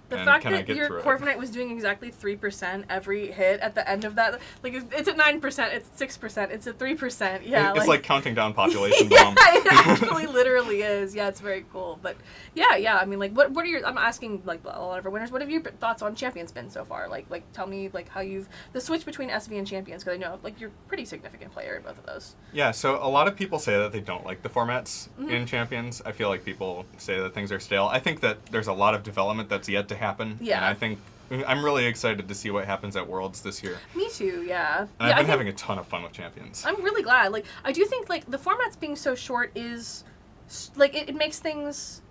The and fact can I that get your through it? Corviknight was doing exactly 3% every hit at the end of that, like, it's at 9%, it's 6%, it's at 3%. Yeah. It's like counting down population yeah, bomb. it actually literally is. Yeah, it's very cool. But yeah, I mean, like, what are your, I'm asking, like, a lot of our winners, what have your thoughts on Champions been so far? Like, tell me, like, how you've, the switch between SV and Champions, because I know, like, you're a pretty significant player in both of those. Yeah, so a lot of people say that they don't like the formats Mm-hmm. in Champions. I feel like people say that things are stale. I think that there's a lot of development that's yet to happen. Yeah. And I think I'm really excited to see what happens at Worlds this year. Me too, yeah. And yeah, I've I been think- having a ton of fun with Champions. I'm really glad. Like, I do think, like, the formats being so short is, like, it makes things,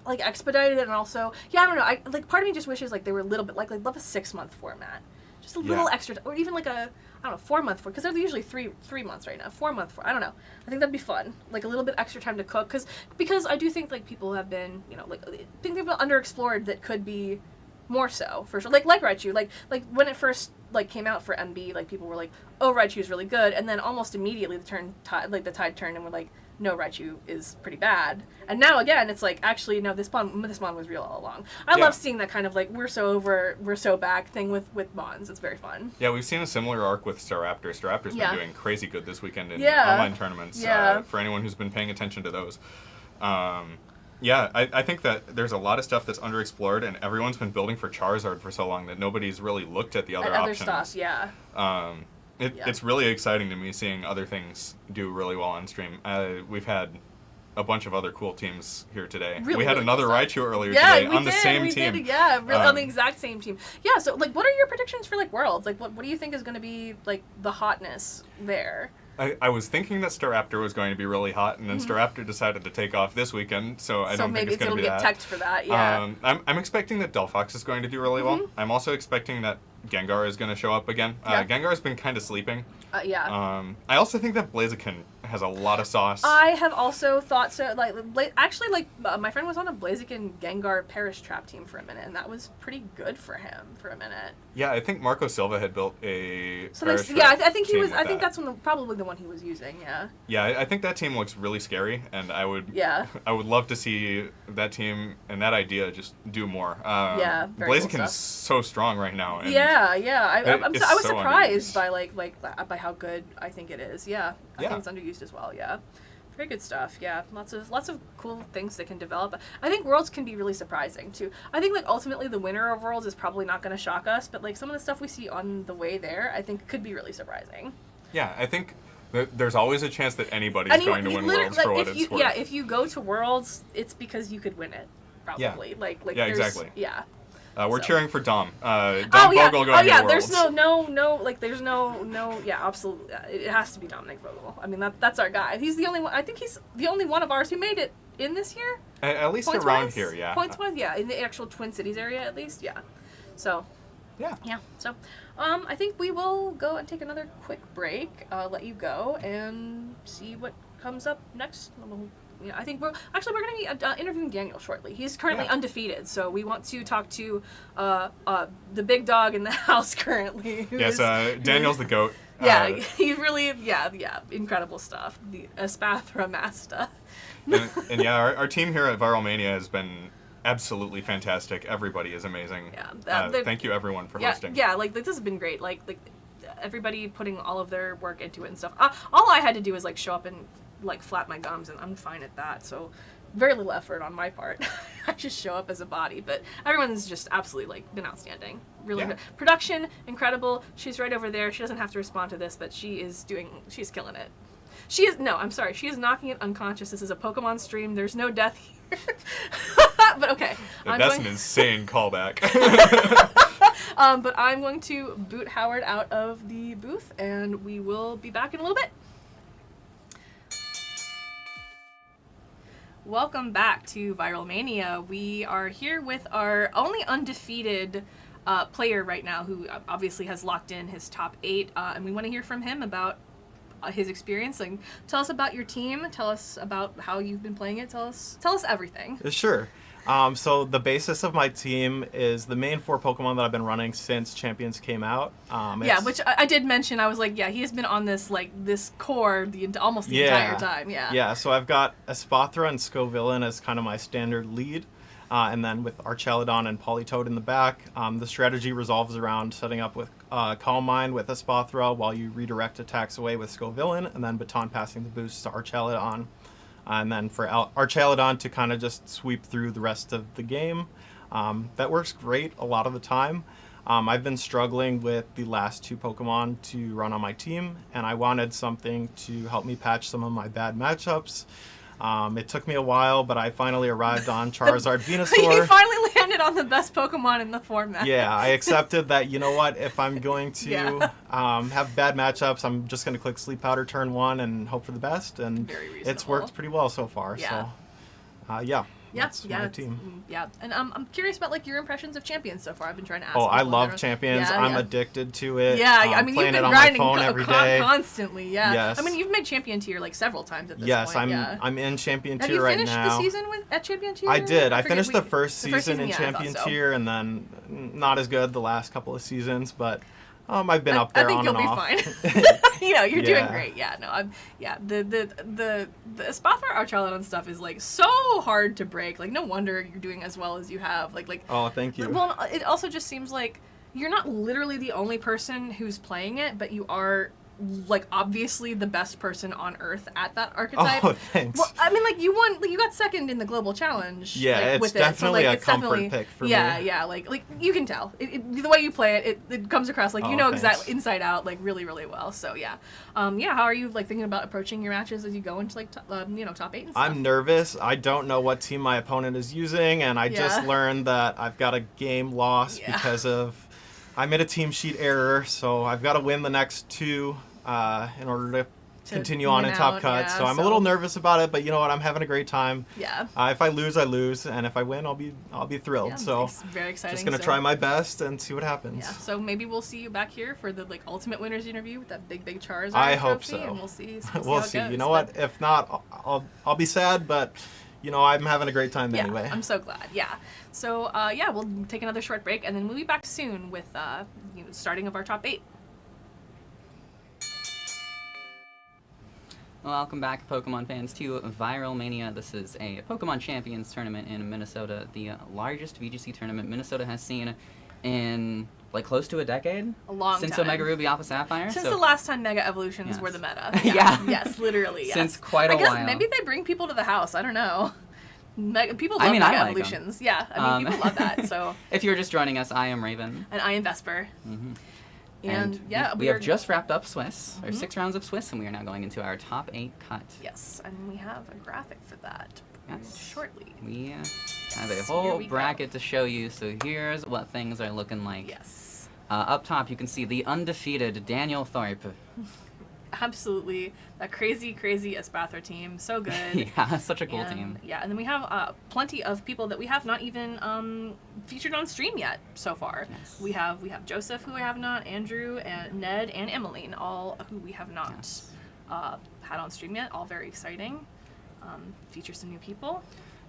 like, expedited, and also, yeah, I don't know, like, part of me just wishes, like, they were a little bit, like, I'd love a 6-month format. Just a little Yeah. extra, or even, like, a, I don't know, 4-month format, because they're usually three months right now. 4-month format, I don't know. I think that'd be fun. Like, a little bit extra time to cook, because I do think, like, people have been, you know, like, things have been underexplored that could be more so, for sure. Like Raichu, like when it first like came out for MB, like people were like, oh, Raichu's really good, and then almost immediately the tide turned and we're like, no, Raichu is pretty bad. And now again, it's like, actually, no, this Mon was real all along. I love seeing that kind of like, we're so back thing with Mons. It's very fun. Yeah, we've seen a similar arc with Staraptor. Staraptor's Yeah. been doing crazy good this weekend in Yeah. online tournaments. Yeah. For anyone who's been paying attention to those. Yeah, I think that there's a lot of stuff that's underexplored, and everyone's been building for Charizard for so long that nobody's really looked at the other options. Stuff, yeah. It's really exciting to me seeing other things do really well on stream. We've had a bunch of other cool teams here today. Really, we had really another cool Raichu earlier today on the same team. Yeah, really, on the exact same team. Yeah, so like, what are your predictions for like Worlds? Like, what do you think is going to be like the hotness there? I was thinking that Staraptor was going to be really hot, and then Staraptor decided to take off this weekend, so I don't think it's going to be maybe it'll get teched for that, yeah. I'm expecting that Delphox is going to do really well. I'm also expecting that Gengar is going to show up again. Gengar's been kind of sleeping. Yeah. I also think that Blaziken has a lot of sauce. I have also thought so. Actually, my friend was on a Blaziken Gengar Perish Trap team for a minute, and that was pretty good for him for a minute. Yeah, I think Marco Silva had built a. I think he was. I think that's probably the one he was using. Yeah. Yeah, I think that team looks really scary, and I would. Yeah. I would love to see that team and that idea just do more. Yeah. Blaziken's so strong right now. And I was so surprised by how good I think it is. Yeah. I think it's underused as well. Yeah. Very good stuff. Yeah. Lots of cool things that can develop. I think Worlds can be really surprising too. I think like ultimately the winner of Worlds is probably not going to shock us, but like some of the stuff we see on the way there, I think could be really surprising. Yeah, I think there's always a chance that anybody's going to win Worlds for what it's worth. Yeah, if you go to Worlds, it's because you could win it. Probably. Yeah, exactly. Yeah. We're cheering for Dom. Dom Vogel Vogel going to Worlds. There's absolutely. It has to be Dominic Vogel. I mean, that's our guy. He's the only one. I think he's the only one of ours who made it in this year. At least points around wise? here, yeah. Points wise, yeah, in the actual Twin Cities area, at least, yeah. So. Yeah. Yeah. So, I think we will go and take another quick break. Let you go and see what comes up next. Yeah, I think we're going to be interviewing Daniel shortly. He's currently undefeated, so we want to talk to the big dog in the house currently. Yes, Daniel's the GOAT. Yeah, he's really, incredible stuff. The Espathra Master. and yeah, our team here at Viralmania has been absolutely fantastic. Everybody is amazing. Yeah, thank you everyone for hosting. Yeah, like this has been great. Like everybody putting all of their work into it and stuff. All I had to do was like show up and like flap my gums, and I'm fine at that. So very little effort on my part. I just show up as a body, but everyone's just absolutely like been outstanding. Really good. Production incredible. She's right over there. She doesn't have to respond to this, but she's killing it. She is knocking it unconscious. This is a Pokemon stream. There's no death here. But okay. That's an insane callback. But I'm going to boot Howard out of the booth, and we will be back in a little bit. Welcome back to Viralmania. We are here with our only undefeated player right now, who obviously has locked in his top 8, and we want to hear from him about his experience. And tell us about your team. Tell us about how you've been playing it. Tell us everything. Sure. So the basis of my team is the main 4 Pokemon that I've been running since Champions came out. Which I did mention. I was like, he has been on this core almost the entire time. Yeah, so I've got Espathra and Scovillain as kind of my standard lead. And then with Archelodon and Politoed in the back, the strategy resolves around setting up with Calm Mind with Espathra while you redirect attacks away with Scovillain, and then baton passing the boost to Archelodon. And then for Archelodon to kind of just sweep through the rest of the game. That works great a lot of the time. I've been struggling with the last 2 Pokemon to run on my team, and I wanted something to help me patch some of my bad matchups. It took me a while, but I finally arrived on Charizard Venusaur. You finally landed on the best Pokemon in the format. Yeah, I accepted that, you know what, if I'm going to have bad matchups, I'm just going to click Sleep Powder turn 1 and hope for the best, and it's worked pretty well so far. Yeah. So, that's my team. Yeah, and I'm curious about like your impressions of Champions so far. I've been trying to ask. Oh, I love Champions. I'm addicted to it. Yeah, I mean you've been grinding every day. Constantly. Yeah. Yes. I mean you've made Champion tier like several times at this point. Yes, I'm in Champion tier right now. Have you finished the season at Champion tier? I did. I finished the first season in Champion tier, and then not as good the last couple of seasons, but I've been up there I think on you'll and be off. fine. You're doing Yeah. great. Yeah, no, the Espathra Archelon stuff is like so hard to break. Like, no wonder you're doing as well as you have. Like. Oh, thank you. Well, it also just seems like you're not literally the only person who's playing it, but you are like obviously the best person on Earth at that archetype. Oh, thanks. Well, I mean, like you won, like, you got second in the global challenge. Yeah, like, it's with definitely it. So, like, a it's comfort definitely, pick for yeah, me. Yeah, like you can tell the way you play it, it comes across like you Oh, know thanks. exactly inside out, like really, really well. So yeah, yeah. How are you like thinking about approaching your matches as you go into like top 8 and stuff? I'm nervous. I don't know what team my opponent is using, and I just Yeah. learned that I've got a game lost Yeah. because of I made a team sheet error, so I've got to win the next 2 in order to continue on win in Top out, Cut. yeah, so I'm a little nervous about it, but you know what? I'm having a great time. Yeah. If I lose, I lose, and if I win, I'll be thrilled. Yeah, so it's very exciting. just gonna so- try my best and see what happens. Yeah, so maybe we'll see you back here for the like ultimate winners interview with that big Charizard I hope trophy, so. and we'll see. We'll how it see. goes. You know But, what? If not, I'll be sad, but you know I'm having a great time Yeah, anyway. I'm so glad. Yeah. So yeah, we'll take another short break, and then we'll be back soon with starting of our top 8. Welcome back, Pokemon fans, to Viralmania. This is a Pokemon Champions tournament in Minnesota, the largest VGC tournament Minnesota has seen in like close to a decade. A long since time. Omega Ruby Alpha Sapphire. Since so the last time Mega Evolutions Yes. were the meta. Yeah. Yes, literally. Yes. Since quite a I guess while. maybe they bring people to the house. I don't know. People love I mean, Mega I like 'em. Evolutions. Yeah, I mean, people love that. So, if you're just joining us, I am Raven. and I am Vesper. Mhm. And yeah, we are have just wrapped up Swiss, our 6 rounds of Swiss, and we are now going into our top 8 cut. Yes, and we have a graphic for that Yes. shortly. We have a Here whole we go. bracket to show you, so here's what things are looking like. Yes. Up top, you can see the undefeated Daniel Thorpe. Absolutely. That crazy Espathra team. So good. Yeah, such a cool And, team. Yeah, and then we have plenty of people that we have not even featured on stream yet so far. Yes. We have Joseph, who we have not, Andrew, and Ned, and Emmeline, all who we have not Yes. had on stream yet. All very exciting. Feature some new people.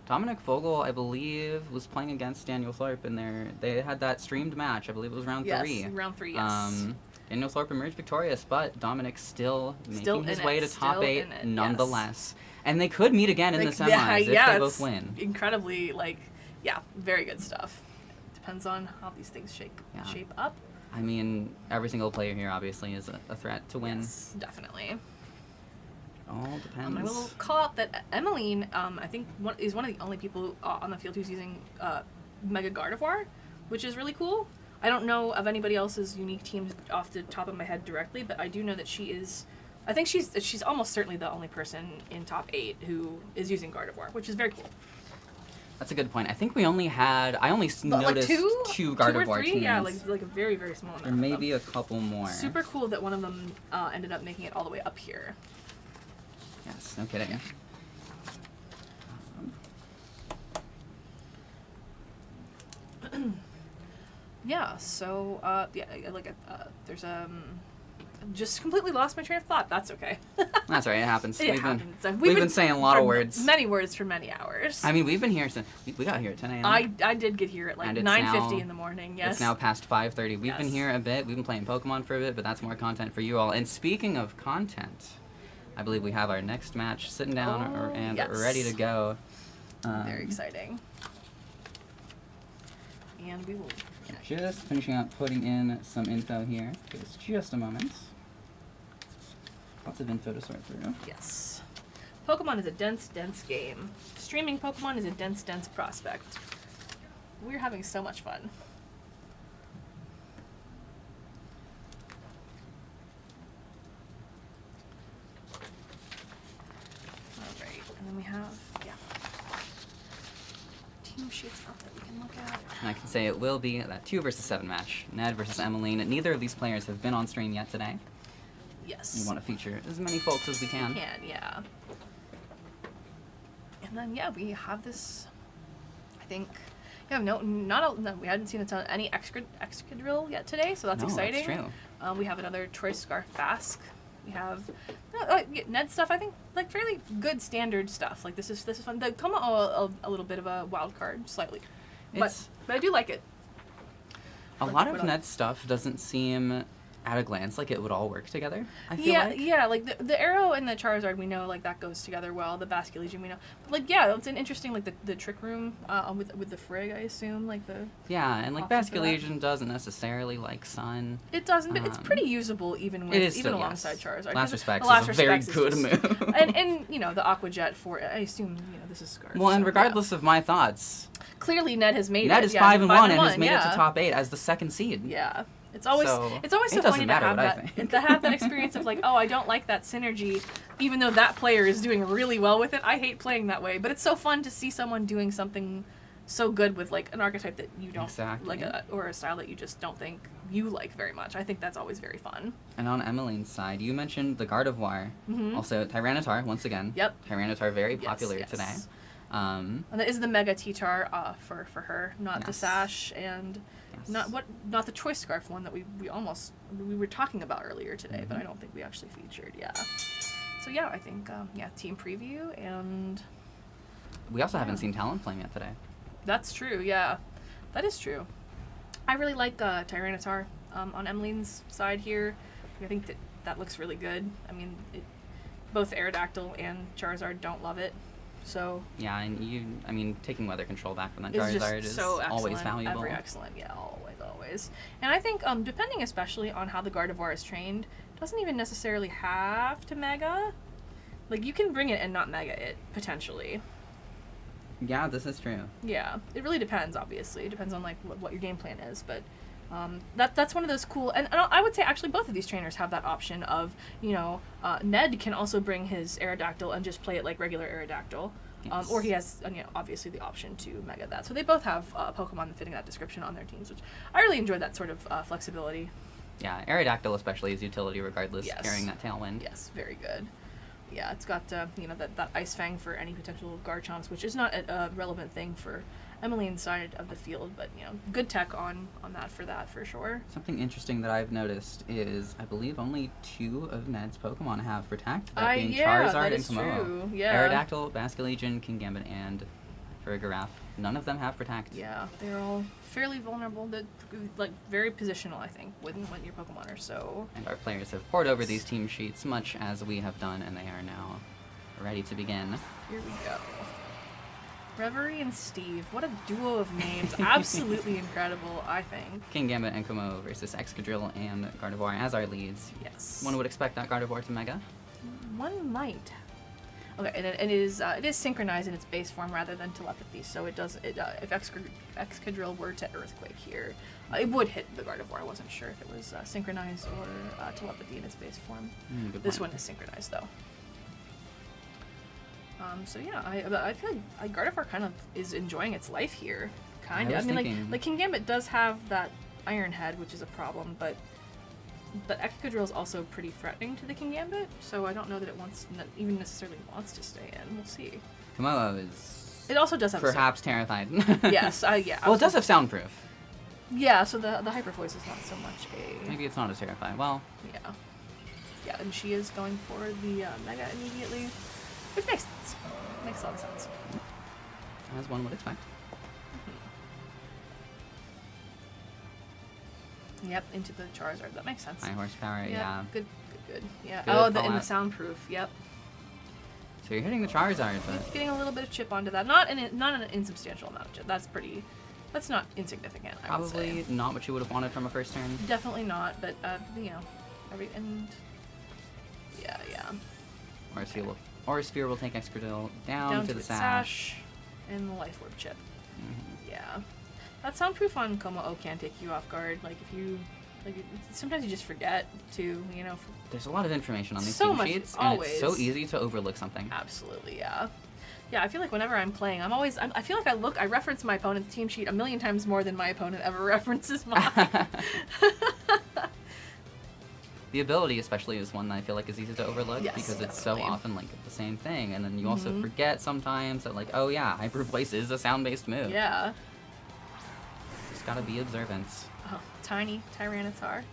Dominic Vogel, I believe, was playing against Daniel Thorpe in they had that streamed match. I believe it was round 3. Yes, round 3, yes. Daniel Thorpe emerged victorious, but Dominic still Still making his in way it, to top still 8 in it, nonetheless. And they could meet again in the Like, semis if they both it's win. incredibly, very good stuff. Depends on how these things shape up. I mean, every single player here obviously is a threat to win. Yes, definitely. All depends. I will call out that Emmeline, I think, is one of the only people on the field who's using Mega Gardevoir, which is really cool. I don't know of anybody else's unique teams off the top of my head directly, but I do know that she is. I think she's almost certainly the only person in top 8 who is using Gardevoir, which is very cool. That's a good point. I think I only noticed Like two or Gardevoir three, teams. yeah, like a very, very small number. Or of maybe them. a couple more. Super cool that one of them ended up making it all the way up here. Yes, no kidding. Yeah, so there's just completely lost my train of thought. That's okay. That's right, it happens. It We've happens. been saying a lot of words. Many words for many hours. I mean, we've been here since we got here at 10 a.m. I did get here at like And it's 9:50 now- in the morning. Yes. It's now past 5:30. We've been Yes. here a bit. We've been playing Pokemon for a bit, but that's more content for you all. And speaking of content, I believe we have our next match sitting down and yes. ready to go. Very exciting. And we will. Just finishing up putting in some info here. Give us just a moment. Lots of info to sort through. Yes. Pokemon is a dense game. Streaming Pokemon is a dense prospect. We're having so much fun. Alright, and then we have, team sheets up that we can look at. And I can say it will be that 2 versus 7 match. Ned versus Emmeline. Neither of these players have been on stream yet today. Yes. We want to feature as many folks as we can. Yeah. And then we have this. I think. Yeah, no, we hadn't seen any Excadrill yet today, so that's No, exciting. that's true. We have another Choice Scarf Basque. We have Ned stuff. I think like fairly good standard stuff. Like this is fun. The Como a little bit of a wild card, slightly, but I do like it. A Like lot to of put on. Ned stuff doesn't seem at a glance, like, it would all work together, I feel Yeah, like. yeah, like the arrow and the Charizard, we know like that goes together well. The Basculegion, we know, but like yeah, it's an interesting like the Trick Room with the Frig, I assume, like the Yeah, and, like, option for that. Basculegion doesn't necessarily like sun. It doesn't, but it's Um, pretty usable even with It is even still, alongside yes. Charizard. 'cause Last the Respects Last is a very Respects good is just- move. and you know the Aqua Jet for I assume this is Scarf. Well, and so, regardless of my thoughts, yeah. Clearly Ned has made Ned it. is yeah, 5-1 and has made it yeah. to top 8 as the second seed. Yeah. It's always So, so it funny doesn't to matter have what I that think. to have that experience of like, oh, I don't like that synergy, even though that player is doing really well with it. I hate playing that way, but it's so fun to see someone doing something so good with like an archetype that you don't Exactly. like, or a style that you just don't think you like very much. I think that's always very fun. And on Emmeline's side, you mentioned the Gardevoir. Also, Tyranitar, once again. Yep. Tyranitar, very Yes, popular yes. today. And that is the Mega T-Tar for her, not the Yes. Sash and Yes. not the Choice Scarf one that we were talking about earlier today, Mm-hmm. but I don't think we actually featured. Yeah. So yeah, I think team preview, and We also haven't Yeah. seen Talonflame yet today. that's true. Yeah, that is true. I really like Tyranitar on Emmeline's side here. I think that looks really good. I mean, both Aerodactyl and Charizard don't love it, so Yeah, and taking weather control back from that it's Charizard just is so excellent. always valuable. Ever excellent, yeah, always. And I think depending especially on how the Gardevoir is trained, it doesn't even necessarily have to Mega. Like you can bring it and not Mega it potentially. Yeah, this is true. Yeah, it really depends. Obviously, it depends on like what your game plan is, but. That's one of those cool, and I would say actually both of these trainers have that option of, Ned can also bring his Aerodactyl and just play it like regular Aerodactyl, Yes. or he has, obviously the option to Mega that. So they both have Pokemon fitting that description on their teams, which I really enjoy that sort of flexibility. Yeah, Aerodactyl especially is utility regardless, Yes. carrying that Tailwind. Yes, very good. Yeah, it's got, that Ice Fang for any potential Garchomps, which is not a relevant thing for Emmeline's side of the field, but, good tech on that for sure. Something interesting that I've noticed is I believe only 2 of Ned's Pokemon have Protect, that being Charizard that and is Komodo. true. Yeah. Aerodactyl, Basculegion, Kingambit, and Farigiraf. None of them have Protect. Yeah, they're all fairly vulnerable. They're, like, very positional, I think, when your Pokemon are so... And our players have poured over these team sheets much as we have done, and they are now ready to begin. Here we go. Reverie and Steve. What a duo of names. Absolutely incredible, I think. Kingambit and Komodo versus Excadrill and Gardevoir as our leads. Yes. One would expect that Gardevoir to Mega. One might. Okay, and it is synchronized in its base form rather than telepathy, so it does. If Excadrill were to Earthquake here, it would hit the Gardevoir. I wasn't sure if it was synchronized or telepathy in its base form. Good This point. one is synchronized though. So yeah, I feel like Gardevoir kind of is enjoying its life here. Kind of. I was mean, thinking- like Kingambit does have that Iron Head, which is a problem, but Excadrill is also pretty threatening to the Kingambit, so I don't know that it even necessarily wants to stay in. We'll see. Komodo is It also does have perhaps terrified. Yes, yeah. Well, it does have soundproof. Yeah, so the Hyper Voice is not so much a... Maybe it's not as terrifying. Well, Yeah. Yeah, and she is going for the Mega immediately, which makes sense. Makes a lot of sense. as one would expect. Yep, into the Charizard. That makes sense. High horsepower, yeah. Good. Yeah. Good Oh, in call the out. soundproof. Yep. So you're hitting the Charizard, but Getting a little bit of chip onto that. Not an insubstantial amount of chip. That's not insignificant, I would say. probably not what you would have wanted from a first turn. Definitely not, but, yeah. Or a Sphere will take Excadrill down to the its Sash. and the Life Orb chip. Mhm. Yeah. That soundproof on Como-O can take you off guard. Like, if you... sometimes you just forget to, There's a lot of information on these So team much, sheets, and it's so always. easy to overlook something. Absolutely, yeah. Yeah, I feel like whenever I'm playing, I feel like I reference my opponent's team sheet a million times more than my opponent ever references mine. The ability especially is one that I feel like is easy to overlook Yes, because it's so definitely. often like the same thing, and then you also Mhm. forget sometimes that like, oh yeah, Hyper Voice is a sound-based move. Yeah. Just gotta be observant. Oh, tiny Tyranitar.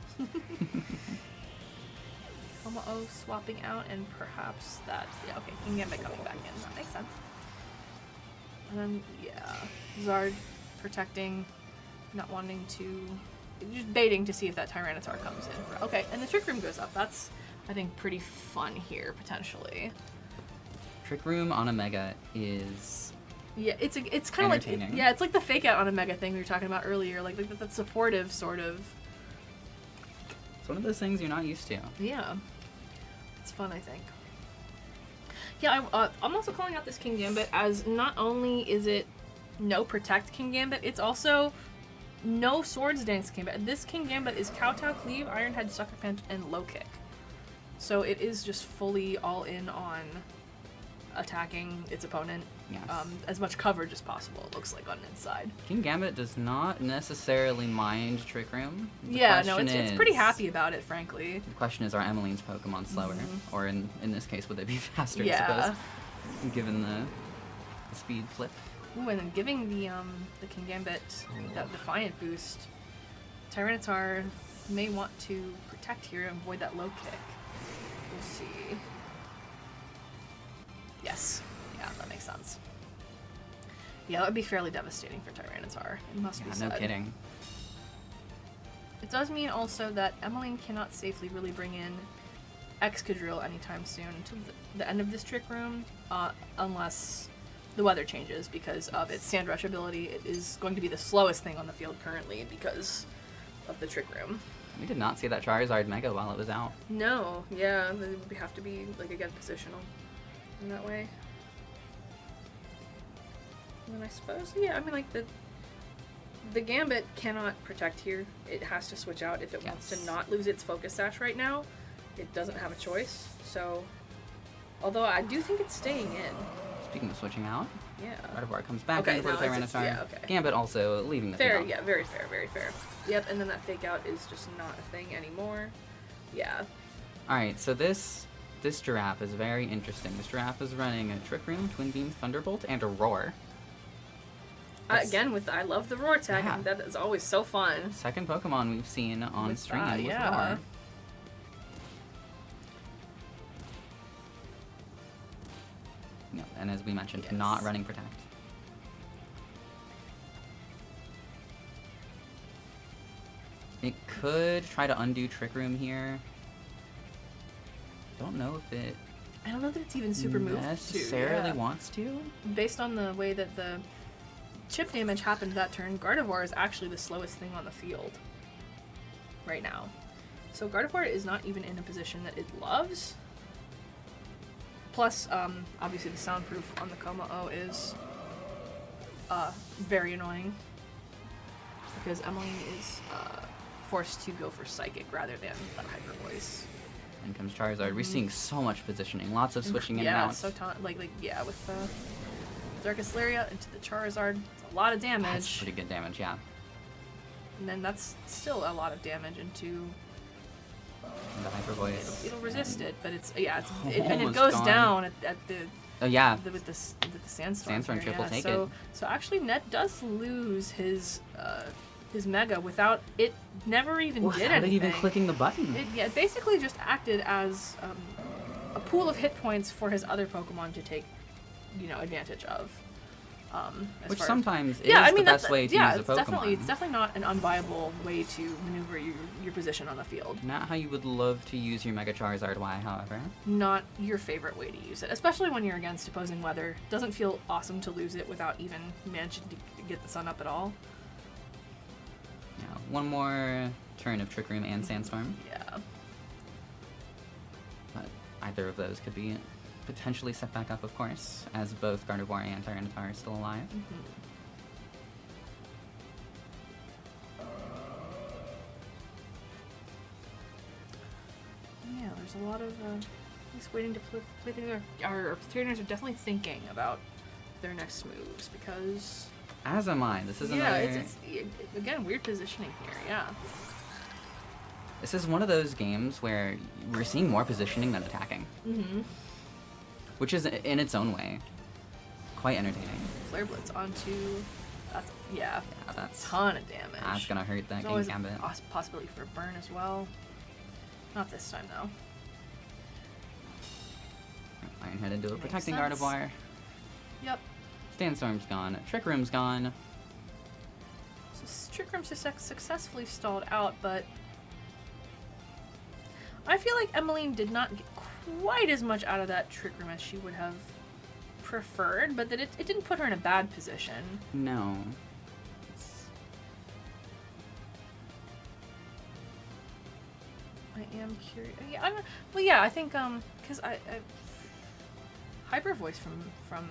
Como-O swapping out, and perhaps that... Yeah, okay, Kingambit coming back in. That makes sense. And then, yeah, Zard protecting, not wanting to just baiting to see if that Tyranitar comes in. Okay, and the Trick Room goes up. That's, I think, pretty fun here, potentially. Trick Room on a Mega is Yeah, it's kind of like, entertaining. yeah, it's like the fake out on a Mega thing we were talking about earlier, like that supportive sort of. It's one of those things you're not used to. Yeah. It's fun, I think. Yeah, I'm also calling out this King Gambit as not only is it no Protect King Gambit, it's also no Swords Dance King Gambit. This King Gambit is Kowtow, Cleave, Iron Head, Sucker Punch, and Low Kick. So it is just fully all in on attacking its opponent. Yes. As much coverage as possible, it looks like, on its side. King Gambit does not necessarily mind Trick Room. The Yeah, no, question it's pretty is- happy about it, frankly. The question is, are Emmeline's Pokemon slower? Or in this case, would they be faster, I Yeah. suppose? Given the speed flip. Ooh, and then giving the King Gambit that Defiant boost, Tyranitar may want to protect here and avoid that low kick. We'll see. Yes. Yeah, that makes sense. Yeah, that would be fairly devastating for Tyranitar. It must be Yeah, said. no kidding. It does mean also that Emmeline cannot safely really bring in Excadrill anytime soon until the end of this Trick Room, unless the weather changes because of its Sand Rush ability. It is going to be the slowest thing on the field currently because of the Trick Room. We did not see that Charizard Mega while it was out. No, yeah, we have to be, like, again, positional in that way. And then I suppose, yeah, I mean, like, the Gambit cannot protect here. It has to switch out if it wants to not lose its Focus Sash right now. It doesn't have a choice, so... Although I do think it's staying in. Speaking of switching out, Yeah. Gardevoir comes back Okay, in for the no, it's- Tyranitar. yeah, okay. Gambit also leaving the Fair, field. yeah, very fair, very fair. Yep, and then that Fake Out is just not a thing anymore. Yeah. Alright, so this giraffe is very interesting. This giraffe is running a Trick Room, Twin Beam, Thunderbolt, and a Roar. That's- Again, I love the Roar tag, Yeah. and that is always so fun. Second Pokemon we've seen on With stream that, with yeah. Roar. No, and as we mentioned, Yes. not running Protect. It could try to undo Trick Room here. Don't know if it I don't know that it's even super moved necessarily to. Yeah. wants to. Based on the way that the chip damage happened that turn, Gardevoir is actually the slowest thing on the field right now. So Gardevoir is not even in a position that it loves. Plus, obviously the soundproof on the Como-O is very annoying because Emmeline is forced to go for Psychic rather than that Hyper Voice. In comes Charizard. We're seeing so much positioning, lots of switching in and Yeah, out. so yeah, with Darkest Lariat into the Charizard, it's a lot of damage. That's pretty good damage, yeah. And then that's still a lot of damage into. And the Hyper Voice. It'll resist it, but and it Almost goes gone. down at the Oh yeah, with the sandstorm. Sandstorm here, triple yeah. take so, it. So actually, Net does lose his Mega without it never even did without anything. it even clicking the button. It basically just acted as a pool of hit points for his other Pokemon to take, advantage of. Which far as- sometimes is I the mean, best way to use a it's Pokemon. it's definitely not an unviable way to maneuver your position on the field. Not how you would love to use your Mega Charizard Y, however. Not your favorite way to use it, especially when you're against opposing weather. Doesn't feel awesome to lose it without even managing to get the sun up at all. Yeah, one more turn of Trick Room and Sandstorm, Yeah. but either of those could be potentially set back up, of course, as both Gardevoir and Tyranitar are still alive. Yeah, there's a lot of just waiting to play things. Our trainers are definitely thinking about their next moves because As am I. This is yeah, another. it's again weird positioning here. Yeah. This is one of those games where we're seeing more positioning than attacking, which is in its own way quite entertaining. Flare Blitz onto. Yeah, That's ton of damage. That's gonna hurt that There's King always Gambit. a possibility for a burn as well. Not this time though. Iron Head into a Makes protecting sense. Gardevoir. Yep. Sandstorm's gone. Trick Room's gone. Trick Room successfully stalled out, but I feel like Emmeline did not get quite as much out of that Trick Room as she would have preferred, but that it didn't put her in a bad position. No. I am curious. Yeah, I think because I Hyper Voice from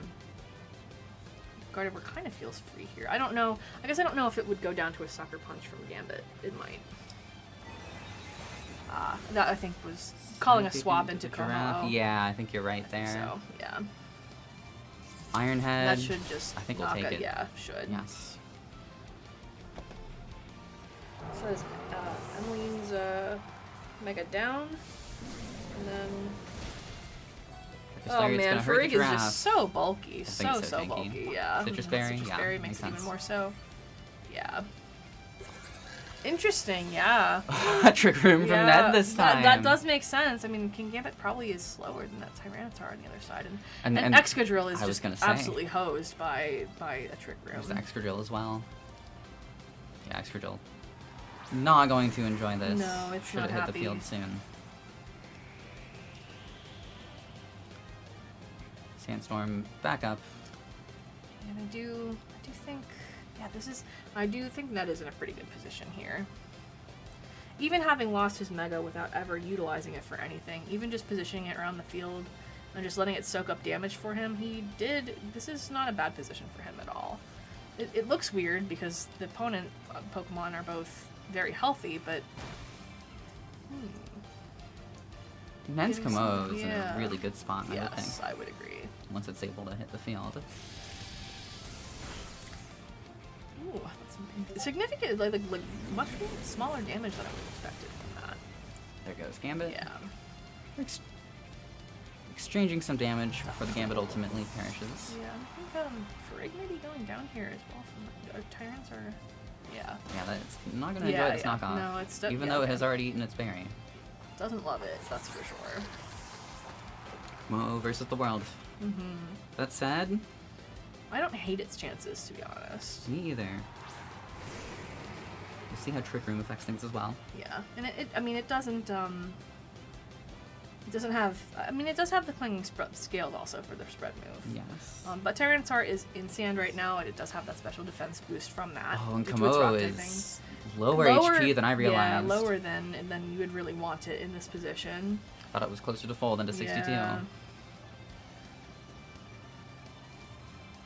Gardevoir kind of feels free here. I don't know. I guess I don't know if it would go down to a Sucker Punch from Gambit. It might. That I think was calling a swap into Giraffe. Como. Yeah, I think you're right there. So yeah. Iron Head. That should just. I think we'll knock take it. Yeah, should. Yes. So is Emmeline's Mega down, and then. Citrus Oh Berry, it's man, gonna hurt the Farig is giraffe. just so bulky, I think so so tanky. bulky. Yeah. Citrus And Berry, Citrus yeah, Berry makes makes it sense. even more so. Yeah. Interesting, yeah. Trick Room from Ned this time. That does make sense. I mean, King Gambit probably is slower than that Tyranitar on the other side, and Excadrill is I was just gonna say, absolutely hosed by a Trick Room. There's Excadrill as well. Yeah, Excadrill. Not going to enjoy this. No, it's Should not have hit happy. the field soon. Sandstorm back up. And I do think, yeah, I do think Ned is in a pretty good position here. Even having lost his Mega without ever utilizing it for anything, even just positioning it around the field and just letting it soak up damage for him, this is not a bad position for him at all. It looks weird because the opponent Pokemon are both very healthy, but Ned's Getting Como some- is in yeah. a really good spot, I would yes, think, I would agree. once it's able to hit the field. Ooh, that's significant, like much smaller damage than I would have expected from that. There goes Gambit. Yeah. Exchanging some damage before the Gambit ultimately perishes. Yeah, I think Farig may be going down here as well from Tyrants or yeah. Yeah, that's not going to enjoy this knockoff. No, it's even though it has already eaten its berry. Doesn't love it, that's for sure. Mo versus the world. Mm-hmm. That's sad. I don't hate its chances, to be honest. Me either. We'll see how Trick Room affects things as well. Yeah, and it doesn't have. I mean, it does have the clanging scaled also for their spread move. Yes. But Tyranitar is in sand right now, and it does have that special defense boost from that. Oh, and due to its Como rock is typing. lower HP than I realized. Yeah, lower than you would really want it in this position. Thought it was closer to full than to 62. Yeah.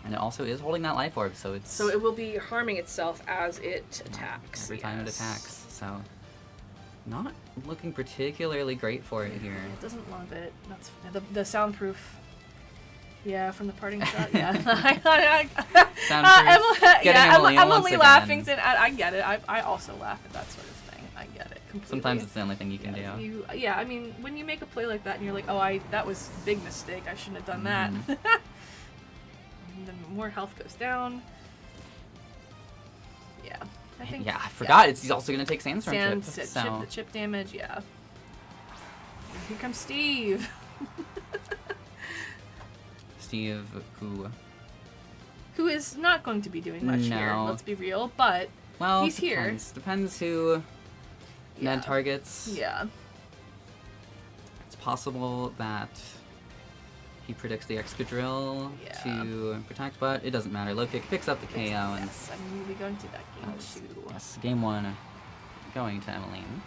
And it also is holding that life orb, so it's So it will be harming itself as it attacks. every time it yes. attacks. So not looking particularly great for it here. It doesn't love it. That's the soundproof. Yeah, from the parting shot. Yeah. Soundproof. Getting Emily I'm once only again. laughing. I get it. I also laugh at that sort of thing. I get it completely. Sometimes it's the only thing you can do. Yeah, I mean, when you make a play like that and you're like, oh, that was a big mistake. I shouldn't have done that. And then more health goes down. Yeah, I think. Yeah, I forgot. He's also going to take Sandstorm chip. The chip damage. Yeah. And here comes Steve. Steve, who is not going to be doing much here. No. Let's be real, but well, he's here. Depends who Yeah. Ned targets. Yeah. It's possible that he predicts the Excadrill to protect, but it doesn't matter. Low kick picks up the KO, and Yes, I'm really going to that game too. yes, game one going to Emmeline.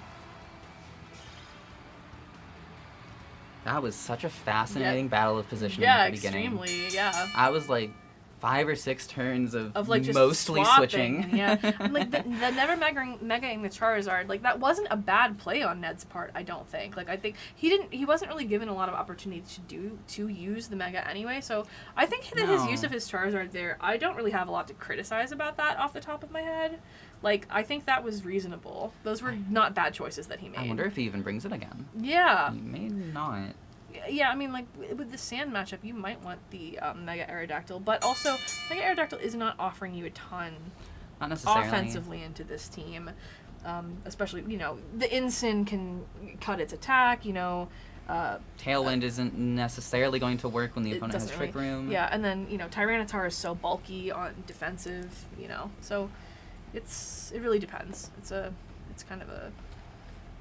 That was such a fascinating battle of positioning at the beginning. Extremely. Yeah. I was like 5 or 6 turns of like just mostly swapping, switching. Yeah. And, like the never megaing the Charizard, like that wasn't a bad play on Ned's part, I don't think. Like I think he wasn't really given a lot of opportunity to use the Mega anyway. So I think that his use of his Charizard there, I don't really have a lot to criticize about that off the top of my head. Like I think that was reasonable. Those were not bad choices that he made. I wonder if he even brings it again. Yeah. He may not. Yeah, I mean, like, with the Sand matchup, you might want the Mega Aerodactyl, but also, Mega Aerodactyl is not offering you a ton Not necessarily. offensively into this team. Especially, the Incin can cut its attack, Tailwind isn't necessarily going to work when the opponent has doesn't Trick Room. Yeah, and then, Tyranitar is so bulky on defensive, so It really depends. It's kind of a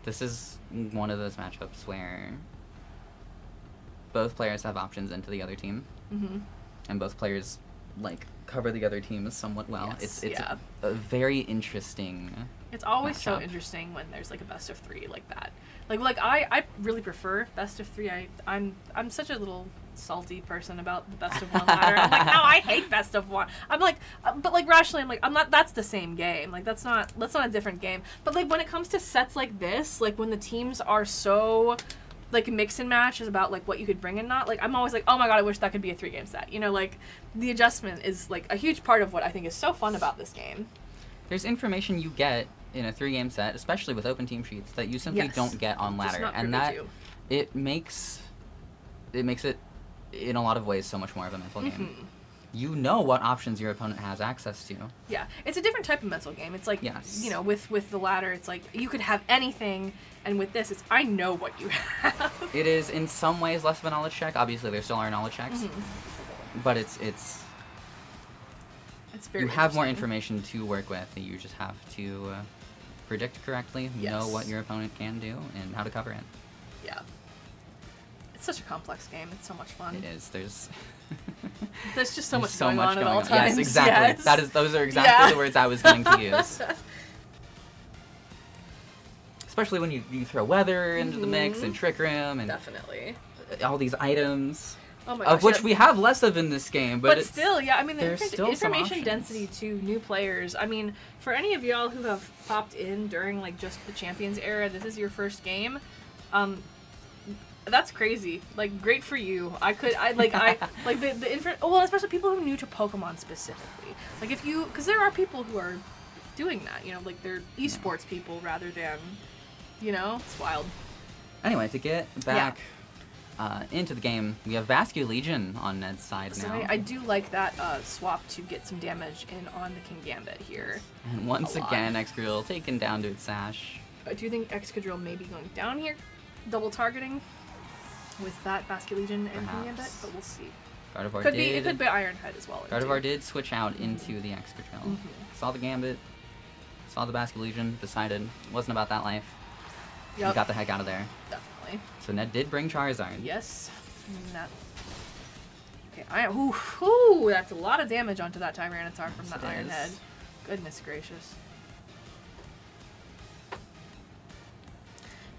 This is one of those matchups where both players have options into the other team, and both players like cover the other team somewhat well. Yes, It's yeah. a very interesting. It's always so matchup. interesting when there's like a best of 3 like that. Like I really prefer best of 3. I'm such a little salty person about the best of 1 ladder. I'm like, no, I hate best of 1. I'm like, but like rationally, I'm like, I'm not. That's the same game. Like that's not a different game. But like when it comes to sets like this, like when the teams are so like mix and match is about like what you could bring and not, like I'm always like, oh my god, I wish that could be a 3-game set. You know, like the adjustment is like a huge part of what I think is so fun about this game. There's information you get in a 3-game set, especially with open team sheets, that you simply Yes. don't get on Just ladder, not and privy that to. it makes it in a lot of ways so much more of a mental game. You know what options your opponent has access to. Yeah, it's a different type of mental game. It's like, Yes. you know, with the ladder, it's like you could have anything, and with this, it's I know what you have. It is in some ways less of a knowledge check. Obviously, there still are knowledge checks, but it's It's very you have more interesting. information to work with. You just have to predict correctly, know Yes. what your opponent can do, and how to cover it. Yeah. It's such a complex game. It's so much fun. It is. There's There's just so much so going much on at going all on. times. Yes, exactly. Yes. Those are exactly Yeah. the words I was going to use. Especially when you throw weather into the mix and trick room and Definitely. all these items, Oh my of gosh, which yeah. we have less of in this game, but it's, still, yeah, I mean, the there's still some information options. density to new players. I mean, for any of y'all who have popped in during, like, just the Champions era, this is your first game, that's crazy. Like, great for you. Like, the well, especially people who are new to Pokemon specifically. Like, because there are people who are doing that, you know, like, they're esports people rather than, you know, it's wild. Anyway, to get back into the game, we have Vascu Legion on Ned's side So now. I do like that swap to get some damage in on the King Gambit here. And once a lot. again, Excadrill taken down to its sash. I do think Excadrill may be going down here, double targeting with that Vascu Legion and King Gambit, Perhaps. but we'll see. Gardevoir It did. could be Ironhead as well. Gardevoir did switch out into the Excadrill. Saw the Gambit, saw the Vascu Legion, decided it wasn't about that life. Yep, Got the heck out of there. definitely. So Ned did bring Charizard. Yes. Okay, ooh, that's a lot of damage onto that Tyranitar from Yes, that it Ironhead. is. Goodness gracious.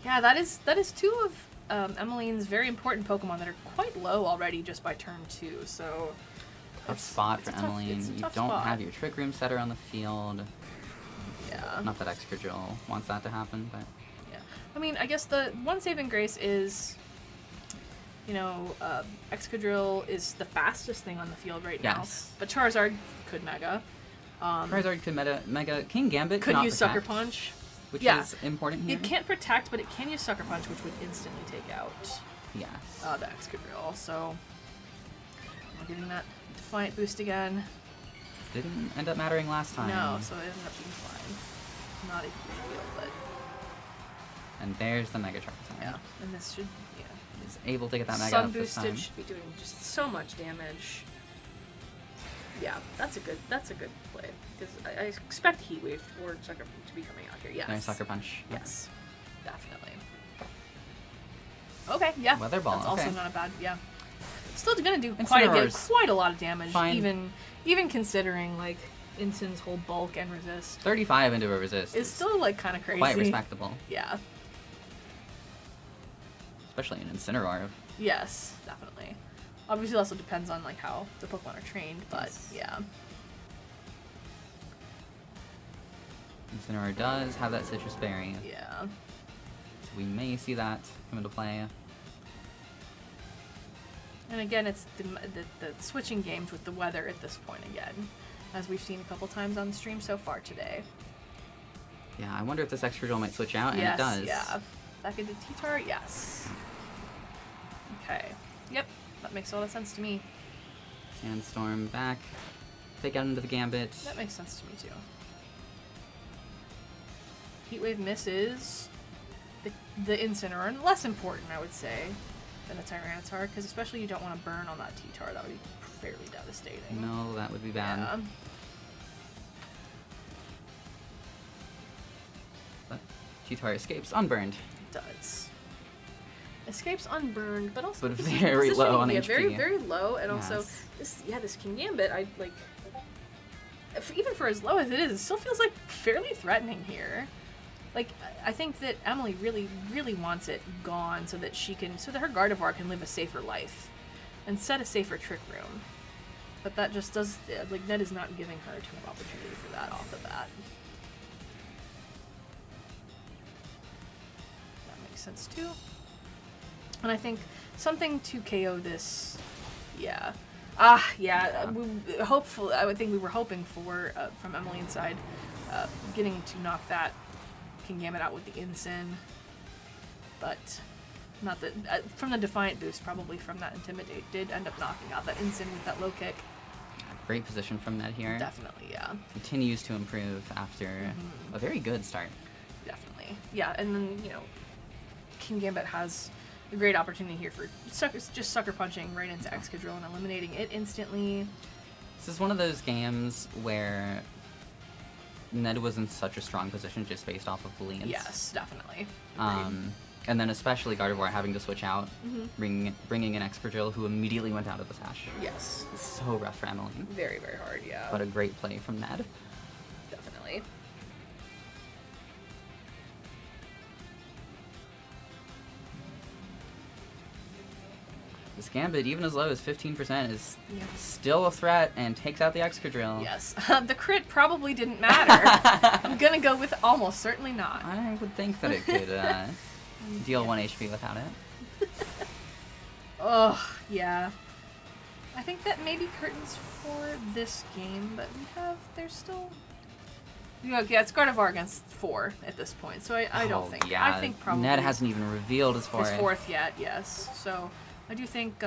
Yeah, that is two of Emmeline's very important Pokemon that are quite low already just by turn 2. So Tough spot for it's a tough- Emmeline. it's a You tough don't spot. have your Trick Room setter on the field. Yeah. Not that Excadrill wants that to happen, but Yeah. I mean, I guess the one saving grace is, you know, Excadrill is the fastest thing on the field right Yes. now. But Charizard could Mega. Charizard could Mega King Gambit Could cannot use protect, Sucker Punch. which Yeah. is important here. It can't protect, but it can use Sucker Punch, which would instantly take out Yes. the Excadrill. So we're getting that Defiant boost again. Didn't end up mattering last time. No, so it ended up being fine. Not a huge deal, but And there's the Mega Charizard. yeah. And this should, yeah. Is able to get that Mega Sun up this time. boosted should be doing just so much damage. Yeah, that's a good play because I expect Heat Wave or Sucker Punch to be coming out here. Yes. Nice Sucker Punch. Yes, definitely. Okay, yeah. Weather Ball, That's also okay. not a bad. Yeah. Still gonna do quite Incineroar's a lot of damage, fine. even considering like Incin's whole bulk and resist 35 into a resist. is still like kind of crazy. quite respectable, Yeah. especially in Incineroar. Yes, definitely. Obviously, it also depends on like how the Pokemon are trained, but Yes. yeah. Incineroar does have that Citrus Berry, Yeah. so we may see that come into play. And again, it's the switching games with the weather at this point again, as we've seen a couple times on the stream so far today. Yeah, I wonder if this Excadrill might switch out, and Yes, it does. yeah. Back into T-Tar, yes. Okay. Yep, that makes all the sense to me. Sandstorm back. Take out into the Gambit. That makes sense to me too. Heatwave misses the Incineroar, and less important, I would say, than a Tyranitar, because especially you don't want to burn on that T-Tar. That would be fairly devastating. No, that would be bad. Yeah. Q-Tar escapes unburned. It does. Escapes unburned, but also But position- very low on yeah, HP. very, very low, and also Yes. this King Gambit, I like. Even for as low as it is, it still feels like fairly threatening here. Like, I think that Emily really, really wants it gone so that her Gardevoir can live a safer life and set a safer trick room. But that just does, like, Ned is not giving her a ton of opportunity for that off the bat. That makes sense too. And I think something to KO this, yeah. Hopefully, I would think we were hoping for, from Emmeline's side, getting to knock that King Gambit out with the Ensign. But not that, from the Defiant boost, probably from that Intimidate, did end up knocking out that Ensign with that low kick. Great position from Ned here. Definitely, yeah. Continues to improve after a very good start. Definitely. Yeah, and then, you know, King Gambit has a great opportunity here for sucker punching right into Excadrill and eliminating it instantly. This is one of those games where Ned was in such a strong position just based off of Booleans. Yes, definitely. And then especially Gardevoir having to switch out, bringing in Excadrill, who immediately went out of the sash. Yes. So rough for Emmeline. Very, very hard, yeah. But a great play from Ned. Definitely. This Gambit, even as low as 15%, is still a threat and takes out the Excadrill. Yes. The crit probably didn't matter. I'm gonna go with almost certainly not. I would think that it could deal 1 HP without it. Oh, yeah. I think that maybe curtains for this game, but there's still... Yeah, it's Gardevoir against 4 at this point, so I don't think... Yeah, I think probably... Ned hasn't even revealed his fourth. His fourth yet, yes. So I do think,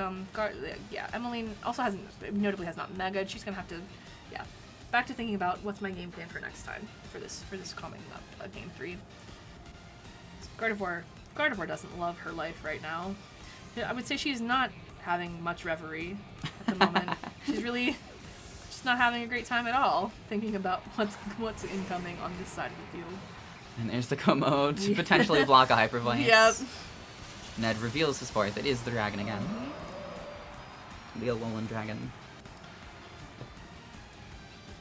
Emmeline also notably has not Mega'd. She's going to have to, back to thinking about what's my game plan for next time, for this coming up, Game 3. Gardevoir doesn't love her life right now. I would say she's not having much reverie at the moment. She's really just not having a great time at all, thinking about what's incoming on this side of the field. And there's the Komodo to potentially block a Hyper Voice. Yep. Ned reveals his fourth. It is the dragon again. The Alolan dragon.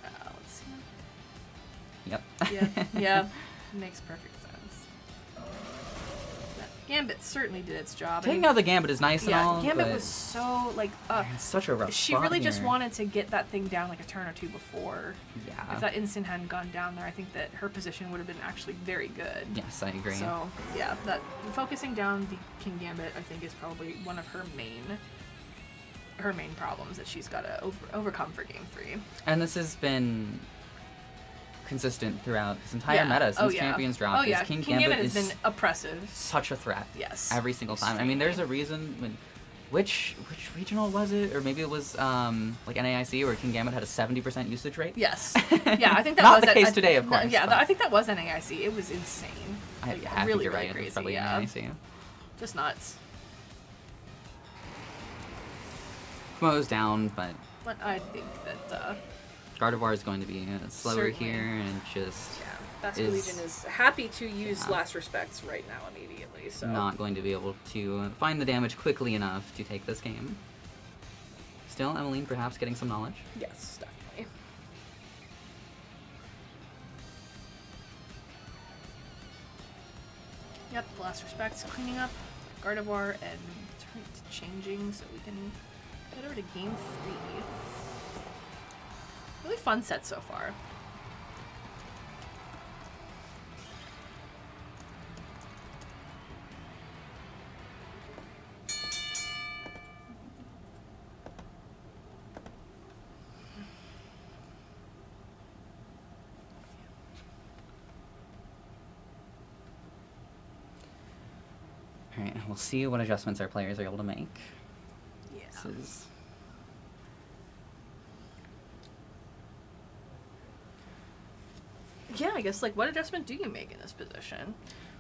Let's see. Yep. Yeah. Makes perfect sense. That Gambit certainly did its job. Taking out the Gambit is nice and all, Gambit but was so, it's such a rough she spot really just here. wanted to get that thing down like a turn or two before. Yeah. If that instant hadn't gone down there, I think that her position would have been actually very good. Yes, I agree. So, yeah, that focusing down the King Gambit, I think, is probably one of her main problems that she's got to overcome for Game 3. And this has been consistent throughout his entire meta since Champions dropped. King Gambit has been oppressive. Such a threat. Yes. Every single time. I mean, there's a reason when... Which regional was it? Or maybe it was like NAIC where King Gambit had a 70% usage rate? Yes. Yeah, I think that Not was... the case today, of course. Yeah, I think that was NAIC. It was insane. I really, think really you're right. crazy. It's probably Yeah. NAIC. Just nuts. Komodo's down, but But I think that... Gardevoir is going to be slower Certainly. here and just Basket Legion is happy to use Last Respects right now immediately, so... not going to be able to find the damage quickly enough to take this game. Still, Emmeline perhaps getting some knowledge. Yes, definitely. Yep, Last Respects cleaning up Gardevoir and turn it to changing so we can head over to Game 3. Really fun set so far. Alright, we'll see what adjustments our players are able to make. Yeah. This is... Yeah, I guess, what adjustment do you make in this position?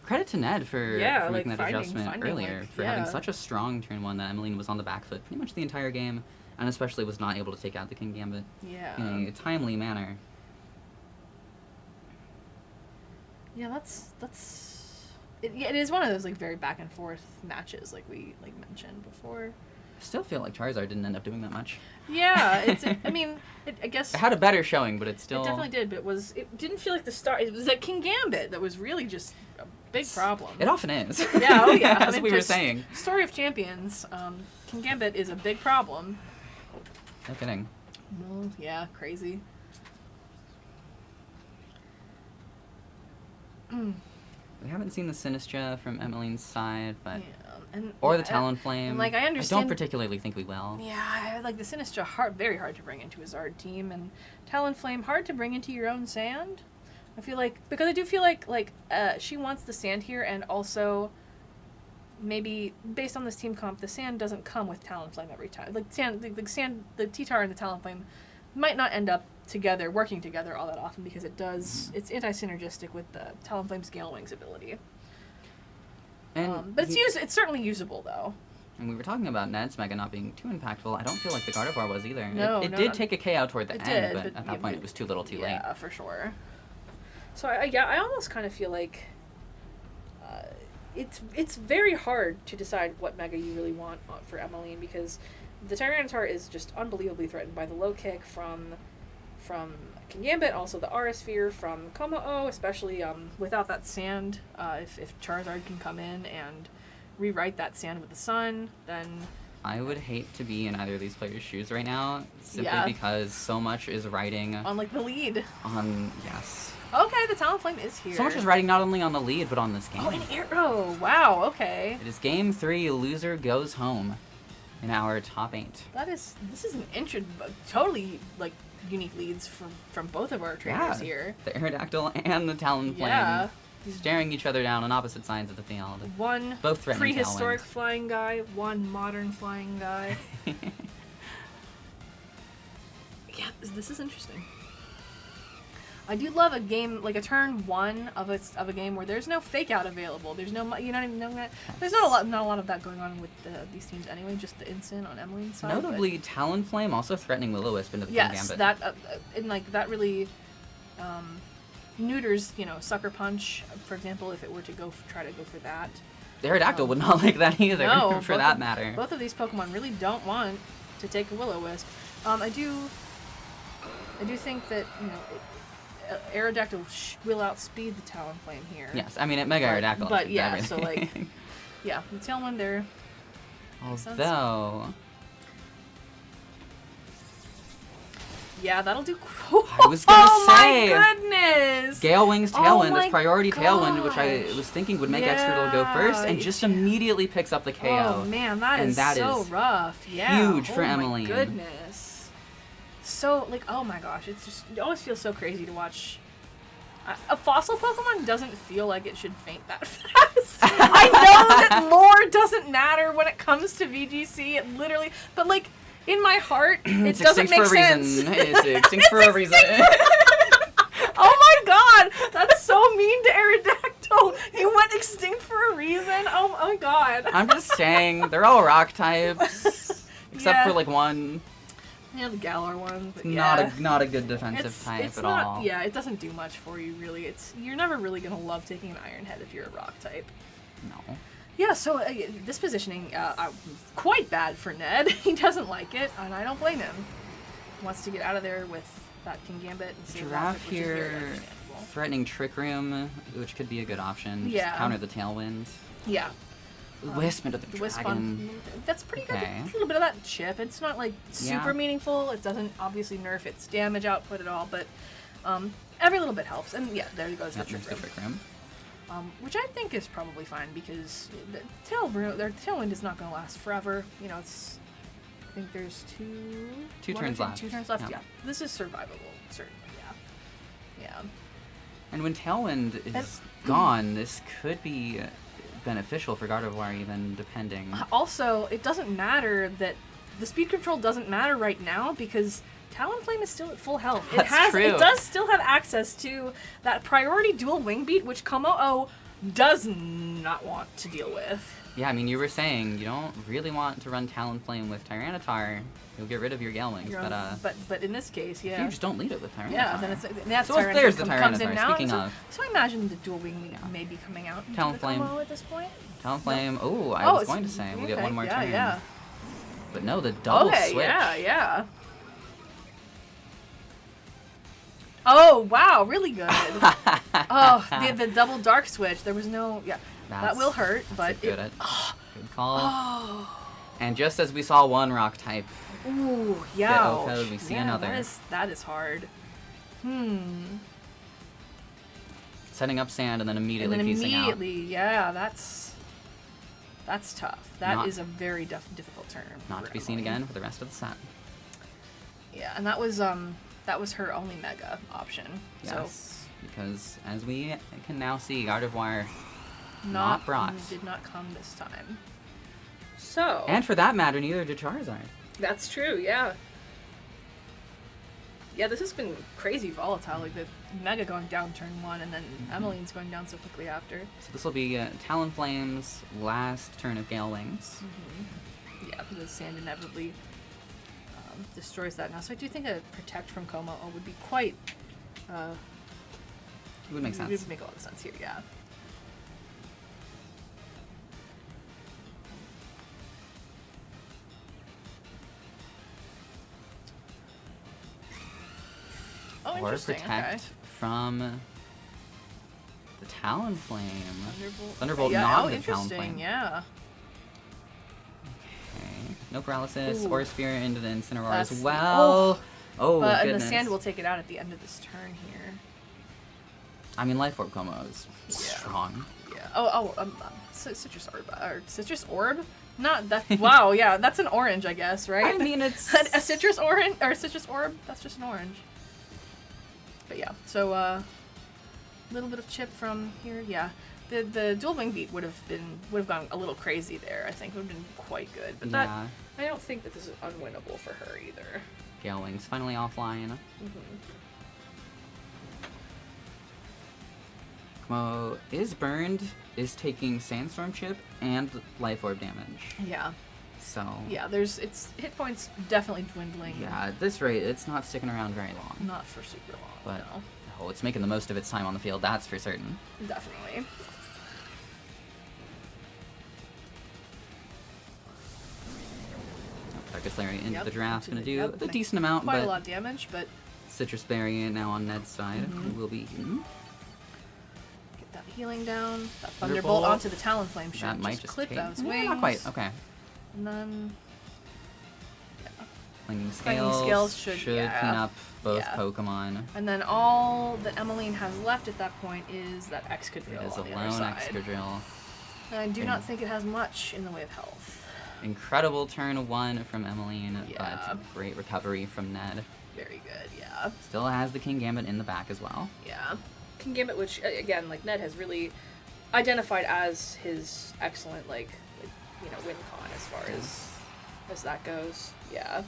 Credit to Ned for making that finding, adjustment earlier, for having such a strong turn one that Emmeline was on the back foot pretty much the entire game, and especially was not able to take out the King Gambit in a timely manner. Yeah, that's it is one of those like very back and forth matches, like we like mentioned before. I still feel like Charizard didn't end up doing that much. Yeah, I mean, I guess It had a better showing, but it still... it definitely did, but it didn't feel like the star. It was like King Gambit that was really just a big problem. It often is. Yeah, oh yeah. As we were saying. Story of Champions, King Gambit is a big problem. No kidding. Well, yeah, crazy. We haven't seen the Sinistra from Emmeline's side, but... Yeah, and Or the Talonflame. and, like, I I understand- don't particularly think we will. Yeah, I like the Sinistra very hard to bring into a Zard team, and Talonflame hard to bring into your own sand. I feel like, because I do feel like she wants the sand here, and also maybe based on this team comp, the sand doesn't come with Talonflame every time. Like the T-Tar and the Talonflame might not end up together, working together all that often, because it's anti-synergistic with the Talonflame's Gale Wings ability. And But it's certainly usable though. And we were talking about Ned's Mega not being too impactful. I don't feel like the Gardevoir was either. No, it no, did no. take a KO toward the It end, did, but but at that point it was too little too late. Yeah, for sure. So I almost kind of feel like it's very hard to decide what Mega you really want for Emmeline, because the Tyranitar is just unbelievably threatened by the low kick from King Gambit, also the Aura Sphere from Kommo-o, especially without that sand. If Charizard can come in and rewrite that sand with the sun, then I would hate to be in either of these players' shoes right now, simply Yeah. because so much is riding on like the lead. on, yes. Okay, the Talonflame is here. So much is riding not only on the lead, but on this game. Oh, an arrow! Wow. Okay. It is game 3, loser goes home in our top 8. This is an totally like unique leads from both of our trainers Yeah, here. the Aerodactyl and the Talonflame Yeah. staring each other down on opposite sides of the field. One Both threatening prehistoric Tailwind. flying guy, one modern flying guy. Yeah, this is interesting. I do love a game like a turn 1 of a game where there's no fake out available. There's no there's not a lot of that going on with these teams anyway. Just the instant on Emmeline's side. Notably, Talonflame also threatening Will-O-Wisp into the Yes, King Gambit. that and like that really neuters, Sucker Punch, for example, if it were to try to go for that. The Aerodactyl would not like that either, No, for that matter. Both of these Pokemon really don't want to take a Will-O-Wisp. I do think that Aerodactyl will outspeed the Talonflame here. Yes, I mean, it Mega Aerodactyl. But is yeah, so everything. yeah, the Tailwind there. Although, Yeah, that'll do. I was gonna say, Oh my goodness! Gale Wings Oh Tailwind, my this priority Tailwind, which I gosh. was thinking would make Excadrill go first, and just immediately picks up the KO. Oh man, that And is that so is rough. Yeah. huge for Emmeline. Oh my goodness. So oh my gosh, it always feels so crazy to watch. A fossil Pokemon doesn't feel like it should faint that fast. I know that lore doesn't matter when it comes to VGC. It literally, but like in my heart, it It's doesn't extinct make for a sense. reason. It's extinct for a reason. Oh my god, that's so mean to Aerodactyl. You went extinct for a reason. Oh my god. I'm just saying, they're all rock types, except Yeah. for like one. Yeah, the Galar one. But Not a good defensive type it's at not, all. Yeah, it doesn't do much for you really. You're never really gonna love taking an Iron Head if you're a rock type. No. Yeah, so this positioning quite bad for Ned. He doesn't like it, and I don't blame him. He wants to get out of there with that King Gambit and save Giraffe Rocket, which is very here, understandable. threatening Trick Room, which could be a good option. Yeah. Just counter the Tailwind. Yeah. Wisp into the The Wisp Dragon. that's pretty good. Okay. A little bit of that chip. It's not like super Yeah. meaningful. It doesn't obviously nerf its damage output at all, but every little bit helps. And yeah, there goes the Yep, Trick there's the Room. Trick Room. Which I think is probably fine because their Tailwind is not going to last forever. I think there's Two one or turns left. 2 turns left. Yep. Yeah, this is survivable, certainly. Yeah. And when Tailwind is gone, this could be beneficial for Gardevoir even, depending. Also, it doesn't matter that the speed control doesn't matter right now because Talonflame is still at full health. That's true. It does still have access to that priority dual wing beat, which Kommo-o does not want to deal with. Yeah, I mean, you were saying you don't really want to run Talonflame with Tyranitar. You'll get rid of your Gelwings, But in this case, if yeah. you just don't lead it with Tyranitar. Yeah, then that's So there's the comes in Tyranitar, now. speaking so, of. So I imagine the Dual Wing may be coming out into the Talonflame. combo at this point. Talonflame, oh, I was going to say, we'll get one more turn. Yeah. But no, the double Okay, switch. yeah. Oh, wow, really good. Oh, the double dark switch. There was no, that will hurt, but good call. And just as we saw one rock type ooh, get yeah. OHKO'd, we see another. That is hard. Setting up sand and then immediately piecing out. Yeah, that's tough. That is a very difficult turn. Not to be seen again for the rest of the set. Yeah, and that was her only mega option. Yes, because as we can now see, Gardevoir not brought. Did not come this time. So. And for that matter, neither did Charizard. That's true, yeah. Yeah, this has been crazy volatile, like the Mega going down turn 1 and then Emmeline's going down so quickly after. So this will be Talonflame's last turn of Gale Wings. Yeah, the sand inevitably destroys that now. So I do think a Protect from Como would be quite... it would make sense. It would make a lot of sense here, yeah. Oh, or interesting. Protect from the Talonflame. Thunderbolt, not the interesting, Talonflame. Yeah. Okay. No paralysis or Spirit into the Incineroar That's- as well. Oh, but goodness. and the sand will take it out at the end of this turn here. I mean, Life Orb Como is strong. Yeah. Citrus Orb. Or Citrus Orb? Not that. Wow. Yeah, that's an orange, I guess, right? I mean, it's a Citrus Orange or Citrus Orb. That's just an orange. But yeah, so a little bit of chip from here. Yeah, the dual wing beat would have gone a little crazy there. I think would have been quite good. But that I don't think that this is unwinnable for her either. Gale Wings finally offline. Como is burned, is taking Sandstorm Chip and Life Orb damage. Yeah. So. Yeah, its hit points definitely dwindling. Yeah, at this rate, it's not sticking around very long. Not for super long. But no. it's making the most of its time on the field. That's for certain. Definitely. Darkest Lariat into the draft's going to do a decent amount, quite but a lot of damage, but Citrus Berry now on Ned's side will be eaten. Get that healing down. That Thunderbolt onto the Talonflame should that might just clip take those wings. Not quite. Okay. And then Clanging Clanging Scales Scales should clean up both Pokemon. And then all that Emmeline has left at that point is that Excadrill It is on the a other lone side. Excadrill. And I do not think it has much in the way of health. Incredible turn 1 from Emmeline, Yeah. but great recovery from Ned. Very good, yeah. Still has the King Gambit in the back as well. Yeah. King Gambit, which, again, like, Ned has really identified as his excellent, win con as far as that goes. Yeah.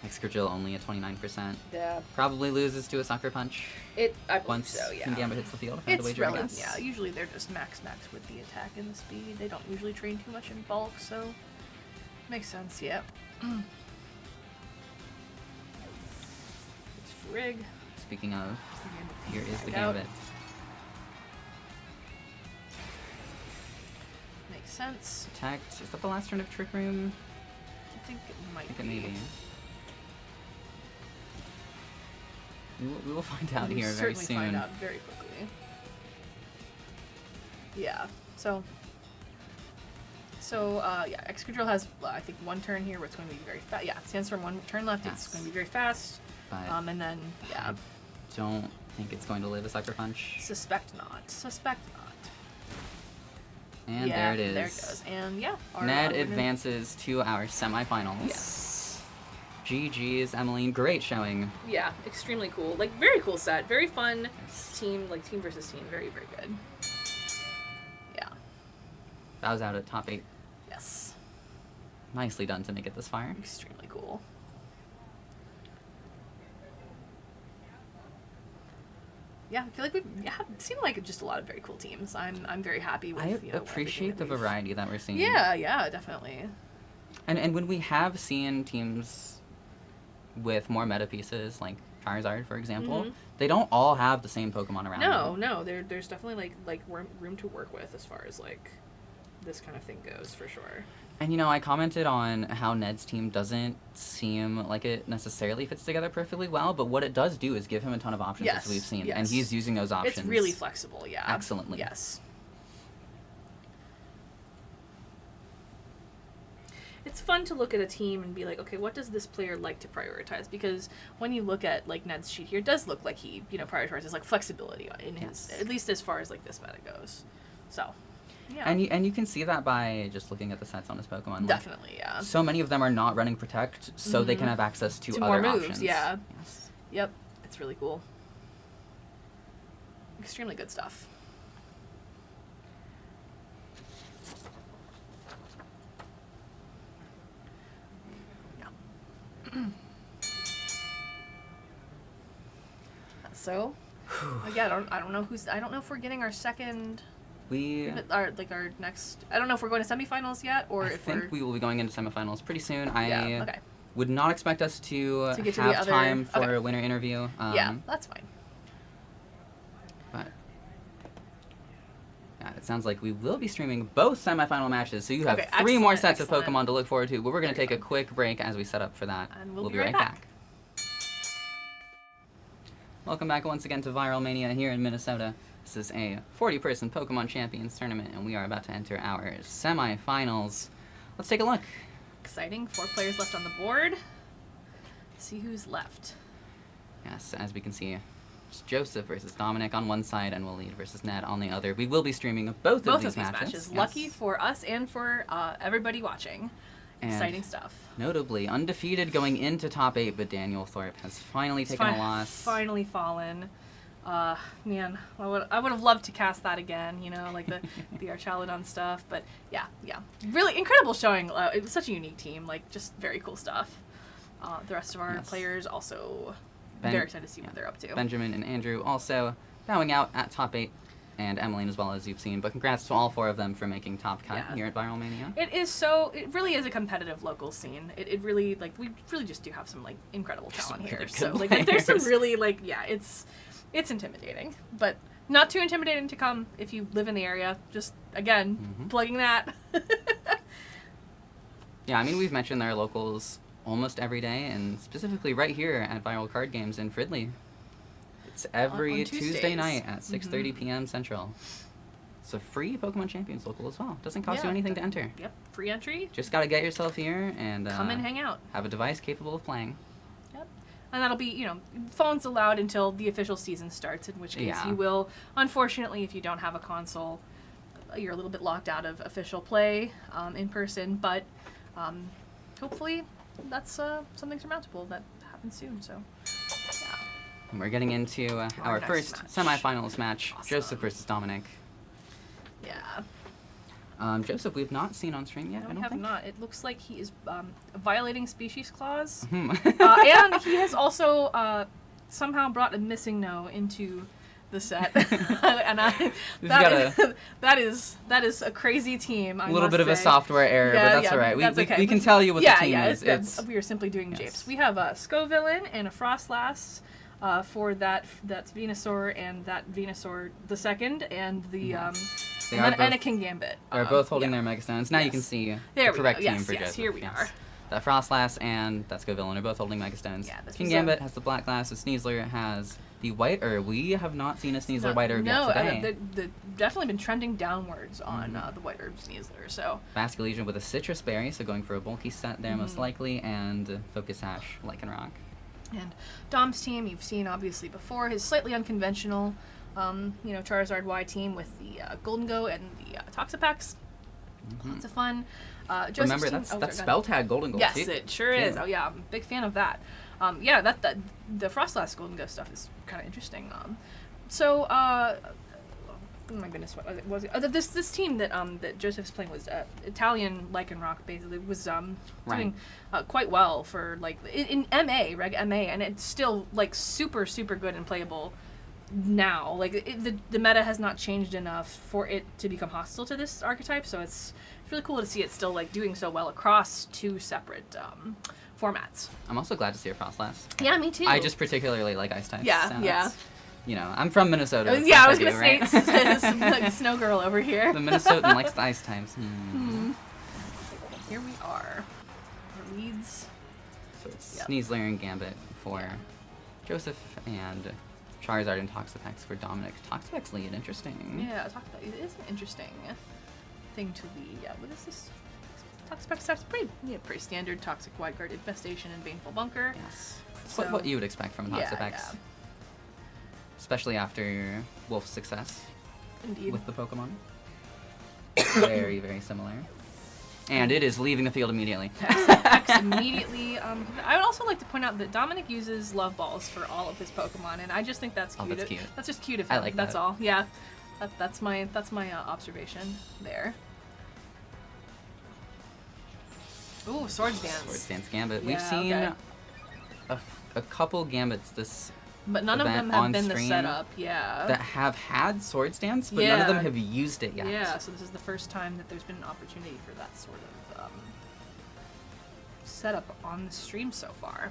Excadrill only at 29%. Yeah. Probably loses to a Sucker Punch. I believe once so, yeah. King Gambit hits the field. If I had to It's wager, I relative, guess. yeah. Usually they're just max with the attack and the speed. They don't usually train too much in bulk, so makes sense, yeah. It's Frig. Speaking of, here is the Out. Gambit. Makes sense. Protect. Is that the last turn of Trick Room? I think it might I think be. it may be. We will find out We'll here very certainly soon. find out very quickly. Yeah. So Excadrill has I think one turn here where it's going to be very fast. Yeah, Sandstorm one turn left. It's going to be very fast. But And then I don't think it's going to live a Sucker Punch. Suspect not. And yeah, there it is. There it goes. And our Ned winner- advances to our semifinals. Yes. GG's, Emmeline. Great showing. Yeah, extremely cool. Like, very cool set. Very fun team, like team versus team. Very, very good. Yeah. That was out at top 8. Yes. Nicely done to make it this far. Extremely cool. yeah, I feel like we've seen like just a lot of very cool teams. I'm very happy with. I everything appreciate the that we've- variety that we're seeing. Yeah, definitely. And when we have seen teams with more meta pieces, like Charizard, for example, they don't all have the same Pokemon around them. No, there's definitely like room to work with as far as like this kind of thing goes for sure. And I commented on how Ned's team doesn't seem like it necessarily fits together perfectly well, but what it does do is give him a ton of options, as we've seen, and he's using those options. It's really flexible, yeah. Excellently. Yes. It's fun to look at a team and be like, okay, what does this player like to prioritize? Because when you look at like Ned's sheet here, it does look like he, prioritizes like flexibility in his, at least as far as like this meta goes. So, yeah. And you can see that by just looking at the sets on his Pokemon. Like, definitely, yeah. so many of them are not running Protect, so they can have access to more other moves, options. yeah. Yes. Yep, it's really cool. Extremely good stuff. So, yeah, I don't know if we're getting our second. Our next. I don't know if we're going to semifinals yet, or I if think we will be going into semifinals pretty soon. I okay. would not expect us to get to have the other- time for okay. a winner interview. Yeah, that's fine. But yeah, it sounds like we will be streaming both semifinal matches, so you have Okay, 3 more excellent, sets of excellent. Pokemon to look forward to. But we're going to Very take a fun. quick break as we set up for that. And we'll be right right back. back. Welcome back once again to Viralmania here in Minnesota. This is a 40-person Pokemon Champions tournament, and we are about to enter our semifinals. Let's take a look. Exciting. 4 players left on the board. See who's left. Yes, as we can see, it's Joseph versus Dominic on one side, and Waleed versus Ned on the other. We will be streaming both of these matches. Yes. Lucky for us and for everybody watching. And Exciting stuff. Notably, undefeated going into top 8, but Daniel Thorpe has finally taken a loss. Finally fallen. Man, I would have loved to cast that again, like the Archaludon stuff. But yeah. Really incredible showing. It was such a unique team, like just very cool stuff. The rest of our players also very excited to see what they're up to. Benjamin and Andrew also bowing out at top 8, and Emmeline as well, as you've seen. But congrats to all 4 of them for making top cut here at Viralmania. It really is a competitive local scene. It really, we really just do have some, incredible talent here. So, there's some really, it's intimidating. But not too intimidating to come if you live in the area. Just, again, plugging that. Yeah, I mean, we've mentioned their locals almost every day, and specifically right here at Viral Card Games in Fridley. It's every on Tuesday Tuesdays. night at 6:30 p.m. Central. It's a free Pokemon Champions local as well. Doesn't cost you anything to enter. Yep, free entry. Just gotta get yourself here and Come and hang out. have a device capable of playing. Yep. And that'll be, phones allowed until the official season starts, in which case you will, unfortunately, if you don't have a console, you're a little bit locked out of official play in person, but hopefully that's something surmountable that happens soon, so yeah. And we're getting into our next first match. semifinals match, Awesome. Joseph versus Dominic. Yeah. Joseph, we've not seen on stream yet, No, I we don't have think. not. It looks like he is violating species clause. Hmm. And he has also somehow brought a missing no into the set. And that is a crazy team. A little bit of a software error, but that's all right. We can tell you what the team is. We are simply doing japes. We have a Scovillain and a Frostlass for that's Venusaur and that Venusaur the second, and the and a King Gambit. They're both holding their Megastones. Now you can see the correct team for Joseph. Here we are. That Frostlass and that Scovillain are both holding Megastones. Yeah, King Gambit has the black glass, and Sneasler has the white herb. We have not seen a Sneasler white herb yet today. They've definitely been trending downwards on the white herb Sneasler. So Basculegion with a Citrus Berry, so going for a bulky set there most likely, and Focus Ash, Lycanroc. And Dom's team, you've seen obviously before, his slightly unconventional, Charizard Y team with the Golden Go and the Toxapex. Lots of fun. Remember, that's spell tag Golden Go. Yes, it sure is. Oh yeah, I'm a big fan of that. That the Frostlass Golden Go stuff is kind of interesting. Oh my goodness, what was it? This team that Joseph's playing was Italian Lycanroc, basically was doing quite well for in MA, Reg MA, and it's still super super good and playable now. Like the meta has not changed enough for it to become hostile to this archetype, so it's really cool to see it still like doing so well across 2 separate formats. I'm also glad to see a Frostlass. Yeah, me too. I just particularly like ice types. Yeah, so yeah. that's, you know, I'm from Minnesota. of Yeah, I course was gonna do, say right? like snow girl over here. The Minnesotan likes the ice types. Here we are. Our leads. So it's Yep. Sneasler and Gambit for Joseph, and Charizard and Toxapex for Dominic. Toxapex lead, interesting. Yeah, it is an interesting thing to lead. Yeah, what is this? Toxic starts pretty standard toxic wide guard infestation and baneful bunker. Yes. It's So- what you would expect from Yeah, Toxapex. yeah. Especially after Wolf's success Indeed. with the Pokemon. Very, very similar. And it is leaving the field immediately. X immediately. I would also like to point out that Dominic uses love balls for all of his Pokemon, and I just think that's Oh, cute. that's cute. That's just cute of I him. like That's that. all. Yeah, that's my observation there. Ooh, Swords Dance. Swords Dance Gambit. We've Yeah, seen okay. a couple Gambits this But none of event them have on been the stream setup. Yeah. that have had Swords Dance, but none of them Yeah. have used it yet. Yeah, so this is the first time that there's been an opportunity for that sort of setup on the stream so far.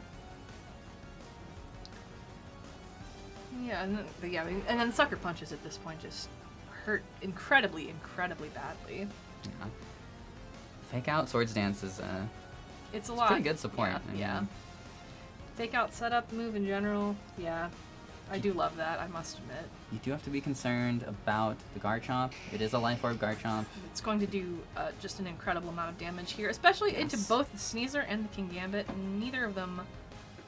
Yeah, and then Sucker Punches at this point just hurt incredibly, incredibly badly. Yeah. Fake out Swords Dance is It's a it's lot. pretty good support. Yeah, I mean, yeah. Fake out setup move in general. Yeah, I do love that. I must admit. You do have to be concerned about the Garchomp. It is a Life Orb Garchomp. It's going to do just an incredible amount of damage here, especially into Yes. both the Sneasler and the King Gambit. Neither of them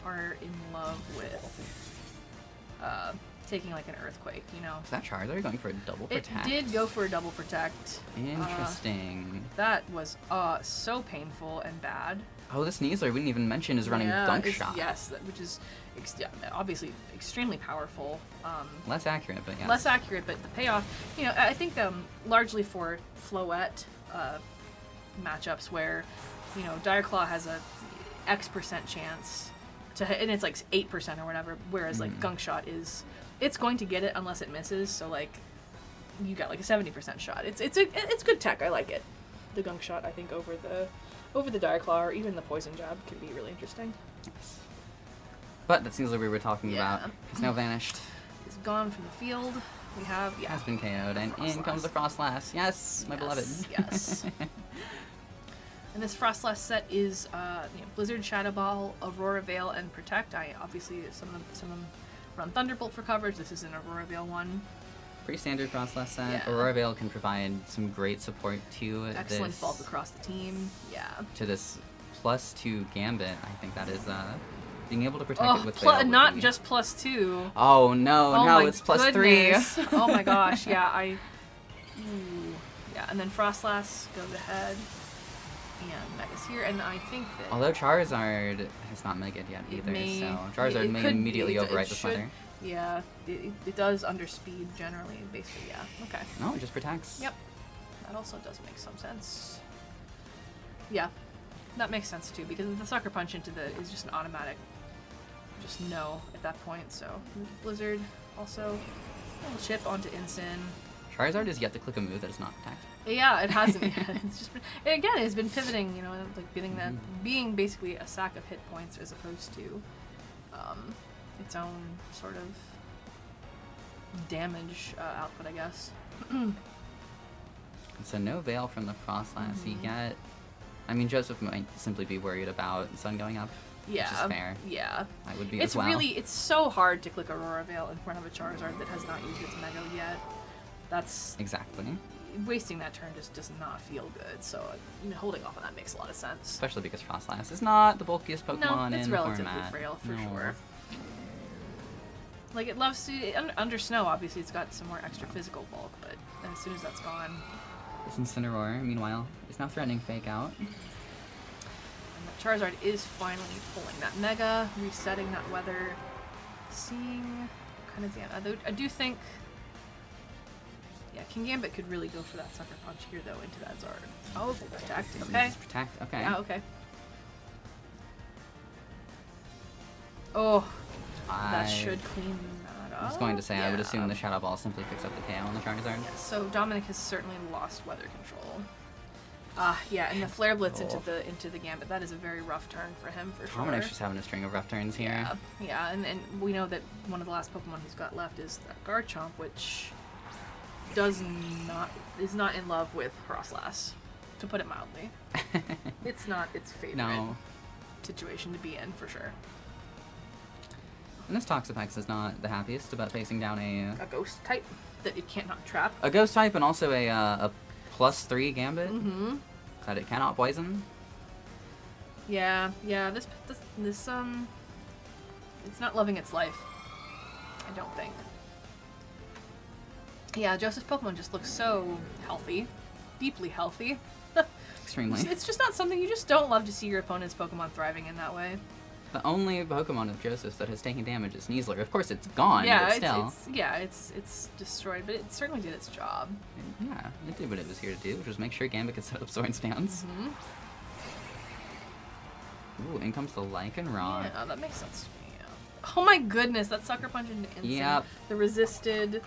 are in love with taking like an Earthquake, you know. Is that Charizard going for a double It protect? did go for a double protect. Interesting. That was so painful and bad. Oh, the Sneasler we didn't even mention is running Gunk Shot. Yes, which is obviously extremely powerful. Less accurate, but yes. Less accurate, but the payoff, you know, I think largely for Floette matchups where, you know, Dire Claw has a X% chance to hit, and it's like 8% or whatever, whereas like Gunk Shot it's going to get it unless it misses, so like you got like a 70% shot. It's good tech. I like it. The Gunk Shot, I think, over the Dire Claw or even the Poison Jab could be really interesting. Yes. But that Sneasler we were talking about has now vanished. It's gone from the field. We have Has been KO'd, and in comes the Frostlass. Yes, my beloved. Yes. And this Frostlass set is Blizzard, Shadow Ball, Aurora Veil, and Protect. Obviously some of them run Thunderbolt for coverage. This is an Aurora Veil one. Pretty standard Frostlass set. Yeah. Aurora Veil can provide some great support to Excellent this bulk across the team. Yeah. to this +2 Gambit. I think that is being able to protect it with Veil would not be- just +2. Oh no, Oh no, my it's +3. goodness. Oh my gosh, yeah, Ooh. Yeah, and then Frostlass goes ahead. And Mega's here, and I think that... Although Charizard has not Mega'd yet It either, may- so Charizard it may could- immediately it overwrite the should- letter. Yeah, it does underspeed generally, basically, yeah. Okay. No, it just protects. Yep. That also does make some sense. Yeah, that makes sense too, because the Sucker Punch into the is just an automatic, just no at that point, so Blizzard also will chip onto Incin. Charizard is yet to click a move that is not attacked. Yeah, it hasn't yet. It's just been, again, it's been pivoting, you know, like getting that, being basically a sack of hit points as opposed to its own sort of damage output, I guess. So no Veil from the Frostlass. You get... I mean, Joseph might simply be worried about Sun going up, Yeah. which is fair. Yeah. I would be It's as well. it's so hard to click Aurora Veil in front of a Charizard that has not used its Mega yet. That's Exactly. wasting that turn just does not feel good. So holding off on that makes a lot of sense. Especially because Frostlass is not the bulkiest Pokemon No, it's in relatively format. frail for No. sure. Like it loves to under snow. Obviously, it's got some more extra physical bulk, but as soon as that's gone, This Incineroar, meanwhile, is now threatening Fake Out. and that Charizard is finally pulling that Mega, resetting that weather, seeing what kind of damage. I do think. Yeah, King Gambit could really go for that Sucker Punch here, though, into that Zard. Oh, Protect, okay. Just protect, okay. Yeah, okay. Oh, that I- should clean that I was going to say, I would Yeah. assume the Shadow Ball simply picks up the KO on the Charizard. Yeah, so Dominic has certainly lost weather control. Yeah, and the Flare Blitz into the Gambit. That is a very rough turn for him, for sure. Dominic's just having a string of rough turns here. Yeah, and we know that one of the last Pokemon he's got left is that Garchomp, which is not in love with Frostlass, to put it mildly. It's not its favorite situation to be in, for sure. And this Toxapex is not the happiest about facing down A Ghost type that it can't not trap. a Ghost type and also a +3 Gambit that it cannot poison. Yeah, this it's not loving its life. I don't think. Yeah, Joseph's Pokemon just looks so healthy, deeply healthy. Extremely. It's just not something you just don't love to see your opponent's Pokemon thriving in that way. The only Pokemon of Joseph's that has taken damage is Sneasler. Of course, it's gone, Yeah, but still. it's destroyed, but it certainly did its job. Yeah, it did what it was here to do, which was make sure Gambit could set up Soaring Stance. Ooh, in comes the Lycanroc. Yeah, that makes sense to me. Yeah. Oh my goodness, that Sucker Punch into Instant. Yep. The resisted.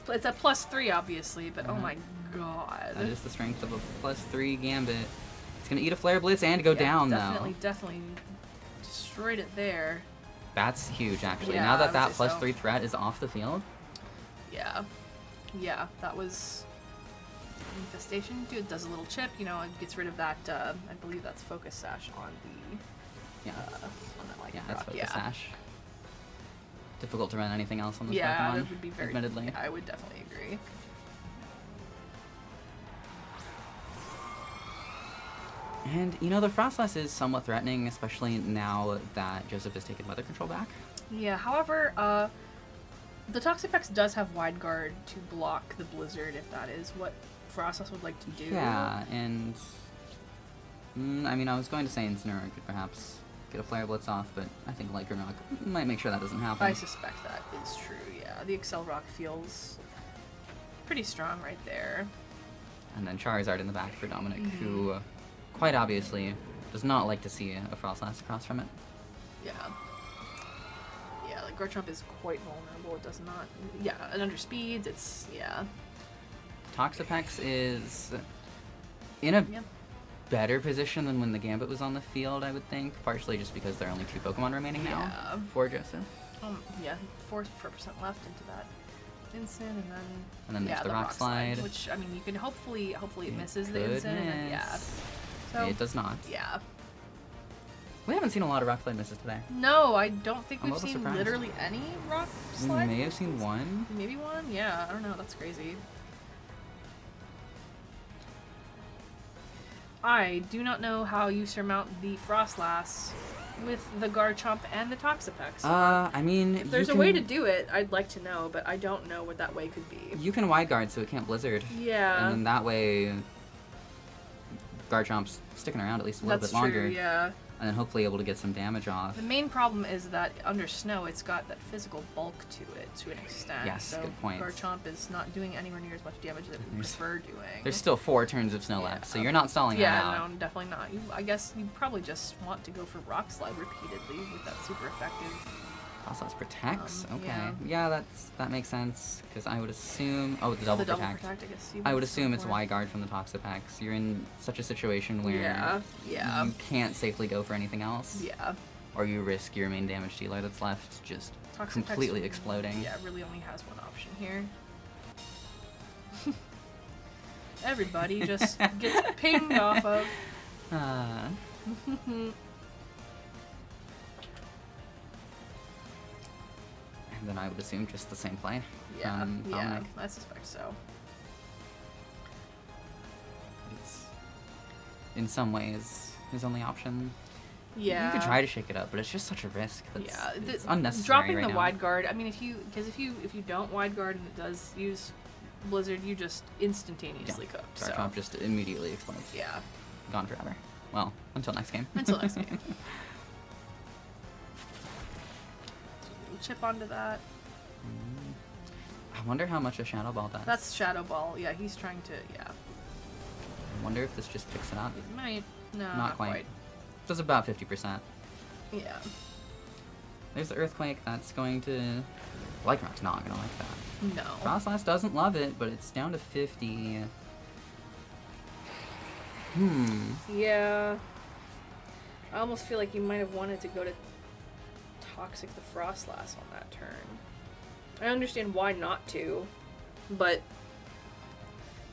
It's a +3, obviously, but oh my god. That is the strength of a +3 Gambit. It's gonna eat a Flare Blitz and go down, though. Definitely destroyed it there. That's huge, actually. Yeah, now that I that would say so. +3 threat is off the field. Yeah, that was Infestation. Dude does a little chip, you know, it gets rid of that. I believe that's Focus Sash on the. On that like. Yeah, that's rock. Focus Sash. Difficult to run anything else on this Yeah, Pokemon. that would be very. Admittedly. I would definitely agree. And, you know, the Frostlass is somewhat threatening, especially now that Joseph has taken weather control back. Yeah, however, the Toxapex does have Wide Guard to block the Blizzard if that is what Frostlass would like to do. Yeah, and... I mean, I was going to say Incineroar could perhaps get a Flare Blitz off, but I think Lycanroc might make sure that doesn't happen. I suspect that is true, yeah. The Excel Rock feels pretty strong right there. And then Charizard in the back for Dominic, who quite obviously does not like to see a Frostlass across from it. Yeah. Yeah, like Garchomp is quite vulnerable. It does not... Yeah, and under speeds, it's... Yeah. Toxapex is in a better position than when the Gambit was on the field, I would think. Partially just because there are only 2 Pokemon remaining now for Joseph. Yeah, 4% left into that Instant, and then there's the Rock Slide. Which, I mean, you can hopefully it misses the Instant, and then, yeah. So, it does not. Yeah. We haven't seen a lot of Rock Slide misses today. No, I don't think I'm we've a little seen surprised. literally any Rock We Slide. may have seen one. Maybe one? Yeah, I don't know. That's crazy. I do not know how you surmount the Frostlass with the Garchomp and the Toxapex. I mean, if there's a way to do it, I'd like to know, but I don't know what that way could be. You can Wide Guard so it can't Blizzard. Yeah. And then that way, Garchomp's sticking around at least a little bit longer. That's true, yeah. And then hopefully able to get some damage off. The main problem is that under snow, it's got that physical bulk to it to an extent. Yes, so good point. Garchomp is not doing anywhere near as much damage that we prefer doing. There's still 4 turns of snow left, so you're not stalling that out. Yeah, no, definitely not. I guess you probably just want to go for Rock Slide repeatedly with that super effective. Frostlass protects? Okay. Yeah. That makes sense, because I would assume... Oh, the double protect. I guess I would assume it's Wide Guard from the Toxapex. You're in such a situation where you can't safely go for anything else. Yeah. Or you risk your main damage dealer that's left just Toxapex completely exploding. Yeah, really only has one option here. Everybody just gets pinged off of. And then I would assume just the same play. Yeah, yeah, Dominic. I suspect so. It's, in some ways, his only option. Yeah. You could try to shake it up, but it's just such a risk. It's unnecessary dropping right the now. Wide Guard. I mean, if you don't Wide Guard and it does use Blizzard, you just instantaneously cook. Garchomp just immediately explodes. Yeah. Gone forever. Well, until next game. Until next game. Chip onto that. I wonder how much a Shadow Ball does. That's Shadow Ball. Yeah, he's trying to. Yeah. I wonder if this just picks it up. It might. No, Not quite. Does about 50%. Yeah. There's the Earthquake. That's going to Lycanroc's not gonna like that. No. Frostlass doesn't love it, but it's down to 50. Yeah. I almost feel like you might have wanted to go to Toxic the Frostlass on that turn. I understand why not to, but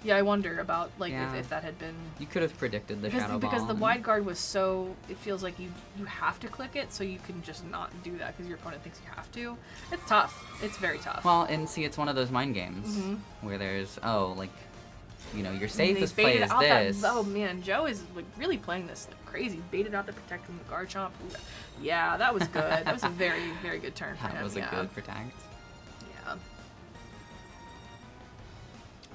yeah, I wonder about like Yeah. if that had been You could have predicted the Shadow Ball. because the and- wide guard was so, it feels like you have to click it, so you can just not do that because your opponent thinks you have to. It's tough. It's very tough. Well, and see, it's one of those mind games where there's you're And safest they play baited is out this. oh man, Joe is like really playing this like crazy. Baited out the protect from the Garchomp. Yeah, that was good. That was a very, very good turn for him. That was a yeah. good protect. Yeah. I'm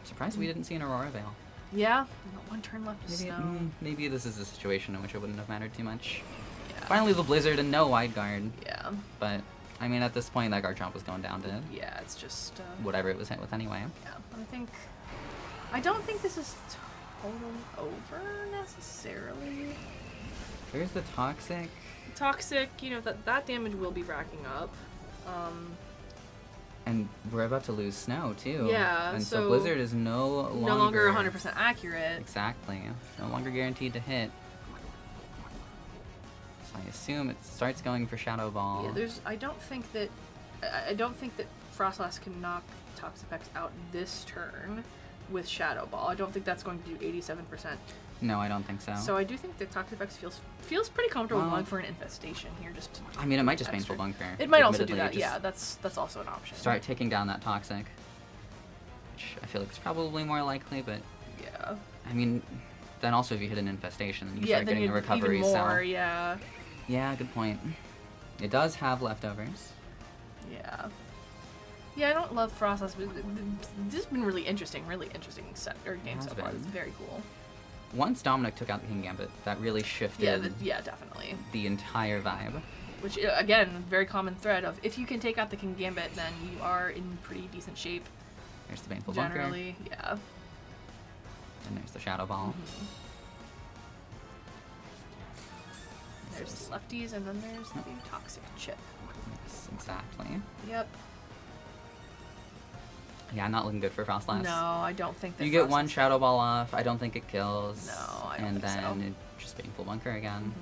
surprised we didn't see an Aurora Veil. Yeah. We got one turn left to Maybe, snow. maybe this is a situation in which it wouldn't have mattered too much. Yeah. Finally, the Blizzard and no wide guard. Yeah. But I mean, at this point, that Garchomp was going down to Yeah, it's just whatever it was hit with anyway. yeah. I don't think this is totally over necessarily. There's the Toxic. Toxic, that damage will be racking up. And we're about to lose snow too. Yeah, And so so Blizzard is no longer 100% accurate. Exactly. No longer guaranteed to hit. So I assume it starts going for Shadow Ball. Yeah, I don't think that Frostlass can knock Toxapex out this turn with Shadow Ball. I don't think that's going to do 87%. No, I don't think so. So I do think that Toxapex feels pretty comfortable Well, going for an infestation here. I mean, it might just extra. Painful Bunker. It might also do admittedly. that. Just Yeah, that's also an option. Start taking down that Toxic. Which I feel like is probably more likely, but Yeah. I mean, then also if you hit an infestation, then you Yeah, start then getting a you recovery. even more. So Yeah. yeah, good point. It does have leftovers. Yeah. Yeah, I don't love Frostlass, but this has been really interesting set or game Has so far. been. It's very cool. Once Dominic took out the King Gambit, that really shifted Yeah, definitely. the entire vibe. Which again, very common thread of if you can take out the King Gambit, then you are in pretty decent shape. There's the Painful Bunker, Generally, yeah. and there's the Shadow Ball. There's the lefties, and then there's the Toxic Chip. Yes, exactly. Yep. Yeah, not looking good for Frostlass. No, I don't think that. You get Frostlass- one Shadow Ball off. I don't think it kills. No, I don't And think so. then it just Painful Bunker again.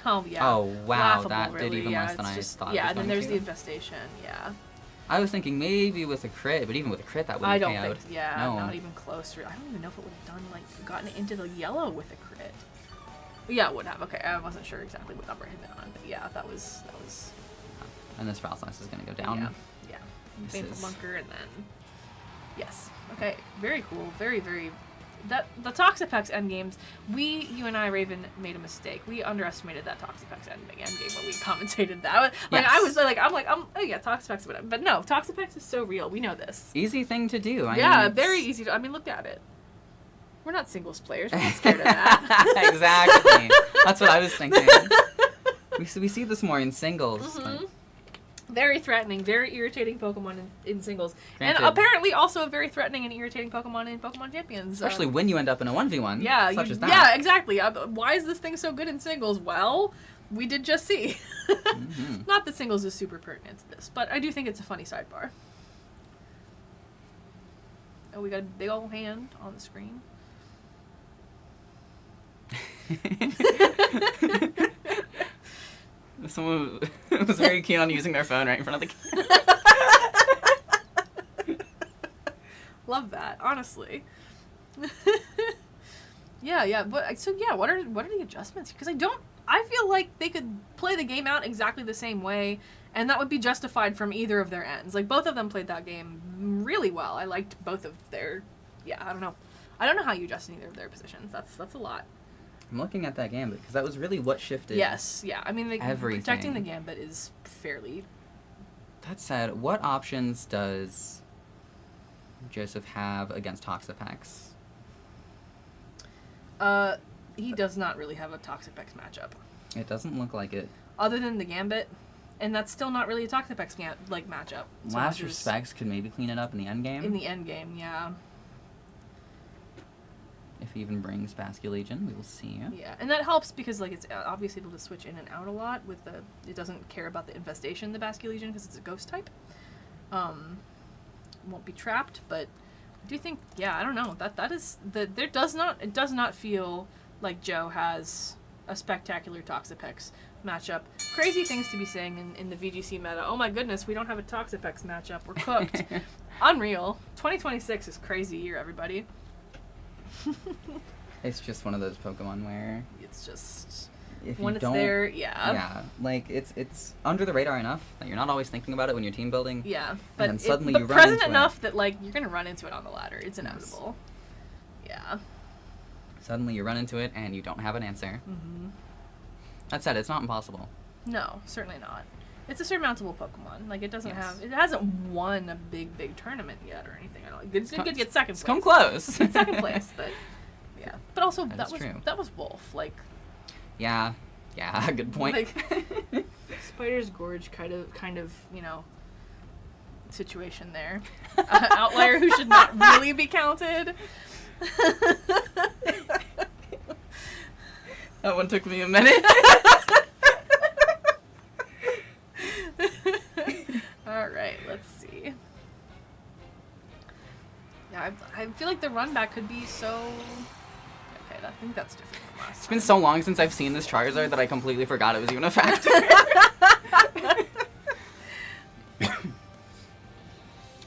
Oh yeah. Oh wow, Laughable, that really. did even Yeah, worse than it's I just- thought. Yeah, it was and then going there's to. the infestation. Yeah. I was thinking maybe with a crit, but even with a crit, that wouldn't I have don't KO'd. think. Yeah, No. not even close. I don't even know if it would have done gotten into the yellow with a crit. Yeah, it would have. Okay, I wasn't sure exactly what number it had been on, but yeah, that was. And this Frostlass is going to go down. Yeah. This Painful is- Bunker, and then yes. Okay, very cool. Very, very. The Toxapex endgames, you and I, Raven, made a mistake. We underestimated that Toxapex endgame when we commentated that. Like, Yes. I was like, oh yeah, Toxapex, but no, Toxapex is so real. We know this. Easy thing to do. I Yeah, mean, it's- very easy to. I mean, look at it. We're not singles players. We're not scared of that. Exactly. That's what I was thinking. We see this more in singles. But Very threatening, very irritating Pokemon in singles. Granted. And apparently also a very threatening and irritating Pokemon in Pokemon Champions. especially when you end up in a 1v1. Yeah, Such as that. yeah, exactly. Why is this thing so good in singles? Well, we did just see. Not that singles is super pertinent to this, but I do think it's a funny sidebar. Oh, we got a big old hand on the screen. Someone was very keen on using their phone right in front of the camera. Love that, honestly. Yeah, but so yeah, what are the adjustments? Because I feel like they could play the game out exactly the same way, and that would be justified from either of their ends. Like both of them played that game really well. I liked both of their. Yeah, I don't know how you adjust in either of their positions. That's a lot. I'm looking at that gambit because that was really what shifted. Yes, yeah. I mean, everything. Protecting the gambit is fairly. That said, what options does Joseph have against Toxapex? He does not really have a Toxapex matchup, It doesn't look like it. other than the gambit, and that's still not really a Toxapex matchup. So Last much as- Respects could maybe clean it up in the end game. in the end game, yeah. If he even brings Basculegion, we will see. Yeah, and that helps because like it's obviously able to switch in and out a lot with the. It doesn't care about the infestation, the Basculegion, because it's a ghost type. Won't be trapped, but I do think I don't know that is it does not feel like Joe has a spectacular Toxapex matchup. Crazy things to be saying in the VGC meta. Oh my goodness, we don't have a Toxapex matchup. We're cooked. Unreal. 2026 is crazy year, everybody. It's just one of those Pokemon where It's just if when you it's don't, there, like it's under the radar enough that you're not always thinking about it when you're team building. Yeah, but then suddenly but you run present into enough it. that like you're gonna run into it on the ladder. It's inevitable. Yeah. Suddenly you run into it and you don't have an answer. Mm-hmm. That said, it's not impossible. No, certainly not. It's a surmountable Pokemon. Like it doesn't Yes. it hasn't won a big tournament yet or anything. I don't. It could get second It's place. come close. Second place, but yeah. But also That is true. that was Wolf. Like Yeah, good point. Like Spider's Gorge kind of situation there. Outlier who should not really be counted. That one took me a minute. All right, let's see. Yeah, I feel like the run back could be so. Okay, I think that's different from last It's been so long since I've seen this Charizard that I completely forgot it was even a factor.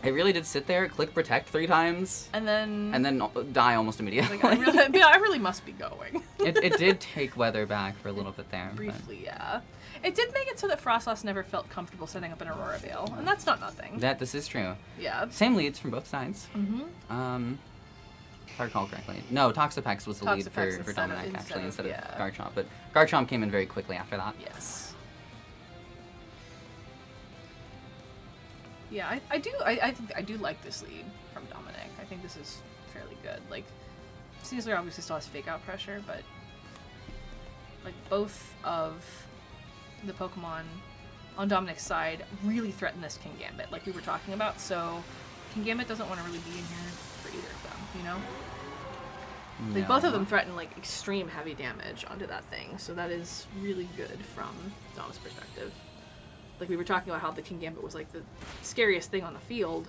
I really did sit there, click protect 3 times, and then die almost immediately. like, I really must be going. it did take weather back for a little bit there. Briefly, yeah. It did make it so that Frostlass never felt comfortable setting up an Aurora Veil, and that's not nothing. This is true. Yeah. Same leads from both sides. Mm-hmm. If I recall correctly. No, Toxapex was the lead Toxapex for instead of- Dominic, actually, instead of yeah. Garchomp. But Garchomp came in very quickly after that. Yes. Yeah, I think I do like this lead from Dominic. I think this is fairly good. Like, Sneasler obviously still has fake out pressure, but like both of the Pokemon on Dominic's side really threaten this Kingambit, like we were talking about. So Kingambit doesn't want to really be in here for either of them, you know? Like, both of them threaten like extreme heavy damage onto that thing, so that is really good from Dom's perspective. Like we were talking about how the Kingambit was like the scariest thing on the field.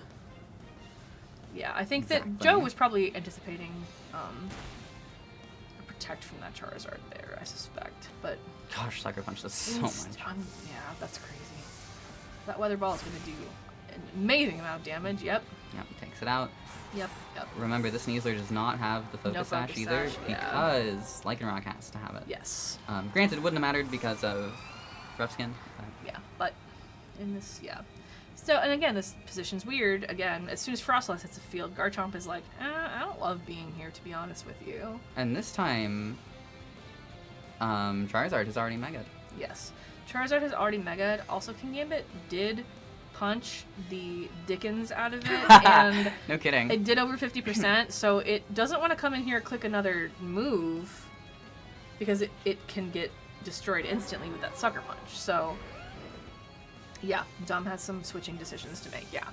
Yeah, I think that Joe was probably anticipating a protect from that Charizard there, I suspect. But Gosh, Sucker Punch does so much. yeah, that's crazy. That Weather Ball is going to do an amazing amount of damage. Yep. Yep, takes it out. Yep. Remember, this Sneasler does not have the Focus Sash Focus either, Sash, yeah. because Lycanroc has to have it. Yes. Granted, it wouldn't have mattered because of Rough Skin. But Yeah, but in this, yeah. So, and again, this position's weird. Again, as soon as Frostlass hits the field, Garchomp is like, I don't love being here, to be honest with you. And this time, Charizard has already Mega'd. Yes. Charizard has already Mega'd. Also, Kingambit did punch the Dickens out of it, and No kidding. it did over 50%, so it doesn't want to come in here, click another move, because it can get destroyed instantly with that Sucker Punch. So, yeah, Dom has some switching decisions to make, yeah.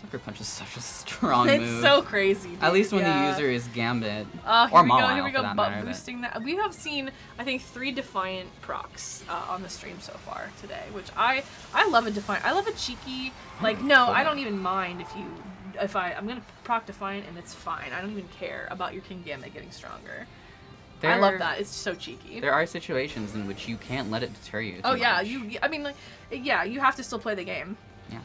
Sucker Punch is such a strong It's move. so crazy, dude. At least when yeah. the user is Gambit. Here or we go, Mawile, here we for go, that matter, boosting that. We have seen, I think, 3 Defiant procs on the stream so far today, which I love a Defiant. I love a cheeky, like, no, I don't even mind if I'm gonna proc Defiant and it's fine. I don't even care about your Kingambit getting stronger. I love that. It's so cheeky. There are situations in which you can't let it deter you. Oh too yeah, much. I mean, like, yeah, you have to still play the game. Yeah.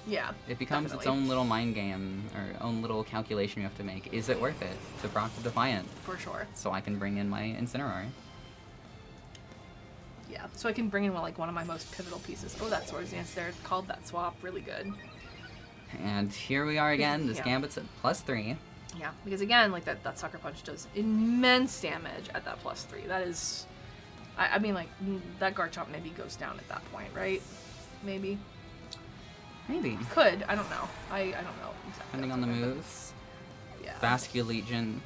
Yeah. It becomes its definitely. own little mind game or own little calculation you have to make. Is it worth it to proc the Defiant For sure. so I can bring in my Incineroar? Yeah. So I can bring in one of my most pivotal pieces. Oh, that Swords Dance there. Called that swap. Really good. And here we are again. This Yeah. Gambit's at +3. Yeah, because again, like that Sucker Punch does immense damage at that +3. That is, I mean, like that Garchomp maybe goes down at that point, right? Maybe. Maybe. Could. I don't know. I don't know exactly. Depending on the moves. Yeah. Basculegion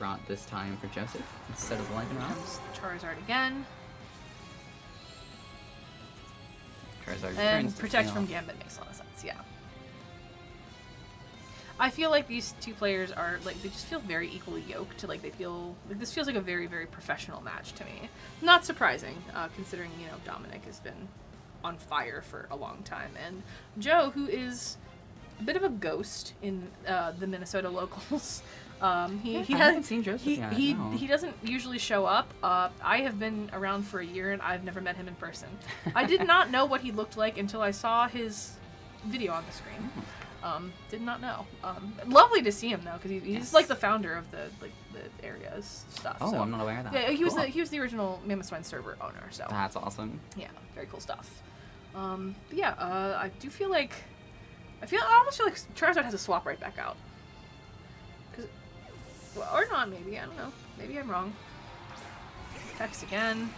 brought this time for Joseph instead of Lycanroc. Comes the Charizard again. Charizard And turns to Protect tail. from Gambit makes a lot of sense, yeah. I feel like these two players are like they just feel very equally yoked. Like they feel like this feels like a very very professional match to me. Not surprising, considering Dominic has been on fire for a long time, and Joe, who is a bit of a ghost in the Minnesota locals. I haven't seen Joseph yet, no. He doesn't usually show up. I have been around for a year and I've never met him in person. I did not know what he looked like until I saw his video on the screen. Did not know. Lovely to see him though, because he's like the founder of the area's stuff. Oh, so. I'm not aware of that. Yeah, he Cool. was the original Mammoth Swine server owner. So That's awesome. yeah, very cool stuff. I do feel like I almost feel like Charizard has to swap right back out. Well, or not, maybe. I don't know. Maybe I'm wrong. Text again.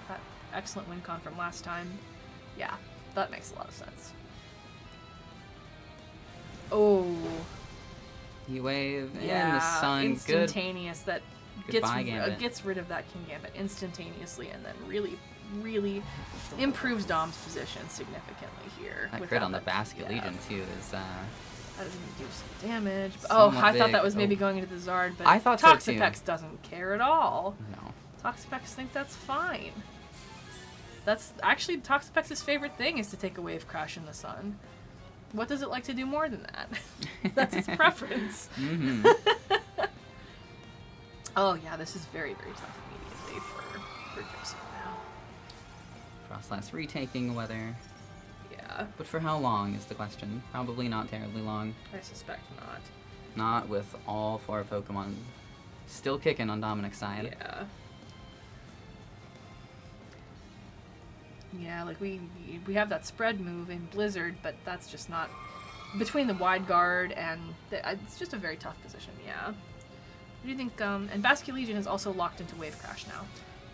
That excellent win con from last time. Yeah, that makes a lot of sense. Oh. You wave Yeah, in the sun. Good. instantaneous. That Goodbye, Gambit. gets rid of that King Gambit instantaneously, and then really improves Dom's position significantly here. That without crit on the that- Basket yeah. Legion too is. That doesn't do some damage. But, Somewhat I thought big. that was maybe Oh. going into the Zard, but I thought so, too. Toxapex doesn't care at all. No. Toxapex thinks that's fine. That's actually Toxapex's favorite thing is to take a wave crash in the sun. What does it like to do more than that? That's its preference. Mm-hmm. Oh yeah, this is very tough immediately for Joseph now. Frostlass retaking weather. Yeah, But for how long is the question? Probably not terribly long. I suspect not. Not with all 4 Pokemon still kicking on Dominic's side. Yeah. Yeah, like we have that spread move in Blizzard, but that's just not between the wide guard and it's just a very tough position. Yeah. What do you think? And Basket Legion is also locked into Wave Crash now.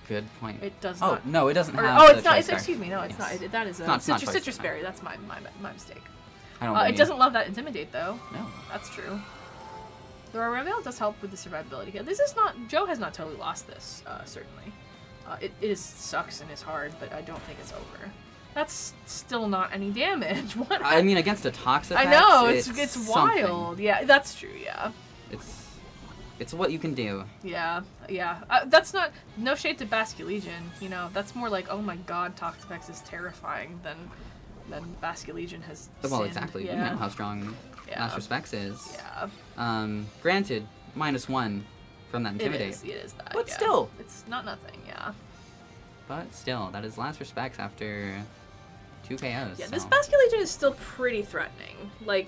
Good point. It does Oh, not. no, it doesn't Or, have oh, the it's not. Choice It's, Star. excuse me. No, it's Yes. not. That is a Not citrus, Choice citrus Star. berry. That's my mistake. I don't blame It you. doesn't love that Intimidate though. No. That's true. The Reveal does help with the survivability here. This is not. Joe has not totally lost this. Certainly, it is sucks and is hard, but I don't think it's over. That's still not any damage. What? I mean, against a Toxapex, I know it's something. wild. Yeah, that's true. Yeah. It's what you can do. Yeah. That's not no shade to Basket Legion. That's more like, oh my God, Toxapex is terrifying than Basket Legion has. Well, sinned. exactly. Yeah. You know how strong Master Specs is. Yeah. Granted, -1 from that Intimidate. It is that. But yeah. still. It's not nothing. Yeah. But still, that is last Respects after 2 KOs. Yeah. so. This Basket Legion is still pretty threatening. Like,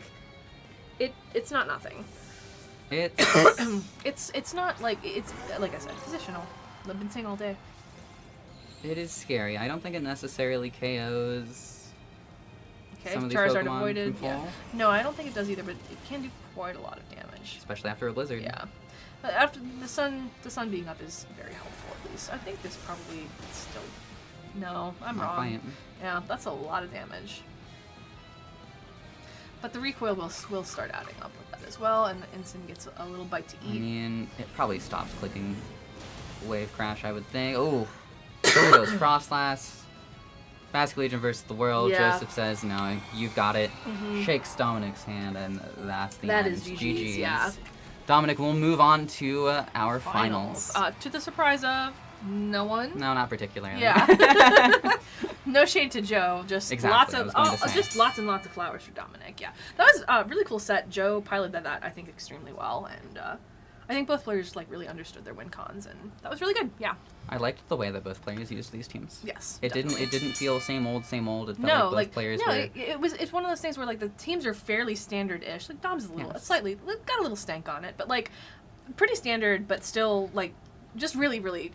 it's not nothing. It's not like it's like I said, positional. I've been saying all day. It is scary. I don't think it necessarily KOs Okay, some of these Charizard Pokemon avoided. from Yeah. full, No, I don't think it does either, but it can do quite a lot of damage. especially after a blizzard. Yeah. After the sun being up is very helpful at least. I think this probably still. No, I'm Not wrong. quite. Yeah, that's a lot of damage. But the recoil will start adding up with that as well, and the Instant gets a little bite to I eat. mean, it probably stops clicking Wave Crash, I would think. Oh, there goes Frostlass. Basket Legion versus the world. Yeah. Joseph says, no, you've got it. Shakes Dominic's hand, and that's the That end. is GG's, yeah. Dominic will move on to our finals. To the surprise of no one. No, not particularly. Yeah. No shade to Joe. Just Exactly, I was going to say. just lots and lots of flowers for Dominic. Yeah, that was a really cool set. Joe piloted that I think extremely well, and I think both players really understood their win cons, and that was really good. Yeah. I liked the way that both players used these teams. Yes. It definitely. didn't feel same old. It felt No, like both players were. it's one of those things where the teams are fairly standard-ish. Like Dom's Yes. got a little stank on it, but pretty standard, but still just really Yes.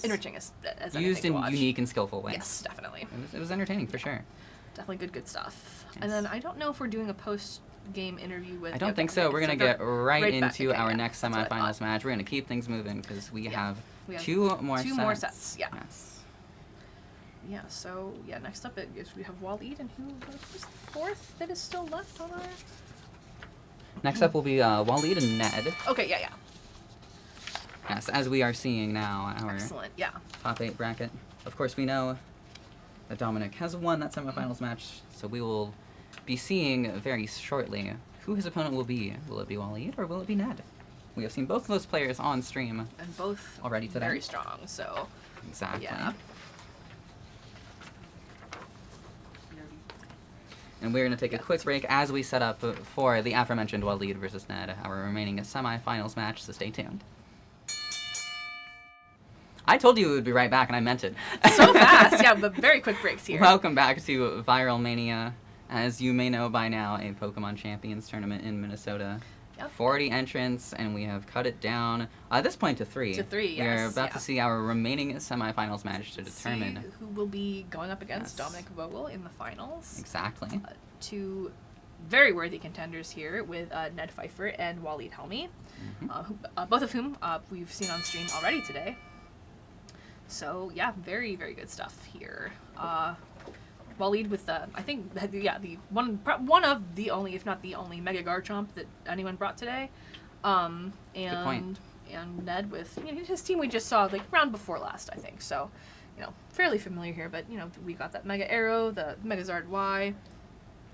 enriching as anything Used to in watch. unique and skillful ways. Yes, definitely. It was entertaining for sure. Definitely good stuff. Yes. And then I don't know if we're doing a post-game interview with. I don't think okay, so. We're so gonna get right back. into Okay, our yeah. next That's what I semifinals thought. match. We're gonna keep things moving because we have We have two more more sets. sets, yeah. Yes. Yeah. So next up we have Waleed, and who's the fourth that is still left on our. Next up will be Waleed and Ned. Okay. Yeah. Yes, as we are seeing now, our Excellent. Yeah. top 8 bracket. Of course, we know that Dominic has won that semifinals match, so we will be seeing very shortly who his opponent will be. Will it be Waleed or will it be Ned? We have seen both of those players on stream And both already today. very strong, so Exactly. yeah. And we're going to take a quick break as we set up for the aforementioned Waleed versus Ned, our remaining semifinals match, so stay tuned. I told you we would be right back, and I meant it. So fast, yeah, but very quick breaks here. Welcome back to Viralmania. As you may know by now, a Pokemon Champions tournament in Minnesota. Yep. 40 entrants, and we have cut it down at this point to 3. To 3, We're yes, about yeah. to see our remaining semifinals match to determine. See who will be going up against Yes. Dominic Vogel in the finals. Exactly. Two very worthy contenders here with Ned Pfeiffer and Waleed Helmy, both of whom we've seen on stream already today. So yeah, very, very good stuff here. Waleed with I think the one of the only, if not the only, Mega Garchomp that anyone brought today, and Ned with his team we just saw like round before last, I think. So fairly familiar here, but we got that Mega Arrow, the Megazard Y.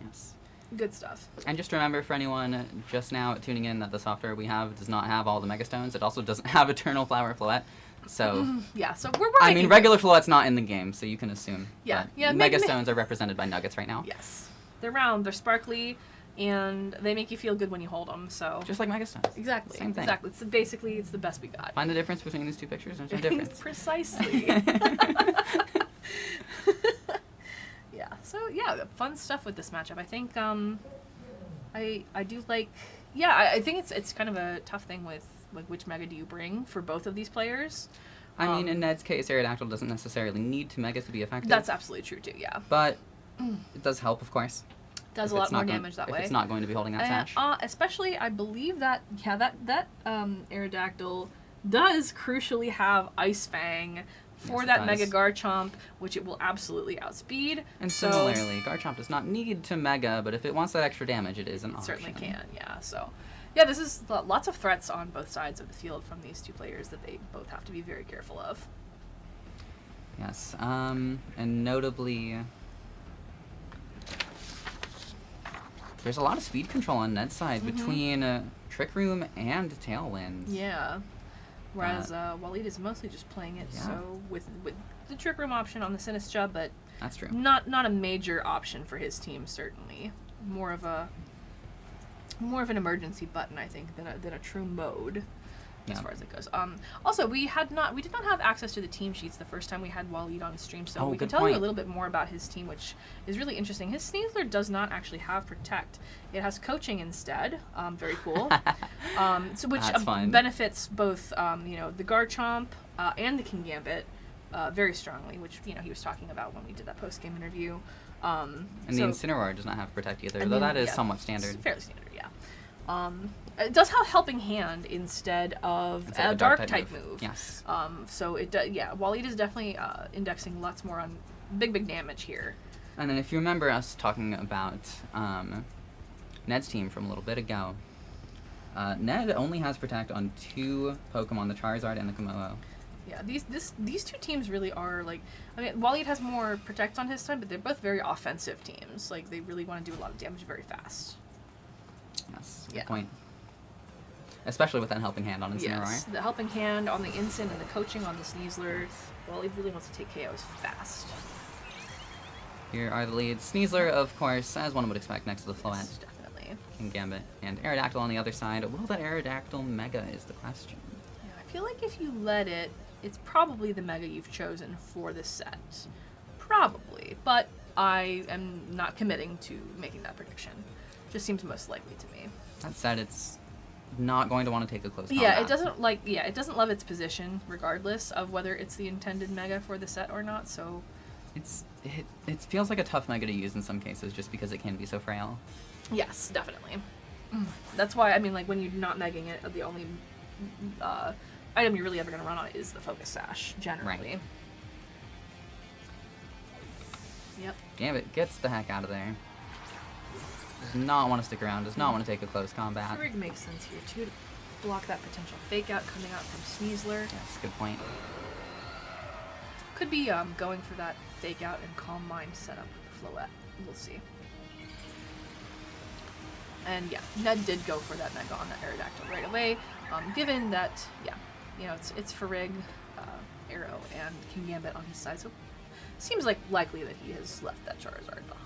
Yes. Good stuff. And just remember for anyone just now tuning in that the software we have does not have all the Megastones. It also doesn't have Eternal Flower Floette. So Yeah, so we're I making mean, regular Floette's not in the game, so you can assume. Yeah, but yeah, Megastones are represented by Nuggets right now. Yes, they're round, they're sparkly, and they make you feel good when you hold them. So Just like Megastones. exactly, Same thing. exactly. It's basically it's the best we got. Find the difference between these two pictures. There's no difference. Precisely. Yeah. So yeah, fun stuff with this matchup. I think I do like. Yeah, I think it's kind of a tough thing with like which Mega do you bring for both of these players. I mean, in Ned's case, Aerodactyl doesn't necessarily need to Mega to be effective. That's absolutely true too. Yeah. But it does help, of course. Does if a lot it's not more going- damage that if way. it's not going to be holding that sash. Especially, I believe that that Aerodactyl does crucially have Ice Fang for Yes, it that does. Mega Garchomp, which it will absolutely outspeed. And so similarly, Garchomp does not need to Mega, but if it wants that extra damage, it is an it option. certainly can. Yeah. So, yeah, this is lots of threats on both sides of the field from these two players that they both have to be very careful of. Yes, and notably, there's a lot of speed control on Ned's side between Trick Room and Tailwind. Yeah. Whereas Waleed is mostly just playing it Yeah. so with the Trick Room option on the Sinistcha, but That's true. not a major option for his team, certainly. More of an emergency button, I think, than a true mode as Yeah. far as it goes. Also, we did not have access to the team sheets the first time we had Waleed on stream, so Oh, we can good tell you a point. little bit more about his team, which is really interesting. His Sneasler does not actually have Protect; it has Coaching instead. Very cool. Which That's fun. benefits both the Garchomp and the Kingambit very strongly, which he was talking about when we did that post game interview. And the Incineroar does not have Protect either, and though then, that is yeah, somewhat standard. it's fairly standard, yeah. It does have Helping Hand instead of Instead of a a Dark Dark-type type move. Yes. So it does, yeah. Waleed is definitely indexing lots more on big damage here. And then if you remember us talking about Ned's team from a little bit ago, Ned only has Protect on 2 Pokemon, the Charizard and the Komodo. Yeah, these two teams really are like. I mean, Waleed has more Protect on his side, but they're both very offensive teams. Like they really want to do a lot of damage very fast. Yes, good Yeah. point. Especially with that Helping Hand on Incineroar. Yes, the Helping Hand on the Incin and the Coaching on the Sneasler. Waleed really wants to take KOs fast. Here are the leads. Sneasler, of course, as one would expect, next to the Floette. Yes, definitely. Kingambit, and Aerodactyl on the other side. Will that Aerodactyl Mega is the question. Yeah, I feel like if you let it, it's probably the Mega you've chosen for this set. Probably, but I am not committing to making that prediction. Just seems most likely to me. That said, it's not going to want to take a close combat. Yeah, it doesn't love its position regardless of whether it's the intended Mega for the set or not, so It feels like a tough Mega to use in some cases just because it can be so frail. yes, definitely. That's why, I mean, like, when you're not Megging it, the only item you're really ever going to run on it is the Focus Sash, generally. Right. Yep. Gambit gets the heck out of there. Does not want to stick around, does not want to take a close combat. Rig makes sense here, too, to block that potential Fake Out coming out from Sneasler. Yes, good point. Could be going for that Fake Out and Calm Mind setup with the Floette. We'll see. And yeah, Ned did go for that Mega on that Aerodactyl right away, given that, yeah, you know, it's Farig, Arrow, and King Gambit on his side, so seems like likely that he has left that Charizard behind.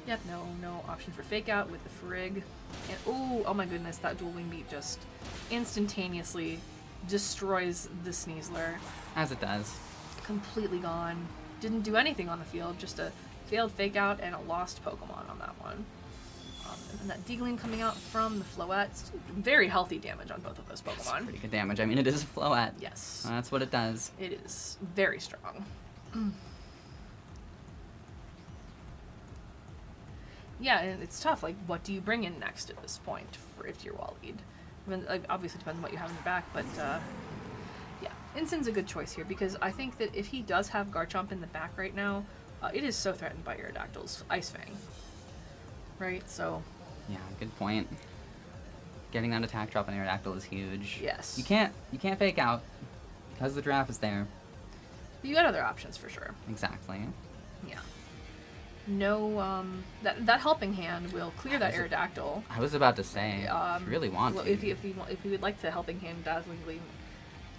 Yep, no option for Fake Out with the Farig. And oh my goodness, that Dual Wing Beat just instantaneously destroys the Sneasler. As it does. Completely gone. Didn't do anything on the field, just a failed Fake Out and a lost Pokemon on that one. And then that Deagling coming out from the Floette. Very healthy damage on both of those Pokemon. Pretty good damage. I mean, it is a Floette. Yes. That's what it does. It is very strong. Yeah, and it's tough. Like, what do you bring in next at this point for if you're Waleed? I mean, like, obviously, depends on what you have in your back, but yeah, Ensign's a good choice here because I think that if he does have Garchomp in the back right now, it is so threatened by Aerodactyl's Ice Fang. Right? So. Yeah, good point. Getting that attack drop on Aerodactyl is huge. Yes. You can't Fake Out because the Giraffe is there. But you got other options for sure. Exactly. Yeah. No, that Helping Hand will clear that Aerodactyl. I was about to say, if you really want well, to. if you would like to Helping Hand Dazzling Gleam,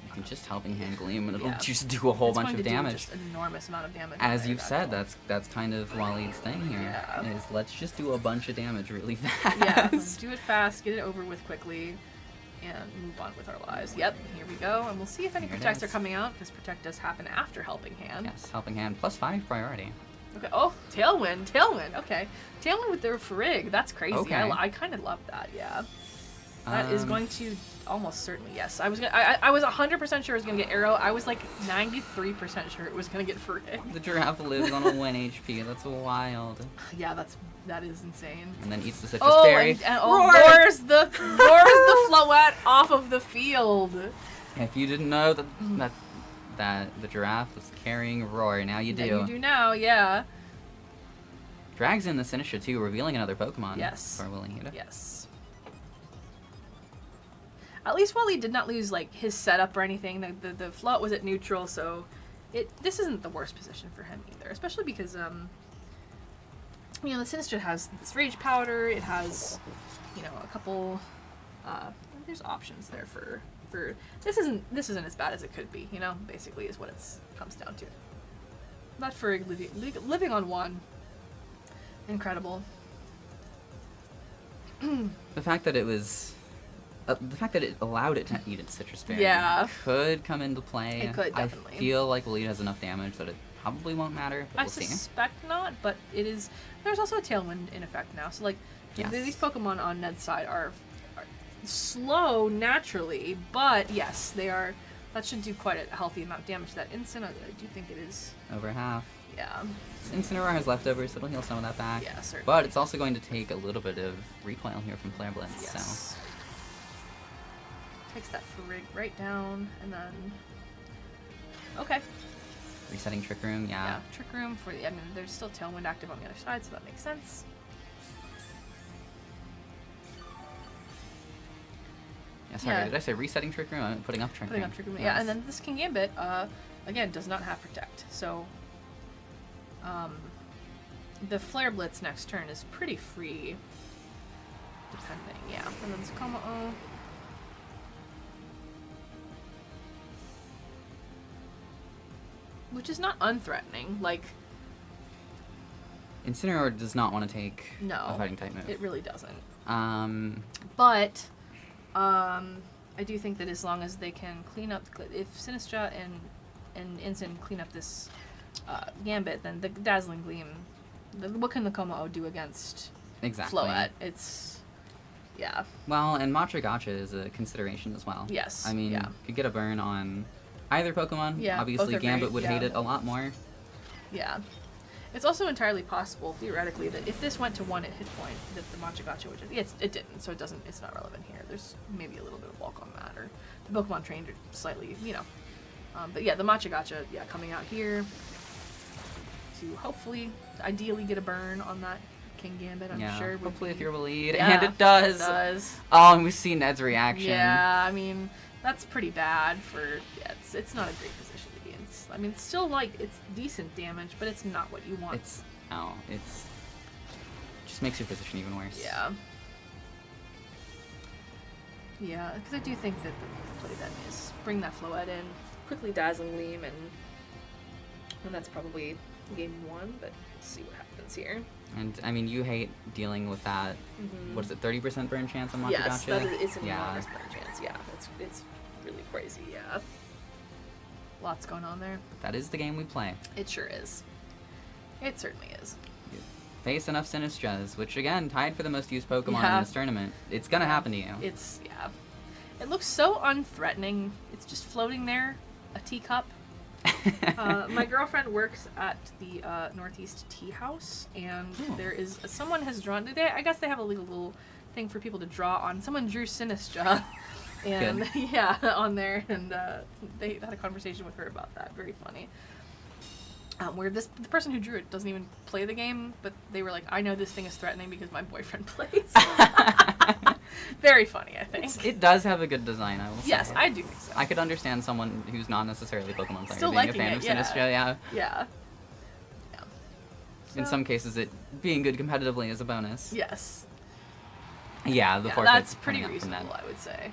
You can just Helping Hand Gleam and it'll Yeah. just do a whole it's bunch going of to do damage. just an enormous amount of damage. As on you've said, Aerodactyl. that's kind of Waleed's thing here. Yeah. Is let's just do a bunch of damage really fast. Yeah, let's do it fast, get it over with quickly, and move on with our lives. Yep, here we go, and we'll see if any Here it Protects are is. coming out, because Protect does happen after Helping Hand. Yes, Helping Hand +5 priority. Okay, oh, Tailwind, okay. Tailwind with their Farig, that's crazy. Okay. I kind of love that, yeah. That is Um, going to almost certainly, yes. I was 100% sure it was going to get Arrow. I was like 93% sure it was going to get Farig. The Giraffe lives on a 1 HP. That's wild. Yeah, that is insane. And then eats the Citrus Berry. And roars the Floette off of the field. If you didn't know that the Giraffe was carrying Roar, now you do. Yeah, you do now, yeah. Drags in the Sinistra too, revealing another Pokemon. Yes. For Waleed. Yes. At least Waleed did not lose like his setup or anything. The float was at neutral, so this isn't the worst position for him either. Especially because you know, the Sinistra has this Rage Powder. It has, you know, a couple. There's options there for this isn't as bad as it could be. You know, basically is what it comes down to. Not for living on 1. Incredible. The fact that it was. The fact that it allowed it to eat its Citrus Berry Yeah. could come into play. It could, definitely. I feel like Waleed has enough damage that it probably won't matter, but I we'll see. suspect not, but it is. There's also a Tailwind in effect now, so like Yes. these Pokemon on Ned's side are slow naturally, but yes, they are. That should do quite a healthy amount of damage. That Incineroar, I do think it is. Over half. Yeah. Incineroar has leftovers, so it'll heal some of that back. Yeah, certainly. But it's also going to take a little bit of recoil here from Flare Blitz. Yes. So Takes that Farig right down, and then. Okay. resetting Trick Room, Yeah. Trick Room for the. I mean, there's still Tailwind active on the other side, so that makes sense. Yeah, sorry, Yeah. did I say resetting Trick Room? I'm putting up Trick Putting Room. up Trick Room. Yeah, and then this King Gambit, again, does not have Protect. So, the Flare Blitz next turn is pretty free. Depending, yeah. And then Tsukumo. Which is not unthreatening. Like, Incineroar does not want to take no. a fighting type move. It really doesn't. But I do think that as long as they can clean up, if Sinistra and Ensign clean up this Gambit, then the Dazzling Gleam, what can the Como do against exactly. Floette? It's, yeah. Well, and Matra Gotcha is a consideration as well. Yes, I mean, yeah. you could get a burn on either Pokemon. Yeah, Obviously, both are Gambit great, would yeah. hate it a lot more. Yeah. It's also entirely possible, theoretically, that if this went to 1 at hit point, that the Matcha Gotcha would just... it didn't, so it's not relevant here. There's maybe a little bit of bulk on that, or the Pokemon trained are slightly, you know. But yeah, the Matcha Gotcha, yeah, coming out here to hopefully, ideally get a burn on that King Gambit, I'm Yeah, sure. would hopefully be- if you're Waleed. Yeah, And it does. It does. Oh, and we see Ned's reaction. Yeah, I mean, that's pretty bad for... Yeah, it's not a great position to be in. I mean, it's still, like, it's decent damage, but it's not what you want. It's Just makes your position even worse. Yeah. Yeah, because I do think that the play then is bring that Floette in, quickly Dazzling Gleam, and that's probably game 1, but let's see what happens here. And I mean, you hate dealing with that. What is it, 30% burn chance on Machi Yes, Gotcha? it's an Yeah. enormous burn chance. Yeah, it's really crazy. Yeah, lots going on there. That is the game we play. It sure is. It certainly is. Face enough Sinistras, which again, tied for the most used Pokemon Yeah. in this tournament. It's gonna happen to you. It's yeah. It looks so unthreatening. It's just floating there, a teacup. My girlfriend works at the Northeast Tea House, and there is someone has drawn. I guess they have a little thing for people to draw on. Someone drew Sinistra, and yeah, on there, and they had a conversation with her about that. Very funny. Where the person who drew it doesn't even play the game, but they were like, I know this thing is threatening because my boyfriend plays. Very funny, I think. It does have a good design, I will say. Yes, I do think so. I could understand someone who's not necessarily a Pokemon player Still being a liking fan it, of yeah. Sinistcha, yeah. Yeah. In So- some cases, it being good competitively is a bonus. Yes. Yeah, the Yeah, forfeit that's pretty coming up from reasonable, that. I would say.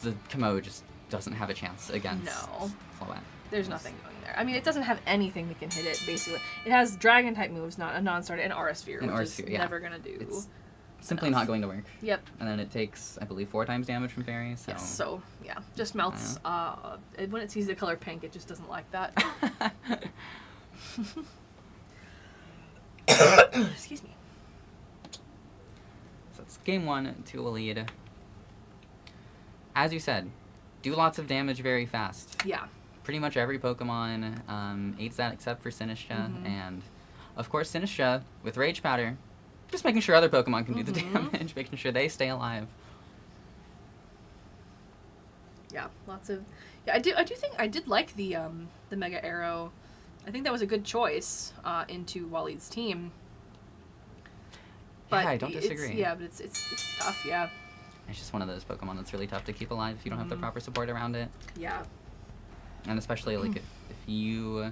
The Kamo just doesn't have a chance against No. Floette. There's nothing going there. I mean, it doesn't have anything that can hit it, basically. It has Dragon-type moves, not a non-starter, and Aura Sphere, And which Aura is Sphere, yeah. never going to do. It's simply enough. not going to work. Yep. And then it takes, I believe, 4 times damage from Fairy, so... Yes, so, yeah. Just melts. When it sees the color pink, it just doesn't like that. Excuse me. So it's game 1 to a lead. As you said, do lots of damage very fast. Yeah. Pretty much every Pokemon aids that except for Sinistcha. And, of course, Sinistcha, with Rage Powder, just making sure other Pokemon can do the damage, making sure they stay alive. Yeah, lots of... Yeah, I do think... I did like the Mega Arrow. I think that was a good choice into Waleed's team. But yeah, I don't disagree. Yeah, but it's tough, yeah. It's just one of those Pokemon that's really tough to keep alive if you don't have the proper support around it. Yeah. And especially, like, if you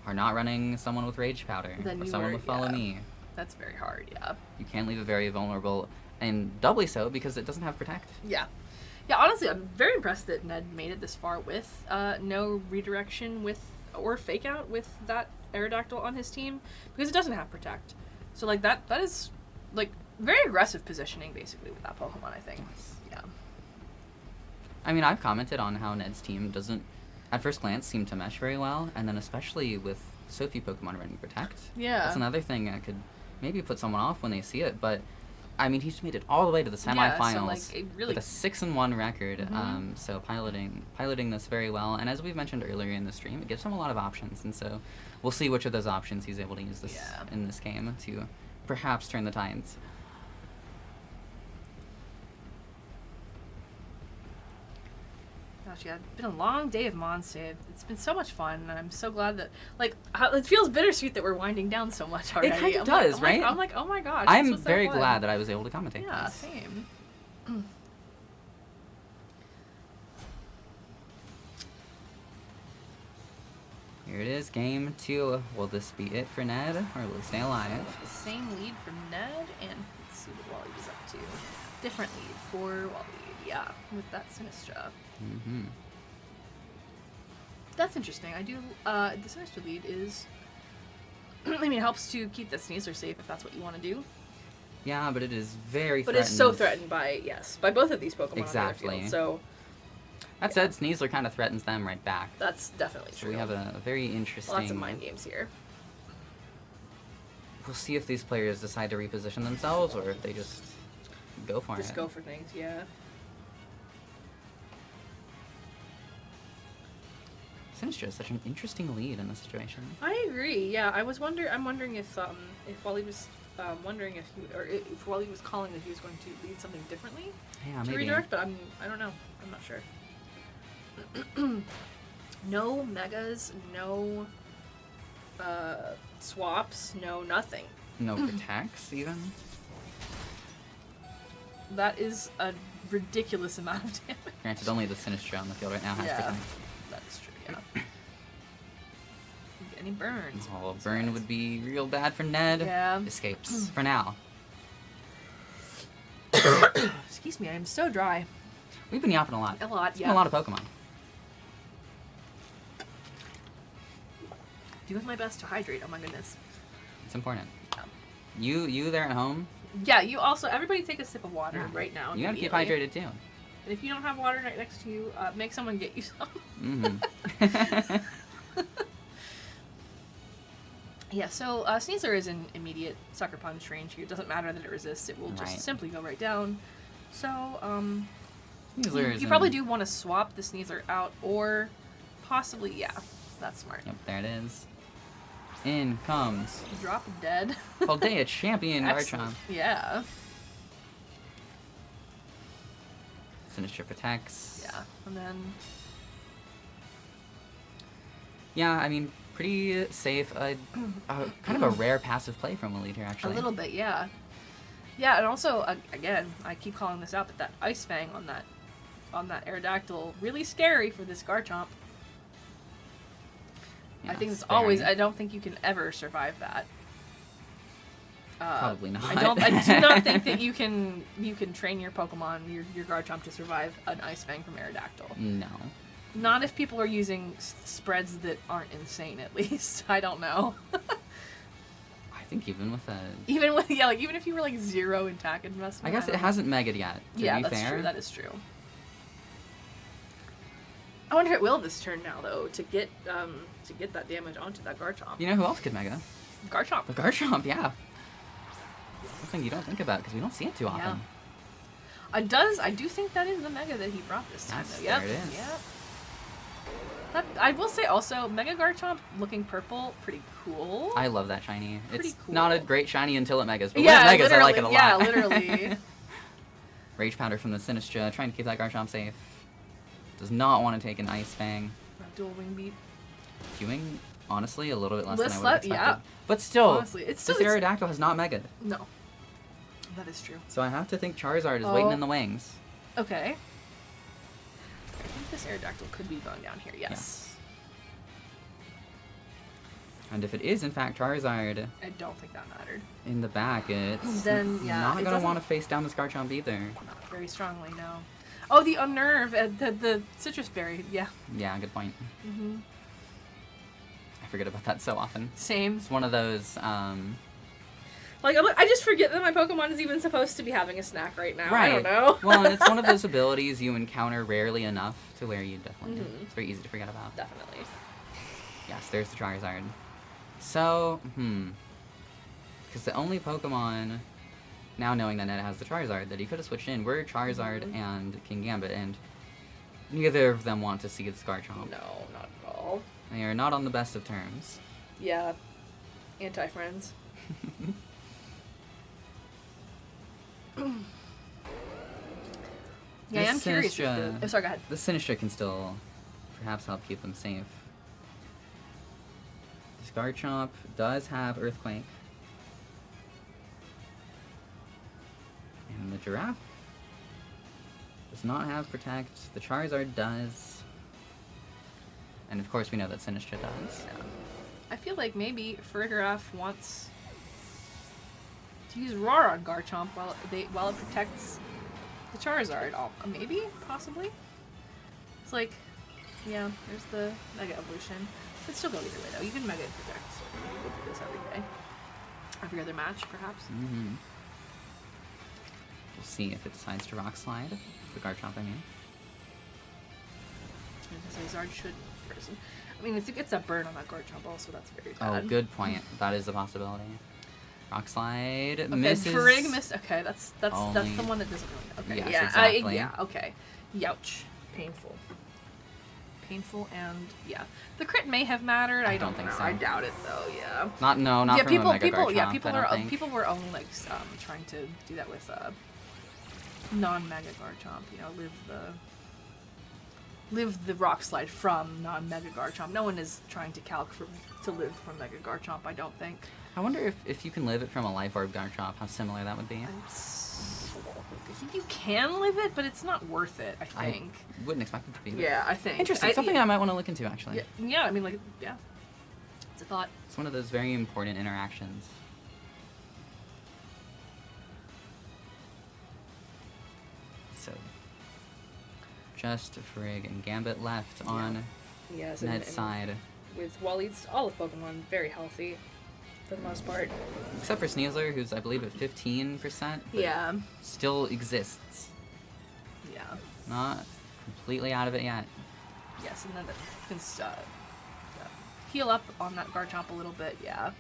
are not running someone with Rage Powder, Then or you someone are- with Follow yeah. Me, That's very hard, yeah. you can't leave it very vulnerable, and doubly so because it doesn't have Protect. Yeah. Yeah, honestly, I'm very impressed that Ned made it this far with no redirection or fake out with that Aerodactyl on his team, because it doesn't have Protect. So, like, that is, like, very aggressive positioning, basically, with that Pokemon, I think. Yeah. I mean, I've commented on how Ned's team doesn't, at first glance, seem to mesh very well, and then especially with so few Pokemon running Protect. Yeah. That's another thing that could maybe put someone off when they see it, but I mean, he's made it all the way to the Yeah, so, semifinals like, it really... with a 6-1 record. So piloting this very well, and as we've mentioned earlier in the stream, it gives him a lot of options, and so we'll see which of those options he's able to use in this game to perhaps turn the tides. Gosh, yeah, it's been a long day of Mondstadt. It's been so much fun, and I'm so glad that, like, it feels bittersweet that we're winding down so much already. kind of I'm does, like, right? I'm like, oh my gosh. I'm this was so very fun. glad that I was able to commentate Yeah, this. same. Here it is, game 2. Will this be it for Ned, or will he stay alive? Same lead for Ned, and let's see what Waleed is up to. Different lead for Waleed, yeah, with that Sinistra. Mm-hmm. That's interesting. I do, the Sinistra lead is, I mean, it helps to keep the Sneasler safe if that's what you want to do. Yeah, but it is very But threatened. it's so threatened by, by both of these Pokemon Exactly. on the field, so That said, Sneasler kind of threatens them right back. that's definitely So true. we have a very interesting... Lots of mind games here. We'll see if these players decide to reposition themselves, or if they just go for it. Just go for things, yeah. Sinistcha is such an interesting lead in this situation. I agree. Yeah, I'm wondering if Wally was wondering if Wally was calling that he was going to lead something differently Yeah, to maybe. redirect, but I don't know. I'm not sure. No megas, no swaps, no nothing. No protects, even? That is a ridiculous amount of damage. Granted, only the Sinistcha on the field right now has to connect. That's true, yeah. any burns. Oh, burn would be real bad for Ned. Yeah. Escapes for now. Excuse me, I am so dry. We've been yapping a lot. A lot, It's yeah. been a lot of Pokemon. Doing my best to hydrate. Oh my goodness. It's important. Yeah. You there at home, Yeah, you also, everybody take a sip of water right now. you gotta keep immediately. hydrated too. And if you don't have water right next to you, make someone get you some. Mm-hmm. Yeah, so Sneasler is an immediate Sucker Punch range here. It doesn't matter that it resists, it will just Right. simply go right down. So, Sneasler is you probably in- do want to swap the Sneasler out, or possibly, yeah, that's smart. Yep, there it is. In comes Drop dead. Paldea Champion Excellent. Garchomp. Yeah. Sinister protects. Yeah, and then Yeah, I mean, pretty safe. Kind of a rare passive play from Elite here, actually. a little bit, yeah. Yeah, and also, again, I keep calling this out, but that Ice Fang on that Aerodactyl, really scary for this Garchomp. I think it's very. always. I don't think you can ever survive that. Probably not. I do not think that you can train your Pokemon, your Garchomp, to survive an Ice Fang from Aerodactyl. No. Not if people are using spreads that aren't insane. At least I don't know. I think even with a... Even with even if you were like 0 attack investment. I guess it hasn't megaed yet, to Yeah, be that's fair. true. That is true. I wonder if it will this turn now though to get that damage onto that Garchomp. You know who else could mega? Garchomp. The Garchomp, yeah. Something you don't think about because we don't see it too often. Yeah. I do think that is the Mega that he brought this time. That's- Though. Yep. there it is. Yep. I will say also, Mega Garchomp looking purple, pretty cool. I love that shiny. Pretty It's cool. not a great shiny until it megas, but Yeah, when it megas, I like it a literally. lot. Yeah, literally. Rage Powder from the Sinistra, trying to keep that Garchomp safe. Does not want to take an Ice Fang. Dual Wing Beat. Doing, honestly, a little bit less Less than I would have le- yeah. expected. But still, Honestly, it's still this Aerodactyl has not megaed. No. That is true. So I have to think Charizard is waiting in the wings. Okay. I think this Aerodactyl could be going down here. Yes. And if it is, in fact, Charizard I don't think that mattered. in the back, it's Then, yeah, not it going to doesn't- want to face down this Garchomp either. Not very strongly, no. Oh, the Unnerve, the Citrus Berry. Yeah. Yeah, good point. Mm-hmm. I forget about that so often. Same. It's one of those, Like, I just forget that my Pokemon is even supposed to be having a snack right now. right. I don't know. Well, and it's one of those abilities you encounter rarely enough to where you definitely Mhm. it's very easy to forget about. Definitely. Yes, there's the Charizard. So, because the only Pokemon, now knowing that Ned has the Charizard, that he could have switched in were Charizard and King Gambit, and neither of them want to see the Garchomp. No, not at all. They are not on the best of terms. Yeah. Anti-friends. Yeah, I am This curious. If Sinistra- oh, sorry, go ahead. The Sinistra can still perhaps help keep them safe. This Garchomp does have Earthquake. And the Giraffe does not have Protect. The Charizard does. And of course we know that Sinistra does. Yeah. I feel like maybe Farigiraf wants to use Roar on Garchomp while it protects the Charizard. Maybe, possibly. It's like, yeah, there's the Mega Evolution. Could still go either way though. You can Mega and Protect. So we'll do this every day. Every other match, perhaps. Mm-hmm. We'll see if it decides to Rock Slide. The Garchomp, I mean. Zard should first. I mean, if it gets a burn on that Garchomp also, that's very bad. Oh, good point. That is a possibility. Rock Slide Okay, misses. Farig missed. Okay, that's the only- one that doesn't really. Okay, Yes, yeah, exactly. yeah, okay. Youch, painful, and yeah, the crit may have mattered. I don't think know. so. I doubt it though. Yeah. Not Yeah, from a Mega people, Garchomp, yeah, people I don't are think. people were only like trying to do that with non-Mega Garchomp. You know, live the Rock Slide from non-Mega Garchomp. No one is trying to live from Mega Garchomp. I don't think. I wonder if you can live it from a Life Orb Garchomp, how similar that would be. I think you can live it, but it's not worth it. I think. Wouldn't expect it to be. Yeah, I think. Interesting. Something I might want to look into, actually. Yeah, I mean, like, yeah. That's a thought. It's one of those very important interactions. So, just Frigg and Gambit left on Yes, Ned's side. with Wally's all of Pokemon very healthy for the most part. Except for Sneasler, who's I believe at 15%. But Yeah. still exists. Yeah. Not completely out of it yet. Yes, and then it can heal up on that Garchomp a little bit, yeah.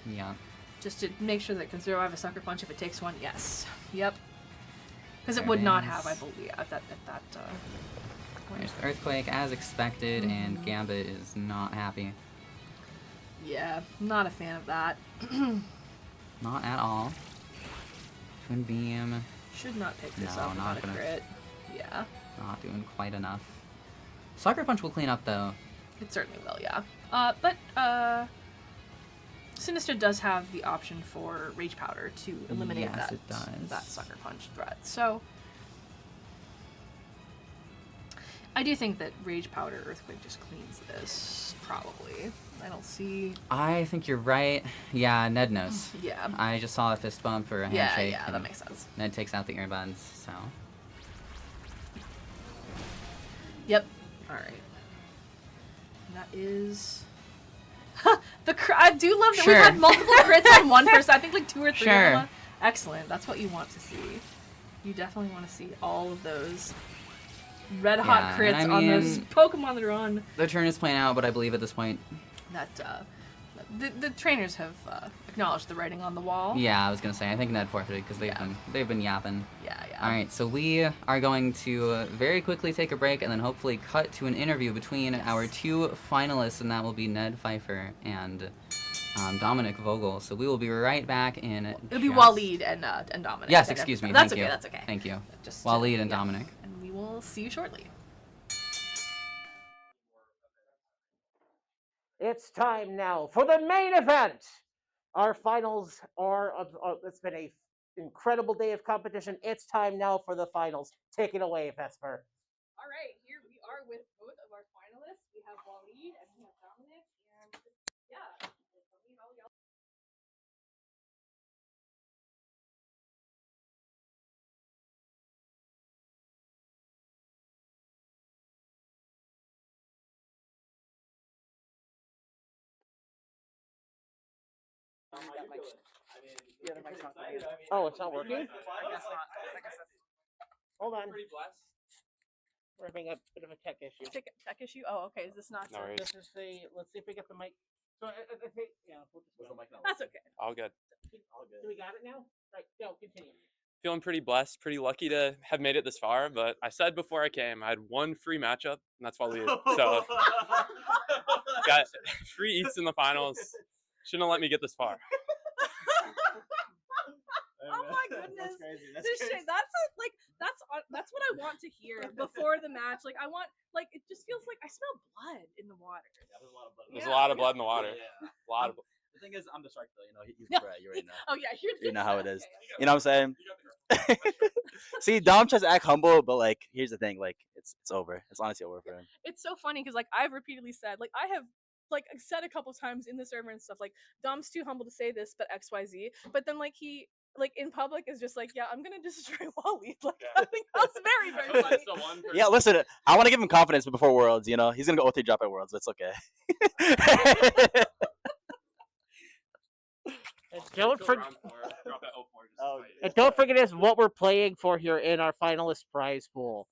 Yeah. Just to make sure that it can survive a Sucker Punch if it takes one, yes. Yep. Because it There would it not is. have, I believe, at that point. There's the Earthquake as expected, and Gambit is not happy. Yeah, not a fan of that. Not at all. Twin Beam, Should not pick this No, up not without a gonna- crit. Yeah, not doing quite enough. Sucker Punch will clean up though. it certainly will, yeah. But Sinister does have the option for Rage Powder to eliminate Yes, it does. that Sucker Punch threat. So I do think that Rage Powder Earthquake just cleans this, probably. I don't see... I think you're right. Yeah, Ned knows. Yeah. I just saw a fist bump or a Yeah, handshake. yeah, that and makes sense. Ned takes out the earbuds, so. Yep. Alright. That is... I do love that Sure. we've had multiple crits on one person. I think like 2 or 3 Sure. of them. Excellent. That's what you want to see. You definitely want to see all of those red hot Yeah, and crits I on those mean- Pokemon that are on The turn is playing out, but I believe at this point. that the trainers have acknowledged the writing on the wall. Yeah, I was gonna say I think Ned forfeited because Yeah. they've been yapping. Yeah, yeah. All right, so we are going to very quickly take a break and then hopefully cut to an interview between our 2 finalists, and that will be Ned Pfeiffer and Dominic Vogel. So we will be right back in. It'll be just- Waleed and Dominic. Yes, excuse me. That's Thank okay. you. That's okay. Thank you. Just Waleed and yeah. Dominic. And we will see you shortly. It's time now for the main event. Our finals are. It's been a incredible day of competition. It's time now for the finals. Take it away, Vesper. All right, here we are with both of our finalists. We have Waleed and we have Dominic, and yeah, tell me how y'all. Oh, it's not working? Hold on. We're having a bit of a tech issue. Tech issue? Oh, okay. Is this not? No worries. This is the. Let's see if we get the mic. So, I think, yeah, we'll just That's okay. All good. Do we got it now? Right, go, continue. Feeling pretty blessed, pretty lucky to have made it this far. But I said before I came, I had one free matchup, and that's Waleed. So got free eats in the finals. Shouldn't have let me get this far. Oh my goodness. That's what I want to hear before the match. Like I want, like it just feels like I smell blood in the water. There's a lot of blood. There's a lot of blood in the water. A lot of. The thing is, I'm the shark though. You know, he's Yeah. right. You already know. Oh yeah, You know how it is. Okay. You know what I'm saying? See, Dom tries to act humble, but like, here's the thing: like, it's over. It's honestly over for him. It's so funny because like I've repeatedly said, like I have like said a couple times in the server and stuff, like Dom's too humble to say this, but XYZ. But then like he like in public is just like, yeah, I'm gonna destroy Waleed. Like I think that's very, very funny. Yeah, listen, I want to give him confidence, but before Worlds, you know, he's gonna go 0-3 drop at Worlds. But it's okay. And don't forget this, what we're playing for here in our finalist prize pool.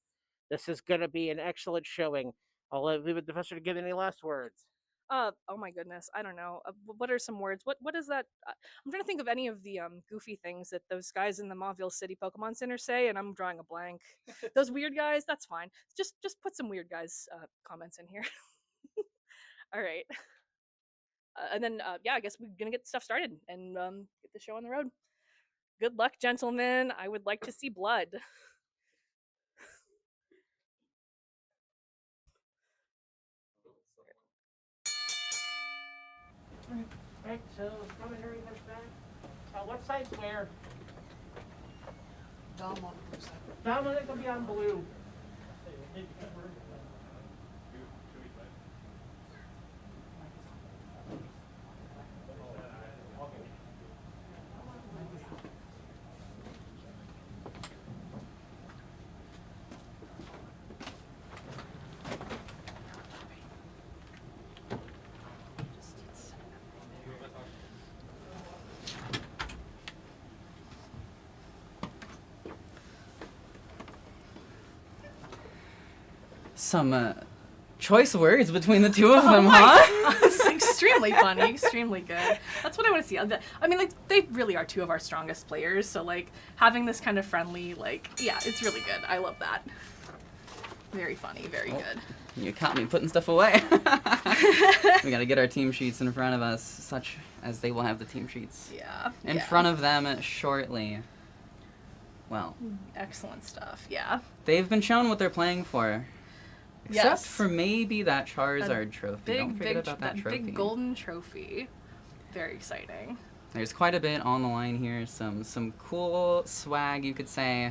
This is going to be an excellent showing. I'll leave the professor to give any last words. Oh my goodness, I don't know. What are some words? What is that? I'm trying to think of any of the goofy things that those guys in the Mauville City Pokemon Center say, and I'm drawing a blank. Those weird guys, that's fine. Just put some weird guys comments in here. All right. And then yeah, I guess we're gonna get stuff started and get the show on the road. Good luck, gentlemen. I would like to see blood. Right, so commentary comes back. What side's where? Dominic will be on blue. some choice words between the two of them, huh? It's extremely funny, extremely good. That's what I want to see. I mean, like, they really are two of our strongest players, so, like, having this kind of friendly, like, yeah, it's really good. I love that. Very funny, very good. You caught me putting stuff away. We gotta get our team sheets in front of us, such as they will have the team sheets Yeah. in front of them shortly. Well, Excellent stuff, yeah. they've been shown what they're playing for. Except Yes. for maybe that Charizard trophy. Don't forget about that trophy. big golden trophy. Very exciting. There's quite a bit on the line here. Some cool swag, you could say,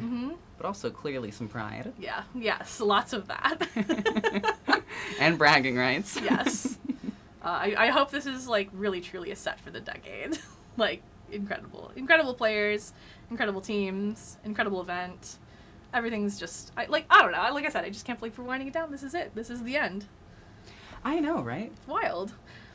but also clearly some pride. Yeah, yes, lots of that. And bragging rights. Yes. I hope this is, like, really, truly a set for the decade. Like, incredible. Incredible players, incredible teams, incredible event. Everything's just, I don't know. Like I said, I just can't believe we're winding it down. This is it. This is the end. I know, right? It's wild.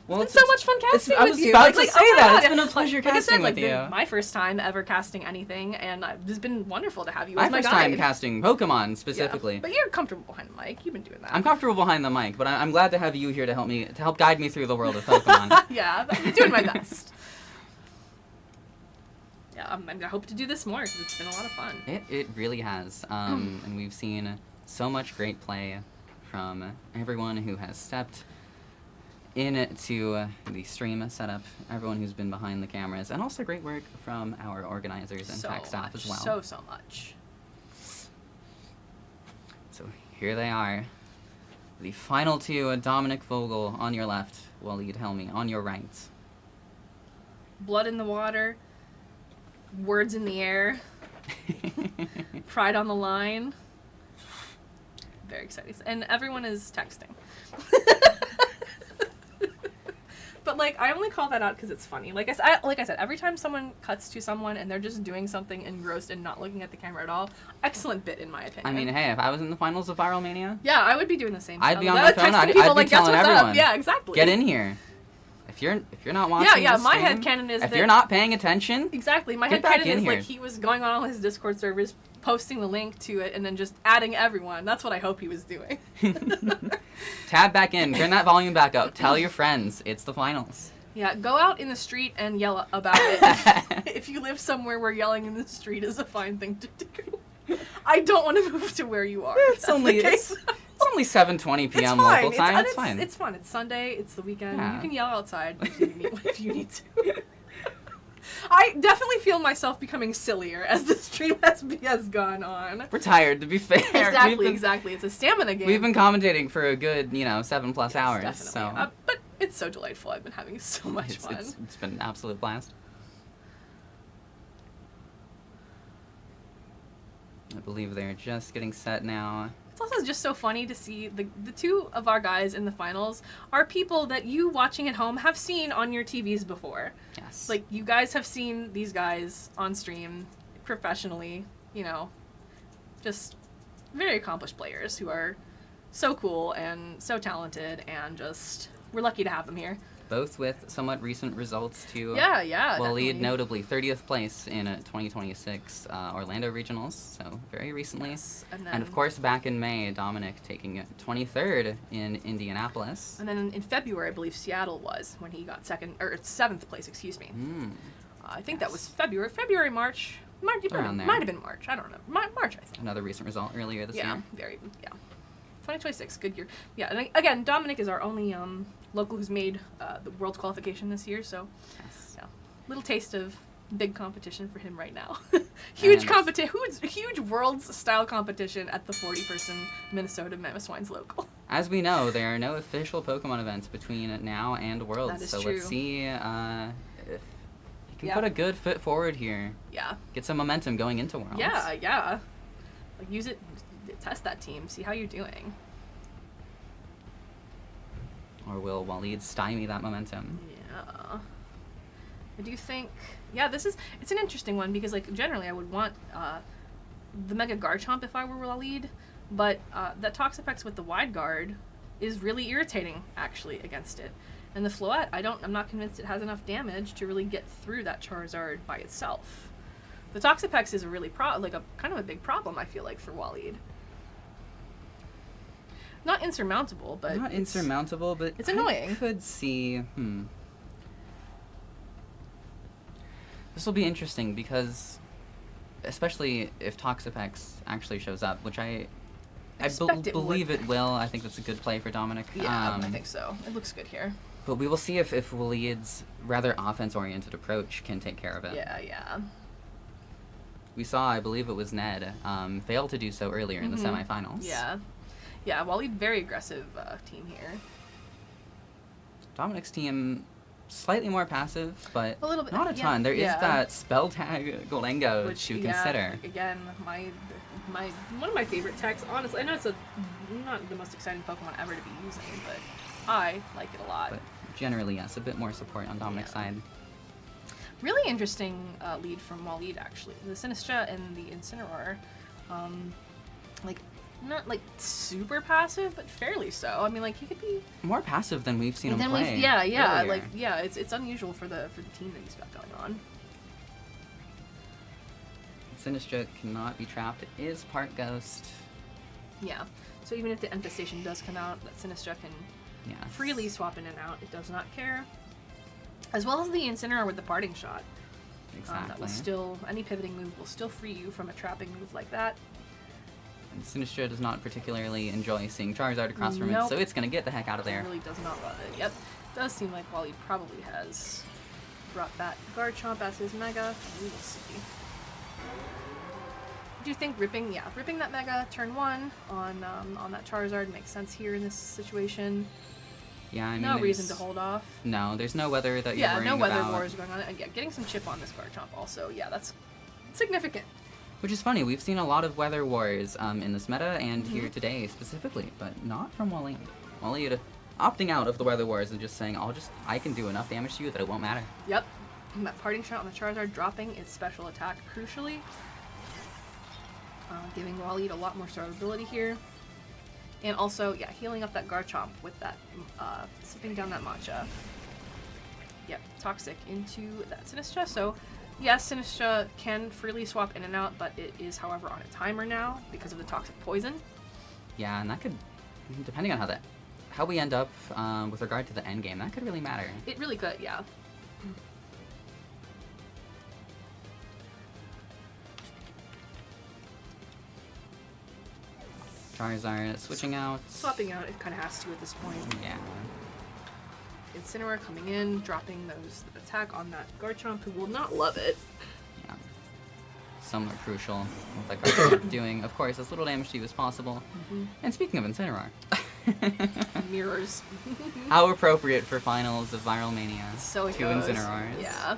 Well, It's been so much fun casting I with was you. about to oh say my that. God. It's been a pleasure Like I casting said, like, with you. my first time ever casting anything, and it's been wonderful to have you My as my first guide. time casting Pokemon specifically. Yeah. But you're comfortable behind the mic. You've been doing that. I'm comfortable behind the mic, but I'm glad to have you here to help guide me through the world of Pokemon. Yeah, I'm doing my best. Yeah, I hope to do this more because it's been a lot of fun. It really has, and we've seen so much great play from everyone who has stepped into the stream setup, everyone who's been behind the cameras, and also great work from our organizers and tech staff as well. So much. So here they are. The final two, Dominic Vogel on your left, Waleed Helmi on your right. Blood in the water, words in the air, pride on the line. Very exciting. And everyone is texting. But, like, I only call that out because it's funny. Like I said, every time someone cuts to someone and they're just doing something engrossed and not looking at the camera at all, excellent bit in my opinion. I mean, hey, if I was in the finals of Viralmania, yeah, I would be doing the same. I'd be stuff. on my phone. Texting I'd people, be like, guess telling what's everyone. up? Yeah, exactly. Get in here. If you're not watching, Yeah, this my stream, headcanon is if that- you're not paying attention, Exactly. My Get back headcanon in is here. like he was going on all his Discord servers, posting the link to it, and then just adding everyone. That's what I hope he was doing. tab back in, turn that volume back up, tell your friends it's the finals. Yeah, go out in the street and yell about it. If you live somewhere where yelling in the street is a fine thing to do. I don't want to move to where you are. It's only 7:20 p.m. local time. It's fine. It's fun. It's Sunday. It's the weekend. Yeah. You can yell outside if you need to. I definitely feel myself becoming sillier as the stream has gone on. We're tired, to be fair. Exactly. It's a stamina game. We've been commentating for a good, 7+ Yes, hours. definitely. So But it's so delightful. I've been having so much fun. it's been an absolute blast. I believe they're just getting set now. It's also just so funny to see the two of our guys in the finals are people that you watching at home have seen on your TVs before. Yes. Like, you guys have seen these guys on stream professionally, just very accomplished players who are so cool and so talented, and just, we're lucky to have them here. Both with somewhat recent results too. Yeah, Waleed definitely. notably 30th place in 2026 Orlando Regionals, so very recently. Yes, And of course, back in May, Dominic taking 23rd in Indianapolis. And then in February, I believe Seattle was when he got 7th place, excuse me. I think that was February, March. Around there. Might have been March. I don't know. March, I think. Another recent result earlier this year. 2026, good year. Yeah, and again, Dominic is our only local who's made the World qualification this year, so Yes. yeah, little taste of big competition for him right now. Huge And- huge Worlds style competition at the 40-person Minnesota Mammoth Swines local. As we know, there are no official Pokemon events between now and Worlds, That is so true. let's see if he can Yeah. put a good foot forward here. Yeah, Get some momentum going into Worlds. yeah. Like, use it, test that team, see how you're doing. Or will Waleed stymie that momentum? Yeah. I do think, it's an interesting one because, like, generally I would want the Mega Garchomp if I were Waleed, but that Toxapex with the Wide Guard is really irritating, actually, against it. And the Floette, I'm not convinced it has enough damage to really get through that Charizard by itself. The Toxapex is a really kind of a big problem, I feel like, for Waleed. Not insurmountable, but Not insurmountable, but it's annoying. I could see. This will be interesting because, especially if Toxapex actually shows up, which I believe it will. I think that's a good play for Dominic. Yeah, I think so. It looks good here. But we will see if Waleed's rather offense-oriented approach can take care of it. Yeah. We saw, I believe it was Ned, fail to do so earlier in the semifinals. Yeah, Waleed, very aggressive team here. Dominic's team, slightly more passive, but A little bit, not a yeah, ton. There is yeah. that spell tag Golengo Which, to yeah, consider. Again, my one of my favorite techs. Honestly, I know it's not the most exciting Pokemon ever to be using, but I like it a lot. But generally, yes, a bit more support on Dominic's side. Really interesting lead from Waleed, actually. The Sinistra and the Incineroar, like, not like super passive, but fairly so. I mean, like, he could be More passive than we've seen him play. It's unusual for the team that he's got going on. Sinistra cannot be trapped. It is part ghost. Yeah. So even if the Infestation does come out, that Sinistra can freely swap in and out. It does not care. As well as the Incineroar with the Parting Shot. Exactly. That will still, any pivoting move will still free you from a trapping move like that. And Sinistra does not particularly enjoy seeing Charizard across from it, Nope. so it's going to get the heck out of there. It really does not love it. Yep. Does seem like Waleed probably has brought that Garchomp as his Mega. We will see. Do you think ripping that Mega turn 1 on that Charizard makes sense here in this situation? Yeah, I mean, No reason to hold off. No, there's no weather that you're worrying no weather about. wars going on. And yeah, getting some chip on this Garchomp also. Yeah, that's significant. Which is funny, we've seen a lot of weather wars in this meta and here today specifically, but not from Waleed. Waleed opting out of the weather wars and just saying, I can do enough damage to you that it won't matter. Yep. And that Parting Shot on the Charizard dropping its special attack crucially. Giving Waleed a lot more survivability here. And also, yeah, healing up that Garchomp with that, sipping down that matcha. Yep, Toxic into that Sinistra. So, yes, Sinistra can freely swap in and out, but it is, however, on a timer now because of the Toxic Poison. Yeah, and that could, depending on how we end up with regard to the end game, that could really matter. It really could, yeah. Charizard switching out. Swapping out, it kind of has to at this point. Yeah. Incineroar coming in, dropping those attack on that Garchomp, who will not love it. Yeah. Somewhat crucial with that Garchomp doing, of course, as little damage to you as possible. And speaking of Incineroar. Mirrors. How appropriate for finals of Viralmania. So it Two goes. Incineroars. Yeah.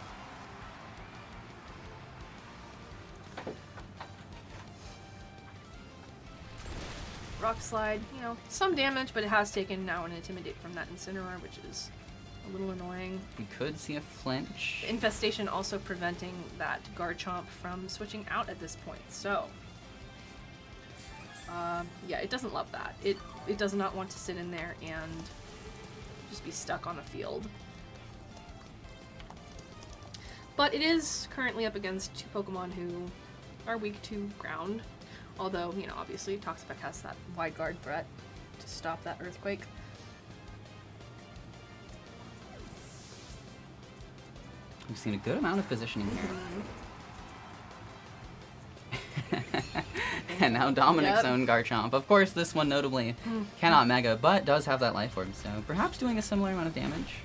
Rock Slide, some damage, but it has taken now an Intimidate from that Incineroar, which is a little annoying. We could see a flinch. The Infestation also preventing that Garchomp from switching out at this point, so... yeah, it doesn't love that. It does not want to sit in there and just be stuck on the field. But it is currently up against two Pokemon who are weak to ground. Although, obviously, Toxapex has that wide guard threat to stop that Earthquake. We've seen a good amount of positioning here. And now Dominic's own Garchomp. Of course, this one notably cannot Mega, but does have that Life Orb, so perhaps doing a similar amount of damage.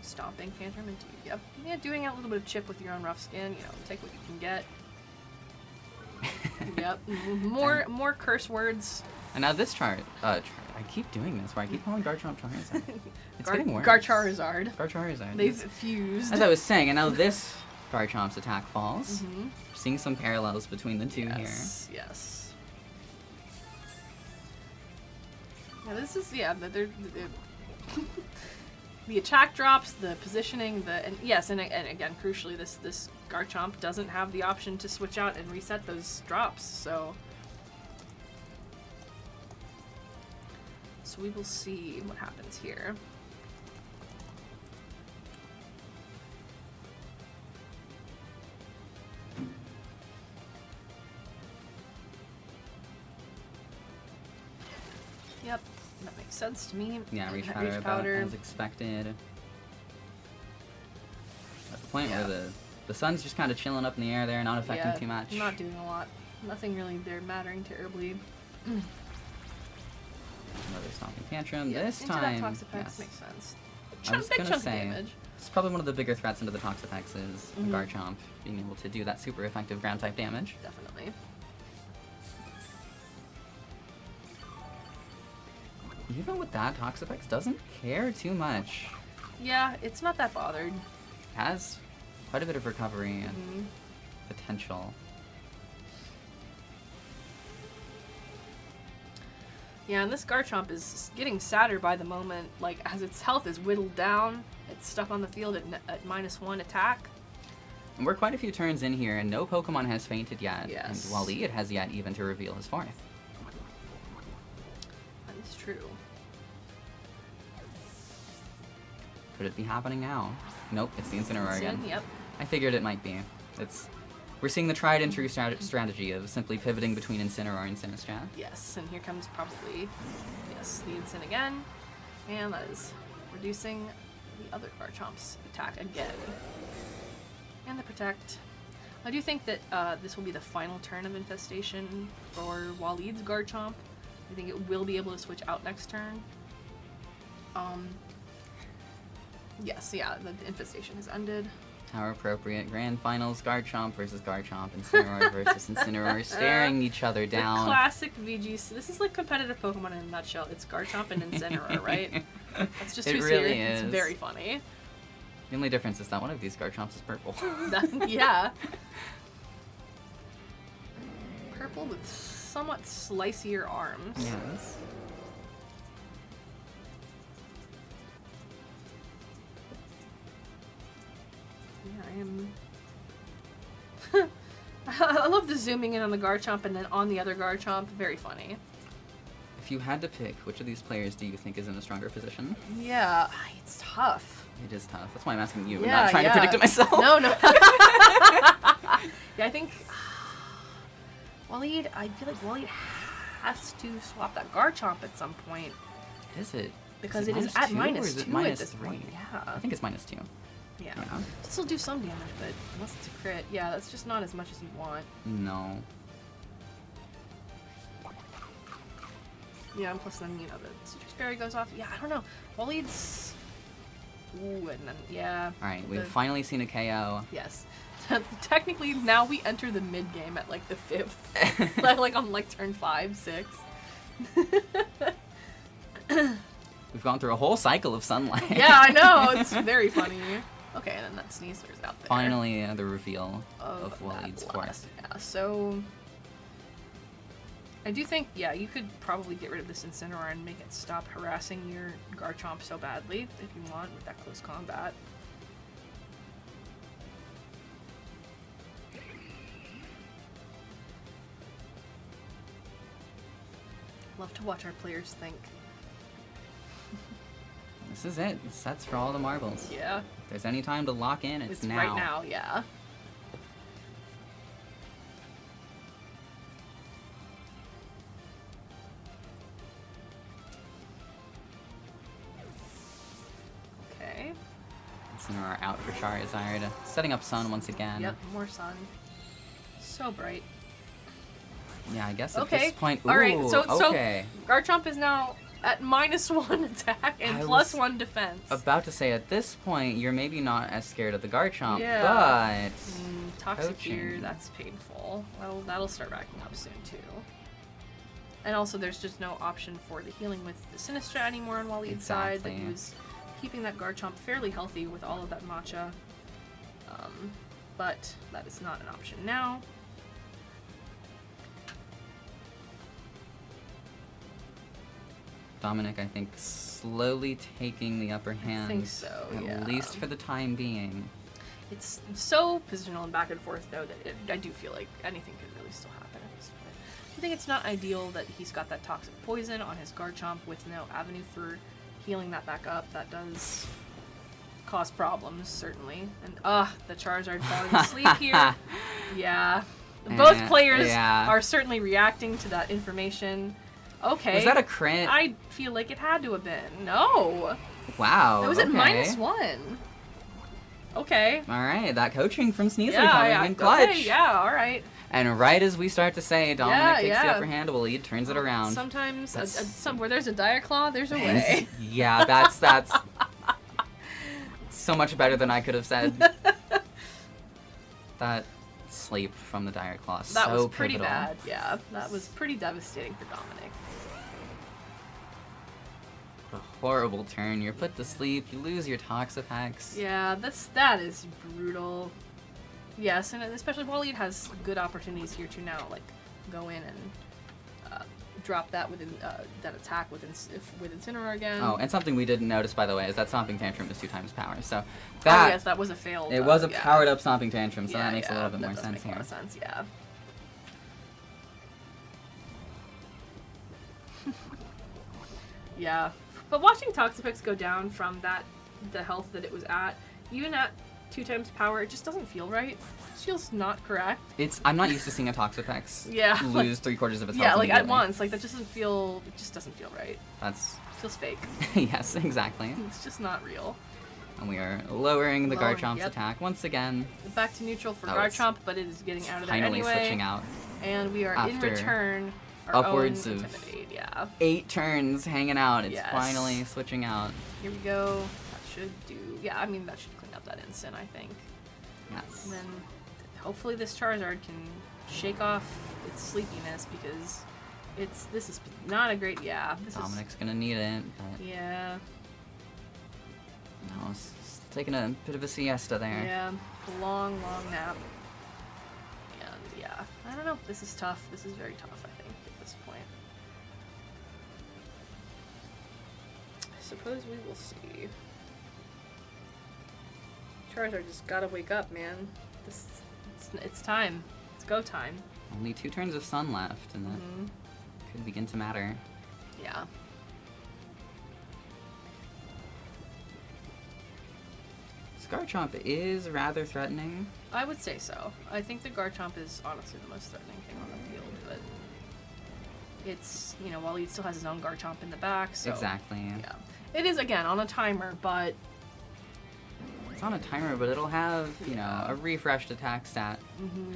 Stomping, Phantom into you. Yep. Yeah, doing a little bit of chip with your own rough skin. Take what you can get. Yep. More curse words. And now this chart. I keep doing this where I keep calling Garchomp Charizard. It's getting worse. Garcharizard. Garcharizard. They've fused. As I was saying, and now this Garchomp's attack falls. Seeing some parallels between the two here. Yes. Yeah, this is they're the attack drops, the positioning, and again, crucially, this Garchomp doesn't have the option to switch out and reset those drops, so we will see what happens here. sense to me. Yeah, Reach Reach Powder, about powder. as expected. At the point where the sun's just kind of chilling up in the air there, not affecting too much. Not doing a lot. Nothing really there mattering terribly. Another Stomping Tantrum. Yeah, This into time, that Toxapex yes. makes sense. I was Big gonna chunk of say, damage. it's probably one of the bigger threats into the Toxapex is Mhm. Garchomp being able to do that super effective ground type damage. Definitely. Even with that, Toxapex doesn't care too much. Yeah, it's not that bothered. Has quite a bit of recovery and Mhm. potential. Yeah, and this Garchomp is getting sadder by the moment. Like, as its health is whittled down, it's stuck on the field at -1 attack. And we're quite a few turns in here, and no Pokemon has fainted yet. Yes. And Waleed has yet even to reveal his fourth. That is true. Could it be happening now? Nope, it's the Incineroar again. Sin, yep. I figured it might be. We're seeing the tried and true strategy of simply pivoting between Incineroar and Sinistrat. Yes, and here comes probably, yes, the Incin again. And that is reducing the other Garchomp's attack again. And the Protect. I do think that this will be the final turn of Infestation for Waleed's Garchomp. I think it will be able to switch out next turn. Yes, yeah, the Infestation has ended. How appropriate. Grand Finals, Garchomp versus Garchomp, Incineroar versus Incineroar, staring each other The down. classic VGC. This is like competitive Pokemon in a nutshell. It's Garchomp and Incineroar, right? That's just It who's really here. is. It's very funny. The only difference is that one of these Garchomps is purple. Yeah. Purple with somewhat slicier arms. Yes. Yeah, I am. I love the zooming in on the Garchomp and then on the other Garchomp. Very funny. If you had to pick, which of these players do you think is in a stronger position? Yeah, it's tough. It is tough. That's why I'm asking you, and Yeah, not trying to predict it myself. No. Yeah, I think Waleed. I feel like Waleed has to swap that Garchomp at some point Is it? because it it is at -2 or -2 is it at -3? this point. Yeah. I think it's -2. Yeah. Yeah. Still do some damage, but unless it's a crit, yeah, that's just not as much as you want. No. Yeah, and plus then, you know, the Citrus Berry goes off. Yeah, I don't know. Waleed's... Ooh, and then, yeah. Alright, we've the- finally seen a KO. Yes. Technically, now we enter the mid-game at, like, the 5th. like, on, like, turn 5, 6. We've gone through a whole cycle of sunlight. Yeah, I know. It's very funny. Okay, and then that Sneaser's out there. Finally, the reveal of of that Waleed's blast. fourth. Yeah, so I do think, yeah, you could probably get rid of this Incineroar and make it stop harassing your Garchomp so badly if you want with that close combat. Love to watch our players think. This is it. Sets for all the marbles. Yeah, If there's any time to lock in, it's now. right now, yeah. Okay. Incineroar out for Charizard. Setting up Sun once again. Yep, more sun. So bright. Yeah, I guess at Okay. this point. Ooh, All right. So okay. Garchomp is now at -1 attack and I was +1 defense. About to say, at this point, you're maybe not as scared of the Garchomp, Yeah. but Toxic Fear, coaching. that's painful. Well, that'll start racking up soon too. And also, there's just no option for the healing with the Sinistrat anymore on Waleed's side. That Exactly. he was keeping that Garchomp fairly healthy with all of that matcha. But that is not an option now. Dominic, I think, slowly taking the upper hand. think so, At yeah. least for the time being. It's so positional and back and forth, though, that I do feel like anything could really still happen at this point. I think it's not ideal that he's got that toxic poison on his Garchomp with no avenue for healing that back up. That does cause problems, certainly. And, the Charizard falling asleep here. Yeah. Both players yeah. are certainly reacting to that information. Okay. Was that a crit? I feel like it had to have been. No. Wow. It was okay. at -1. Okay. All right, that coaching from Sneasler Yeah, coming yeah. in clutch. Okay, yeah, all right. And right as we start to say Dominic takes the yeah. upper hand, Waleed turns it around. Sometimes, That's- where there's a dire claw, there's a way. Yeah, that's so much better than I could have said. That sleep from the dire claw, That so was pretty pivotal. bad. Yeah, that was pretty devastating for Dominic. A horrible turn. You're put to sleep. You lose your Toxapex. Yeah, that is brutal. Yes, and especially Waleed has good opportunities here to now, like, go in and drop that within that attack with Incineroar again. Oh, and something we didn't notice, by the way, is that Stomping Tantrum is 2 times power. So that yes, that was a failed. it was a yeah. powered up Stomping Tantrum, so Yeah, that makes a yeah, little bit that more does sense make here. A lot of sense, yeah. Yeah, but watching Toxapex go down from the health that it was at, even at 2 times power, it just doesn't feel right. It feels not correct. I'm not used to seeing a Toxapex Yeah, lose 3/4 of its health. Yeah, like at immediately. once, like that just doesn't feel. It just doesn't feel right. That's It feels fake. yes, exactly. It's just not real. And we are lowering the Lowering, Garchomp's yep. attack once again. Back to neutral for Oh, it's Garchomp, but it is getting out of there Finally anyway. switching out. And we are in After return our upwards own of Intimidate. Yeah. 8 turns hanging out. It's Yes. finally switching out. Here we go. That should do. Yeah, I mean that should clean up that instant, I think. Yes. And then hopefully this Charizard can shake off its sleepiness because this is not a great. Yeah. This Dominic's gonna need it, but is. Yeah. no, it's taking a bit of a siesta there. Yeah. A long, long nap. And yeah, I don't know. This is tough. This is very tough, I think, at this point. I suppose we will see. Charizard just gotta wake up, man. It's time. It's go time. Only 2 turns of sun left, and that Mhm. could begin to matter. Yeah. Garchomp is rather threatening. I would say so. I think the Garchomp is honestly the most threatening thing on the field, but it's, while he still has his own Garchomp in the back, so. Exactly. Yeah. It is, again, on a timer, but. It's on a timer, but it'll have, a refreshed attack stat,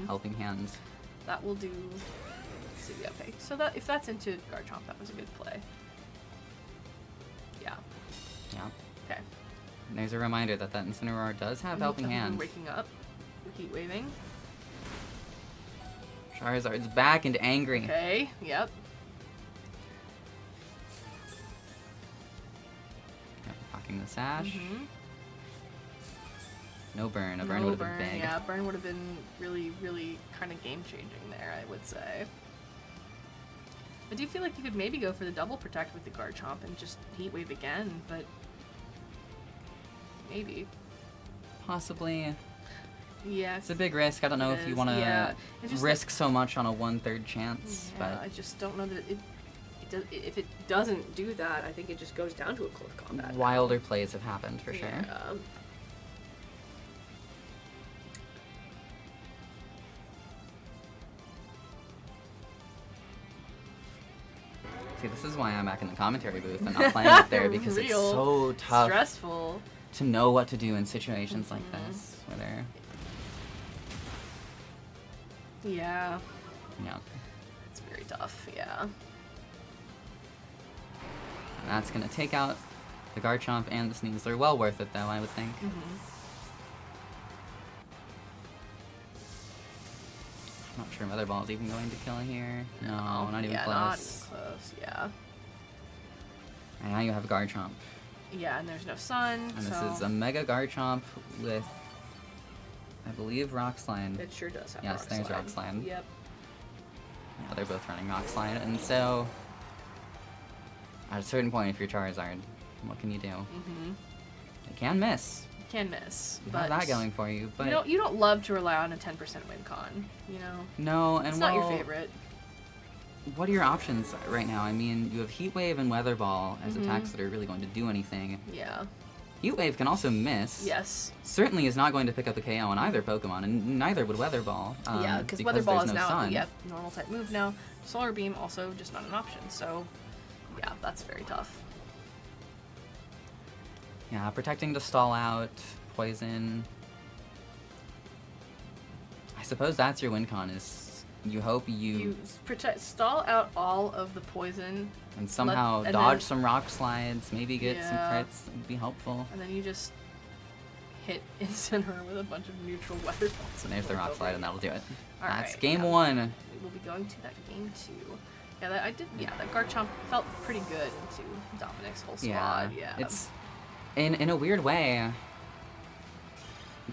helping hand. That will do. Let's see, okay. So if that's into Garchomp, that was a good play. Yeah. Yeah. Okay. And there's a reminder that Incineroar does have helping hand. Waking up. Heat waving. Charizard's back and angry. Okay, yep. Pocking the sash. Mhm. No burn. A burn No would have been big. Yeah, burn would have been really, really kind of game-changing there, I would say. I do feel like you could maybe go for the double protect with the Garchomp and just heat wave again, but maybe. Possibly. Yeah. It's a big risk. I don't know It if you is, want to yeah. It's just risk so much on a 1/3 chance, Yeah, I but just don't know that it does, if it doesn't do that, I think it just goes down to a close combat. wilder plays have happened for sure. Yeah. See, this is why I'm back in the commentary booth and not playing up there because it's Real so tough Stressful. to know what to do in situations like this, whether Yeah. Yeah. It's very tough, yeah. And that's going to take out the Garchomp and the Sneasler. Well worth it, though, I would think. I'm not sure Weather Ball's even going to kill here. No, not even yeah, close. not even close, yeah. And now you have Garchomp. Yeah, and there's no sun, And so this is a Mega Garchomp with, I believe, Rock Slide. it sure does have Yes, Rock there's Slide. Rock Slide. Yep. Yeah, they're both running Rock Slide, and so at a certain point, if you're Charizard, what can you do? You can miss. You can miss, You but have that going for you, but you don't love to rely on a 10% win con, no, and It's well, not your favorite. what are your options right now? I mean, you have Heat Wave and Weather Ball as attacks that are really going to do anything. Yeah. Heat Wave can also miss. Yes. Certainly is not going to pick up a KO on either Pokemon, and neither would Weather Ball. Yeah, because Weather Ball there's is no now sun. normal type move now. Solar Beam also just not an option. So, yeah, that's very tough. Yeah, protecting to stall out, poison. I suppose that's your win con, is you hope You stall out all of the poison, and somehow and dodge then- some rock slides, maybe get some Yeah. crits, would be helpful. and then you just hit Incineroar with a bunch of neutral weather bolts. And there's the rock slide, and that'll do it. That's Alright, game yeah. 1. We will be going to that game 2. Yeah, that Garchomp felt pretty good into Dominic's whole squad. Yeah. It's in a weird way.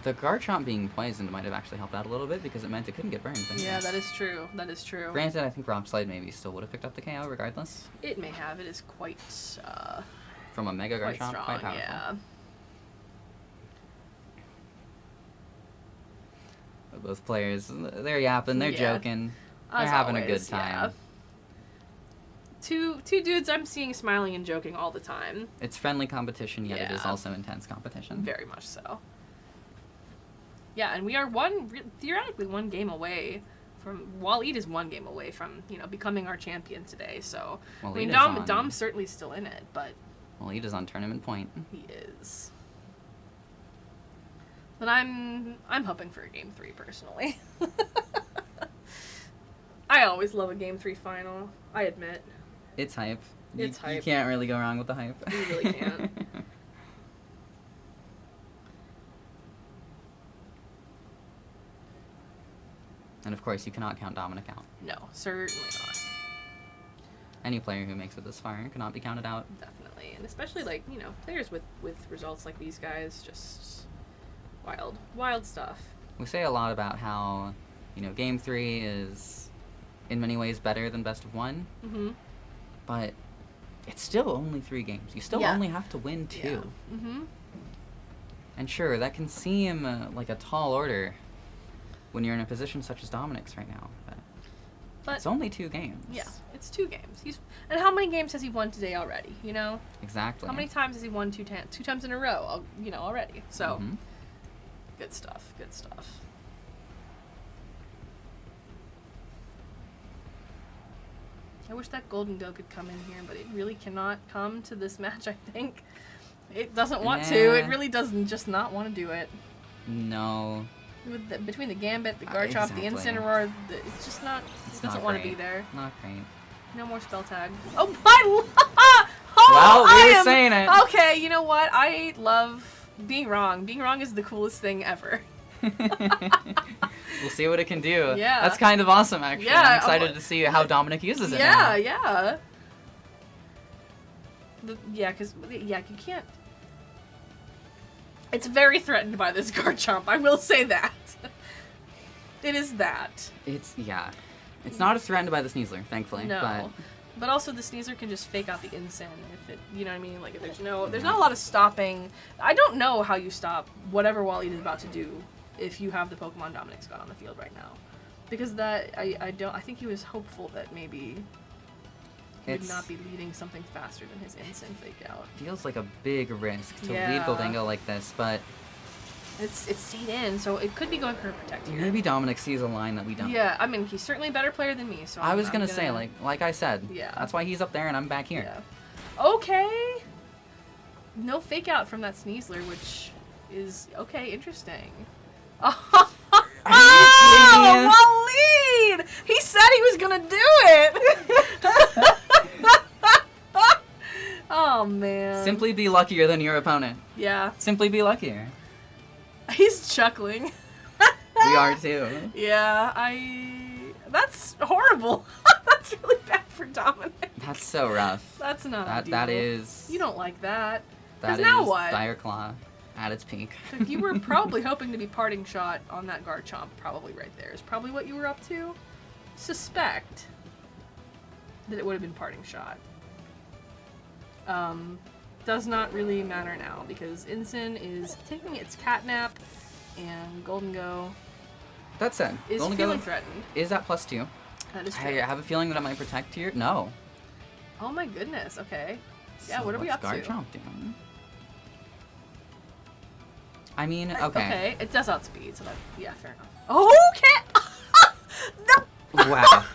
The Garchomp being poisoned might have actually helped out a little bit because it meant it couldn't get burned. Yeah, that is true. That is true. Granted, I think Rock Slide maybe still would have picked up the KO regardless. It may have. It is quite From a Mega quite Garchomp, strong. quite powerful. Yeah. But both players, they're yapping, they're Yeah. joking, they're As having a good always, time. yeah. Two dudes I'm seeing smiling and joking all the time. It's friendly competition, yet it is Yeah. also intense competition. Very much so. Yeah, and we are theoretically one game away from. Waleed is one game away from becoming our champion today. So Well, I mean, Lead is on- Dom's certainly still in it, but Well, Lead is on tournament point. he is. But I'm hoping for a game 3 personally. I always love a game 3 final. I admit. It's hype. It's You hype. can't really go wrong with the hype. You really can't. And of course, you cannot count Dominic out. No, certainly not. Any player who makes it this far cannot be counted out. Definitely, and especially players with results like these guys, just wild stuff. We say a lot about how, Game 3 is in many ways better than Best of 1, Mhm. but it's still only 3 games. You still Yeah. only have to win 2. Yeah. Mhm. And sure, that can seem like a tall order when you're in a position such as Dominic's right now, but it's only 2 games. Yeah, it's 2 games. And how many games has he won today already? Exactly. How many times has he won 2 times in a row? Already. So, Mhm. good stuff. Good stuff. I wish that Golden Doe could come in here, but it really cannot come to this match, I think. It doesn't want to. It Nah. really doesn't just not want to do it. No. Between the Gambit, the Garchomp, the Exactly. Incineroar, it's just not. It's It doesn't not want to great. be there. Not great. No more spell tag. Oh my! Oh, Well, we I were am- saying it. Okay, you know what? I love being wrong. Being wrong is the coolest thing ever. We'll see what it can do. Yeah. That's kind of awesome, actually. Yeah, I'm excited to see how Dominic uses it now. Yeah. Because you can't. It's very threatened by this Garchomp. I will say that. It is that. It's not as threatened by the Sneasler, thankfully. No. But also the Sneasler can just fake out the Incin if it, you know what I mean? Like if there's not a lot of stopping. I don't know how you stop whatever Waleed is about to do if you have the Pokemon Dominic's got on the field right now. Because I think he was hopeful that maybe he would not be leading something faster than his Incin fake out. Feels like a big risk to lead Yeah. Goldango like this, but It's stayed in, so it could be going for a protect here. maybe Dominic sees a line that we don't. Yeah, I mean he's certainly a better player than me, so I was I'm gonna say, like I said, Yeah. that's why he's up there and I'm back here. Yeah. Okay. No fake out from that Sneasler, which is okay, interesting. Oh, Waleed! He said he was gonna do it. Oh man. Simply be luckier than your opponent. Yeah. Simply be luckier. He's chuckling. We are too. Yeah, that's horrible. That's really bad for Dominic. That's so rough. That's not ideal. That is. You don't like that. That Because is now what? Dire Claw at its peak. Like, you were probably hoping to be parting shot on that Garchomp, probably right there. Is probably what you were up to. Suspect that it would have been parting shot. Does not really matter now because Incin is taking its catnap, and Golden Go That said, is Golden feeling Go threatened. is at +2. That is I true. have a feeling that it might protect here. No. Oh my goodness. Okay. Yeah. So what are we up what's to? Garchomp doing? I mean, okay. Okay. It does outspeed, so that fair enough. Okay. No. Wow.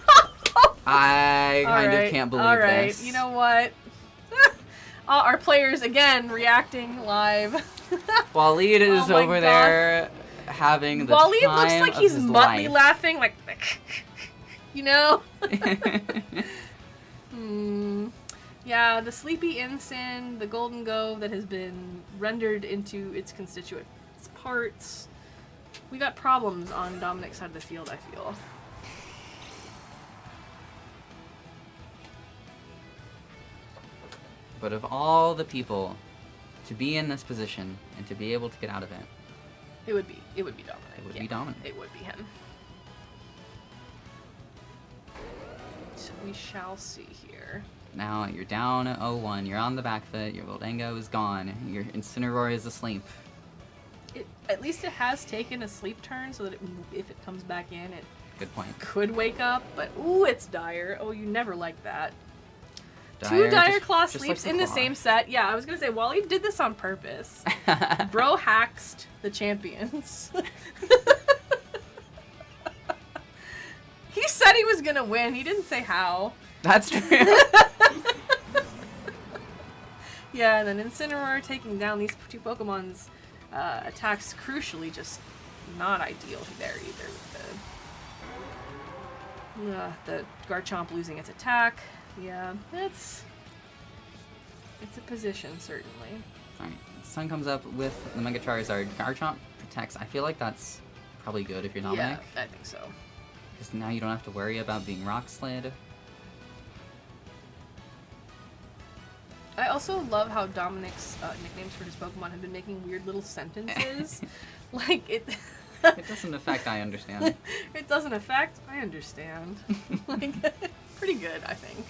I kind of Alright, can't believe alright. this. You know what? Our players again reacting live. Waleed is Oh my over God. there having the Waleed time looks like of he's his muttly life. laughing, like, you know? Yeah, the sleepy ensign, the golden gove that has been rendered into its constituent parts. We got problems on Dominic's side of the field, I feel. But of all the people to be in this position and to be able to get out of it, It would be Dominic. it would yeah. be Dominic. It would be him. So we shall see here. Now you're down 0-1. You're on the back foot. Your Goldango is gone. Your Incineroar is asleep. At least it has taken a sleep turn, so that if it comes back in, it Good point. could wake up. But ooh, it's Dire. Oh, you never like that. Dire, Two Dire just- Claw just sleeps like in the Claw. same set. Yeah, I was gonna say Wally did this on purpose. Bro haxed the champions. He said he was gonna win. He didn't say how. That's true. Yeah, and then Incineroar taking down these two Pokemon's attacks, crucially just not ideal there either. With the Garchomp losing its attack. Yeah, it's a position, certainly. Alright, Sun comes up with the Mega Charizard. Garchomp protects. I feel like that's probably good if you're Dominic. Yeah, I think so. Because now you don't have to worry about being Rock Slid. I also love how Dominic's nicknames for his Pokemon have been making weird little sentences. Like, it... It doesn't affect, I understand. It doesn't affect, I understand. Like, pretty good, I think.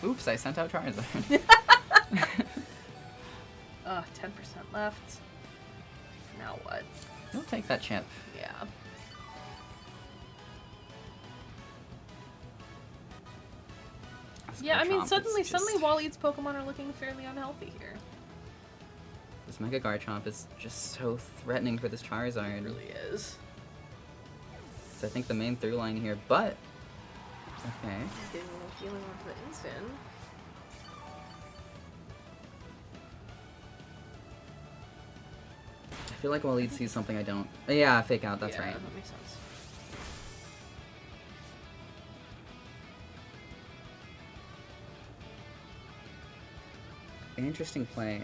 Oops, I sent out Charizard. 10% left. Now what? We'll take that chip. Yeah. This Yeah, I mean, Garchomp is suddenly just- Waleed's Pokemon are looking fairly unhealthy here. This Mega Garchomp is just so threatening for this Charizard. It really is. It's, I think, the main through line here, but... Okay. Getting a little healing onto the instant. I feel like Waleed sees something I don't. Yeah, fake out, that's Yeah, right. that makes sense. An interesting play.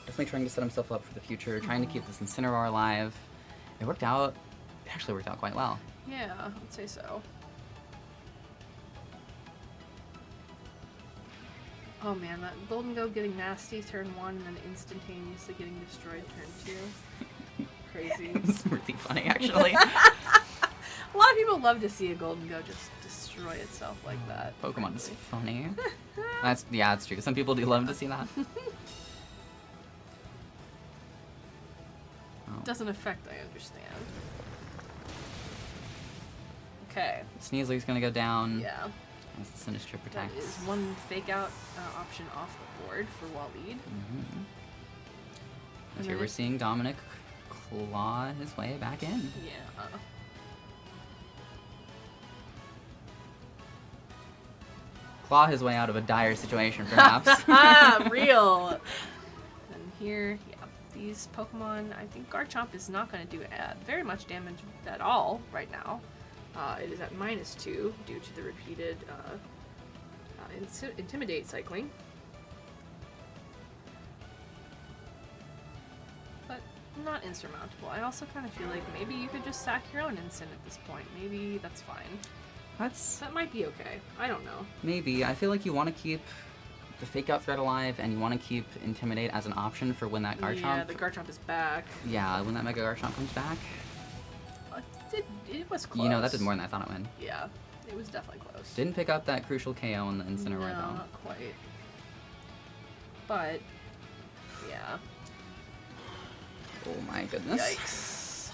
Definitely trying to set himself up for the future, trying to keep this Incineroar alive. It worked out. It actually worked out quite well. Yeah, I'd say so. Oh man, that Golden Go getting nasty turn 1 and then instantaneously getting destroyed turn 2. Crazy. It's really funny, actually. A lot of people love to see a Golden Go just destroy itself like that. Pokemon is frankly. funny. Yeah, it's true. Some people do love to see that. Oh. Doesn't affect, I understand. Okay. Sneasler's gonna go down. Yeah. As the Sinistcha That protects. is one fake out option off the board for Waleed. Mm-hmm. And Here then we're it- seeing Dominic claw his way back in. Yeah. Claw his way out of a dire situation, perhaps. Real. And here, yeah, these Pokemon, I think Garchomp is not going to do very much damage at all right now. It is at -2 due to the repeated Intimidate cycling. But not insurmountable. I also kind of feel like maybe you could just sack your own Incin at this point. Maybe that's fine. That might be okay. I don't know. Maybe. I feel like you want to keep the fake out threat alive, and you want to keep Intimidate as an option for when that Garchomp. Yeah, the Garchomp is back. Yeah, when that Mega Garchomp comes back. It was close. You know, that did more than I thought it would. Yeah, it was definitely close. Didn't pick up that crucial KO on the Incineroar, No, though. not quite. But, yeah. Oh my goodness. Yikes.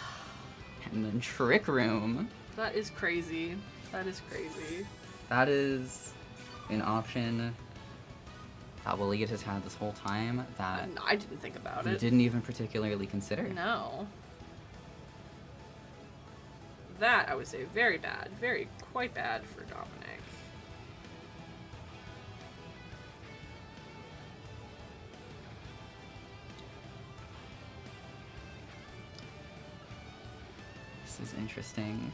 And then Trick Room. That is crazy. That is crazy. That is an option that Waleed has had this whole time that I didn't think about he it. didn't even particularly consider. No. That, I would say, very bad. Quite bad for Dominic. This is interesting.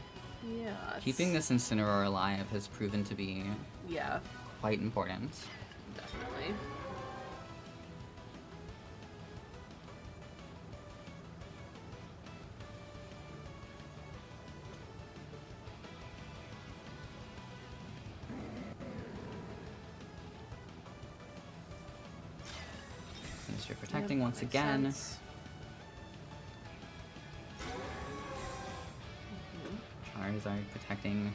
Yeah. Keeping this Incineroar alive has proven to be Yeah, quite important. definitely. Sinister protecting Yep, once makes again. sense. Charizard protecting.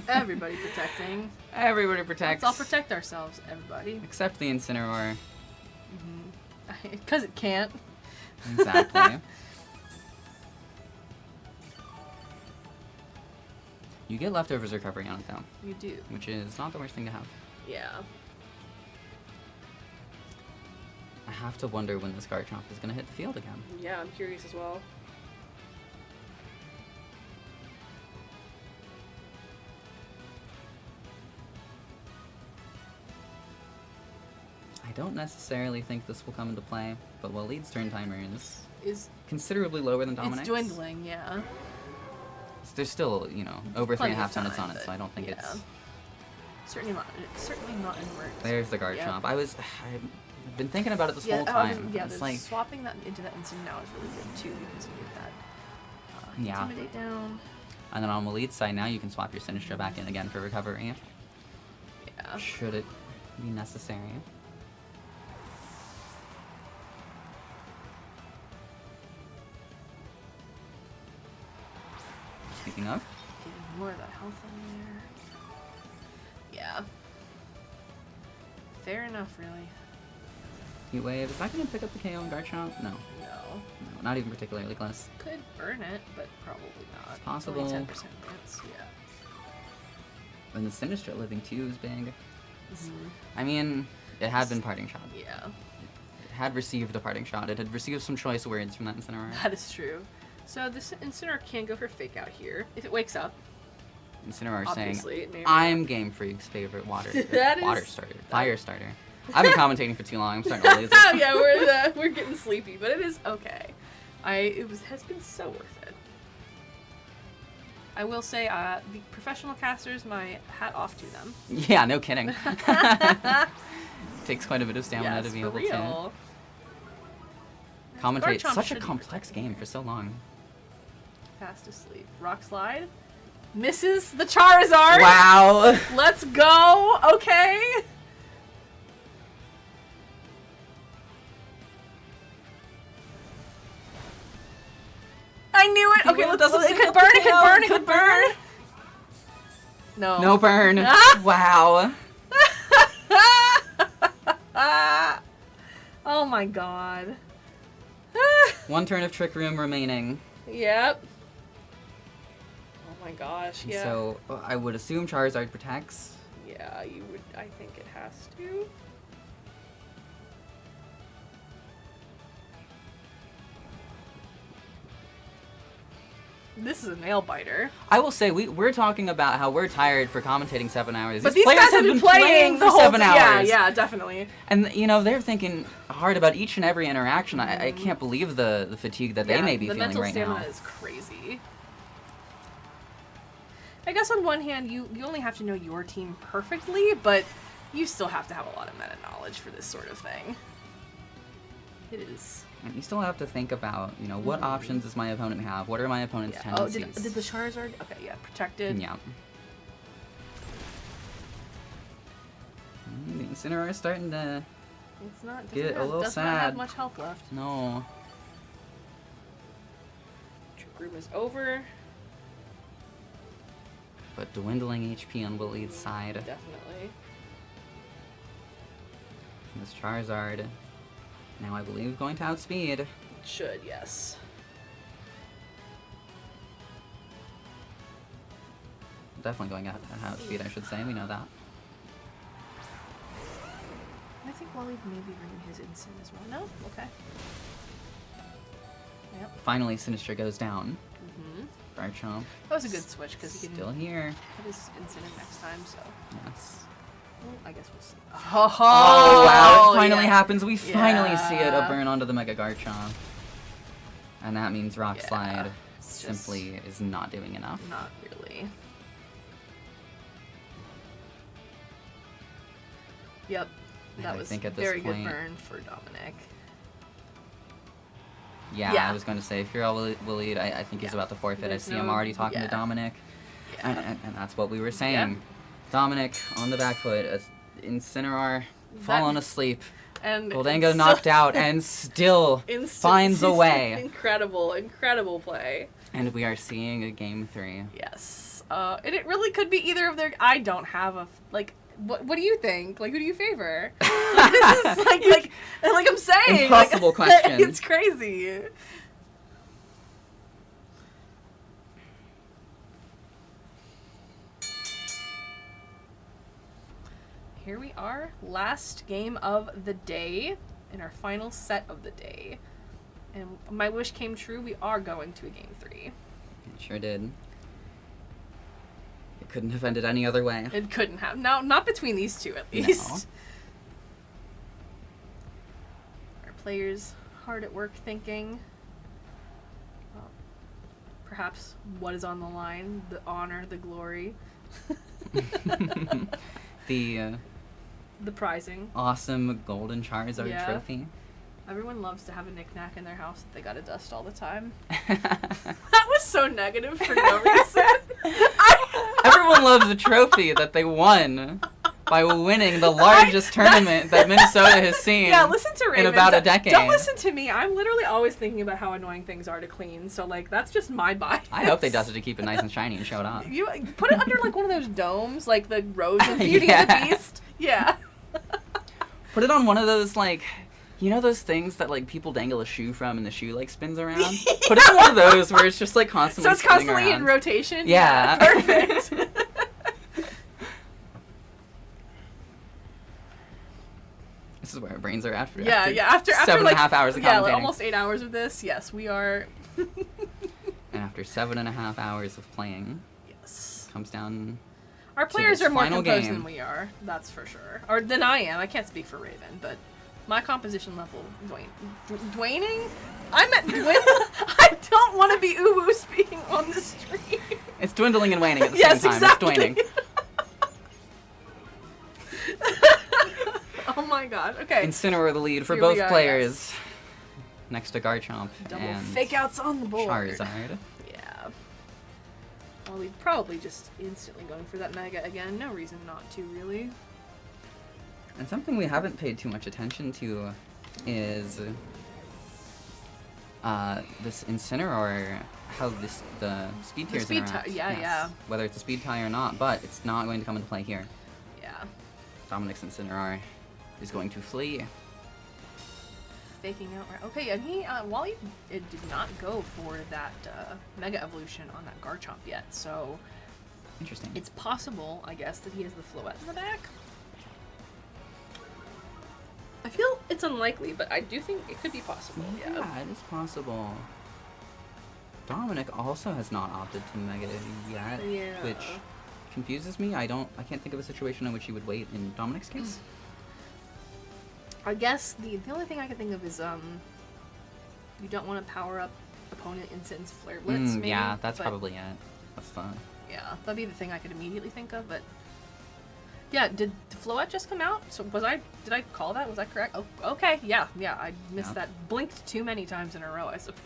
Everybody protecting. Everybody protects. Let's all protect ourselves, everybody. Except the Incineroar. Because it can't. Exactly. You get leftovers recovery on it though, You do. which is not the worst thing to have. Yeah. I have to wonder when this Garchomp is gonna hit the field again. Yeah, I'm curious as well. I don't necessarily think this will come into play, but Waleed's turn timer is Is considerably lower than Dominic's. It's dwindling, yeah. There's still, you know, over Plenty 3.5 of minutes time, on it, so but I don't think yeah. it's... Certainly not in work. There's the Garchomp. Yep. I've been thinking about it this whole time. Yeah, It's like, swapping that into that instant now is really good too because you get that Yeah. intimidate down. and then on Waleed's side now you can swap your Sinistcha back in again for recovery, Yeah. should it be necessary. Speaking of, Getting more of that health in there. Yeah. Fair enough, really. Heat Wave, is that going to pick up the KO on Garchomp? No. No. No, not even particularly close. Could burn it, but probably not. It's possible. Only 10% chance, yeah. And the Sinistcha living too is big. Mhm. I mean, it had been parting shot. Yeah, It had received a parting shot. It had received some choice words from that Incineroar. that is true. So this Incineroar can go for Fake Out here. If it wakes up, Incineroar saying, obviously, it may or may I'm Game Freak's favorite water That water is- starter, fire starter. I've been commentating for too long. I'm starting to lazy. Oh yeah, we're getting sleepy, but it is okay. Has been so worth it. I will say, the professional casters, my hat off to them. Yeah, no kidding. Takes quite a bit of stamina Yes, to be for able real. to commentate Garchomp such a should be complex protected. game for so long. Fast asleep. Rock slide. Misses the Charizard. Wow. Let's go. Okay. I knew it. Okay, let's. It could burn. It could burn. It could burn. No. No burn. Ah! Wow. Oh my god. One turn of Trick Room remaining. Yep. Oh my gosh. And Yeah. so I would assume Charizard protects. Yeah, you would. I think it has to. This is a nail biter. I will say we're talking about how we're tired for commentating 7 hours. But these players guys have been playing for the whole 7 time. hours. Yeah, yeah, definitely. And you know they're thinking hard about each and every interaction. I can't believe the fatigue that they Yeah, may be the feeling mental right now. stamina is crazy. I guess on one hand, you only have to know your team perfectly, but you still have to have a lot of meta knowledge for this sort of thing. It is. And you still have to think about, you know, what options does my opponent have? What are my opponent's Yeah. Oh, tendencies? did the Charizard? Okay, yeah, protected. Yeah. The Incineroar is starting to... It's not. Get a little does not have sad. much health left. No. Trick Room is over. But dwindling HP on Waleed's side. Definitely. This Charizard, now I believe, going to outspeed. It should, yes. Definitely going out to outspeed, I should say. We know that. I think Waleed may be bringing his instant as well. No? Okay. Yep. Finally, Sinistcha goes down. Mm-hmm. Garchomp That was a good switch because he still can here. have his instant next time, so. Yes. Well, I guess we'll see. Oh, wow, it finally yeah. happens. We finally see it, a Yeah. burn onto the Mega Garchomp. And that means Rock Yeah, Slide it's simply is not doing enough. Not really. Yep. And That I was think at this very good point- burn for Dominic. Yeah, Yeah. I was going to say, Furiel will lead. I think he's Yeah. about to forfeit. There's I see him no- already talking yeah. to Dominic. Yeah. And that's what we were saying. Dominic on the back foot. Incineroar fallen asleep. And Goldango so- knocked out and still finds a way. Incredible play. And we are seeing a game 3. Yes. And it really could be either of their. I don't have a like. What do you think? Like, who do you favor? This is like I'm saying. Impossible like, question. It's crazy. Here we are, last game of the day, in our final set of the day. And my wish came true, we are going to a game 3. It sure did. It couldn't have ended any other way. It couldn't have. No, not between these two, at least. No. Our players hard at work thinking. Perhaps what is on the line, the honor, the glory, The the prizing. awesome golden Charizard Yeah. trophy. Everyone loves to have a knick-knack in their house that they gotta dust all the time. That was so negative for no reason. Everyone loves the trophy that they won by winning the largest tournament that Minnesota has seen Yeah, listen to Raven. in about a decade. Don't listen to me. I'm literally always thinking about how annoying things are to clean. So, like, that's just my bias. I hope they dusted to keep it nice and shiny and show it off. You put it under, like, one of those domes, like the Rose of Beauty and the Yeah. Beast. Yeah. Put it on one of those, like, you know those things that, like, people dangle a shoe from and the shoe, like, spins around? Put it on one of those where it's just, like, constantly So it's spinning constantly in around. rotation? Yeah. Perfect. This is where our brains are at for Yeah, after 7.5 like, hours of yeah, commentating. like almost 8 hours of this. Yes, we are. And after 7.5 hours of playing, Yes. comes down. Our players this are more final composed game. than we are. That's for sure. Or than I am. I can't speak for Raven, but my composition level, Dwayning? I'm at Dwin. I don't want to be uwu speaking on the stream. It's dwindling and waning at the Yes, same time. exactly. It's waning. Oh my god. Okay. Incineroar the lead for Here we both are, players. Next to Garchomp Double and fake outs on the board. Charizard. Yeah. Well, we'd probably just instantly going for that Mega again. No reason not to, really. And something we haven't paid too much attention to is this Incineroar, how the speed The tiers speed interact. tie- yeah, yeah. Whether it's a speed tie or not, but it's not going to come into play here. Yeah. Dominic's Incineroar is going to flee. Faking out. Okay, and he, Wally did not go for that Mega Evolution on that Garchomp yet, so Interesting. it's possible, I guess, that he has the Floette in the back. I feel it's unlikely, but I do think it could be possible. Yeah. It is possible. Dominic also has not opted to Mega yet, Yeah. which confuses me. I can't think of a situation in which he would wait in Dominic's case. I guess the only thing I can think of is you don't want to power up opponent Insit's Flare Blitz. Maybe, Yeah, that's but probably it. That's the yeah, that'd be the thing I could immediately think of. But yeah, did Floette just come out? So did I call that? Was that correct? Oh, okay, yeah, I missed Yeah. that. Blinked too many times in a row, I suppose.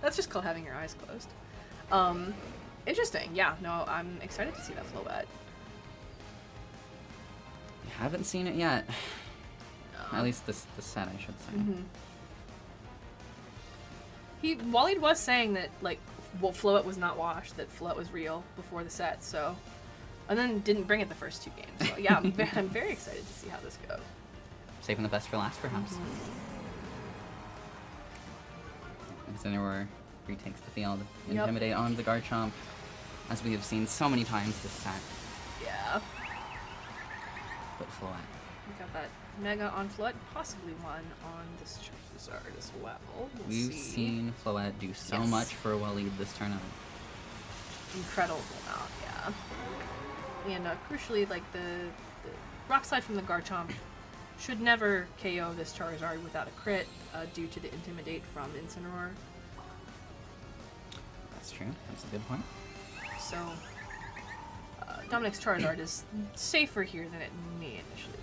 That's just called having your eyes closed. Interesting. Yeah, no, I'm excited to see that Floette. haven't seen it yet. No. At least this set, I should say. Waleed was saying that, like, well, Floette was not washed, that Floette was real before the set, so. And then didn't bring it the first 2 games. So, yeah, I'm very excited to see how this goes. Saving the best for last, perhaps. Incineroar retakes the field. Yep. Intimidate on the Garchomp, as we have seen so many times this set. Yeah. But Floette. We got that Mega on Floette, possibly one on this Charizard as well. We'll We've see. seen Floette do so Yes. much for Waleed this tournament. Incredible amount, yeah. And crucially, like, the Rock Slide from the Garchomp should never KO this Charizard without a crit due to the Intimidate from Incineroar. That's true. That's a good point. So, Dominic's Charizard is safer here than it may initially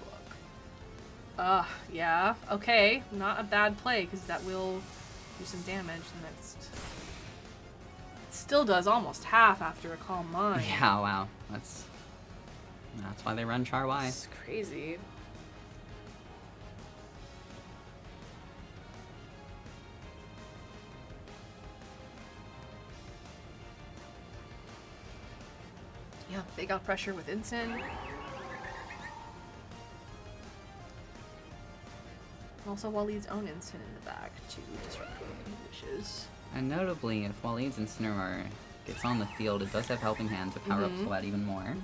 look. Yeah. Okay. Not a bad play, because that will do some damage. The next... It still does almost half after a Calm Mind. Yeah, wow. That's why they run Char Y. It's crazy. Yeah, they got pressure with Ensign. Also Waleed's own Ensign in the back to disrupt what he wishes. And notably, if Waleed's Incineroar gets on the field, it does have Helping Hand to power up Sweat even more.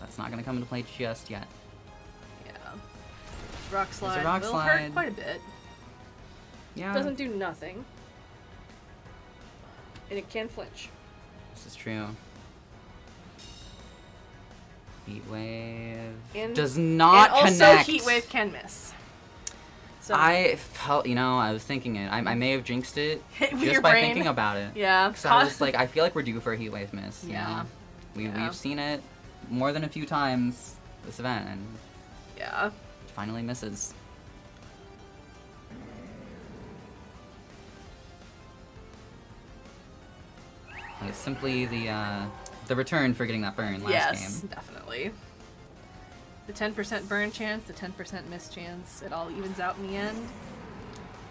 That's not going to come into play just yet. Yeah. Rock Slide There's a Rock will Slide. hurt quite a bit. Yeah. Doesn't do nothing. And it can flinch. This is true. Heat Wave And, does not and connect. also Heat Wave can miss. So I felt, I was thinking it. I may have jinxed it With just your by brain. thinking about it. Yeah. Because I was just like, I feel like we're due for a Heat Wave miss. you Yeah. know? Yeah. We've seen it more than a few times this event, and Yeah. it finally misses. It's simply the return for getting that burn last game. Definitely. The 10% burn chance, the 10% miss chance, it all evens out in the end.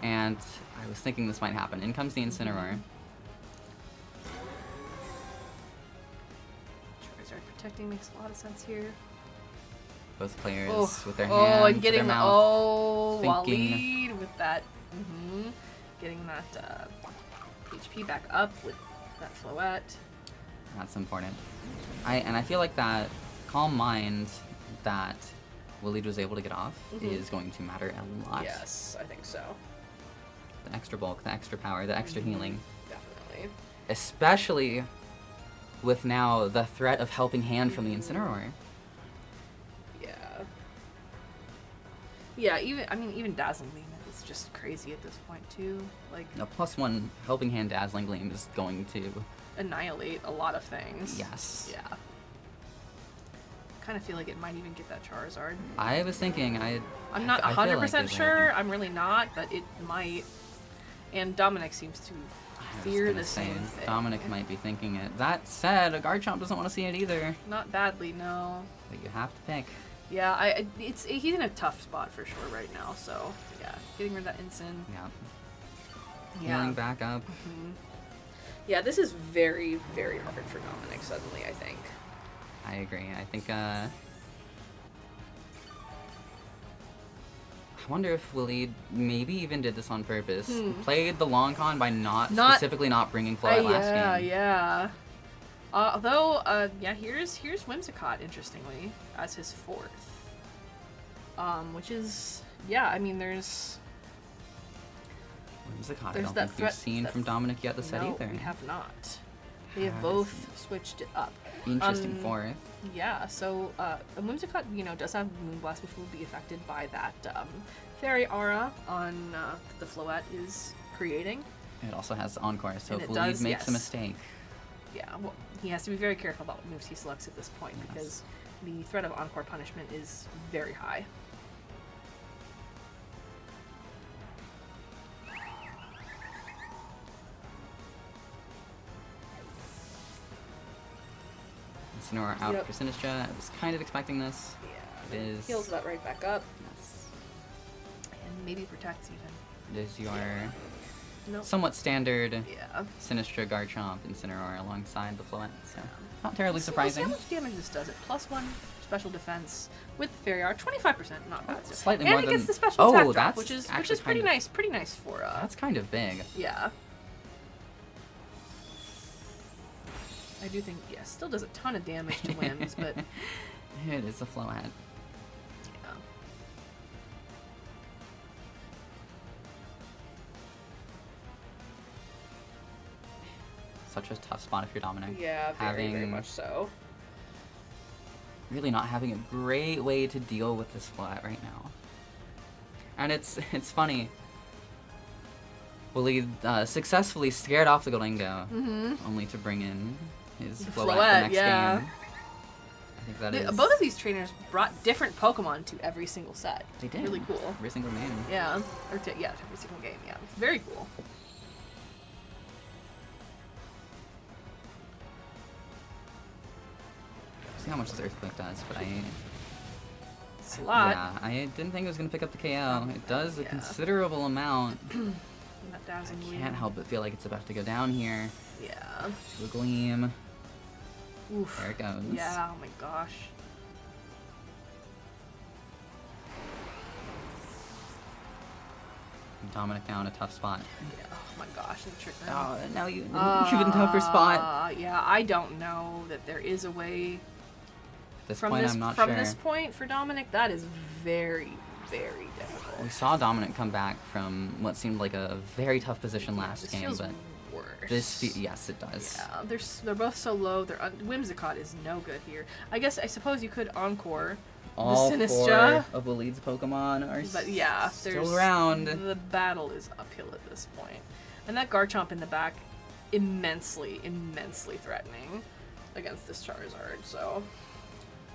And I was thinking this might happen. In comes the Incineroar. Charizard protecting makes a lot of sense here. Both players Oh, with their oh, hand and to getting their mouth. thinking- Waleed with that. Getting that HP back up with that Floette. That's important. I feel like that Calm Mind that Waleed was able to get off is going to matter a lot. Yes, I think so. The extra bulk, the extra power, the extra healing. Definitely. Especially with now the threat of Helping Hand from the Incineroar. Yeah. Yeah, even Dazzling Gleam is just crazy at this point too. Like A +1 Helping Hand Dazzling Gleam is going to... annihilate a lot of things. Yes. Yeah. Kind of feel like it might even get that Charizard. I was thinking, I'm not I feel like 100% it sure. would. I'm really not, but it might. And Dominic seems to I was fear gonna the say, same thing. Dominic might be thinking it. That said, a Garchomp doesn't want to see it either. Not badly, no. But you have to pick. Yeah, he's in a tough spot for sure right now. So yeah, getting rid of that Ensign. Yeah. Yeah. Healing back up. Yeah, this is very, very hard for Dominic suddenly, I think. I agree. I think, I wonder if Waleed maybe even did this on purpose. Played the long con by specifically not bringing Floette last game. Yeah. Although, yeah, here's Whimsicott, interestingly, as his fourth. Which is, yeah, I mean, there's Whimsicott, I There's don't that think we've threat- seen that- from Dominic yet this set no, either. we have not. They have How both switched it up. Interesting fourth. Yeah, so a Whimsicott, does have Moonblast, which will be affected by that Fairy Aura on the Floette is creating. It also has Encore, so And if it Waleed does, makes a yes. mistake, Yeah, well, he has to be very careful about what moves he selects at this point because the threat of Encore punishment is very high. Incineroar out Yep. for Sinistra. I was kind of expecting this. Yeah, It is. heals that right back up Yes. and maybe protects even. It is your Nope. somewhat standard Yeah. Sinistra Garchomp Incineroar alongside the Floette, so not terribly Let's see surprising. how much damage this does. It +1 special defense with the Fairy Aura, 25%, not bad. still. Slightly and more it than- gets the special Oh, attack drop, that's which is actually pretty kind of- nice. Pretty nice for That's kind of big. yeah. I do think still does a ton of damage to Whims, but It is a Floette. yeah. Such a tough spot if you're Dominic. Yeah, very, very much so. Really not having a great way to deal with this Floette right now. And it's funny. Waleed successfully scared off the Golingo, Mm-hmm. only to bring in his The Floette the Floette, next yeah. game. I think that is... Both of these trainers brought different Pokemon to every single set. They did. Really cool. Every single game. Yeah. Or to every single game. Yeah. It's very cool. See how much this Earthquake does, but It's a lot. yeah, I didn't think it was gonna pick up the KO. It does a Yeah. considerable amount. That dazzling gleam. Can't help but feel like it's about to go down here. Yeah. To a gleam. Oof. There it goes. Yeah. Oh my gosh. Dominic now in a tough spot. Yeah. Oh my gosh. The trick room. Oh, now you in an even tougher spot. Yeah. I don't know that there is a way At this from point, this I'm not from sure. this point for Dominic. That is very, very difficult. We saw Dominic come back from what seemed like a very tough position last This game, feels but worse. yes, it does. Yeah, they're both so low. Whimsicott is no good here. I suppose you could encore All the four Sinistra, of Waleed's Pokemon are but yeah, still there's around. The battle is uphill at this point, and that Garchomp in the back, immensely, immensely threatening against this Charizard. So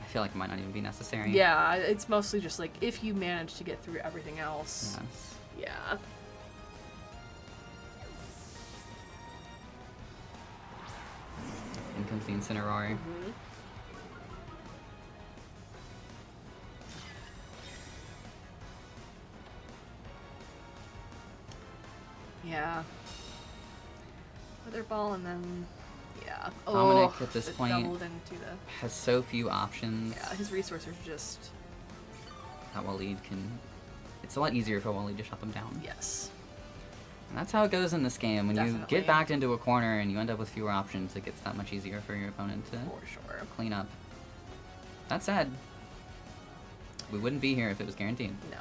I feel like it might not even be necessary. yeah, it's mostly just like if you manage to get through everything else. Yes. Yeah. In comes the Incineroar. Mm-hmm. Yeah. Weather Ball and then, yeah. Dominic Oh, at this it point doubled into the, has so few options. yeah, his resources are just, That Waleed can... It's a lot easier for Waleed to shut them down. yes. And that's how it goes in this game. When you Definitely. get backed into a corner and you end up with fewer options, it gets that much easier for your opponent to For sure. clean up. That said, we wouldn't be here if it was guaranteed. No.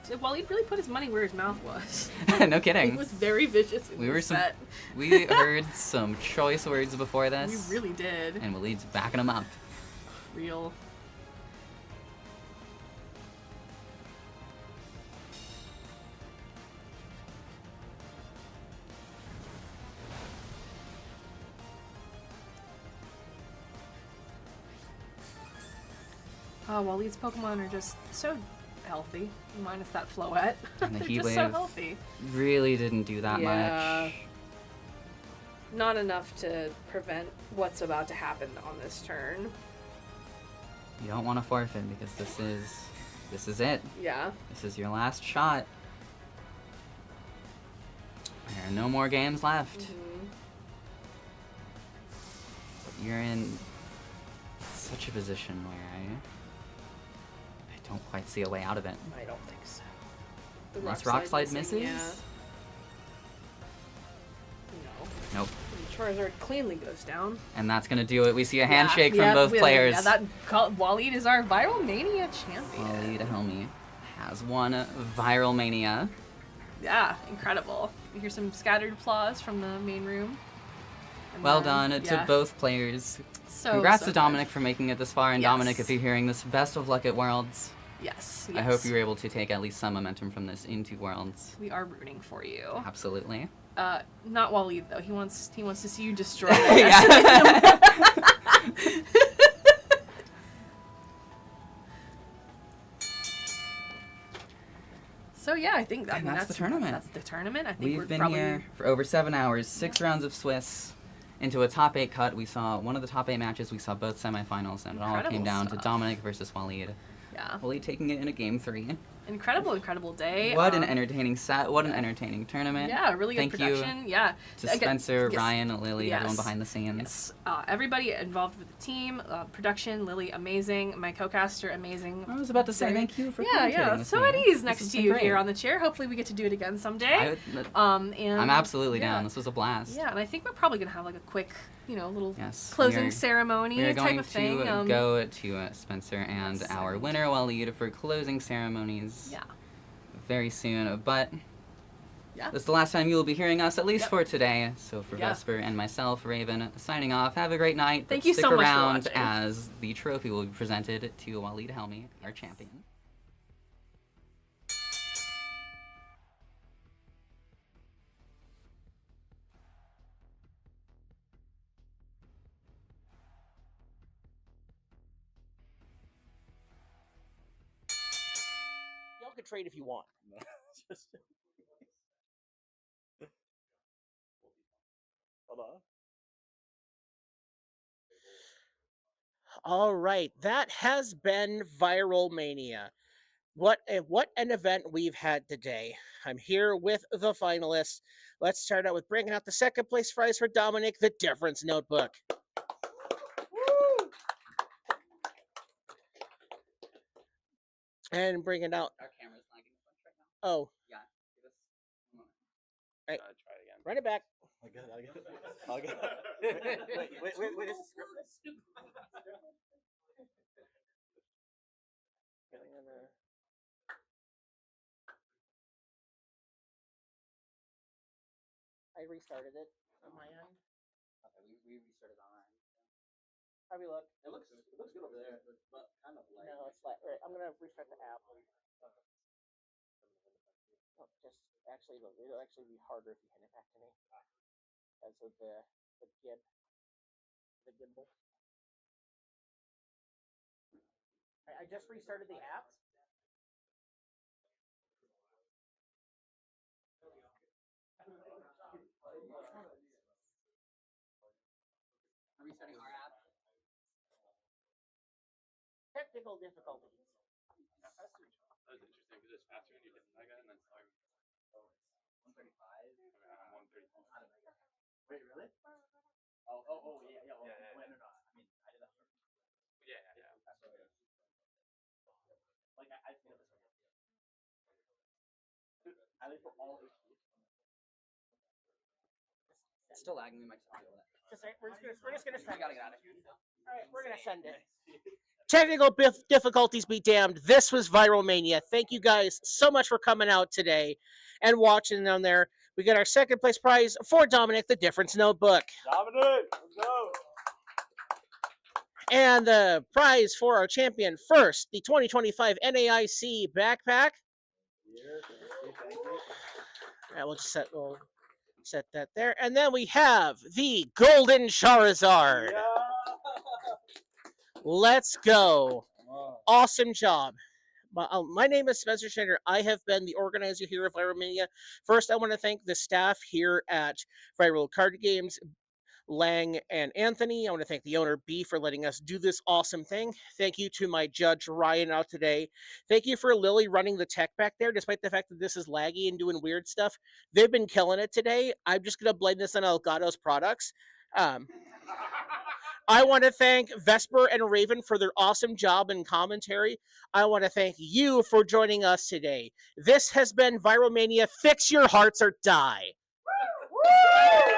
So, well, he really put his money where his mouth was. No kidding. He was very vicious in We this were set. We heard some choice words before this. We really did. And Waleed's backing them up. Real. Oh, well, these Pokemon are just so healthy, minus that Floette. And the They're Heat just so Wave healthy. really didn't do that Yeah. much. Not enough to prevent what's about to happen on this turn. You don't want to forfeit because this is it. Yeah. This is your last shot. There are no more games left. Mhm. You're in such a position where I don't quite see a way out of it. I don't think so. The Unless Rock Slide missing, misses? Yeah. No. Nope. And Charizard cleanly goes down. And that's gonna do it. We see a Yeah, handshake yeah, from both yeah, players. Yeah, Waleed is our Viralmania champion. Waleed Helmy has won Viralmania. Yeah, incredible. You hear some scattered applause from the main room. And Well then- done yeah. to both players. So, Congrats so to good. Dominic for making it this far, and Yes. Dominic, if you're hearing this, best of luck at Worlds. Yes, I hope you're able to take at least some momentum from this into Worlds. We are rooting for you. Absolutely. Not Waleed though. He wants to see you destroy. Yeah. So yeah, I think And that's the tournament. That's the tournament. I think We've we're been probably here for over 7 hours, 6 rounds of Swiss, into a top 8 cut. We saw one of the top 8 matches. We saw both semifinals, and it all Incredible came down to stuff. Dominic versus Waleed. yeah. Waleed taking it in a game 3. Incredible day. What an entertaining set. What an entertaining tournament. Yeah, really good Thank you production. Yeah. to Again, Spencer, yes. Ryan, Lily, everyone Yes. behind the scenes. Yes. Everybody involved with the team, production, Lily, amazing. My co-caster, amazing. I was about to say Very- thank you for Yeah, commentating yeah. with So me. at ease This next has to been you great. here on the chair. Hopefully we get to do it again someday. And I'm absolutely yeah. down. This was a blast. Yeah, and I think we're probably gonna have like a quick, little Yes, closing we are ceremony We are type going of thing. to go to Spencer and yes, our and- winner Waleed for closing ceremonies Yeah. very soon. But Yeah. this is the last time you will be hearing us, at least Yep. for today. So for Yeah. Vesper and myself, Raven, signing off. Have a great night. Thank but you stick so much for around watching. as the trophy will be presented to Waleed Helmy, our champion. can trade if you want. Hold on. All right, that has been Viralmania. What an event we've had today. I'm here with the finalists. Let's start out with bringing out the second place prize for Dominic, the Difference Notebook. Woo! And bringing out. Our camera's lagging a bunch right now. Oh. Yeah. Give us a moment. Right. Try it again. Run it back. I'll get wait, this is scriptless. I restarted it on my end. Okay, we restarted on our end. How do we look? It looks good over there, but kind of like. No, it's like right. I'm gonna restart the app. Oh, just actually look. It'll actually be harder if you hand it back to me. As with the gimbal. I just restarted the app. Are we starting our app? Technical difficulties. That was interesting because it's faster when you hit Mega and then slower. 135. I'm 135. Wait, really? Oh, yeah. Wait, no. I mean, I did that first. Yeah. Like, I think this one. I like for all HD. It's still lagging. We might just deal with it. We're just gonna send We gotta get out of here. All right, we're gonna send it. Technical difficulties be damned. This was Viralmania. Thank you guys so much for coming out today and watching down there. We got our second place prize for Dominic, the Difference Notebook. Dominic, let's go. And the prize for our champion first, the 2025 NAIC backpack. All right, we'll set that there. And then we have the Golden Charizard. Yeah. Let's go. Wow. Awesome job. My name is Spencer Schneider. I have been the organizer here of Viralmania. First, I want to thank the staff here at Viral Card Games, Lang and Anthony. I want to thank the owner, B, for letting us do this awesome thing. Thank you to my judge, Ryan, out today. Thank you for Lily running the tech back there, despite the fact that this is laggy and doing weird stuff. They've been killing it today. I'm just going to blame this on Elgato's products. I want to thank Vesper and Raven for their awesome job and commentary. I want to thank you for joining us today. This has been Viralmania. Fix your hearts or die. Woo!